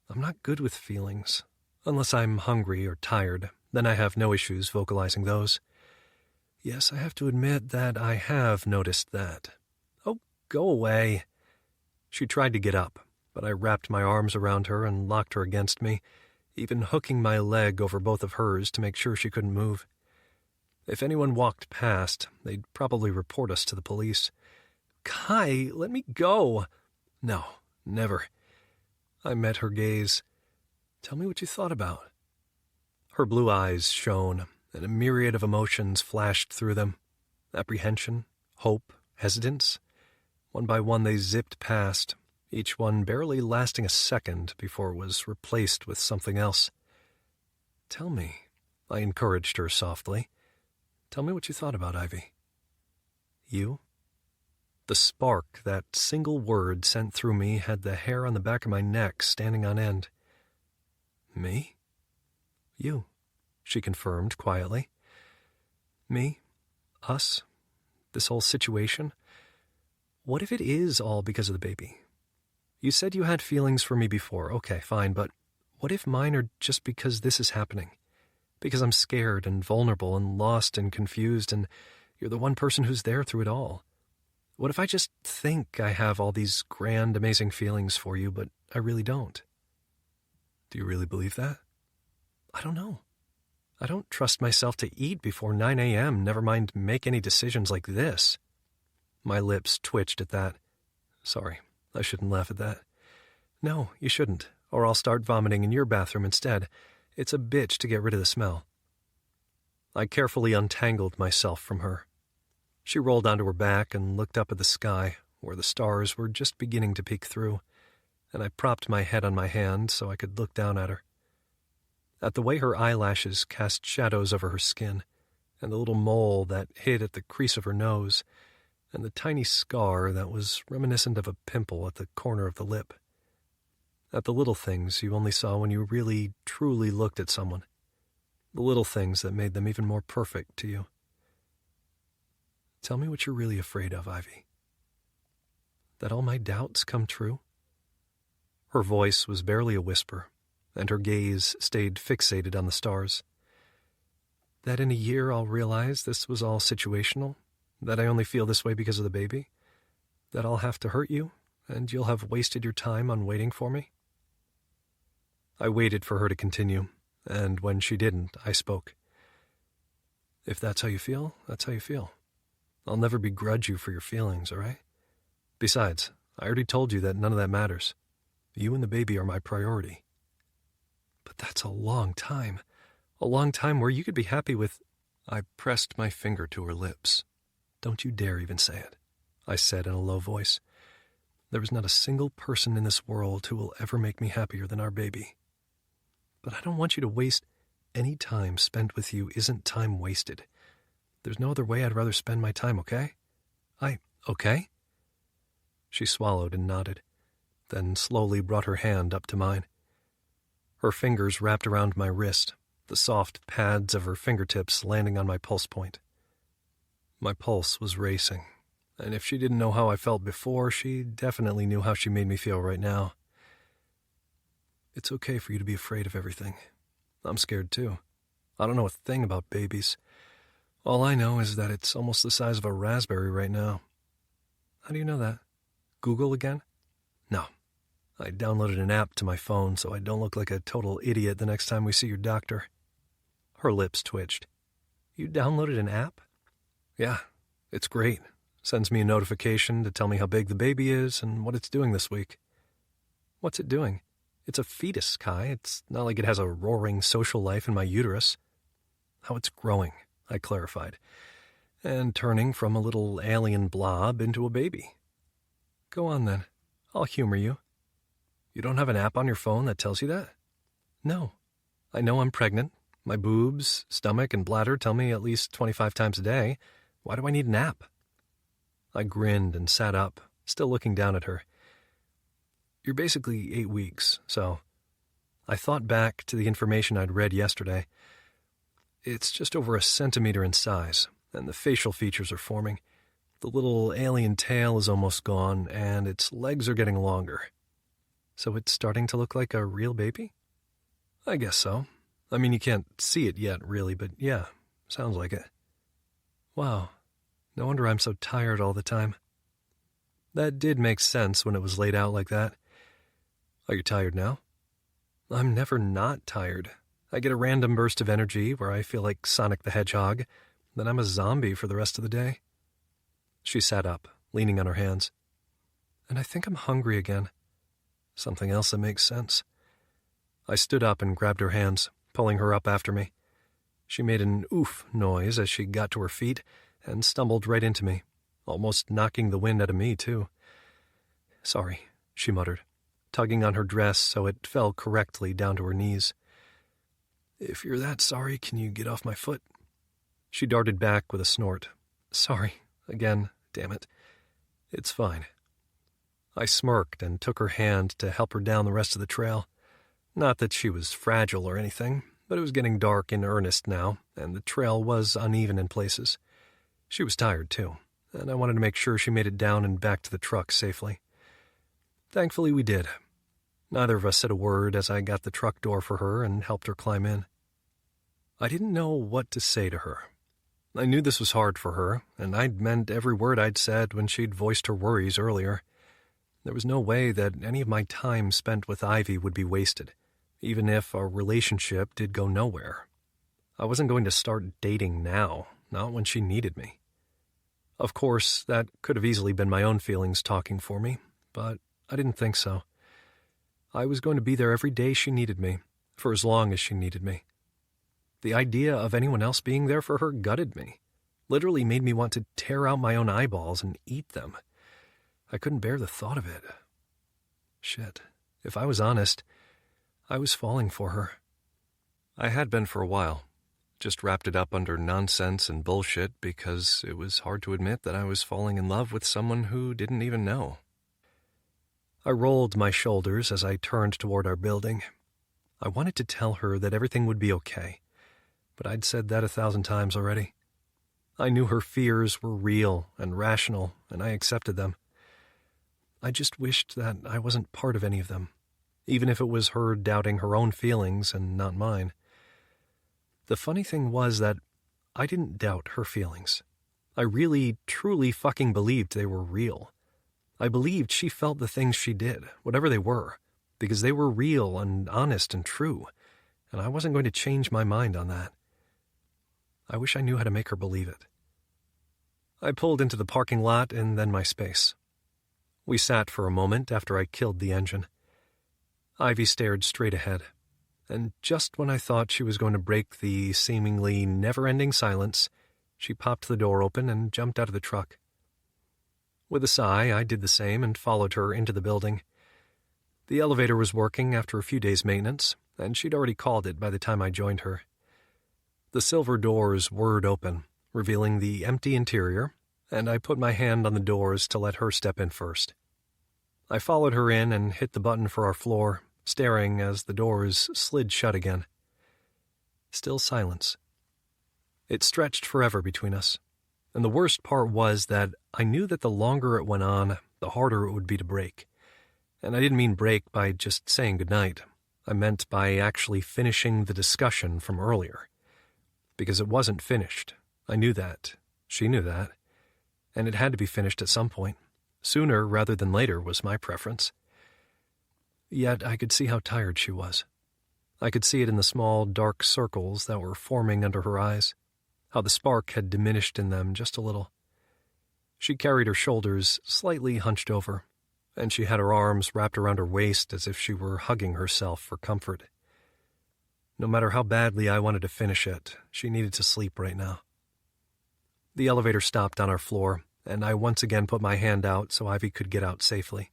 I'm not good with feelings. Unless I'm hungry or tired, then I have no issues vocalizing those. Yes, I have to admit that I have noticed that. Oh, go away. She tried to get up, but I wrapped my arms around her and locked her against me, even hooking my leg over both of hers to make sure she couldn't move. If anyone walked past, they'd probably report us to the police. Kai, let me go. No, never. I met her gaze. Tell me what you thought about. Her blue eyes shone, and a myriad of emotions flashed through them. Apprehension, hope, hesitance. One by one they zipped past, each one barely lasting a second before it was replaced with something else. "Tell me," I encouraged her softly. "Tell me what you thought about Ivy." "You?" The spark that single word sent through me had the hair on the back of my neck standing on end. "Me?" "You," she confirmed quietly. "Me? Us? This whole situation? What if it is all because of the baby? You said you had feelings for me before. Okay, fine, but what if mine are just because this is happening? Because I'm scared and vulnerable and lost and confused, and you're the one person who's there through it all. What if I just think I have all these grand, amazing feelings for you, but I really don't? Do you really believe that? I don't know. I don't trust myself to eat before 9 a.m., never mind make any decisions like this." My lips twitched at that. Sorry, I shouldn't laugh at that. "No, you shouldn't, or I'll start vomiting in your bathroom instead. It's a bitch to get rid of the smell." I carefully untangled myself from her. She rolled onto her back and looked up at the sky, where the stars were just beginning to peek through, and I propped my head on my hand so I could look down at her. At the way her eyelashes cast shadows over her skin, and the little mole that hid at the crease of her nose, and the tiny scar that was reminiscent of a pimple at the corner of the lip. At the little things you only saw when you really, truly looked at someone. The little things that made them even more perfect to you. "Tell me what you're really afraid of, Ivy." "That all my doubts come true?" Her voice was barely a whisper, and her gaze stayed fixated on the stars. "That in a year I'll realize this was all situational? That I only feel this way because of the baby? That I'll have to hurt you, and you'll have wasted your time on waiting for me?" I waited for her to continue, and when she didn't, I spoke. "If that's how you feel, that's how you feel. I'll never begrudge you for your feelings, all right? Besides, I already told you that none of that matters. You and the baby are my priority." "But that's a long time. A long time where you could be happy with—" I pressed my finger to her lips. "Don't you dare even say it," I said in a low voice. "There is not a single person in this world who will ever make me happier than our baby. But I don't want you to waste any time spent with you isn't time wasted. There's no other way I'd rather spend my time, okay? Okay?" She swallowed and nodded, then slowly brought her hand up to mine. Her fingers wrapped around my wrist, the soft pads of her fingertips landing on my pulse point. My pulse was racing, and if she didn't know how I felt before, she definitely knew how she made me feel right now. "It's okay for you to be afraid of everything. I'm scared too. I don't know a thing about babies. All I know is that it's almost the size of a raspberry right now." "How do you know that? Google again?" "No. I downloaded an app to my phone so I don't look like a total idiot the next time we see your doctor." Her lips twitched. "You downloaded an app?" "Yeah, it's great. Sends me a notification to tell me how big the baby is and what it's doing this week." "What's it doing? It's a fetus, Kai. It's not like it has a roaring social life in my uterus." "How it's growing," I clarified, "and turning from a little alien blob into a baby." "Go on then. I'll humor you." "You don't have an app on your phone that tells you that?" "No. I know I'm pregnant. My boobs, stomach, and bladder tell me at least 25 times a day. Why do I need an app?" I grinned and sat up, still looking down at her. "You're basically 8 weeks, so..." I thought back to the information I'd read yesterday. "It's just over a centimeter in size, and the facial features are forming. The little alien tail is almost gone, and its legs are getting longer. So it's starting to look like a real baby?" "I guess so. I mean, you can't see it yet, really, but yeah, sounds like it." "Wow. No wonder I'm so tired all the time." That did make sense when it was laid out like that. "Are you tired now?" "I'm never not tired. I get a random burst of energy where I feel like Sonic the Hedgehog, then I'm a zombie for the rest of the day." She sat up, leaning on her hands. "And I think I'm hungry again." Something else that makes sense. I stood up and grabbed her hands, pulling her up after me. She made an oof noise as she got to her feet and stumbled right into me, almost knocking the wind out of me, too. "Sorry. she muttered, tugging on her dress so it fell correctly down to her knees. "If you're that sorry, can you get off my foot?" She darted back with a snort. "Sorry. Again, damn it. It's fine." I smirked and took her hand to help her down the rest of the trail. Not that she was fragile or anything, but it was getting dark in earnest now, and the trail was uneven in places. She was tired, too, and I wanted to make sure she made it down and back to the truck safely. Thankfully, we did. Neither of us said a word as I got the truck door for her and helped her climb in. I didn't know what to say to her. I knew this was hard for her, and I'd meant every word I'd said when she'd voiced her worries earlier. There was no way that any of my time spent with Ivy would be wasted, even if our relationship did go nowhere. I wasn't going to start dating now, not when she needed me. Of course, that could have easily been my own feelings talking for me, but I didn't think so. I was going to be there every day she needed me, for as long as she needed me. The idea of anyone else being there for her gutted me, literally made me want to tear out my own eyeballs and eat them. I couldn't bear the thought of it. Shit, if I was honest, I was falling for her. I had been for a while, just wrapped it up under nonsense and bullshit because it was hard to admit that I was falling in love with someone who didn't even know. I rolled my shoulders as I turned toward our building. I wanted to tell her that everything would be okay, but I'd said that 1,000 times already. I knew her fears were real and rational, and I accepted them. I just wished that I wasn't part of any of them, even if it was her doubting her own feelings and not mine. The funny thing was that I didn't doubt her feelings. I really, truly fucking believed they were real. I believed she felt the things she did, whatever they were, because they were real and honest and true, and I wasn't going to change my mind on that. I wish I knew how to make her believe it. I pulled into the parking lot and then my space. We sat for a moment after I killed the engine. Ivy stared straight ahead, and just when I thought she was going to break the seemingly never-ending silence, she popped the door open and jumped out of the truck. With a sigh, I did the same and followed her into the building. The elevator was working after a few days' maintenance, and she'd already called it by the time I joined her. The silver doors whirred open, revealing the empty interior, and I put my hand on the doors to let her step in first. I followed her in and hit the button for our floor, staring as the doors slid shut again. Still silence. It stretched forever between us, and the worst part was that I knew that the longer it went on, the harder it would be to break. And I didn't mean break by just saying goodnight. I meant by actually finishing the discussion from earlier. Because it wasn't finished. I knew that. She knew that. And it had to be finished at some point. Sooner rather than later was my preference. Yet I could see how tired she was. I could see it in the small, dark circles that were forming under her eyes, how the spark had diminished in them just a little. She carried her shoulders slightly hunched over, and she had her arms wrapped around her waist as if she were hugging herself for comfort. No matter how badly I wanted to finish it, she needed to sleep right now. The elevator stopped on our floor, and I once again put my hand out so Ivy could get out safely.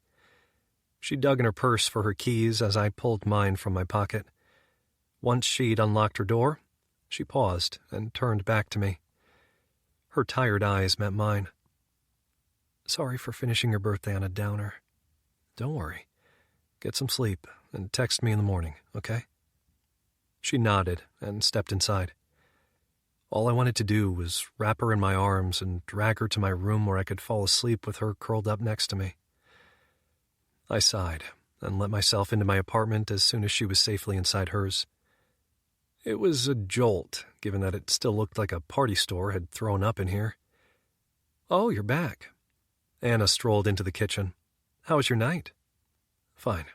She dug in her purse for her keys as I pulled mine from my pocket. Once she'd unlocked her door, she paused and turned back to me. Her tired eyes met mine. "Sorry for finishing your birthday on a downer. Don't worry. Get some sleep and text me in the morning, okay?" She nodded and stepped inside. All I wanted to do was wrap her in my arms and drag her to my room where I could fall asleep with her curled up next to me. I sighed and let myself into my apartment as soon as she was safely inside hers. It was a jolt, given that it still looked like a party store had thrown up in here. "Oh, you're back." Anna strolled into the kitchen. "How was your night?" "Fine."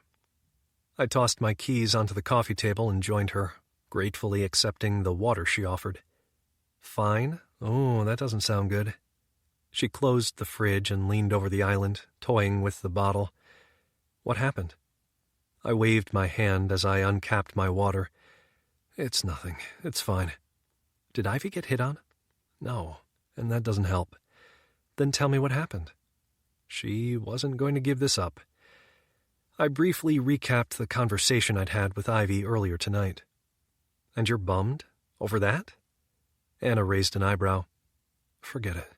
I tossed my keys onto the coffee table and joined her, gratefully accepting the water she offered. "Fine? Oh, that doesn't sound good." She closed the fridge and leaned over the island, toying with the bottle. "What happened?" I waved my hand as I uncapped my water. "It's nothing. It's fine." "Did Ivy get hit on?" "No, and that doesn't help." "Then tell me what happened." She wasn't going to give this up. I briefly recapped the conversation I'd had with Ivy earlier tonight. And you're bummed over that? Anna raised an eyebrow. Forget it.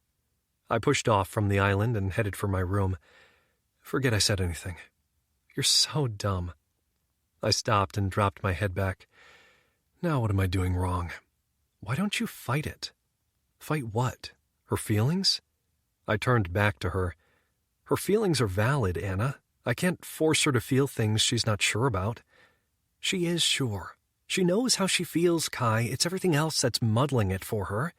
I pushed off from the island and headed for my room. Forget I said anything. You're so dumb. I stopped and dropped my head back. Now what am I doing wrong? Why don't you fight it? Fight what? Her feelings? I turned back to her. Her feelings are valid, Anna. I can't force her to feel things she's not sure about. She is sure. She knows how she feels, Kai. It's everything else that's muddling it for her.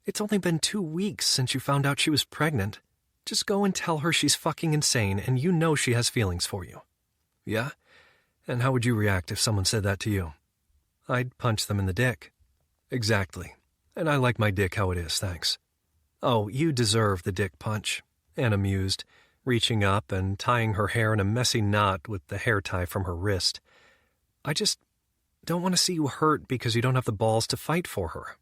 It's only been 2 weeks since you found out she was pregnant. Just go and tell her she's fucking insane and you know she has feelings for you. Yeah? And how would you react if someone said that to you? I'd punch them in the dick. Exactly. And I like my dick how it is, thanks. Oh, you deserve the dick punch, Anna mused, reaching up and tying her hair in a messy knot with the hair tie from her wrist. I just don't want to see you hurt because you don't have the balls to fight for her.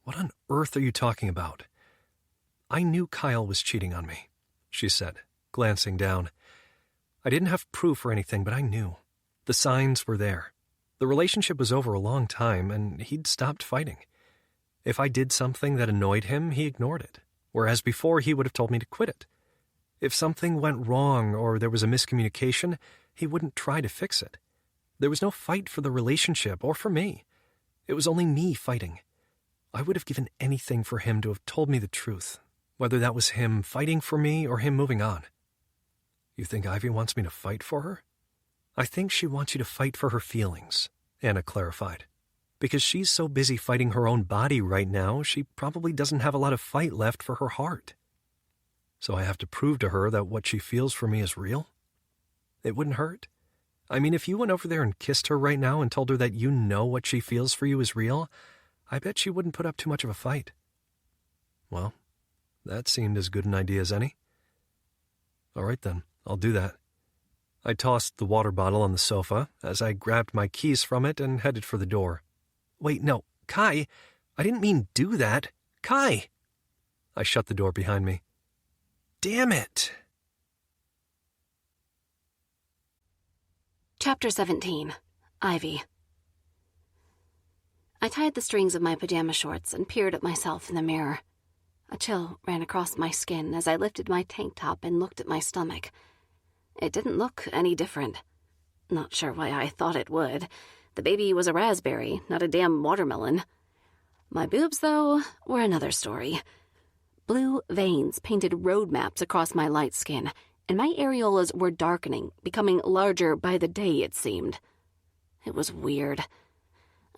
What on earth are you talking about? I knew Kyle was cheating on me, she said, glancing down. I didn't have proof or anything, but I knew. The signs were there. The relationship was over a long time, and he'd stopped fighting. If I did something that annoyed him, he ignored it, whereas before he would have told me to quit it. If something went wrong or there was a miscommunication, he wouldn't try to fix it. There was no fight for the relationship or for me. It was only me fighting. I would have given anything for him to have told me the truth, whether that was him fighting for me or him moving on. You think Ivy wants me to fight for her? I think she wants you to fight for her feelings, Anna clarified. Because she's so busy fighting her own body right now, she probably doesn't have a lot of fight left for her heart. So I have to prove to her that what she feels for me is real? It wouldn't hurt. I mean, if you went over there and kissed her right now and told her that you know what she feels for you is real, I bet she wouldn't put up too much of a fight. Well, that seemed as good an idea as any. All right then, I'll do that. I tossed the water bottle on the sofa as I grabbed my keys from it and headed for the door. Wait, no, Kai, I didn't mean do that. Kai! I shut the door behind me. Damn it! Chapter 17. Ivy. I tied the strings of my pajama shorts and peered at myself in the mirror. A chill ran across my skin as I lifted my tank top and looked at my stomach. It didn't look any different. Not sure why I thought it would. The baby was a raspberry, not a damn watermelon. My boobs, though, were another story. Blue veins painted road maps across my light skin, and my areolas were darkening, becoming larger by the day, it seemed. It was weird.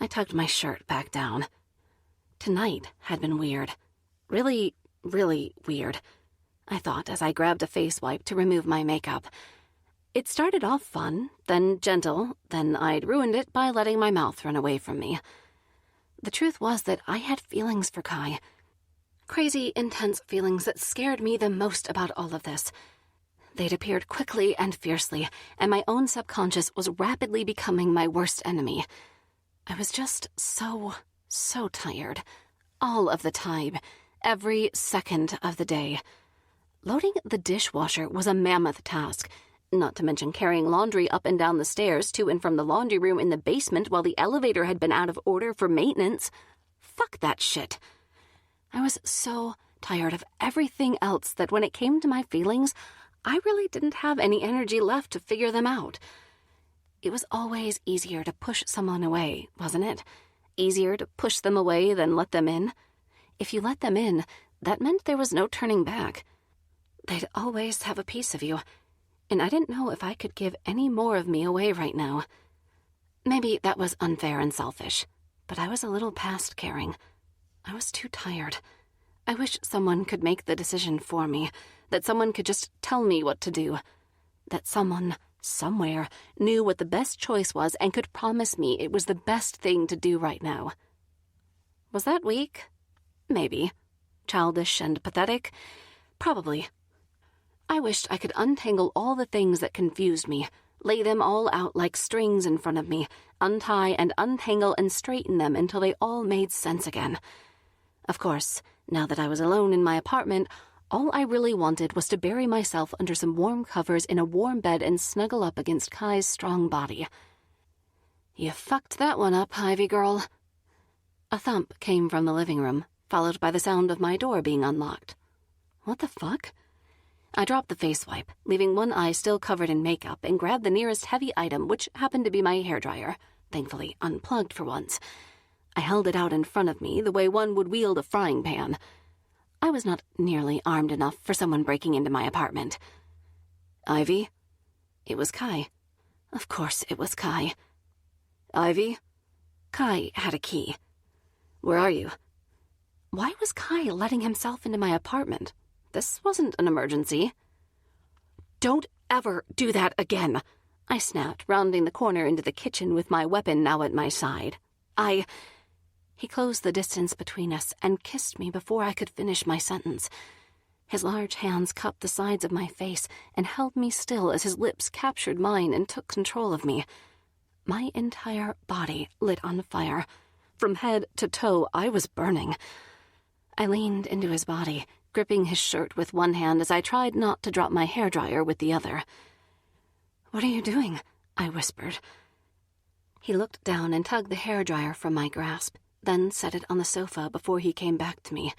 I tucked my shirt back down. Tonight had been weird. Really, really weird, I thought as I grabbed a face wipe to remove my makeup. It started off fun, then gentle, then I'd ruined it by letting my mouth run away from me. The truth was that I had feelings for Kai. Crazy, intense feelings that scared me the most about all of this. They'd appeared quickly and fiercely, and my own subconscious was rapidly becoming my worst enemy. I was just so tired. All of the time. Every second of the day. Loading the dishwasher was a mammoth task, not to mention carrying laundry up and down the stairs to and from the laundry room in the basement while the elevator had been out of order for maintenance. Fuck that shit. I was so tired of everything else that when it came to my feelings, I really didn't have any energy left to figure them out. It was always easier to push someone away, wasn't it? Easier to push them away than let them in. If you let them in, that meant there was no turning back. They'd always have a piece of you, and I didn't know if I could give any more of me away right now. Maybe that was unfair and selfish, but I was a little past caring. I was too tired. I wish someone could make the decision for me, that someone could just tell me what to do, that someone, somewhere, knew what the best choice was and could promise me it was the best thing to do right now. Was that weak? Maybe. Childish and pathetic? Probably. I wished I could untangle all the things that confused me, lay them all out like strings in front of me, untie and untangle and straighten them until they all made sense again. Of course, now that I was alone in my apartment, All I really wanted was to bury myself under some warm covers in a warm bed and snuggle up against Kai's strong body. "You fucked that one up, Ivy girl." A thump came from the living room, followed by the sound of my door being unlocked. What the fuck? I dropped the face wipe, leaving one eye still covered in makeup, and grabbed the nearest heavy item, which happened to be my hairdryer, thankfully unplugged for once. I held it out in front of me the way one would wield a frying pan. I was not nearly armed enough for someone breaking into my apartment. "Ivy?" It was Kai. Of course it was Kai. "Ivy?" Kai had a key. "Where are you?" Why was Kai letting himself into my apartment? This wasn't an emergency. "Don't ever do that again," I snapped, rounding the corner into the kitchen with my weapon now at my side. He closed the distance between us and kissed me before I could finish my sentence. His large hands cupped the sides of my face and held me still as his lips captured mine and took control of me. My entire body lit on fire. From head to toe, I was burning. I leaned into his body, gripping his shirt with one hand as I tried not to drop my hairdryer with the other. "What are you doing?" I whispered. He looked down and tugged the hairdryer from my grasp, then set it on the sofa before he came back to me.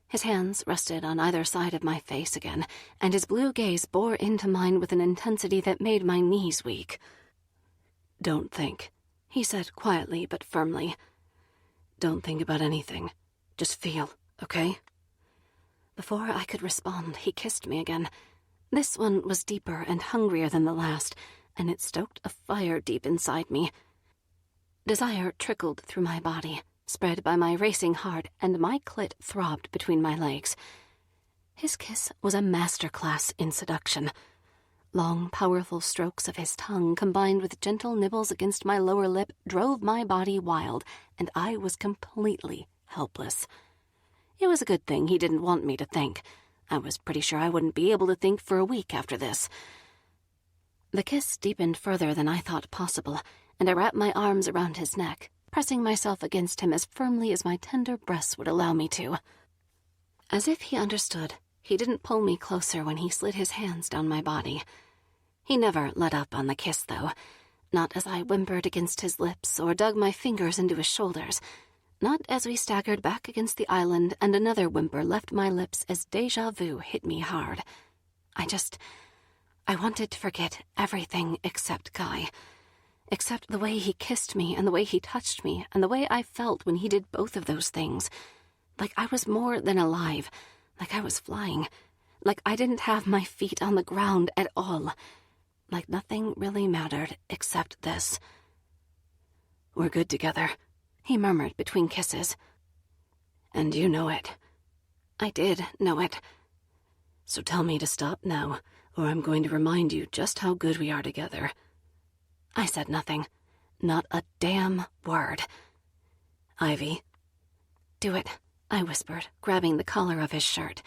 His hands rested on either side of my face again, and his blue gaze bore into mine with an intensity that made my knees weak. "Don't think," he said quietly but firmly. "Don't think about anything. Just feel, okay?" Before I could respond, he kissed me again. This one was deeper and hungrier than the last, and it stoked a fire deep inside me. Desire trickled through my body, spread by my racing heart, and my clit throbbed between my legs. His kiss was a masterclass in seduction. Long, powerful strokes of his tongue combined with gentle nibbles against my lower lip drove my body wild, and I was completely helpless. It was a good thing he didn't want me to think. I was pretty sure I wouldn't be able to think for a week after this. The kiss deepened further than I thought possible, and I wrapped my arms around his neck, pressing myself against him as firmly as my tender breasts would allow me to. As if he understood, he didn't pull me closer when he slid his hands down my body. He never let up on the kiss, though, not as I whimpered against his lips or dug my fingers into his shoulders. Not as we staggered back against the island and another whimper left my lips as déjà vu hit me hard. I wanted to forget everything except Kai. Except the way he kissed me and the way he touched me and the way I felt when he did both of those things. Like I was more than alive. Like I was flying. Like I didn't have my feet on the ground at all. Like nothing really mattered except this. "We're good together," he murmured between kisses. "And you know it." I did know it. "So tell me to stop now, or I'm going to remind you just how good we are together." I said nothing. Not a damn word. "Ivy." "Do it," I whispered, grabbing the collar of his shirt.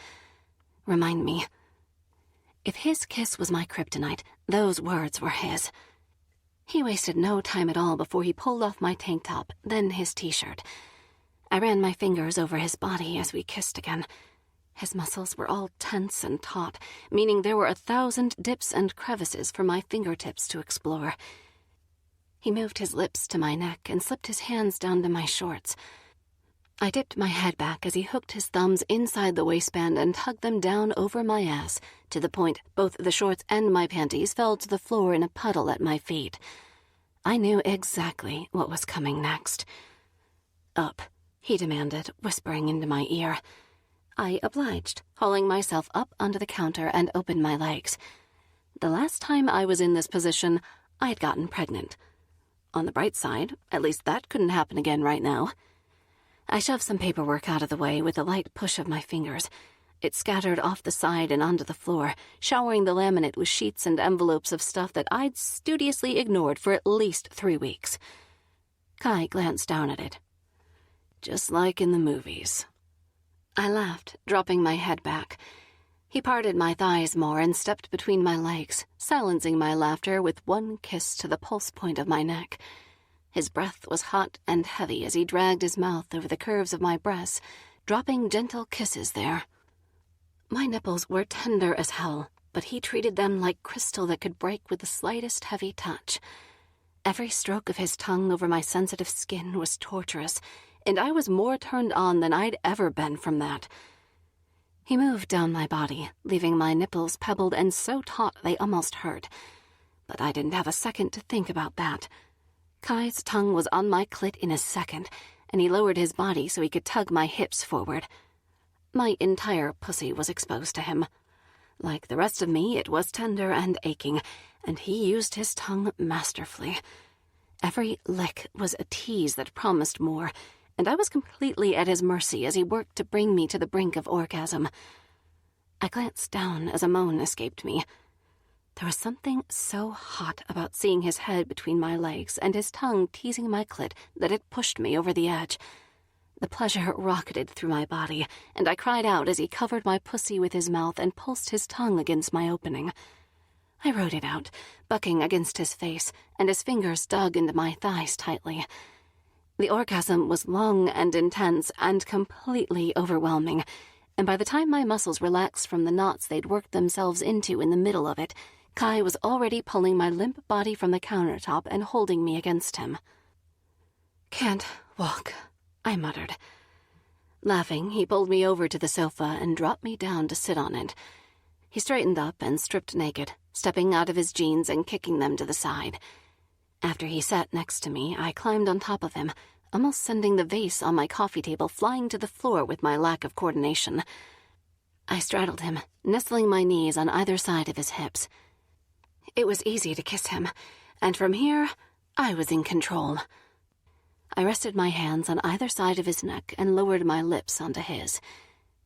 "Remind me." If his kiss was my kryptonite, those words were his. He wasted no time at all before he pulled off my tank top, then his t-shirt. I ran my fingers over his body as we kissed again. His muscles were all tense and taut, meaning there were 1,000 dips and crevices for my fingertips to explore. He moved his lips to my neck and slipped his hands down to my shorts. I dipped my head back as he hooked his thumbs inside the waistband and tugged them down over my ass, to the point both the shorts and my panties fell to the floor in a puddle at my feet. I knew exactly what was coming next. "Up," he demanded, whispering into my ear. I obliged, hauling myself up onto the counter and opened my legs. The last time I was in this position, I had gotten pregnant. On the bright side, at least that couldn't happen again right now. I shoved some paperwork out of the way with a light push of my fingers. It scattered off the side and onto the floor, showering the laminate with sheets and envelopes of stuff that I'd studiously ignored for at least 3 weeks. Kai glanced down at it. "Just like in the movies." I laughed, dropping my head back. He parted my thighs more and stepped between my legs, silencing my laughter with one kiss to the pulse point of my neck. His breath was hot and heavy as he dragged his mouth over the curves of my breasts, dropping gentle kisses there. My nipples were tender as hell, but he treated them like crystal that could break with the slightest heavy touch. Every stroke of his tongue over my sensitive skin was torturous, and I was more turned on than I'd ever been from that. He moved down my body, leaving my nipples pebbled and so taut they almost hurt. But I didn't have a second to think about that. Kai's tongue was on my clit in a second, and he lowered his body so he could tug my hips forward. My entire pussy was exposed to him. Like the rest of me, it was tender and aching, and he used his tongue masterfully. Every lick was a tease that promised more, and I was completely at his mercy as he worked to bring me to the brink of orgasm. I glanced down as a moan escaped me. There was something so hot about seeing his head between my legs and his tongue teasing my clit that it pushed me over the edge. The pleasure rocketed through my body, and I cried out as he covered my pussy with his mouth and pulsed his tongue against my opening. I rode it out, bucking against his face, and his fingers dug into my thighs tightly. The orgasm was long and intense and completely overwhelming, and by the time my muscles relaxed from the knots they'd worked themselves into in the middle of it, Kai was already pulling my limp body from the countertop and holding me against him. "Can't walk," I muttered. Laughing, he pulled me over to the sofa and dropped me down to sit on it. He straightened up and stripped naked, stepping out of his jeans and kicking them to the side. After he sat next to me, I climbed on top of him, almost sending the vase on my coffee table flying to the floor with my lack of coordination. I straddled him, nestling my knees on either side of his hips. It was easy to kiss him, and from here, I was in control. I rested my hands on either side of his neck and lowered my lips onto his.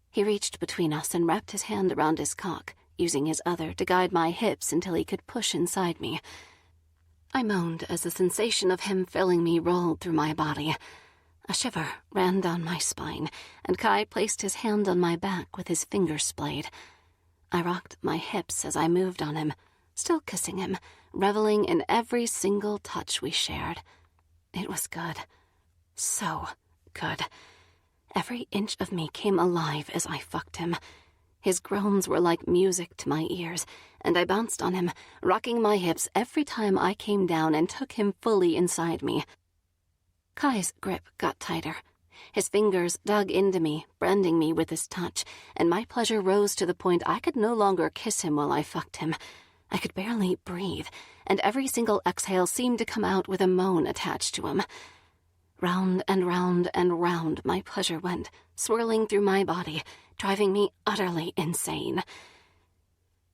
He reached between us and wrapped his hand around his cock, using his other to guide my hips until he could push inside me. I moaned as the sensation of him filling me rolled through my body. A shiver ran down my spine, and Kai placed his hand on my back with his fingers splayed. I rocked my hips as I moved on him, still kissing him, reveling in every single touch we shared. It was good. So good. Every inch of me came alive as I fucked him. His groans were like music to my ears, and I bounced on him, rocking my hips every time I came down and took him fully inside me. Kai's grip got tighter. His fingers dug into me, branding me with his touch, and my pleasure rose to the point I could no longer kiss him while I fucked him. I could barely breathe, and every single exhale seemed to come out with a moan attached to him. Round and round and round my pleasure went, swirling through my body, driving me utterly insane.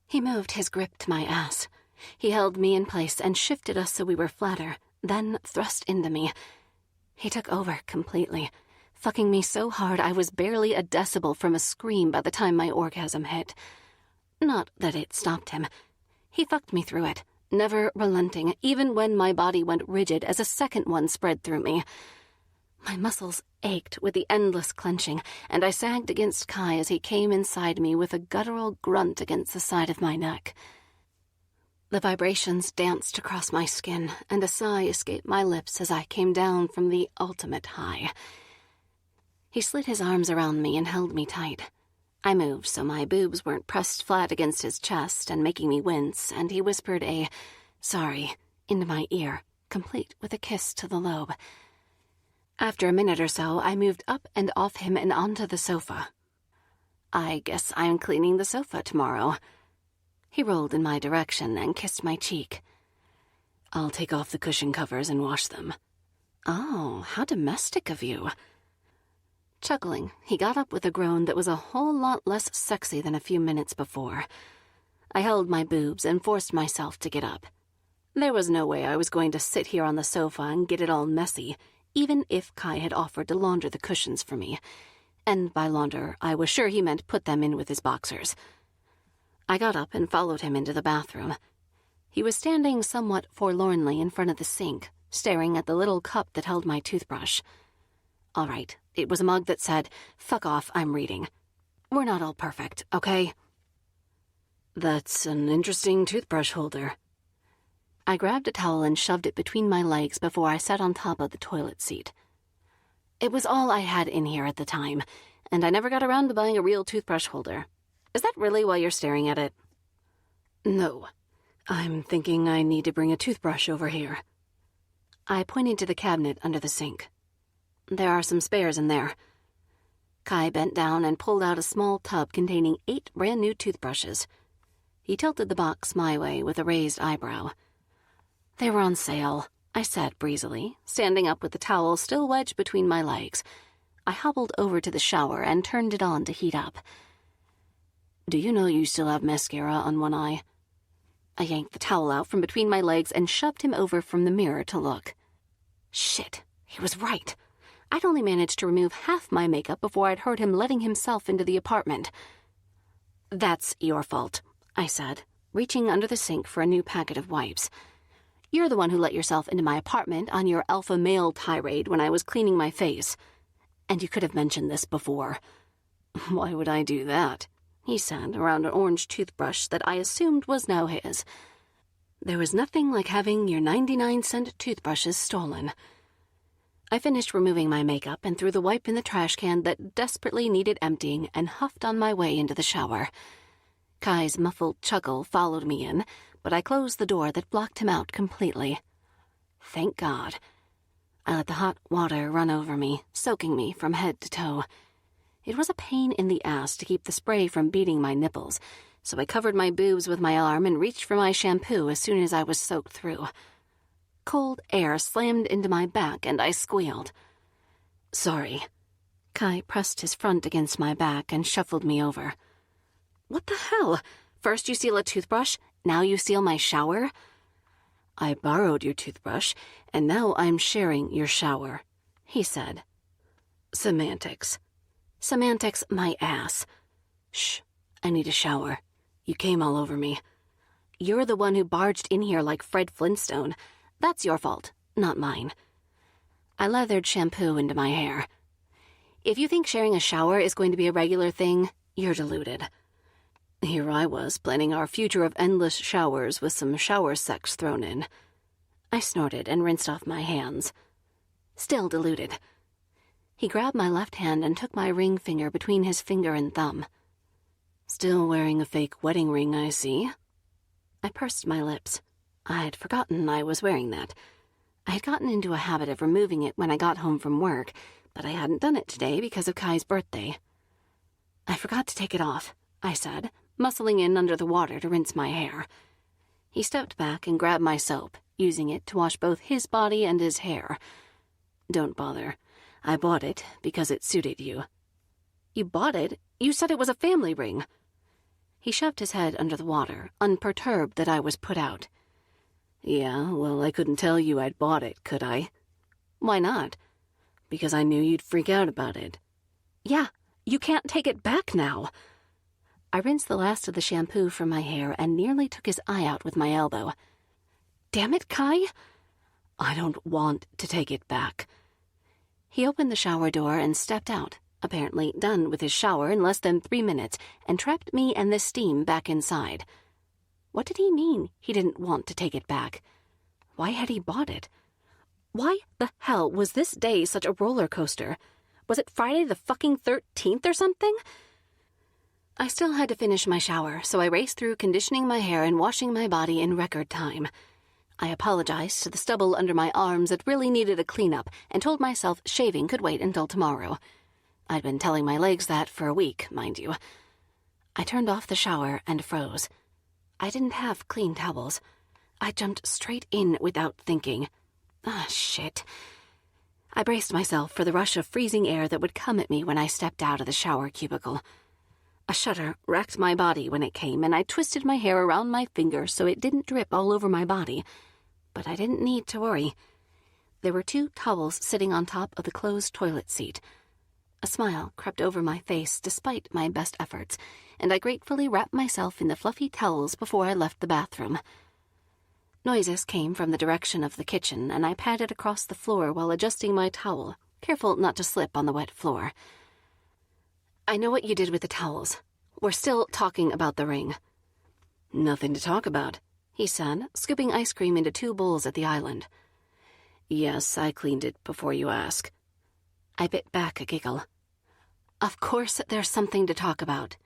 He moved his grip to my ass. He held me in place and shifted us so we were flatter, then thrust into me. He took over completely, fucking me so hard I was barely a decibel from a scream by the time my orgasm hit. Not that it stopped him. He fucked me through it, never relenting, even when my body went rigid as a second one spread through me. My muscles ached with the endless clenching, and I sagged against Kai as he came inside me with a guttural grunt against the side of my neck. The vibrations danced across my skin, and a sigh escaped my lips as I came down from the ultimate high. He slid his arms around me and held me tight. I moved so my boobs weren't pressed flat against his chest and making me wince, and he whispered a "sorry" into my ear, complete with a kiss to the lobe. After a minute or so, I moved up and off him and onto the sofa. "I guess I'm cleaning the sofa tomorrow." He rolled in my direction and kissed my cheek. "I'll take off the cushion covers and wash them." "Oh, how domestic of you." Chuckling, he got up with a groan that was a whole lot less sexy than a few minutes before. I held my boobs and forced myself to get up. There was no way I was going to sit here on the sofa and get it all messy, even if Kai had offered to launder the cushions for me. And by launder, I was sure he meant put them in with his boxers. I got up and followed him into the bathroom. He was standing somewhat forlornly in front of the sink, staring at the little cup that held my toothbrush. All right, it was a mug that said, "Fuck off, I'm reading." We're not all perfect, okay? "That's an interesting toothbrush holder." I grabbed a towel and shoved it between my legs before I sat on top of the toilet seat. It was all I had in here at the time, and I never got around to buying a real toothbrush holder. Is that really why you're staring at it? No. I'm thinking I need to bring a toothbrush over here. I pointed to the cabinet under the sink. There are some spares in there. Kai bent down and pulled out a small tub containing 8 brand-new toothbrushes. He tilted the box my way with a raised eyebrow. They were on sale, I said breezily, standing up with the towel still wedged between my legs. I hobbled over to the shower and turned it on to heat up. Do you know you still have mascara on one eye? I yanked the towel out from between my legs and shoved him over from the mirror to look. Shit, he was right. I'd only managed to remove half my makeup before I'd heard him letting himself into the apartment. That's your fault, I said, reaching under the sink for a new packet of wipes. You're the one who let yourself into my apartment on your alpha male tirade when I was cleaning my face. And you could have mentioned this before. Why would I do that? He said around an orange toothbrush that I assumed was now his. There was nothing like having your 99-cent toothbrushes stolen. I finished removing my makeup and threw the wipe in the trash can that desperately needed emptying and huffed on my way into the shower. Kai's muffled chuckle followed me in, but I closed the door that blocked him out completely. Thank God. I let the hot water run over me, soaking me from head to toe. It was a pain in the ass to keep the spray from beating my nipples, so I covered my boobs with my arm and reached for my shampoo as soon as I was soaked through. Cold air slammed into my back and I squealed. Sorry. Kai pressed his front against my back and shuffled me over. What the hell? First you steal a toothbrush, now you steal my shower? I borrowed your toothbrush, and now I'm sharing your shower, he said. Semantics. Semantics, my ass. Shh, I need a shower. You came all over me. You're the one who barged in here like Fred Flintstone. That's your fault, not mine. I lathered shampoo into my hair. If you think sharing a shower is going to be a regular thing, you're deluded. Here I was, planning our future of endless showers with some shower sex thrown in. I snorted and rinsed off my hands. Still deluded. He grabbed my left hand and took my ring finger between his finger and thumb. Still wearing a fake wedding ring, I see. I pursed my lips. I'd forgotten I was wearing that. I had gotten into a habit of removing it when I got home from work, but I hadn't done it today because of Kai's birthday. I forgot to take it off, I said, muscling in under the water to rinse my hair. He stepped back and grabbed my soap, using it to wash both his body and his hair. Don't bother. I bought it because it suited you. You bought it? You said it was a family ring. He shoved his head under the water, unperturbed that I was put out. Yeah, well, I couldn't tell you I'd bought it, could I? Why not? Because I knew you'd freak out about it. Yeah, you can't take it back now. I rinsed the last of the shampoo from my hair and nearly took his eye out with my elbow. Damn it, Kai! I don't want to take it back. He opened the shower door and stepped out, apparently done with his shower in less than 3 minutes, and trapped me and the steam back inside. What did he mean he didn't want to take it back? Why had he bought it? Why the hell was this day such a roller coaster? Was it Friday the fucking 13th or something? I still had to finish my shower, so I raced through conditioning my hair and washing my body in record time. I apologized to the stubble under my arms that really needed a cleanup and told myself shaving could wait until tomorrow. I'd been telling my legs that for a week, mind you. I turned off the shower and froze. I didn't have clean towels. I jumped straight in without thinking. Shit. I braced myself for the rush of freezing air that would come at me when I stepped out of the shower cubicle. A shudder racked my body when it came, and I twisted my hair around my finger so it didn't drip all over my body. But I didn't need to worry. There were 2 towels sitting on top of the closed toilet seat. A smile crept over my face despite my best efforts, and I gratefully wrapped myself in the fluffy towels before I left the bathroom. Noises came from the direction of the kitchen, and I padded across the floor while adjusting my towel, careful not to slip on the wet floor. I know what you did with the towels. We're still talking about the ring. Nothing to talk about, he said, scooping ice cream into 2 bowls at the island. Yes, I cleaned it before you ask. I bit back a giggle. Of course there's something to talk about.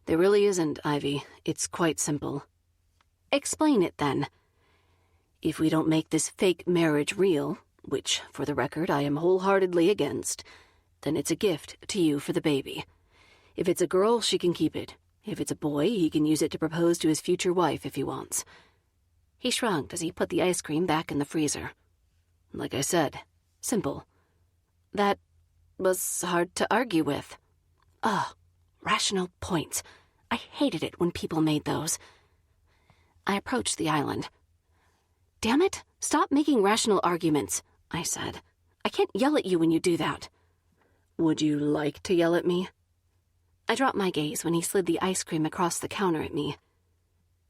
There really isn't, Ivy. It's quite simple. Explain it, then. If we don't make this fake marriage real, which, for the record, I am wholeheartedly against, then it's a gift to you for the baby. If it's a girl, she can keep it. If it's a boy, he can use it to propose to his future wife if he wants. He shrugged as he put the ice cream back in the freezer. Like I said, simple. That was hard to argue with. Ugh, rational points. I hated it when people made those. I approached the island. Damn it, stop making rational arguments, I said. I can't yell at you when you do that. Would you like to yell at me? I dropped my gaze when he slid the ice cream across the counter at me.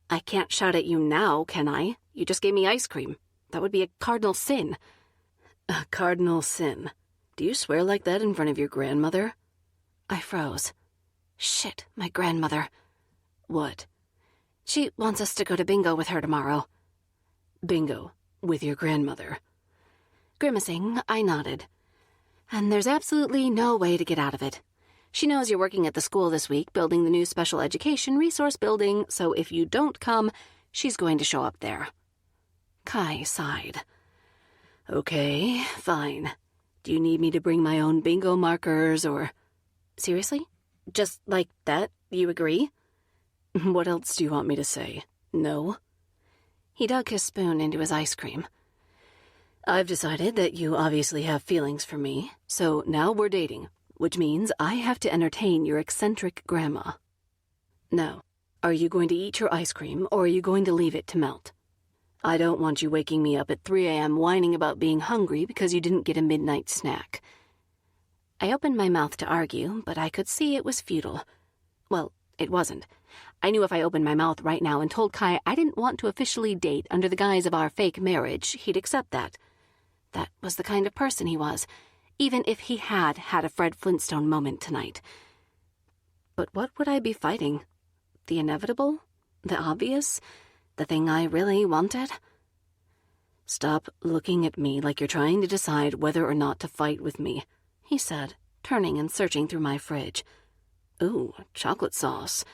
I can't shout at you now, can I? You just gave me ice cream. That would be a cardinal sin. A cardinal sin? Do you swear like that in front of your grandmother? I froze. Shit, my grandmother. What? She wants us to go to bingo with her tomorrow. Bingo? With your grandmother? Grimacing, I nodded. And there's absolutely no way to get out of it. She knows you're working at the school this week, building the new special education resource building, so if you don't come, she's going to show up there. Kai sighed. Okay, fine. Do you need me to bring my own bingo markers, or... Seriously? Just like that, you agree? What else do you want me to say? No? He dug his spoon into his ice cream. I've decided that you obviously have feelings for me, so now we're dating, which means I have to entertain your eccentric grandma. Now, are you going to eat your ice cream, or are you going to leave it to melt? I don't want you waking me up at 3 a.m. whining about being hungry because you didn't get a midnight snack. I opened my mouth to argue, but I could see it was futile. Well, it wasn't. I knew if I opened my mouth right now and told Kai I didn't want to officially date under the guise of our fake marriage, he'd accept that. That was the kind of person he was, even if he had had a Fred Flintstone moment tonight. But what would I be fighting? The inevitable? The obvious? The thing I really wanted? Stop looking at me like you're trying to decide whether or not to fight with me, he said, turning and searching through my fridge. Ooh, chocolate sauce.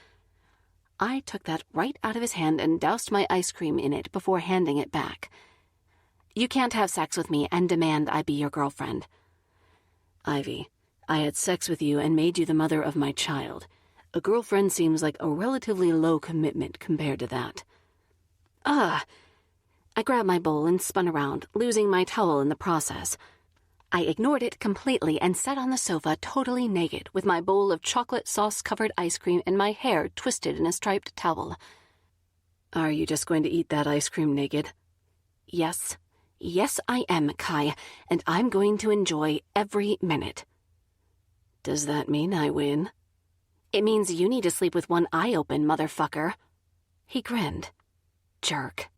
I took that right out of his hand and doused my ice cream in it before handing it back. You can't have sex with me and demand I be your girlfriend. Ivy, I had sex with you and made you the mother of my child. A girlfriend seems like a relatively low commitment compared to that. Ugh. I grabbed my bowl and spun around, losing my towel in the process. I ignored it completely and sat on the sofa totally naked with my bowl of chocolate sauce-covered ice cream and my hair twisted in a striped towel. Are you just going to eat that ice cream naked? Yes. Yes, I am, Kai, and I'm going to enjoy every minute. Does that mean I win? It means you need to sleep with one eye open, motherfucker. He grinned. Jerk.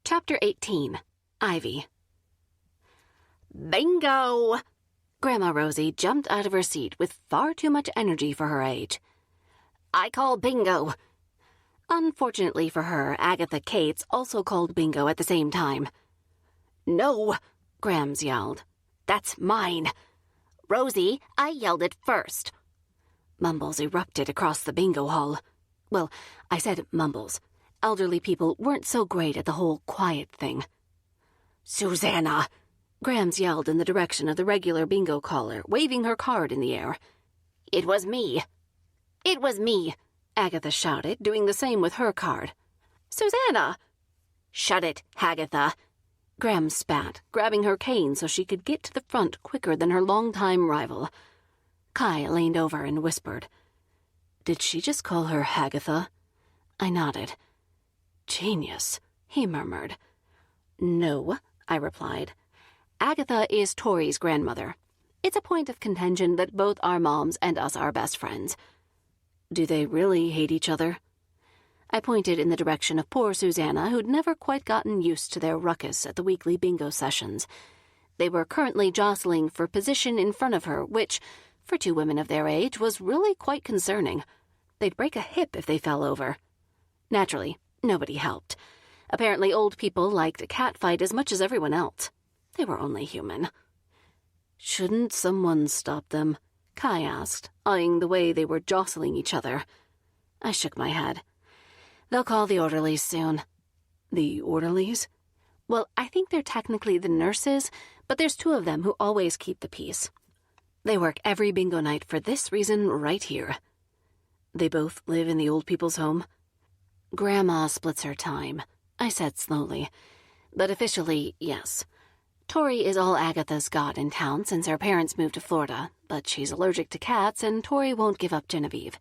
Chapter 18. Ivy. Bingo! Grandma Rosie jumped out of her seat with far too much energy for her age. I call bingo. Unfortunately for her, Agatha Cates also called bingo at the same time. No, Grams yelled. That's mine. Rosie, I yelled it first. Mumbles erupted across the bingo hall. Well, I said mumbles. Elderly people weren't so great at the whole quiet thing. Susanna! Grams yelled in the direction of the regular bingo caller, waving her card in the air. It was me. It was me, Agatha shouted, doing the same with her card. Susanna! Shut it, Hagatha. Grams spat, grabbing her cane so she could get to the front quicker than her longtime rival. Kai leaned over and whispered. Did she just call her Hagatha? I nodded. Genius, he murmured. No, I replied. Agatha is Tori's grandmother. It's a point of contention that both our moms and us are best friends. Do they really hate each other? I pointed in the direction of poor Susanna, who'd never quite gotten used to their ruckus at the weekly bingo sessions. They were currently jostling for position in front of her, which, for two women of their age, was really quite concerning. They'd break a hip if they fell over. Naturally, nobody helped. Apparently old people liked a catfight as much as everyone else. They were only human. Shouldn't someone stop them? Kai asked, eyeing the way they were jostling each other. I shook my head. They'll call the orderlies soon. The orderlies? Well, I think they're technically the nurses, but there's 2 of them who always keep the peace. They work every bingo night for this reason right here. They both live in the old people's home. Grandma splits her time, I said slowly. But officially, yes. Tori is all Agatha's got in town since her parents moved to Florida, but she's allergic to cats and Tori won't give up Genevieve.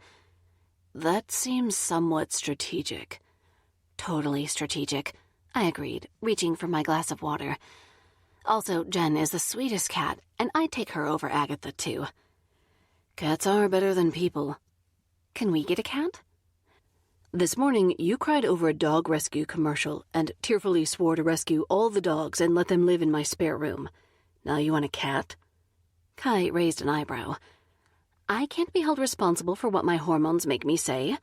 That seems somewhat strategic. Totally strategic, I agreed, reaching for my glass of water. Also, Jen is the sweetest cat, and I'd take her over Agatha, too. Cats are better than people. Can we get a cat? This morning, you cried over a dog rescue commercial and tearfully swore to rescue all the dogs and let them live in my spare room. Now you want a cat? Kai raised an eyebrow. I can't be held responsible for what my hormones make me say,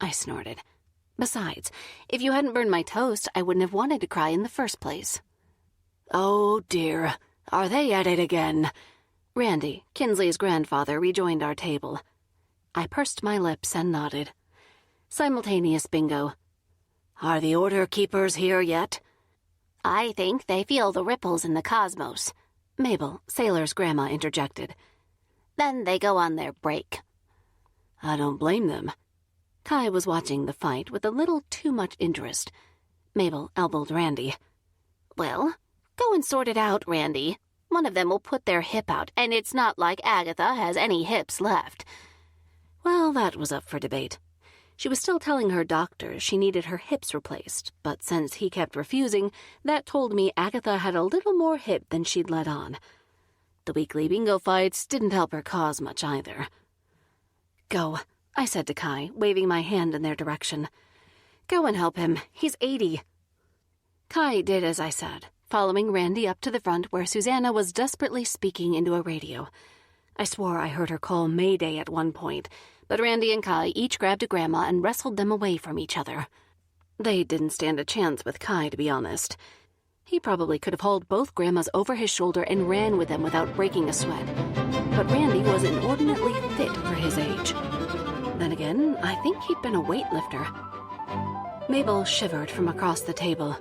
I snorted. Besides, if you hadn't burned my toast, I wouldn't have wanted to cry in the first place. Oh, dear. Are they at it again? Randy, Kinsley's grandfather, rejoined our table. I pursed my lips and nodded. Simultaneous bingo. Are the order keepers here yet? I think they feel the ripples in the cosmos, Mabel, Sailor's grandma, interjected. Then they go on their break. I don't blame them. Kai was watching the fight with a little too much interest. Mabel elbowed Randy. Well, go and sort it out, Randy. One of them will put their hip out, and it's not like Agatha has any hips left. Well, that was up for debate. She was still telling her doctor she needed her hips replaced, but since he kept refusing, that told me Agatha had a little more hip than she'd let on. The weekly bingo fights didn't help her cause much either. Go, I said to Kai, waving my hand in their direction. Go and help him. He's 80. Kai did as I said, following Randy up to the front where Susanna was desperately speaking into a radio. I swore I heard her call Mayday at one point, but Randy and Kai each grabbed a grandma and wrestled them away from each other. They didn't stand a chance with Kai, to be honest. He probably could have hauled both grandmas over his shoulder and ran with them without breaking a sweat. But Randy was inordinately fit for his age. Then again, I think he'd been a weightlifter. Mabel shivered from across the table.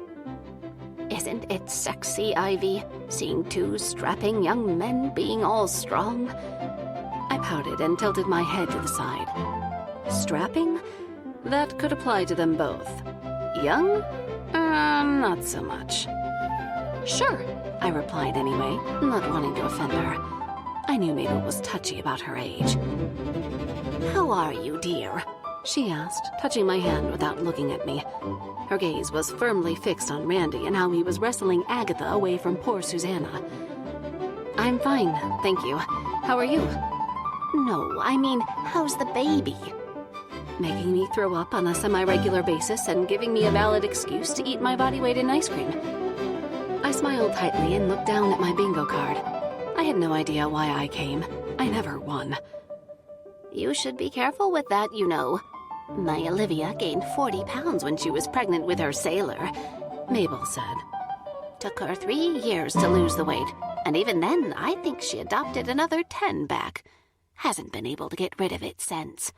Isn't it sexy, Ivy, seeing 2 strapping young men being all strong? I pouted and tilted my head to the side. Strapping? That could apply to them both. Young? Not so much. Sure, I replied anyway, not wanting to offend her. I knew Mabel was touchy about her age. How are you, dear? She asked, touching my hand without looking at me. Her gaze was firmly fixed on Randy and how he was wrestling Agatha away from poor Susanna. I'm fine, thank you. How are you? No, I mean, how's the baby? Making me throw up on a semi-regular basis and giving me a valid excuse to eat my body weight in ice cream. I smiled tightly and looked down at my bingo card. I had no idea why I came. I never won. You should be careful with that, you know. My Olivia gained 40 pounds when she was pregnant with her sailor, Mabel said. Took her 3 years to lose the weight, and even then I think she adopted another 10 back. Hasn't been able to get rid of it since.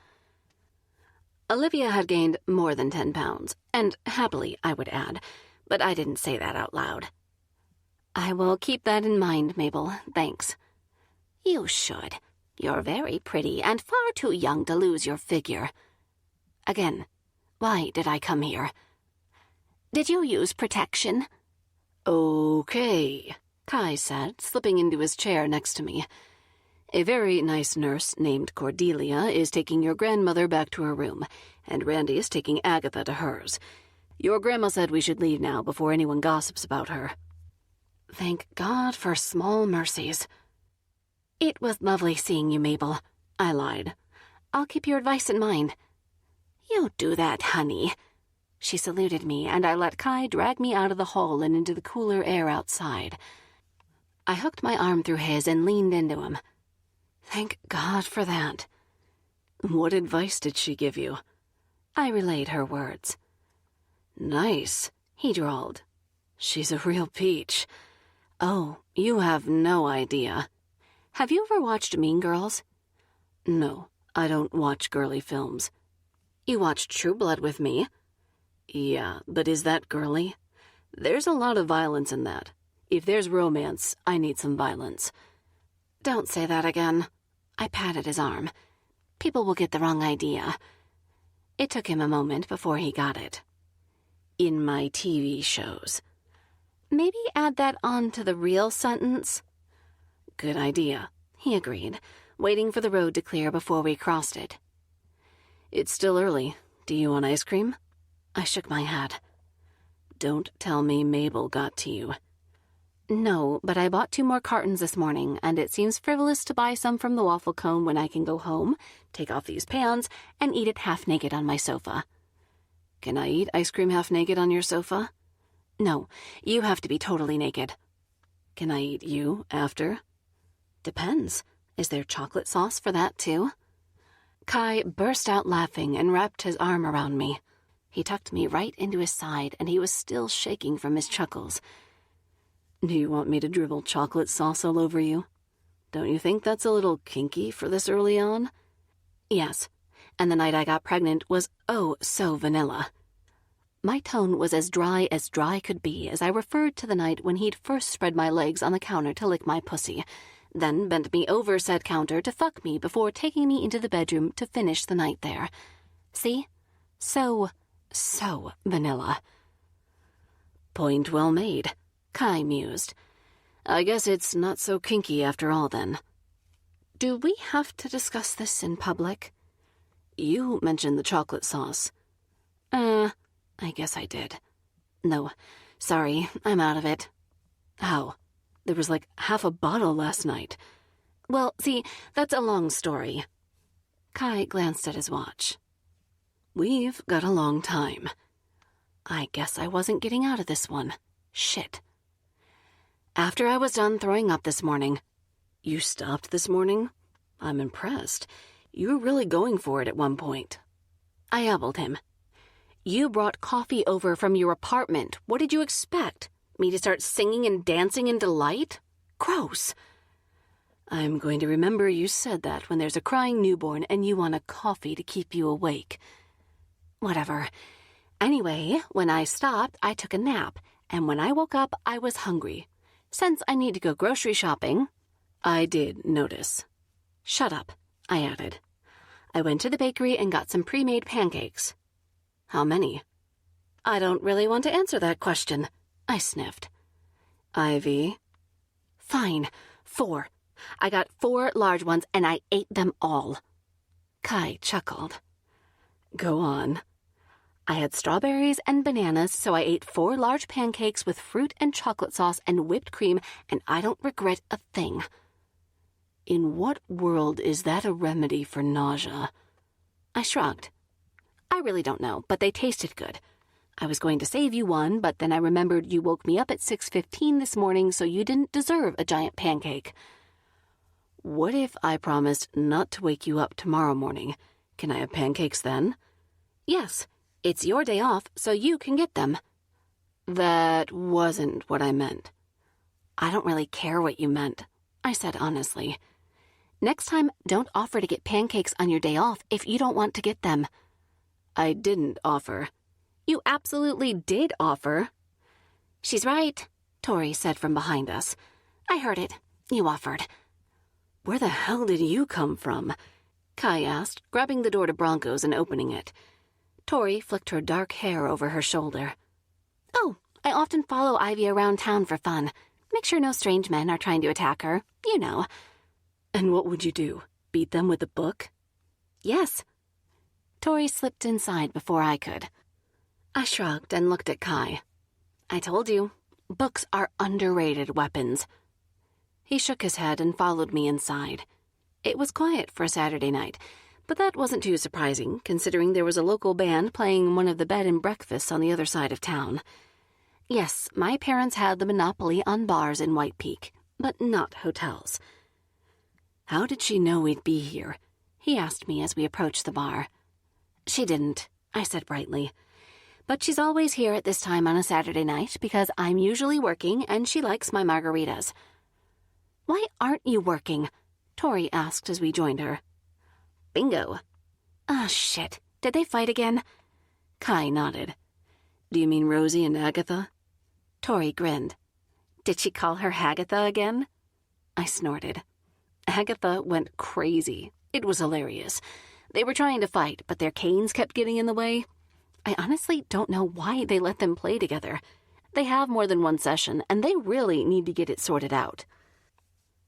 Olivia had gained more than 10 pounds, and happily, I would add, but I didn't say that out loud. I will keep that in mind, Mabel, thanks. You should. You're very pretty and far too young to lose your figure. Again, why did I come here? Did you use protection? Okay, Kai said, slipping into his chair next to me. A very nice nurse named Cordelia is taking your grandmother back to her room, and Randy is taking Agatha to hers. Your grandma said we should leave now before anyone gossips about her. Thank God for small mercies. It was lovely seeing you, Mabel, I lied. I'll keep your advice in mind. You do that, honey. She saluted me, and I let Kai drag me out of the hall and into the cooler air outside. I hooked my arm through his and leaned into him. Thank God for that. What advice did she give you? I relayed her words. Nice, he drawled. She's a real peach. Oh, you have no idea. Have you ever watched Mean Girls? No, I don't watch girly films. You watched True Blood with me. Yeah, but is that girly? There's a lot of violence in that. If there's romance, I need some violence. Don't say that again. I patted his arm. People will get the wrong idea. It took him a moment before he got it. In my TV shows. Maybe add that on to the real sentence. Good idea, he agreed, waiting for the road to clear before we crossed it. It's still early. Do you want ice cream? I shook my head. Don't tell me Mabel got to you. No, but I bought 2 more cartons this morning, and it seems frivolous to buy some from the waffle cone when I can go home, take off these pans, and eat it half naked on my sofa. Can I eat ice cream half naked on your sofa? No, you have to be totally naked. Can I eat you after? Depends. Is there chocolate sauce for that too? Kai burst out laughing and wrapped his arm around me. He tucked me right into his side, and he was still shaking from his chuckles. Do you want me to dribble chocolate sauce all over you? Don't you think that's a little kinky for this early on? Yes, and the night I got pregnant was oh so vanilla. My tone was as dry could be as I referred to the night when he'd first spread my legs on the counter to lick my pussy, then bent me over said counter to fuck me before taking me into the bedroom to finish the night there. See? So vanilla. Point well made, Kai mused. I guess it's not so kinky after all then. Do we have to discuss this in public? You mentioned the chocolate sauce. I guess I did. No, sorry, I'm out of it. How? There was like half a bottle last night. Well, see, that's a long story. Kai glanced at his watch. We've got a long time. I guess I wasn't getting out of this one. Shit. After I was done throwing up this morning. You stopped this morning? I'm impressed. You were really going for it at one point. I elbowed him. You brought coffee over from your apartment. What did you expect? Me to start singing and dancing in delight? Gross. I'm going to remember you said that when there's a crying newborn and you want a coffee to keep you awake. Whatever. Anyway, when I stopped, I took a nap, and when I woke up, I was hungry. Since I need to go grocery shopping... I did notice. Shut up, I added. I went to the bakery and got some pre-made pancakes. How many? I don't really want to answer that question, I sniffed. Ivy? Fine, 4. I got 4 large ones and I ate them all. Kai chuckled. Go on. I had strawberries and bananas, so I ate 4 large pancakes with fruit and chocolate sauce and whipped cream, and I don't regret a thing. In what world is that a remedy for nausea? I shrugged. I really don't know, but they tasted good. I was going to save you one, but then I remembered you woke me up at 6:15 this morning, so you didn't deserve a giant pancake. What if I promised not to wake you up tomorrow morning? Can I have pancakes then? Yes, it's your day off, so you can get them. That wasn't what I meant. I don't really care what you meant, I said honestly. Next time, don't offer to get pancakes on your day off if you don't want to get them. I didn't offer. You absolutely did offer. She's right, Tori said from behind us. I heard it. You offered. Where the hell did you come from? Kai asked, grabbing the door to Bronco's and opening it. Tori flicked her dark hair over her shoulder. Oh, I often follow Ivy around town for fun. Make sure no strange men are trying to attack her. You know. And what would you do? Beat them with a book? Yes. Tori slipped inside before I could. I shrugged and looked at Kai. I told you, books are underrated weapons. He shook his head and followed me inside. It was quiet for a Saturday night, but that wasn't too surprising, considering there was a local band playing one of the bed and breakfasts on the other side of town. Yes, my parents had the monopoly on bars in White Peak, but not hotels. How did she know we'd be here? He asked me as we approached the bar. She didn't, I said brightly. But she's always here at this time on a Saturday night because I'm usually working and she likes my margaritas. Why aren't you working? Tori asked as we joined her. Bingo. Ah, shit. Did they fight again? Kai nodded. Do you mean Rosie and Agatha? Tori grinned. Did she call her Hagatha again? I snorted. Agatha went crazy. It was hilarious. They were trying to fight, but their canes kept getting in the way. I honestly don't know why they let them play together. They have more than one session, and they really need to get it sorted out.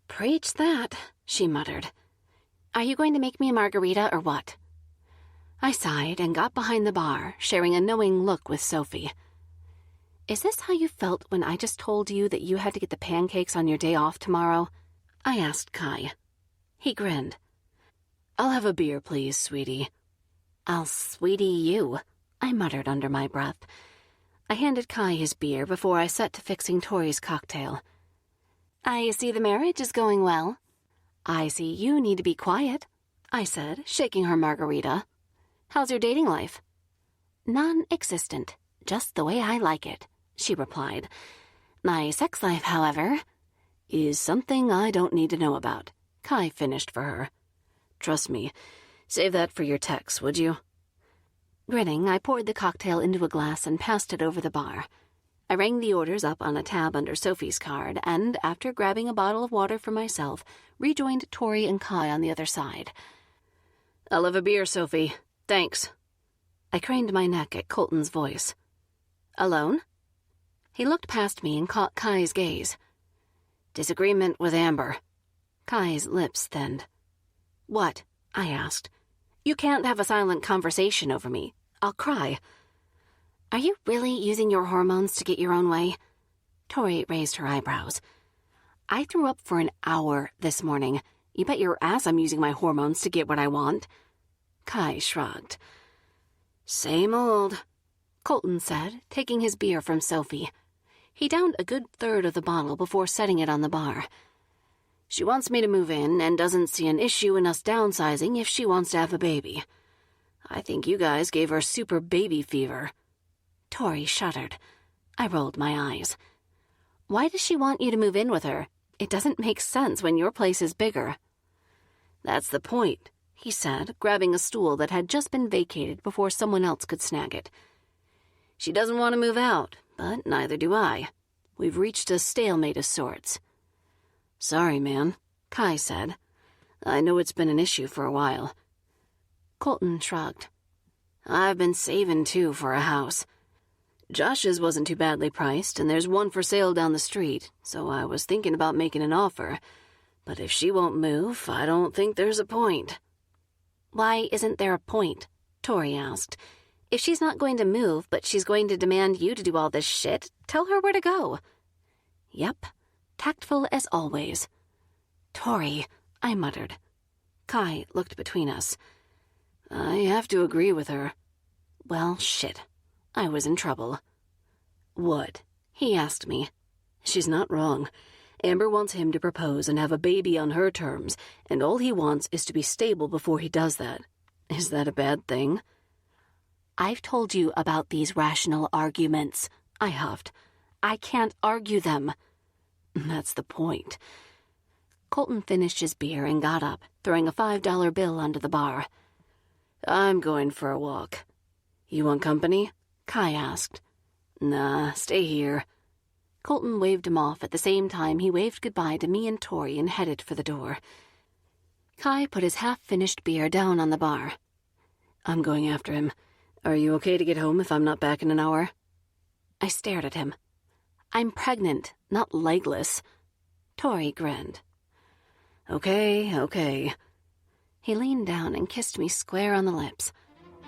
Preach that, she muttered. Are you going to make me a margarita or what? I sighed and got behind the bar, sharing a knowing look with Sophie. Is this how you felt when I just told you that you had to get the pancakes on your day off tomorrow? I asked Kai. He grinned. I'll have a beer, please, sweetie. I'll sweetie you, I muttered under my breath. I handed Kai his beer before I set to fixing Tori's cocktail. I see the marriage is going well. I see you need to be quiet, I said, shaking her margarita. How's your dating life? Non-existent, just the way I like it, she replied. My sex life, however, is something I don't need to know about, Kai finished for her. Trust me. Save that for your text, would you? Grinning, I poured the cocktail into a glass and passed it over the bar. I rang the orders up on a tab under Sophie's card and, after grabbing a bottle of water for myself, rejoined Tori and Kai on the other side. I'll have a beer, Sophie. Thanks. I craned my neck at Colton's voice. Alone? He looked past me and caught Kai's gaze. Disagreement with Amber. Kai's lips thinned. What? I asked. You can't have a silent conversation over me. I'll cry. Are you really using your hormones to get your own way? Tori raised her eyebrows. I threw up for an hour this morning. You bet your ass I'm using my hormones to get what I want. Kai shrugged. Same old, Colton said, taking his beer from Sophie. He downed a good third of the bottle before setting it on the bar. She wants me to move in and doesn't see an issue in us downsizing if she wants to have a baby. I think you guys gave her super baby fever. Tori shuddered. I rolled my eyes. Why does she want you to move in with her? It doesn't make sense when your place is bigger. That's the point, he said, grabbing a stool that had just been vacated before someone else could snag it. She doesn't want to move out, but neither do I. We've reached a stalemate of sorts. Sorry, man, Kai said. I know it's been an issue for a while. Colton shrugged. I've been saving, too, for a house. Josh's wasn't too badly priced, and there's one for sale down the street, so I was thinking about making an offer. But if she won't move, I don't think there's a point. Why isn't there a point? Tori asked. If she's not going to move, but she's going to demand you to do all this shit, tell her where to go. Yep. Tactful as always. Tori, I muttered. Kai looked between us. I have to agree with her. Well, shit. I was in trouble. What? He asked me. She's not wrong. Amber wants him to propose and have a baby on her terms, and all he wants is to be stable before he does that. Is that a bad thing? I've told you about these rational arguments, I huffed. I can't argue them. That's the point. Colton finished his beer and got up, throwing a $5 bill onto the bar. I'm going for a walk. You want company? Kai asked. Nah, stay here. Colton waved him off at the same time he waved goodbye to me and Tori and headed for the door. Kai put his half-finished beer down on the bar. I'm going after him. Are you okay to get home if I'm not back in an hour? I stared at him. I'm pregnant, not legless. Tori grinned. Okay. He leaned down and kissed me square on the lips.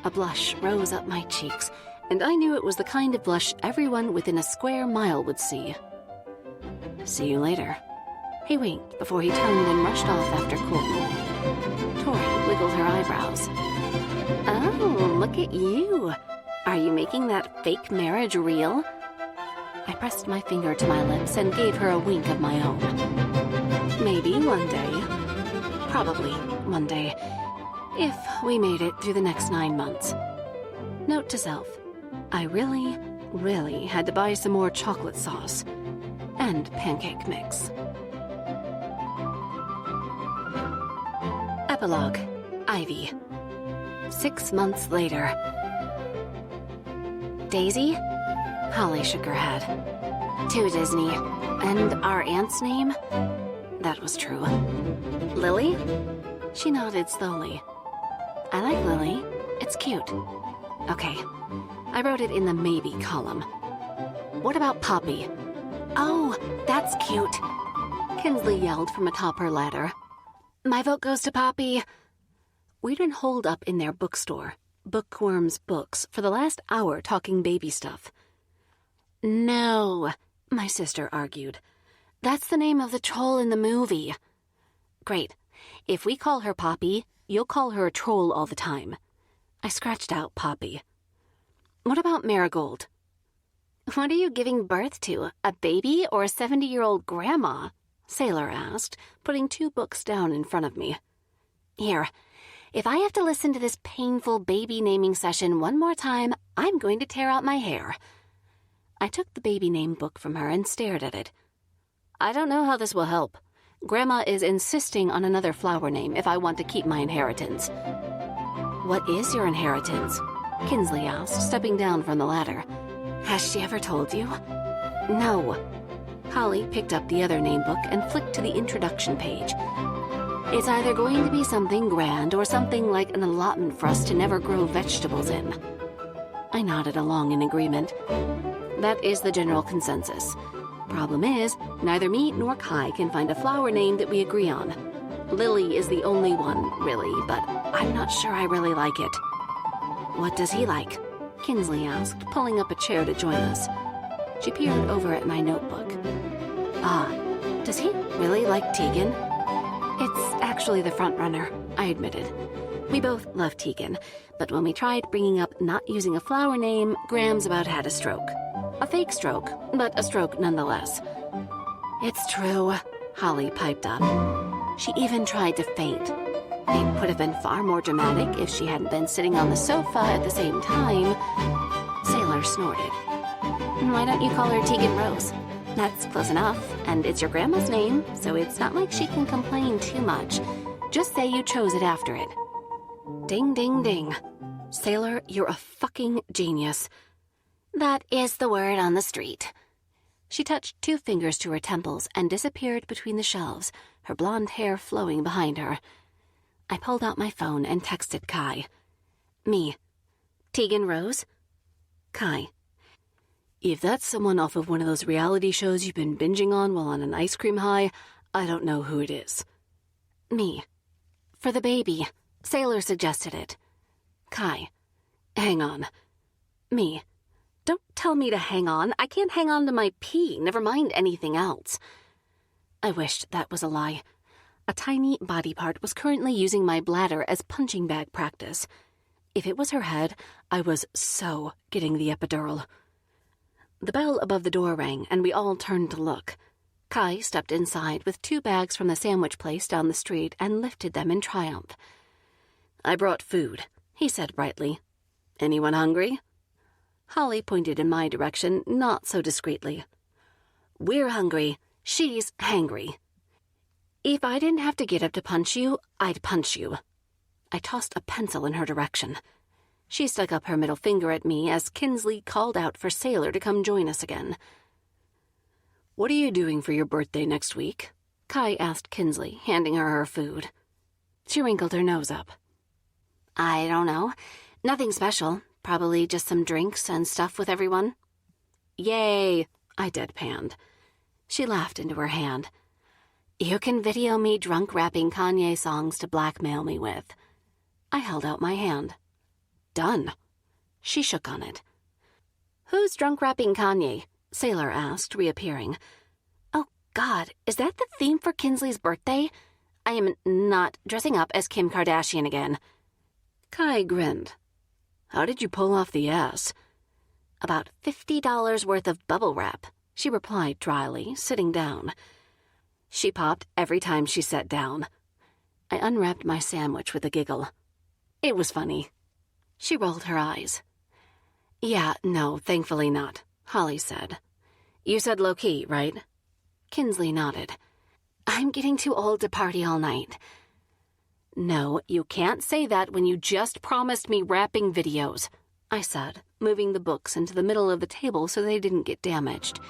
A blush rose up my cheeks, and I knew it was the kind of blush everyone within a square mile would see. See you later. He winked before he turned and rushed off after Colton. Tori wiggled her eyebrows. Oh, look at you. Are you making that fake marriage real? I pressed my finger to my lips and gave her a wink of my own. Maybe one day. Probably one day. If we made it through the next 9 months. Note to self. I really had to buy some more chocolate sauce. And pancake mix. Epilogue. Ivy. 6 months later. Daisy? Holly shook her head. To Disney. And our aunt's name? That was true. Lily? She nodded slowly. I like Lily. It's cute. Okay. I wrote it in the maybe column. What about Poppy? Oh, that's cute. Kinsley yelled from atop her ladder. My vote goes to Poppy. We'd been holed up in their bookstore, Bookworm's Books, for the last hour talking baby stuff. No, my sister argued. That's the name of the troll in the movie. Great. If we call her Poppy, you'll call her a troll all the time. I scratched out Poppy. What about Marigold? What are you giving birth to, a baby or a 70-year-old grandma? Sailor asked, putting 2 books down in front of me. Here, if I have to listen to this painful baby naming session one more time, I'm going to tear out my hair. I took the baby name book from her and stared at it. I don't know how this will help. Grandma is insisting on another flower name if I want to keep my inheritance. What is your inheritance? Kinsley asked, stepping down from the ladder. Has she ever told you? No. Holly picked up the other name book and flicked to the introduction page. It's either going to be something grand or something like an allotment for us to never grow vegetables in. I nodded along in agreement. That is the general consensus. Problem is, neither me nor Kai can find a flower name that we agree on. Lily is the only one, really, but I'm not sure I really like it. What does he like? Kinsley asked, pulling up a chair to join us. She peered over at my notebook. Does he really like Tegan? It's actually the front runner, I admitted. We both love Tegan, but when we tried bringing up not using a flower name, Grams about had a stroke. A fake stroke, but a stroke nonetheless. It's true, Holly piped up. She even tried to faint. It would have been far more dramatic if she hadn't been sitting on the sofa at the same time. Sailor snorted. Why don't you call her Tegan Rose? That's close enough, and it's your grandma's name, so it's not like she can complain too much. Just say you chose it after it. Ding, ding, ding. Sailor, you're a fucking genius. That is the word on the street. She touched 2 fingers to her temples and disappeared between the shelves, her blonde hair flowing behind her. I pulled out my phone and texted Kai. Me. Tegan Rose? Kai. If that's someone off of one of those reality shows you've been binging on while on an ice cream high, I don't know who it is. Me. For the baby. Sailor suggested it. Kai. Hang on. Me. Don't tell me to hang on. I can't hang on to my pee, never mind anything else. I wished that was a lie. A tiny body part was currently using my bladder as punching bag practice. If it was her head, I was so getting the epidural. The bell above the door rang, and we all turned to look. Kai stepped inside with 2 bags from the sandwich place down the street and lifted them in triumph. I brought food, he said brightly. Anyone hungry? Holly pointed in my direction, not so discreetly. We're hungry. She's hangry. If I didn't have to get up to punch you, I'd punch you. I tossed a pencil in her direction. She stuck up her middle finger at me as Kinsley called out for Sailor to come join us again. What are you doing for your birthday next week? Kai asked Kinsley, handing her food. She wrinkled her nose up. I don't know. Nothing special. Probably just some drinks and stuff with everyone. Yay, I deadpanned. She laughed into her hand. You can video me drunk rapping Kanye songs to blackmail me with. I held out my hand. Done. She shook on it. Who's drunk rapping Kanye? Sailor asked, reappearing. Oh, God, is that the theme for Kinsley's birthday? I am not dressing up as Kim Kardashian again. Kai grinned. How did you pull off the ass? About $50 worth of bubble wrap, she replied dryly, sitting down. She popped every time she sat down. I unwrapped my sandwich with a giggle. It was funny. She rolled her eyes. Yeah, no, thankfully not, Holly said. You said low-key, right? Kinsley nodded. I'm getting too old to party all night. No, you can't say that when you just promised me wrapping videos, I said, moving the books into the middle of the table so they didn't get damaged.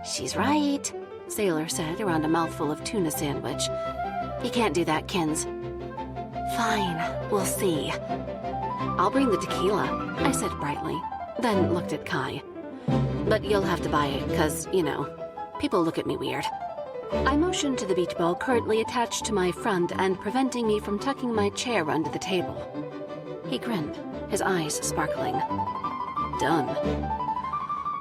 She's right, Sailor said around a mouthful of tuna sandwich. You can't do that, Kins. Fine, we'll see. I'll bring the tequila, I said brightly, then looked at Kai. But you'll have to buy it, 'cause, people look at me weird. I motioned to the beach ball currently attached to my front and preventing me from tucking my chair under the table. He grinned, his eyes sparkling. Done.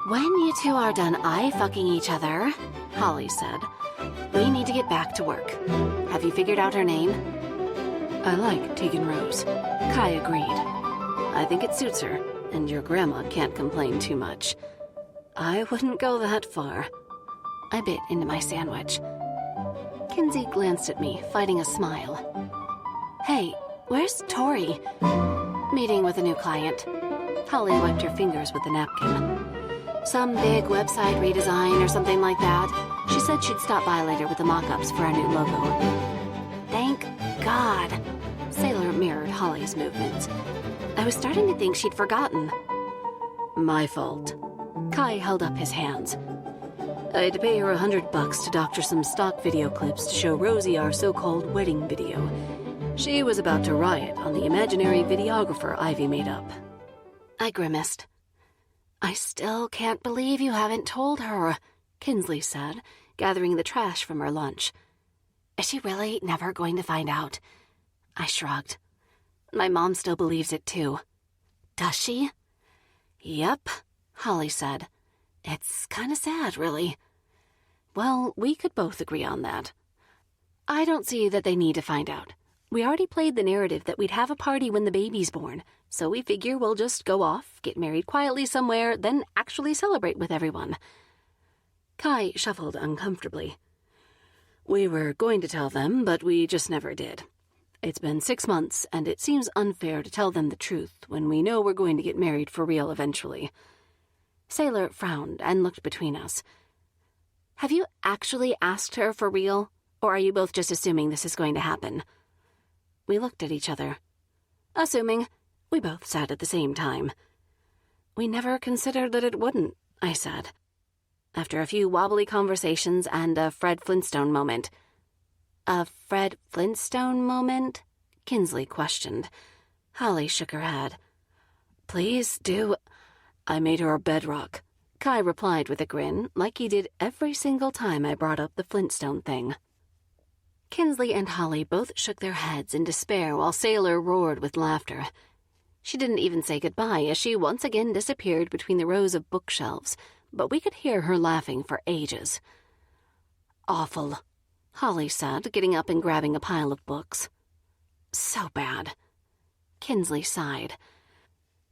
When you two are done eye-fucking each other, Holly said, we need to get back to work. Have you figured out her name? I like Tegan Rose. Kai agreed. I think it suits her, and your grandma can't complain too much. I wouldn't go that far. I bit into my sandwich. Kinsey glanced at me, fighting a smile. Hey, where's Tori? Meeting with a new client. Holly wiped her fingers with a napkin. Some big website redesign or something like that. She said she'd stop by later with the mock-ups for our new logo. Thank God. Sailor mirrored Holly's movements. I was starting to think she'd forgotten. My fault. Kai held up his hands. I had to pay her $100 to doctor some stock video clips to show Rosie our so-called wedding video. She was about to riot on the imaginary videographer Ivy made up. I grimaced. I still can't believe you haven't told her, Kinsley said, gathering the trash from her lunch. Is she really never going to find out? I shrugged. My mom still believes it too. Does she? Yep, Holly said. It's kind of sad, really. Well, we could both agree on that. I don't see that they need to find out. We already played the narrative that we'd have a party when the baby's born, so we figure we'll just go off, get married quietly somewhere, then actually celebrate with everyone. Kai shuffled uncomfortably. We were going to tell them, but we just never did. It's been 6 months, and it seems unfair to tell them the truth when we know we're going to get married for real eventually. Sailor frowned and looked between us. Have you actually asked her for real, or are you both just assuming this is going to happen? We looked at each other. Assuming. We both said at the same time. We never considered that it wouldn't, I said. After a few wobbly conversations and a Fred Flintstone moment. A Fred Flintstone moment? Kinsley questioned. Holly shook her head. Please do. I made her a bedrock. Kai replied with a grin, like he did every single time I brought up the Flintstone thing. Kinsley and Holly both shook their heads in despair while Sailor roared with laughter. She didn't even say goodbye as she once again disappeared between the rows of bookshelves, but we could hear her laughing for ages. Awful, Holly said, getting up and grabbing a pile of books. So bad. Kinsley sighed.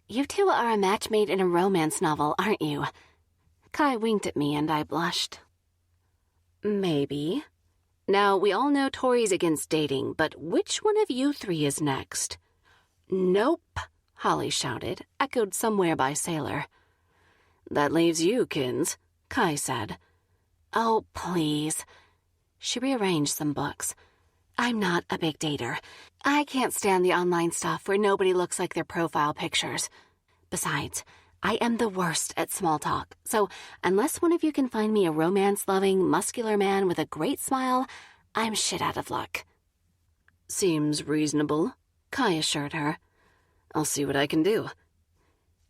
You two are a match made in a romance novel, aren't you? Kai winked at me and I blushed. Maybe. Now, we all know Tori's against dating, but which one of you three is next? Nope, Holly shouted, echoed somewhere by Sailor. That leaves you, Kins, Kai said. Oh, please. She rearranged some books. I'm not a big dater. I can't stand the online stuff where nobody looks like their profile pictures. Besides, I am the worst at small talk, so unless one of you can find me a romance-loving, muscular man with a great smile, I'm shit out of luck. Seems reasonable, Kai assured her. I'll see what I can do.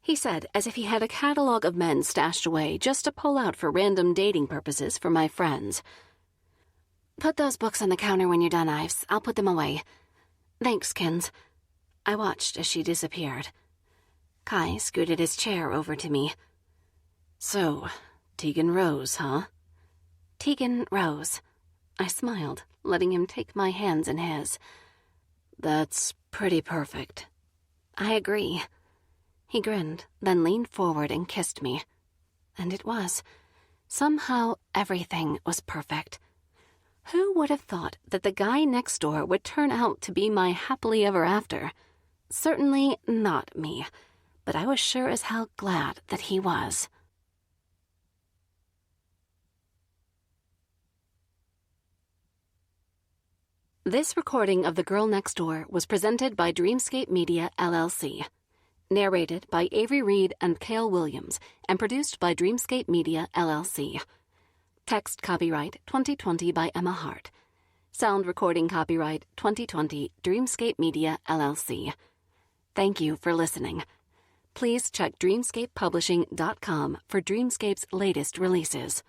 He said, as if he had a catalog of men stashed away just to pull out for random dating purposes for my friends. Put those books on the counter when you're done, Ives. I'll put them away. Thanks, Kins. I watched as she disappeared. Kai scooted his chair over to me. So, Tegan Rose, huh? Tegan Rose. I smiled, letting him take my hands in his. That's pretty perfect. I agree. He grinned, then leaned forward and kissed me. And it was. Somehow, everything was perfect. Who would have thought that the guy next door would turn out to be my happily ever after? Certainly not me, but I was sure as hell glad that he was. This recording of The Girl Next Door was presented by Dreamscape Media, LLC. Narrated by Avery Reed and Cale Williams and produced by Dreamscape Media, LLC. Text copyright 2020 by Emma Hart. Sound recording copyright 2020 Dreamscape Media, LLC. Thank you for listening. Please check dreamscapepublishing.com for Dreamscape's latest releases.